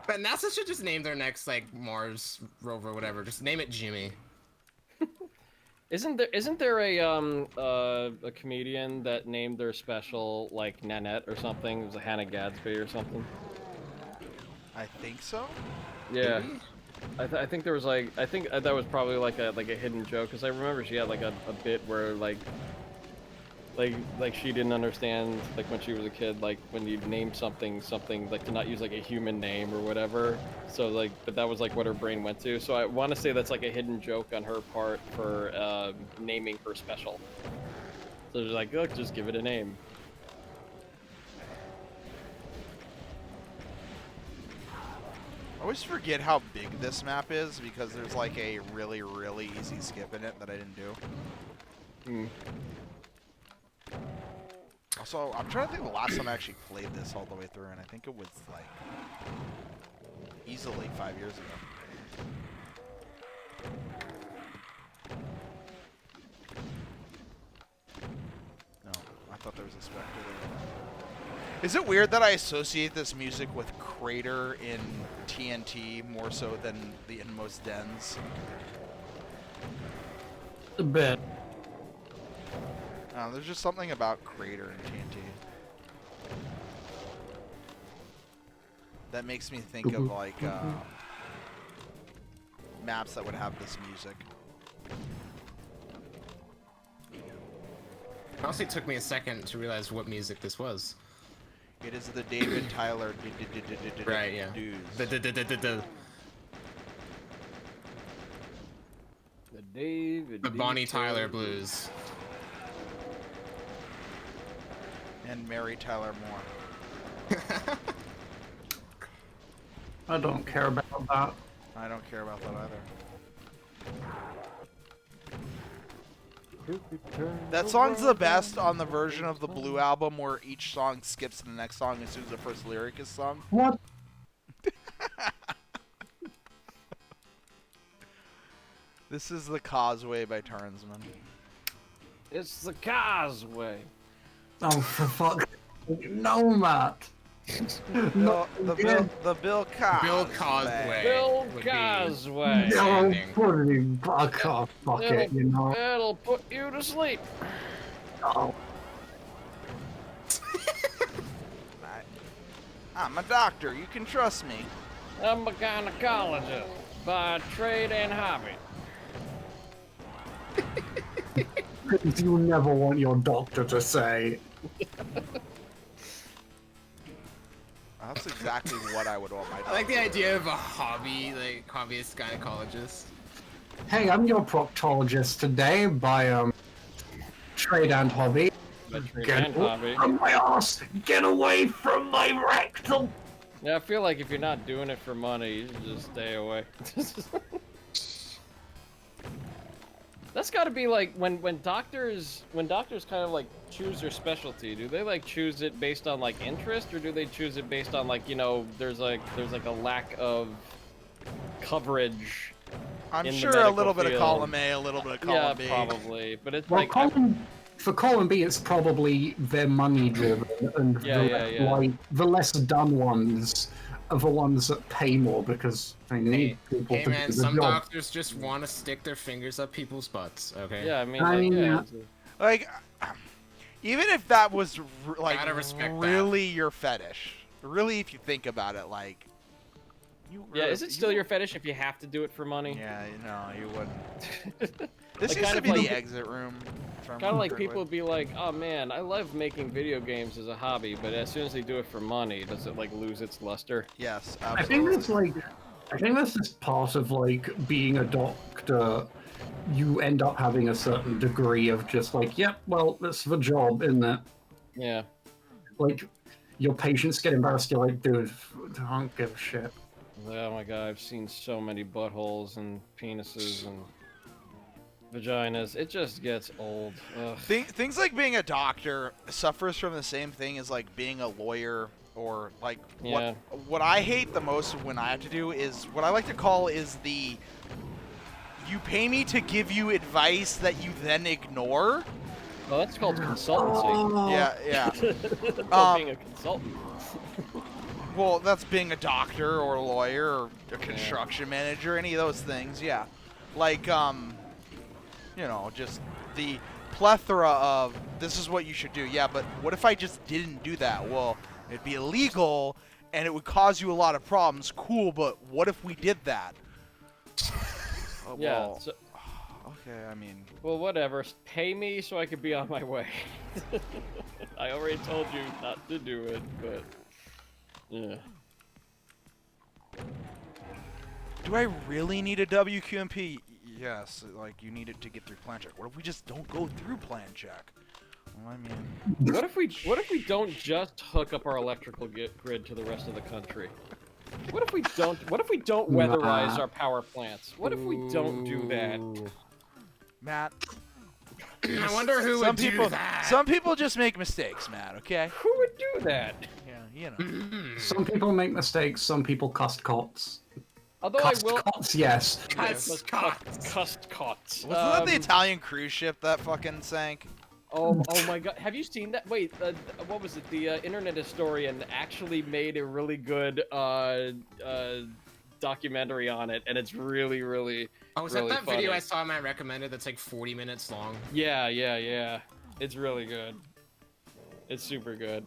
But NASA should just name their next like Mars rover, whatever. Just name it Jimmy. Isn't there a comedian that named their special like Nanette or something? It was a Hannah Gadsby or something. I think so. Yeah, Maybe? I think there was like that was probably like a hidden joke because I remember she had like a bit where like she didn't understand like when she was a kid like when you name something like to not use like a human name or whatever. So like but that was like what her brain went to. So I want to say that's like a hidden joke on her part for naming her special. So they're like, look, just give it a name. I always forget how big this map is because there's like a really, really easy skip in it that I didn't do. Hmm. Also, I'm trying to think of the last time I actually played this all the way through, and I think it was like easily 5 years ago. No, I thought there was a specter there. Is it weird that I associate this music with Crater in TNT more so than the Inmost Dens? A bit. There's just something about Crater in TNT that makes me think of like maps that would have this music. It honestly took me a second to realize what music this was. It is the David Tyler Right, yeah. dues. The Bonnie Tyler blues. And Mary Tyler Moore. I don't care about that. I don't care about that either. That song's the best on the version of the Blue album where each song skips to the next song as soon as the first lyric is sung. What? This is The Causeway by Tarnsman. It's the Causeway. Oh, for fuck's sake. No, Matt. Bill Causeway. Bill Causeway. Bill would be- Causeway. No, Standing. put it back off. Fuck it, you know. It'll put you to sleep. Oh. I'm a doctor. You can trust me. I'm a gynecologist by trade and hobby. Things you never want your doctor to say. That's exactly what I would want my I doctor. like the idea of a hobbyist gynecologist. Hey, I'm your proctologist today by trade and hobby. By trade Get and hobby. from my ass! Get away from my rectum! Yeah, I feel like if you're not doing it for money, you should just stay away. That's that's got to be like when doctors kind of like choose their specialty. Do they like choose it based on like interest, or do they choose it based on like, you know, there's like a lack of coverage? I'm in the sure a medical little bit of field? column A, a little bit of Yeah, column B. probably. But it's Well, like for column B, it's probably they're money driven, and the less done ones are the ones that pay more because they need people Hey to man, do the some job. doctors just want to stick their fingers up people's butts. Okay. yeah, I mean, I like, mean, yeah. yeah. it's- Like, even if that was like Gotta respect that. really your fetish, really, if you think about it, like, you Yeah, really- is it still your fetish if you have to do it for money? Yeah, no, you wouldn't. This Like, used kind to of be like- the exit room. Kind of like people would be like, oh man, I love making video games as a hobby, but as soon as they do it for money, does it like lose its luster? Yes, I absolutely. think it's like, I think that's just part of like being a doctor. You end up having a certain degree of just like, yep, well, that's the job, isn't it? Yeah. Like, your patients get embarrassed. You're like, dude, I don't give a shit. Oh my god, I've seen so many buttholes and penises and vaginas. It just gets old. Ugh. Things like being a doctor suffers from the same thing as like being a lawyer or like Yeah. what I hate the most when I have to do is what I like to call is the you pay me to give you advice that you then ignore. Oh, that's called consultancy. Yeah, yeah. That's called being a consultant. Well, that's being a doctor or a lawyer or a construction manager, any of those things, yeah. Like, you know, just the plethora of this is what you should do. Yeah, but what if I just didn't do that? Well, it'd be illegal and it would cause you a lot of problems. Cool, but what if we did that? Yeah. Well, So, okay, I mean, well, whatever. Pay me so I could be on my way. I already told you not to do it, but yeah. do I really need a WQMP? Yes, like you need it to get through plan check. What if we just don't go through plan check? Well, I mean, What if we don't just hook up our electrical grid to the rest of the country? What if we don't weatherize our power plants? What if we don't do that? Matt, I wonder who some would people, do that. some people just make mistakes, Matt. Okay. Who would do that? Yeah, you know. Some people make mistakes. Some people cust cots. Although Cust I will cots, yes. Cust cots. Wasn't that the Italian cruise ship that fucking sank? Oh my god, have you seen that? Wait, what was it? The internet historian actually made a really good documentary on it, and it's really, really, Oh, was really that funny. video I saw Matt recommended that's like 40 minutes long? Yeah. It's really good. It's super good.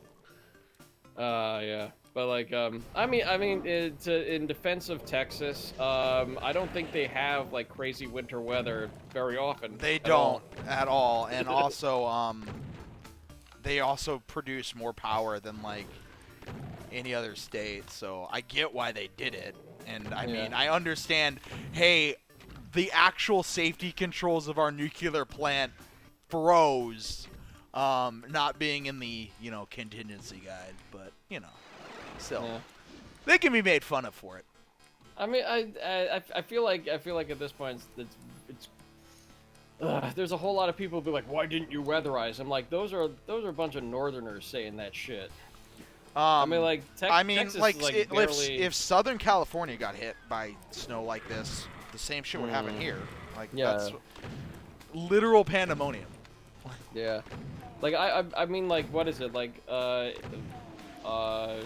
Yeah. But like, I mean, in defense of Texas, I don't think they have like crazy winter weather very often. They at all. don't at all, and also, they also produce more power than like any other state. So I get why they did it, and I mean, I understand. Hey, the actual safety controls of our nuclear plant froze, not being in the contingency guide, but still, Yeah. they can be made fun of for it. I mean, I feel like at this point it's there's a whole lot of people who be like, why didn't you weatherize? I'm like, those are a bunch of Northerners saying that shit. I mean, like, Texas is, like barely... if Southern California got hit by snow like this, the same shit would happen here. Like, that's literal pandemonium. Yeah, like I mean, like, what is it like? A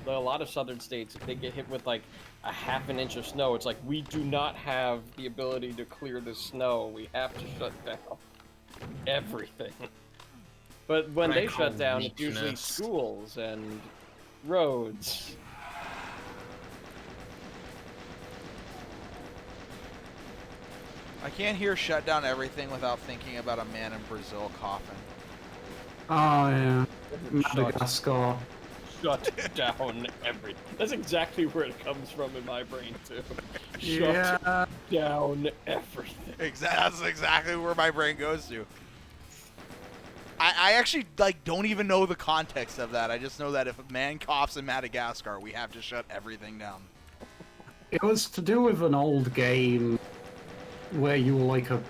lot of southern states, if they get hit with like a half an inch of snow, it's like we do not have the ability to clear the snow. We have to shut down everything. But when they shut down, it's usually schools and roads. I can't hear shut down everything without thinking about a man in Brazil coughing. Oh yeah, Madagascar. Shut down everything. That's exactly where it comes from in my brain too. Yeah. Shut down everything. That's exactly where my brain goes to. I actually don't even know the context of that. I just know that if a man coughs in Madagascar, we have to shut everything down. It was to do with an old game where you were like a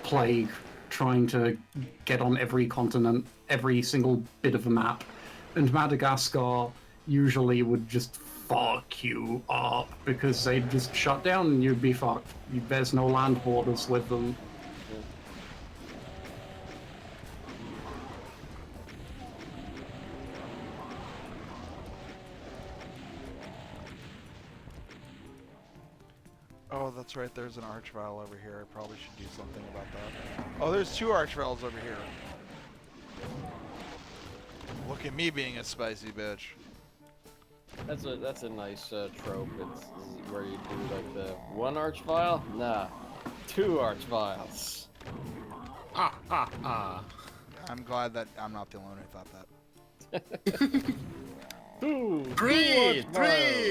plague trying to get on every continent, every single bit of the map. And Madagascar usually would just fuck you up because they'd just shut down and you'd be fucked. There's no land borders with them. Oh, that's right. There's an archvile over here. I probably should do something about that. Oh, there's 2 archviles over here. Look at me being a spicy bitch. That's a nice trope. It's where you do like the 1 archvile. Nah, 2 archviles. I'm glad that I'm not the only one who thought that. 2. Three 2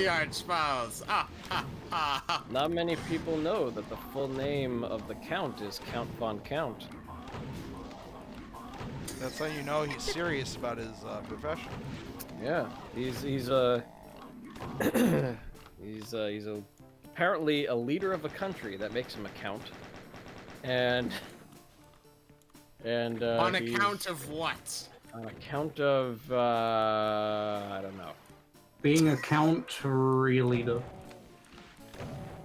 archviles. Not many people know that the full name of the Count is Count von Count. That's how you know he's serious about his profession. Yeah, he's apparently a leader of a country that makes him a count, and On account of what? on account of I don't know. Being a country leader.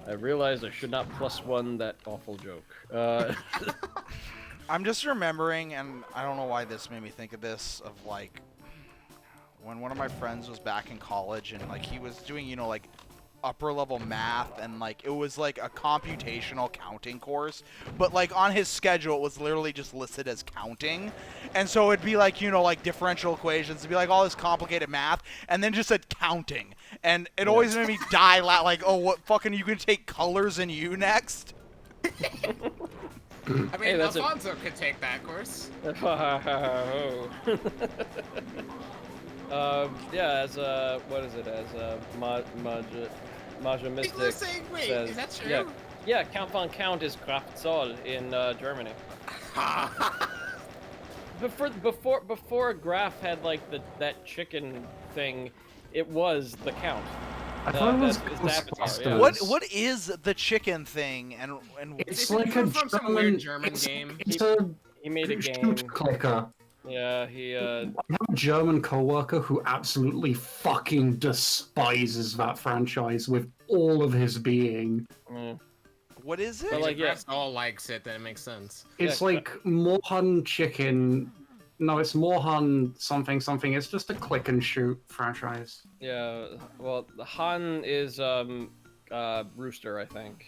I realized I should not +1 that awful joke. I'm just remembering, and I don't know why this made me think of this, of like when one of my friends was back in college and like he was doing, you know, like upper level math, and like it was like a computational counting course, but like on his schedule it was literally just listed as counting, and so it'd be like, you know, like differential equations, it'd be like all this complicated math, and then just said counting, and it always made me die like, oh, what fucking, you gonna take colors in U next? I mean, Hey, that's Alfonso could take that course. Yeah, as a, what is it, as a Maja People are Mystic saying, wait, says, is that true? yeah, Count von Count is Kraftzoll in Germany. Before Graf had like that chicken thing, it was the Count. I thought it was That's his avatar, yeah. Ghostbusters. What is the chicken thing, and It's Did it like a come from some weird German German game? It's a He made a game. shoot clicker. Yeah, he I have a German coworker who absolutely fucking despises that franchise with all of his being. what is it? But, like, yeah. If all likes it, then it makes sense. It's Yeah, like Mohan Chicken. No, it's Mohan something something. It's just a click and shoot franchise. Yeah, well, the Han is rooster, I think,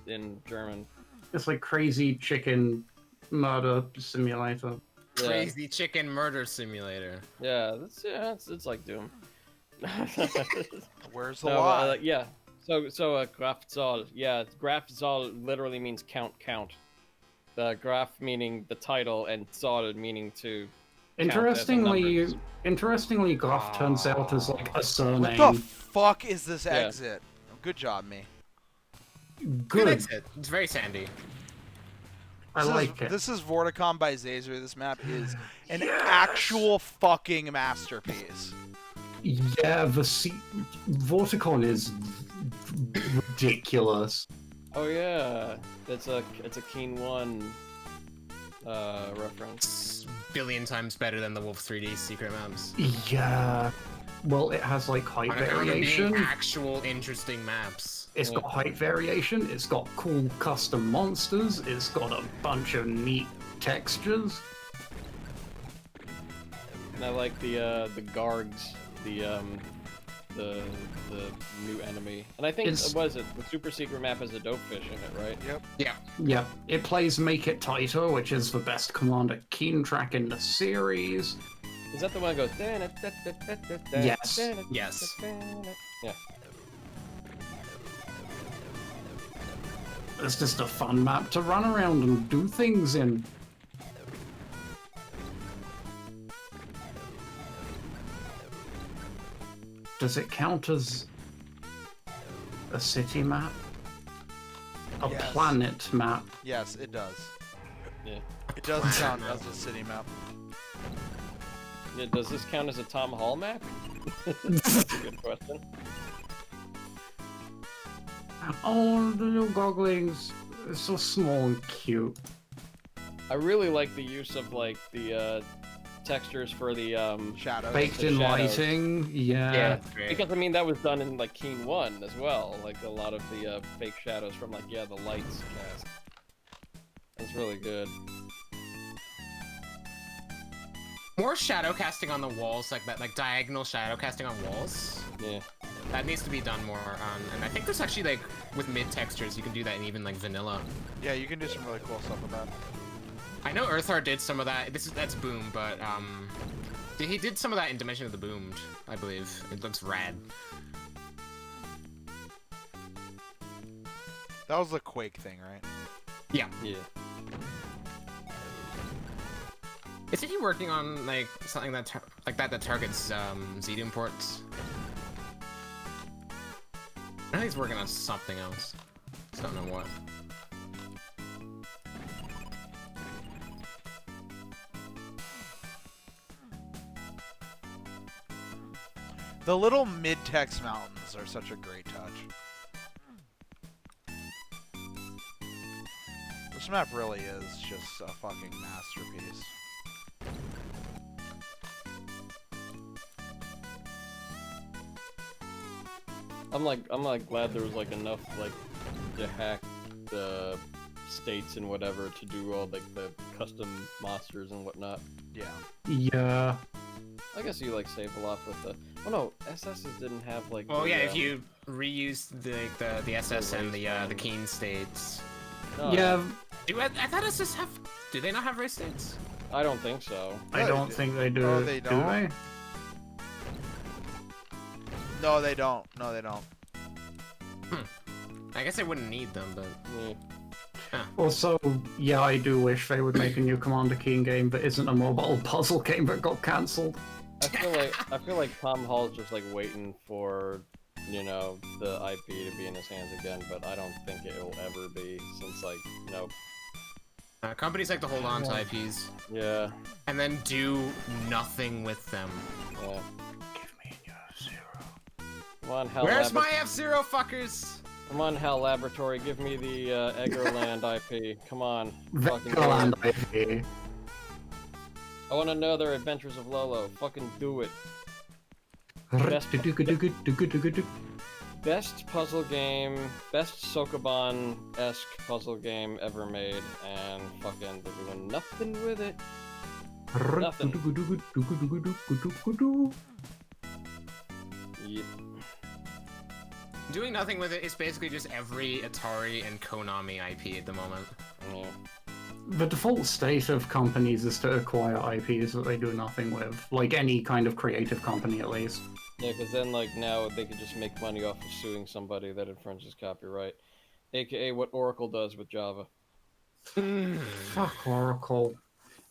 in German. It's like Crazy Chicken Murder Simulator. Yeah, Crazy Chicken Murder Simulator. yeah, it's like Doom. Where's the No, lie? but, yeah. So Grafzoll, yeah, Grafzoll literally means count. The Graf meaning the title, and Zoll meaning to. count as a Interestingly, number. Graf turns out as like a What surname. the fuck is this Yeah. exit? Good job, me. Good. That's it. It's very sandy. I like it. This is Vorticon by Zazer. This map is an actual fucking masterpiece. Yeah, Vorticon is ridiculous. Oh yeah, it's a Keen 1 reference. It's a billion times better than the Wolf 3D secret maps. Yeah. Well, it has like height On account of being variation. actual interesting maps. It's got height variation. It's got cool custom monsters. It's got a bunch of neat textures. And I like the Gargs, the new enemy. And I think It's- what is it? The super secret map has a dope fish in it, right? Yep. Yeah. Yeah, it plays Make It Tighter, which is the best Commander Keen track in the series. Is that the one that goes? Yes. Yes. Yeah. It's just a fun map to run around and do things in. Does it count as a city map? A Yes. planet map? Yes, it does. Yeah. It does Planet count map. as a city map. Yeah. Does this count as a Tom Hall map? That's a good question. Oh, the little goglings. It's so small and cute. I really like the use of like the textures for the Shadows. Baked the in shadows. lighting, yeah. Great. Because I mean that was done in like Keen 1 as well. Like a lot of the fake shadows from like the lights cast. That's really good. More shadow casting on the walls, like that, like diagonal shadow casting on walls. Yeah. That needs to be done more on, and I think there's actually like with mid textures you can do that in even like vanilla. Yeah, you can do some really cool stuff with that. I know Earthheart did some of that. That's Boom, but he did some of that in Dimension of the Boomed, I believe. It looks rad. That was the Quake thing, right? Yeah. Yeah. Isn't he working on like something that that targets Z-Doom ports? I know he's working on something else. Just don't know what. The little mid-text mountains are such a great touch. This map really is just a fucking masterpiece. I'm like glad there was like enough like to hack the states and whatever to do all like the custom monsters and whatnot. Yeah. Yeah. I guess you like save a lot with the. Oh no, SSs didn't have like. Well, the, yeah, if you reuse the SS and the Keen states. No, Yeah, I thought SS have. Do they not have race states? I don't think so. I don't think they do. Oh, they Do don't? they? No, they don't. No, they don't. I guess I wouldn't need them, but Yeah. Also, yeah, I do wish they would make a new Commander Keen game that isn't a mobile puzzle game that got cancelled. I feel like Tom Hall's just like waiting for, you know, the IP to be in his hands again, but I don't think it will ever be since like, you know, companies like to hold on to IPs yeah, and then do nothing with them. yeah. Give me your zero. Come on, Hell Where's my Labor- F-Zero, fuckers? Come on, Hell Laboratory, give me the Eggerland IP. Come on, fucking do Vectorland it. IP. I want to know their Adventures of Lolo. Fucking do it. Best puzzle game, best Sokoban-esque puzzle game ever made, and fucking they're doing nothing with it. Nothing. Yep. Doing nothing with it is basically just every Atari and Konami IP at the moment. Yeah. The default state of companies is to acquire IPs that they do nothing with. Like any kind of creative company, at least. Yeah, because then, like, now they could just make money off of suing somebody that infringes copyright. AKA what Oracle does with Java. Fuck Oracle.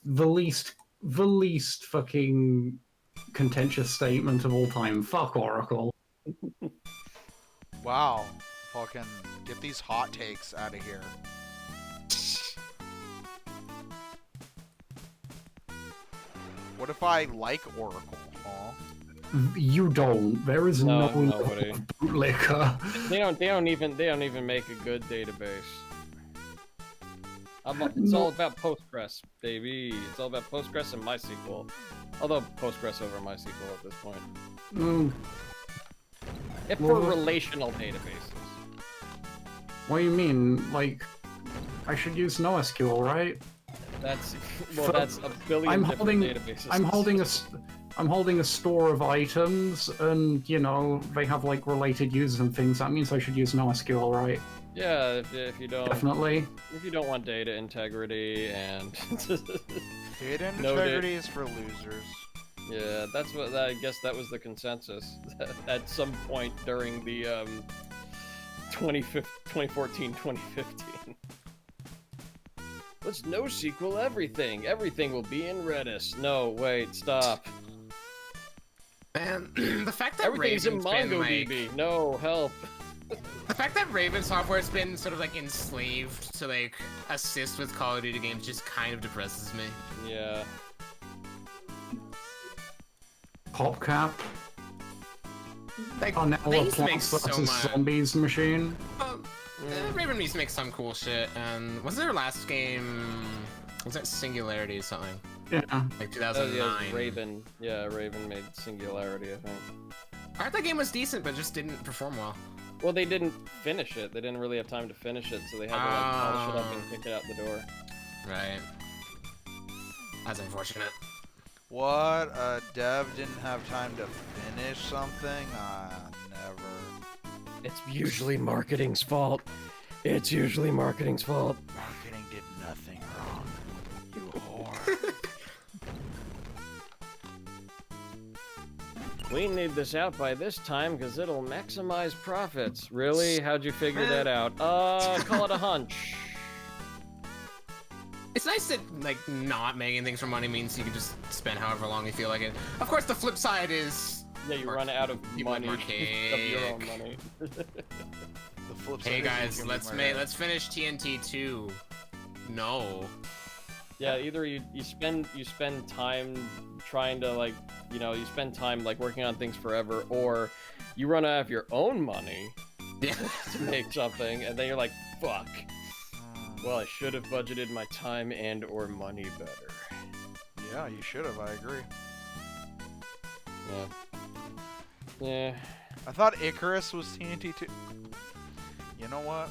The least fucking contentious statement of all time. Fuck Oracle. Wow. Fucking get these hot takes out of here. What if I like Oracle? Huh? You don't. There is No, no nobody. bootlicker. They don't even make a good database. It's all about Postgres, baby. It's all about Postgres and MySQL. Although Postgres over MySQL at this point. Mm, If for Well, relational databases. what do you mean? Like, I should use NoSQL, right? That's For- that's a billion I'm different holding- databases. I'm holding a store of items, and you know they have like related users and things. That means I should use NoSQL, right? Yeah, if you don't Definitely. want data integrity and Data No integrity is for losers. yeah, that's what I guess that was the consensus at some point during the 2014 2015. Let's NoSQL everything. Everything will be in Redis. No, wait, stop. Man, the fact that Everything's in Raven's been MongoDB. like, No, help. the fact that Raven Software's been sort of like enslaved to like assist with Call of Duty games just kind of depresses me. Yeah. PopCap. Like, Oh, now they a used to make Plants so vs much. Zombies machine. Raven needs to make some cool shit. And was their last game? Was that Singularity or something? Yeah. Like Oh, 2009. yeah, Raven. Yeah, Raven made Singularity, I think. I heard that game was decent, but just didn't perform well. Well, they didn't finish it. They didn't really have time to finish it, so they had to like polish it up and kick it out the door. Right. That's unfortunate. What? A dev didn't have time to finish something? Never. It's usually marketing's fault. It's usually marketing's fault. Marketing did nothing wrong. You whore. We need this out by this time because it'll maximize profits. Really? How'd you figure that out? Call it a hunch. It's nice that like not making things for money means you can just spend however long you feel like it. Of course, the flip side is Yeah, you run out of people money, like of your own Marcake. money. The flip side Hey is guys, you can let's be let's finish TNT 2. No. Yeah, either you spend time trying to like, you spend time like working on things forever, or you run out of your own money Yeah. to make something, and then you're like, fuck. Well, I should have budgeted my time and or money better. Yeah, you should have. I agree. Yeah. Yeah. I thought Icarus was TNT too. You know what?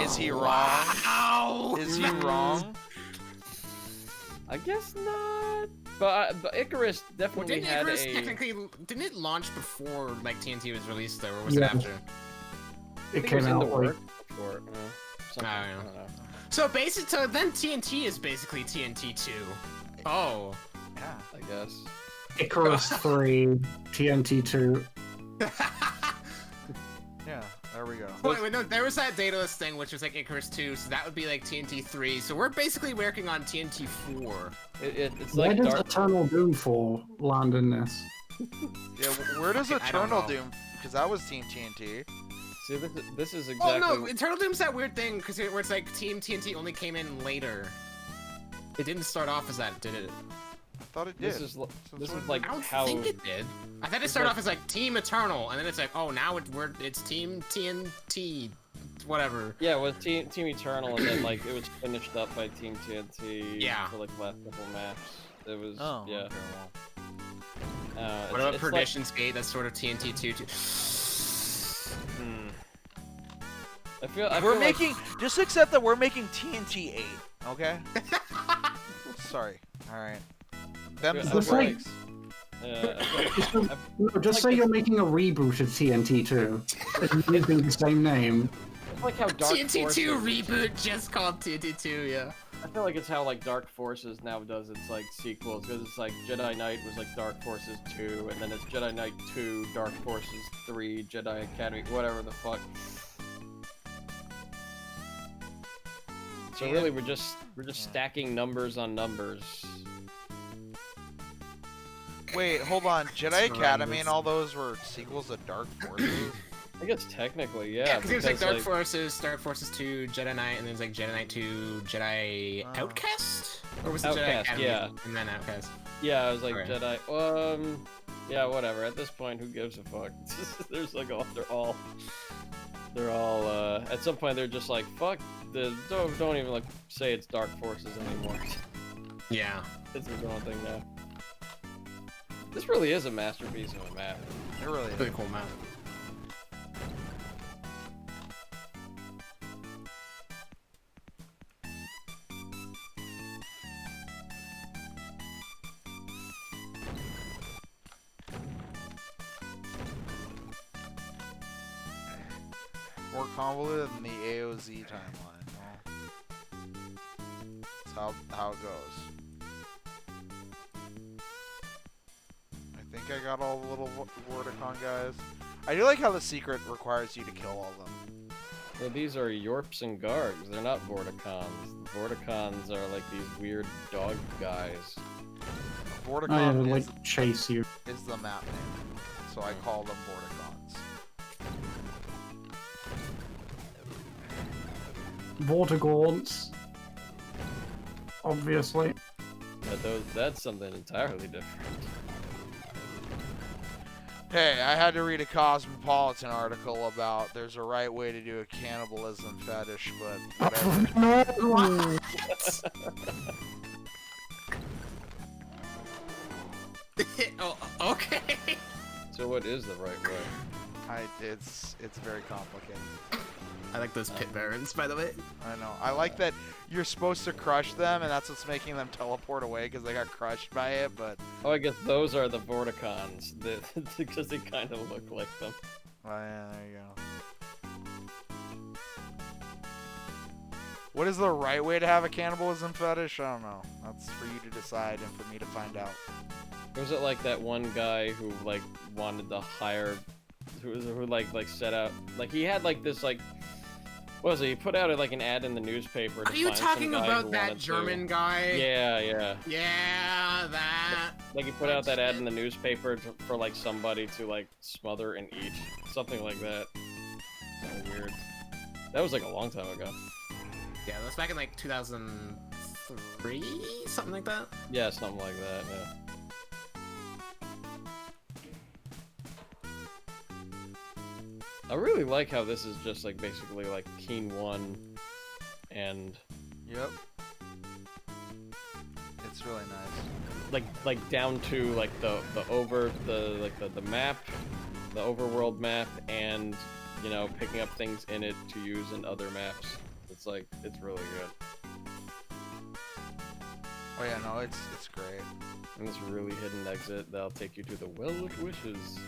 Is he wrong? Wow. Is he wrong? I guess not. But Icarus Well, definitely didn't had Icarus a. technically didn't it launch before like TNT was released though, or was Yeah. it after? It I think came was in out the like work before. Something, I I don't don't know. So then TNT is basically TNT 2. Oh. Yeah. I guess. Icarus 3, TNT 2. Yeah. There we go. Wait, no, there was that Daedalus thing, which was like Icarus 2, so that would be like TNT 3. So we're basically working on TNT 4. It's Where like does Dark. Eternal Doom 4 land in this? Yeah. Where does I don't Eternal know. Doom? Because that was Team TNT. See, this is Oh exactly. no, Eternal Doom's that weird thing where it's like Team TNT only came in later. It didn't start off as that, did it? I thought it did. This is Since when like I don't how. think it did. I thought it It's started like- off as like Team Eternal, and then it's like, oh, now it's Team TNT, whatever. Yeah, it was Team Eternal, and then like it was finished up by Team TNT. Yeah. For like the last couple maps. It was. Oh. Yeah. Okay, well. What about Perdition's Gate? That's sort of TNT 2 too. I feel We're like- making. Just accept that we're making TNT 8. Okay. Sorry. All right. Them's I the feel like- breaks. No, just like say the- you're making a reboot of TNT 2. It's using the same name. It's like how Dark TNT 2 Forces. reboot, just called TNT 2, yeah. I feel like it's how like Dark Forces now does its like sequels, because it's like Jedi Knight was like Dark Forces 2, and then it's Jedi Knight 2, Dark Forces 3, Jedi Academy, whatever the fuck. So really, we're just stacking numbers on numbers. Wait, hold on. Jedi That's Academy and horrendous. all those were sequels of Dark Forces? I guess technically, Yeah, yeah. because it was like Dark like, Forces, Dark Forces 2, Jedi Knight, and then it's like Jedi Knight 2, Jedi Oh. Outcast? Or was it Jedi Outcast, Academy yeah. and then Outcast? yeah, I was like Okay. Jedi. Yeah, whatever. At this point, who gives a fuck? There's like they're all. At some point, they're just like, fuck. Don't even like say it's Dark Forces anymore. Yeah. It's its own thing now. This really is a masterpiece of a map. It really is. Pretty cool map. More convoluted than the AOZ timeline. Well, that's how it goes. I think I got all the little Vorticon guys. I do like how the secret requires you to kill all of them. So these are Yorps and Gargs. They're not Vorticons. Vorticons are like these weird dog guys. I Vorticon like chase you. is the map name, so I call them Vorticons. Vortigaunts. Obviously. But that's something entirely different. Hey, I had to read a Cosmopolitan article about there's a right way to do a cannibalism fetish, but whatever. Oh, okay. So what is the right way? It's very complicated. I like those pit barons, by the way. I know. I like that you're supposed to crush them, and that's what's making them teleport away because they got crushed by it. But Oh, I guess those are the Vorticons, because they kind of look like them. oh, yeah, there you go. What is the right way to have a cannibalism fetish? I don't know. That's for you to decide and for me to find out. Was it like that one guy who like wanted to hire, who like set out, like he had like this like, what was it? He put out like an ad in the newspaper. To Are you find some talking guy about who that wanted German to... guy? Yeah, yeah. Yeah, that. Like he put out that ad in the newspaper for like somebody to like smother and eat, something like that. So weird. That was like a long time ago. Yeah, that was back in like 2003, something like that. Yeah, something like that. Yeah. I really like how this is just like basically like Keen 1 and Yep. It's really nice. like down to like the map, the overworld map, and you know, picking up things in it to use in other maps. It's like it's really good. Oh yeah, no, it's great. And this really hidden exit that'll take you to the Well of Wishes.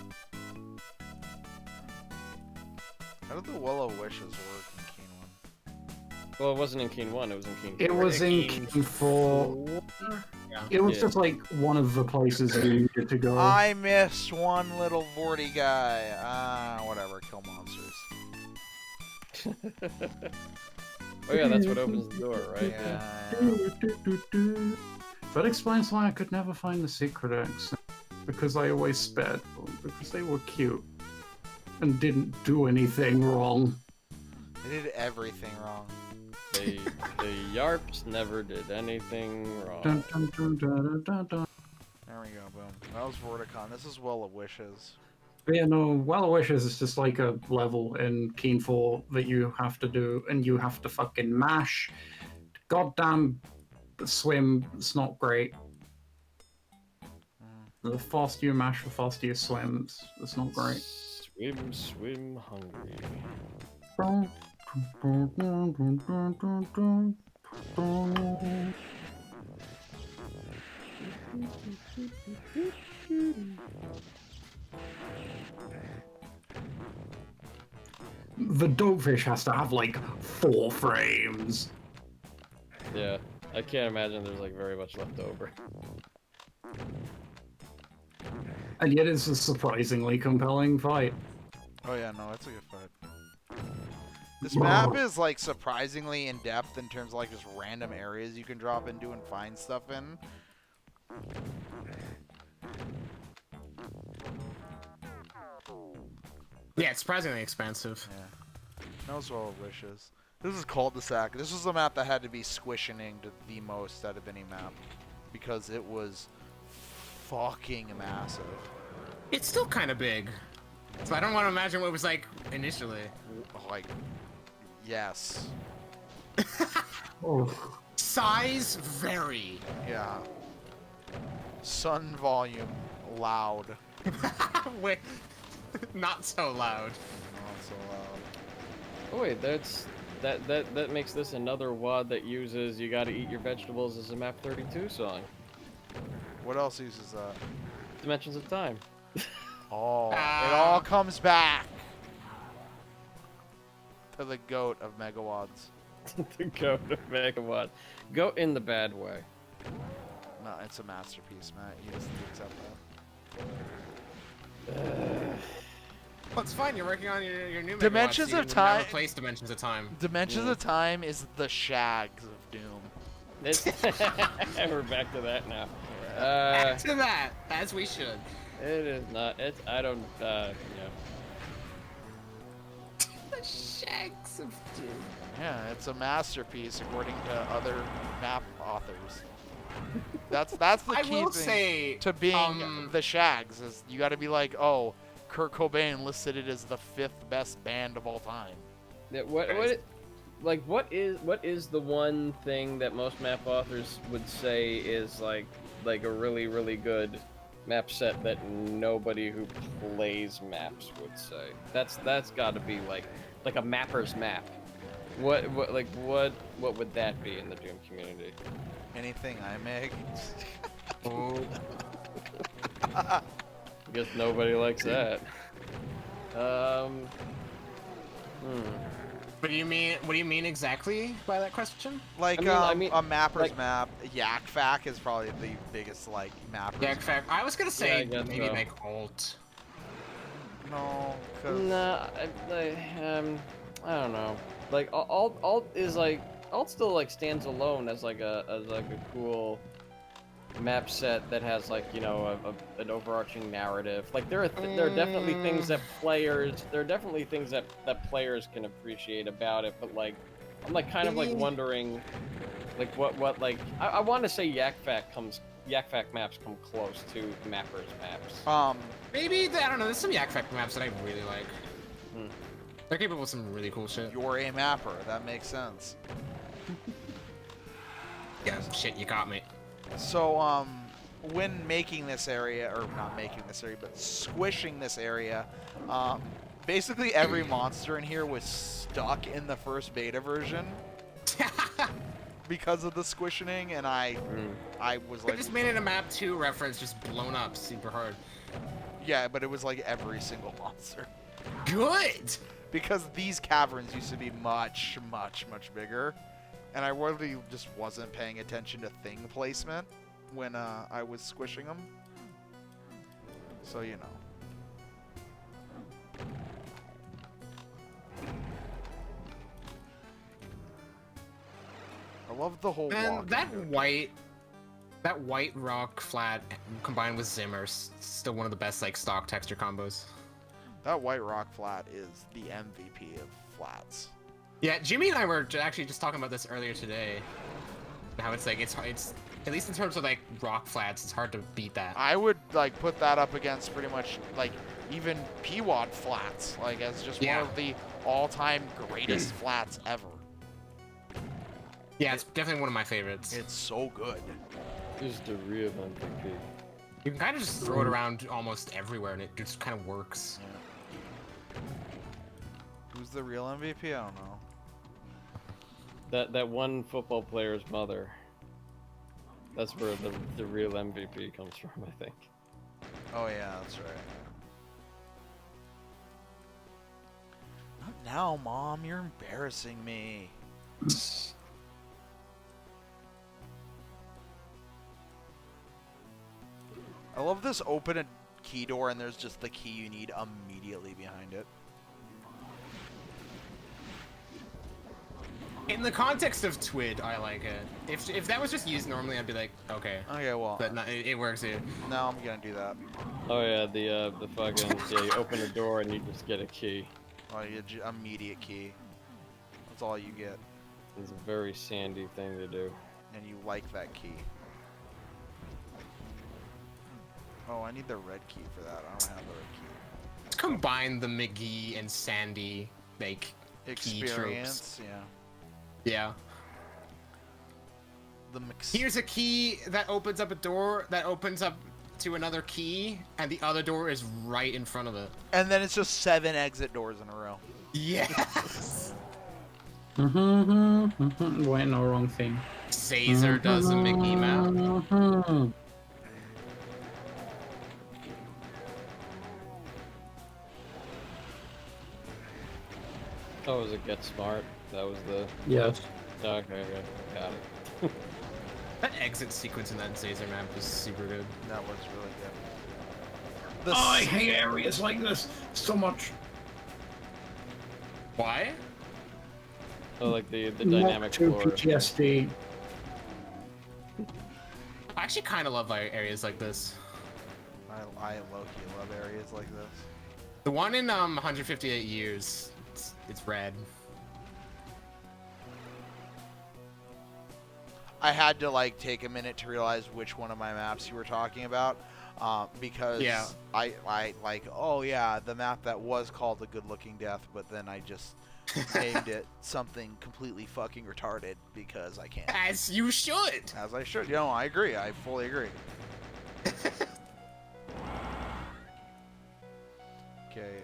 How did the Well of Wishes work in Keen 1? Well, it wasn't in Keen 1, it was in Keen 4. It was in King King 4. Yeah. It was Yeah. just like one of the places you needed to go. I missed one little Vorty guy. Whatever, kill monsters. Oh yeah, that's what opens the door, right? Yeah. That explains why I could never find the secret eggs. Because I always spared them. Because they were cute. And didn't do anything wrong. They did everything wrong. The Yarps never did anything wrong. Dun, dun, dun, dun, dun, dun. There we go, boom. That was Vorticon. This is Well of Wishes. But yeah, no, Well of Wishes is just like a level in Keen 4 that you have to do, and you have to fucking mash. Goddamn swim, it's not great. The faster you mash, the faster you swim, it's not great. Swim, swim, hungry. The dogfish has to have like 4 frames. Yeah, I can't imagine there's like very much left over. And yet it's a surprisingly compelling fight. Oh yeah, no, it's a good fight. This map is like surprisingly in depth in terms of like just random areas you can drop into and find stuff in. Yeah, it's surprisingly expensive. Yeah. Knows Well of Wishes. This is cul-de-sac. This was the map that had to be squishing to the most out of any map. Because it was fucking massive. It's still kind of big. So I don't want to imagine what it was like initially. Like, yes. Oh. Size vary. Yeah. Sun volume loud. Wait, not so loud. Not so loud. Oh wait, that makes this another WAD that uses "You Gotta Eat Your Vegetables" as a Map 32 song. What else uses that? Dimensions of Time. Oh, it all comes back to the goat of megawads. The goat of Megawad. Goat in the bad way. No, it's a masterpiece, Matt. You just need to accept that. Well, it's fine. You're working on your new Dimensions megawatts, so you of can now Time- Replace Dimensions of Time. Dimensions of Time is the shags of Doom. It's we're back to that now. Back to that, as we should. It is not. It's. I don't. Yeah. The shags of Doom. Yeah, it's a masterpiece according to other map authors. That's the I key will thing say to being the shags is you got to be like, oh, Kurt Cobain listed it as the 5th best band of all time. Yeah, what is the one thing that most map authors would say is like a really really good map set that nobody who plays maps would say? That's got to be like a mapper's map. What would that be in the Doom community? Anything I make. Oh. I guess nobody likes that. What do you mean exactly by that question? Like I mean, a mapper's like- map. Yak Fac is probably the biggest like mapper's Yeah, in map. fact, I was gonna Yeah, say I guess maybe so. like alt. No, 'cause Nah, I don't know. Like alt is like alt still like stands alone as like a cool map set that has like an overarching narrative. Like there are definitely things that players can appreciate about it, but like I'm like kind of like wondering like what like I want to say Yak Fac maps come close to mappers maps. Maybe I don't know. There's some Yak Factory maps that I really like. Hmm. They're capable of some really cool shit. you're a mapper. That makes sense. Yeah, shit, you got me. So when making this area, or not making this area, but squishing this area, basically every monster in here was stuck in the first beta version because of the squishing, and I was They like, just made it a map 2 reference, just blown up super hard. yeah, but it was like every single monster. Good. Because these caverns used to be much, much, much bigger, and I really just wasn't paying attention to thing placement when I was squishing them. So, you know. I love the whole Man, walking that mechanic. white rock flat combined with Zimmer's still one of the best like stock texture combos. That white rock flat is the MVP of flats. Yeah, Jimmy and I were actually just talking about this earlier today. How it's like it's at least in terms of like rock flats, it's hard to beat that. I would like put that up against pretty much like even P-Wad flats, like as just Yeah. one of the all-time greatest flats ever. Yeah, it's definitely one of my favorites. It's so good. Is the real MVP. You can kind of just throw it around almost everywhere, and it just kind of works. Who's the real MVP? I don't know. That one football player's mother. That's where the real MVP comes from, I think. Oh yeah, that's right. Not now, Mom. You're embarrassing me. I love this open a key door and there's just the key you need immediately behind it. In the context of Twid, I like it. If that was just used normally, I'd be like, okay. Okay, well, But no, it works here. now I'm gonna do that. Oh yeah, the fucking you open a door and you just get a key. Oh, you get immediate key. That's all you get, It's a very sandy thing to do. and you like that key. Oh, I need the red key for that. I don't have the red key. Let's combine the McGee and Sandy like key tropes. Experience, yeah. Yeah. The mix. Here's a key that opens up a door that opens up to another key, and the other door is right in front of it. And then it's just 7 exit doors in a row. Yes. Wait, no, wrong thing. Caesar does a McGee map. Oh, was it Get Smart? That was the. Yes. Okay, got it. That exit sequence in that Caesar map was super good. That was really good. The Oh, I hate areas like this so much. Why? Oh, like the Mark dynamic II floor. PTSD. I actually kind of love areas like this. I low-key love areas like this. The one in 158 years, it's red. I had to like take a minute to realize which one of my maps you were talking about. because Yeah. I like, oh yeah, the map that was called A Good Looking Death, but then I just named it something completely fucking retarded because I can. As you should. As I should. You know, I agree. I fully agree. Okay.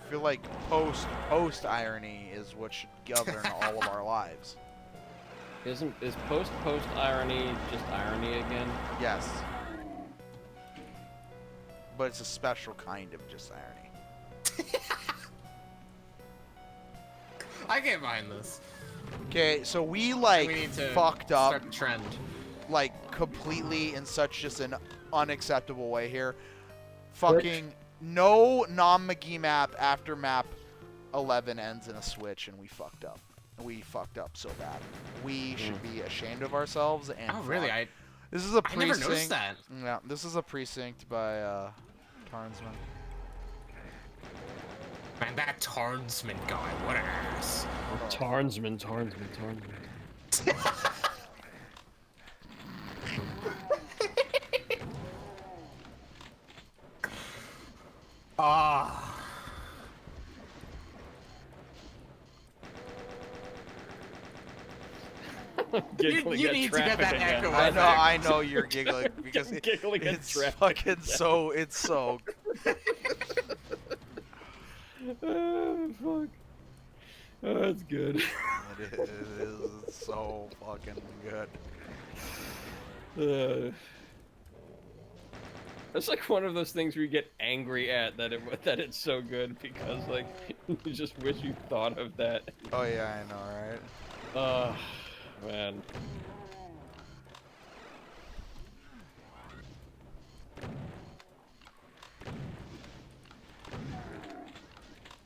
I feel like post irony is what should govern all of our lives. Is post irony just irony again? Yes. But it's a special kind of just irony. I get behind this. Okay, so we like We need to fucked up start the trend. like completely in such just an unacceptable way here. Fucking no non-McGee map after map 11 ends in a switch, and we fucked up. We fucked up so bad. We should be ashamed of ourselves. And Oh, really? this is a I never precinct. noticed that. Yeah, this is a precinct by Tarnsman. Man, that Tarnsman guy, what an ass. Tarnsman. Ah. You need to get that echo I effect. know, I know you're giggling because Giggling at it's traffic fucking so. It's so. Oh, fuck. Oh, that's good. It is so fucking good. It's like one of those things where you get angry at that it's so good because like you just wish you thought of that. Oh yeah, I know, right? Oh man.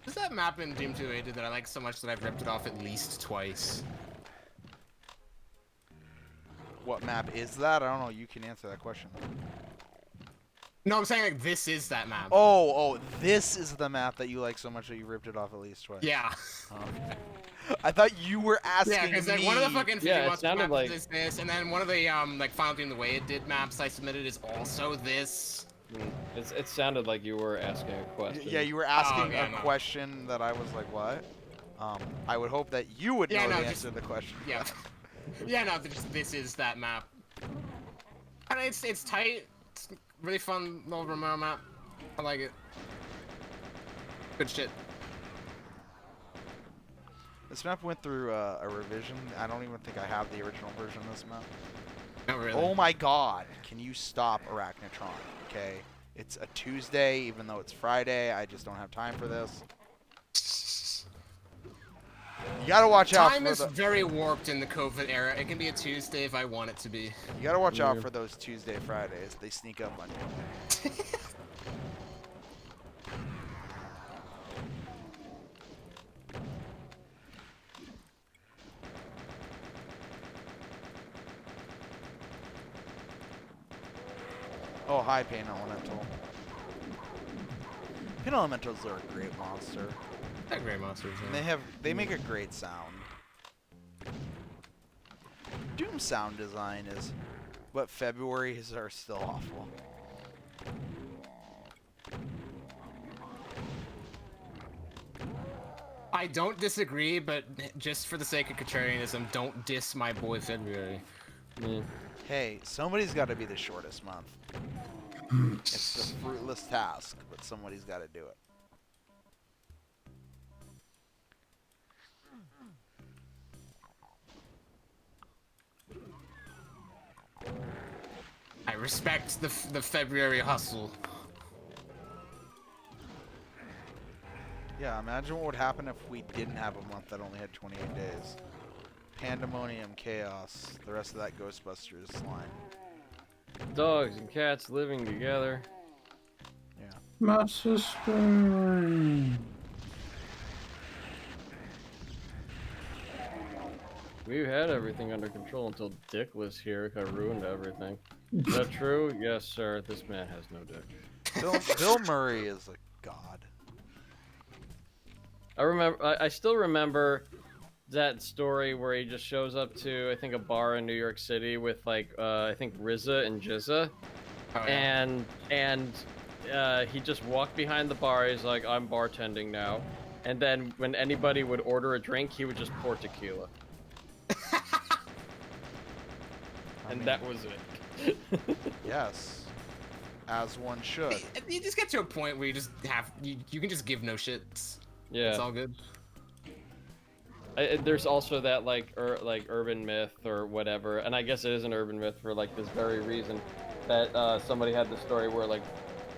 What's that map in Doom 2 that I like so much that I've ripped it off at least twice? What map is that? I don't know. You can answer that question. No, I'm saying like this is that map. Oh, this is the map that you like so much that you ripped it off at least twice. Yeah. I thought you were asking Yeah, because like me. one of the fucking 50 Yeah, it months sounded maps like- is this, and then one of the like Final Doom the Way It Did maps I submitted is also this. It sounded like you were asking a question. Yeah, you were asking yeah, a no. question that I was like, what? I would hope that you would Yeah, know no, the just- answer to the question. Yeah. Yeah, no, this is that map. And it's tight. It's a really fun little Romero map. I like it. Good shit. This map went through a revision. I don't even think I have the original version of this map. Not really. Oh my god, can you stop Arachnotron? Okay, it's a Tuesday, even though it's Friday. I just don't have time for this. You gotta watch out Time for is the. very warped in the COVID era. It can be a Tuesday if I want it to be. You gotta watch out for those Tuesday Fridays. They sneak up on you. Oh, hi, Pain Elemental. Pain Elementals are a great monster. They're great monsters. And they make a great sound. Doom sound design is, but February's are still awful. I don't disagree, but just for the sake of contrarianism, don't diss my boy February. Yeah. Hey, somebody's got to be the shortest month. It's a fruitless task, but somebody's got to do it. I respect the February hustle. Yeah, imagine what would happen if we didn't have a month that only had 28 days. Pandemonium, chaos, the rest of that Ghostbusters line. Dogs and cats living together. Yeah. My sister. We had everything under control until Dick was here. I ruined everything. Is that true? Yes, sir. This man has no dick. Bill Murray is a god. I still remember that story where he just shows up to, I think, a bar in New York City with, like, I think RZA and Jizza. Oh, yeah. and he just walked behind the bar. He's like, I'm bartending now. And then when anybody would order a drink, he would just pour tequila. And mean, that was it. yes, as one should. You just get to a point where you just have you can just give no shits. Yeah. It's all good. There's also that like urban myth or whatever, and I guess it is an urban myth for like this very reason that somebody had the story where like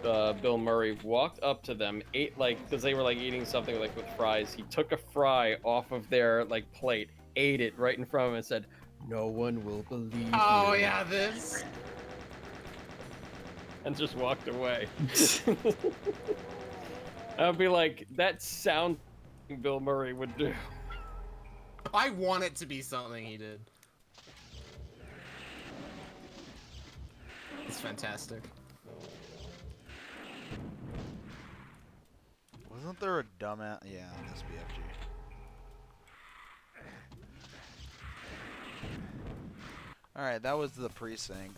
Bill Murray walked up to them, ate like because they were like eating something like with fries. He took a fry off of their like plate, ate it right in front of him, and said, "No one will believe Oh you," yeah, this. and just walked away. I'd be like, that sound Bill Murray would do. I want it to be something he did. It's fantastic. Wasn't there a dumbass? Yeah, this BFG. Alright, that was the precinct.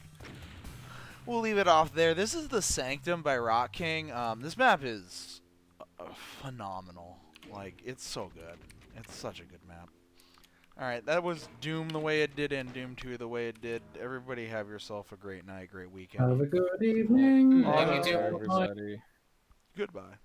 We'll leave it off there. This is the Sanctum by Rock King. This map is phenomenal. Like, it's so good. It's such a good map. Alright, that was Doom the way it did and Doom 2 the way it did. Everybody have yourself a great night, great weekend. Have a good evening. Thank you, too. Everybody. Goodbye.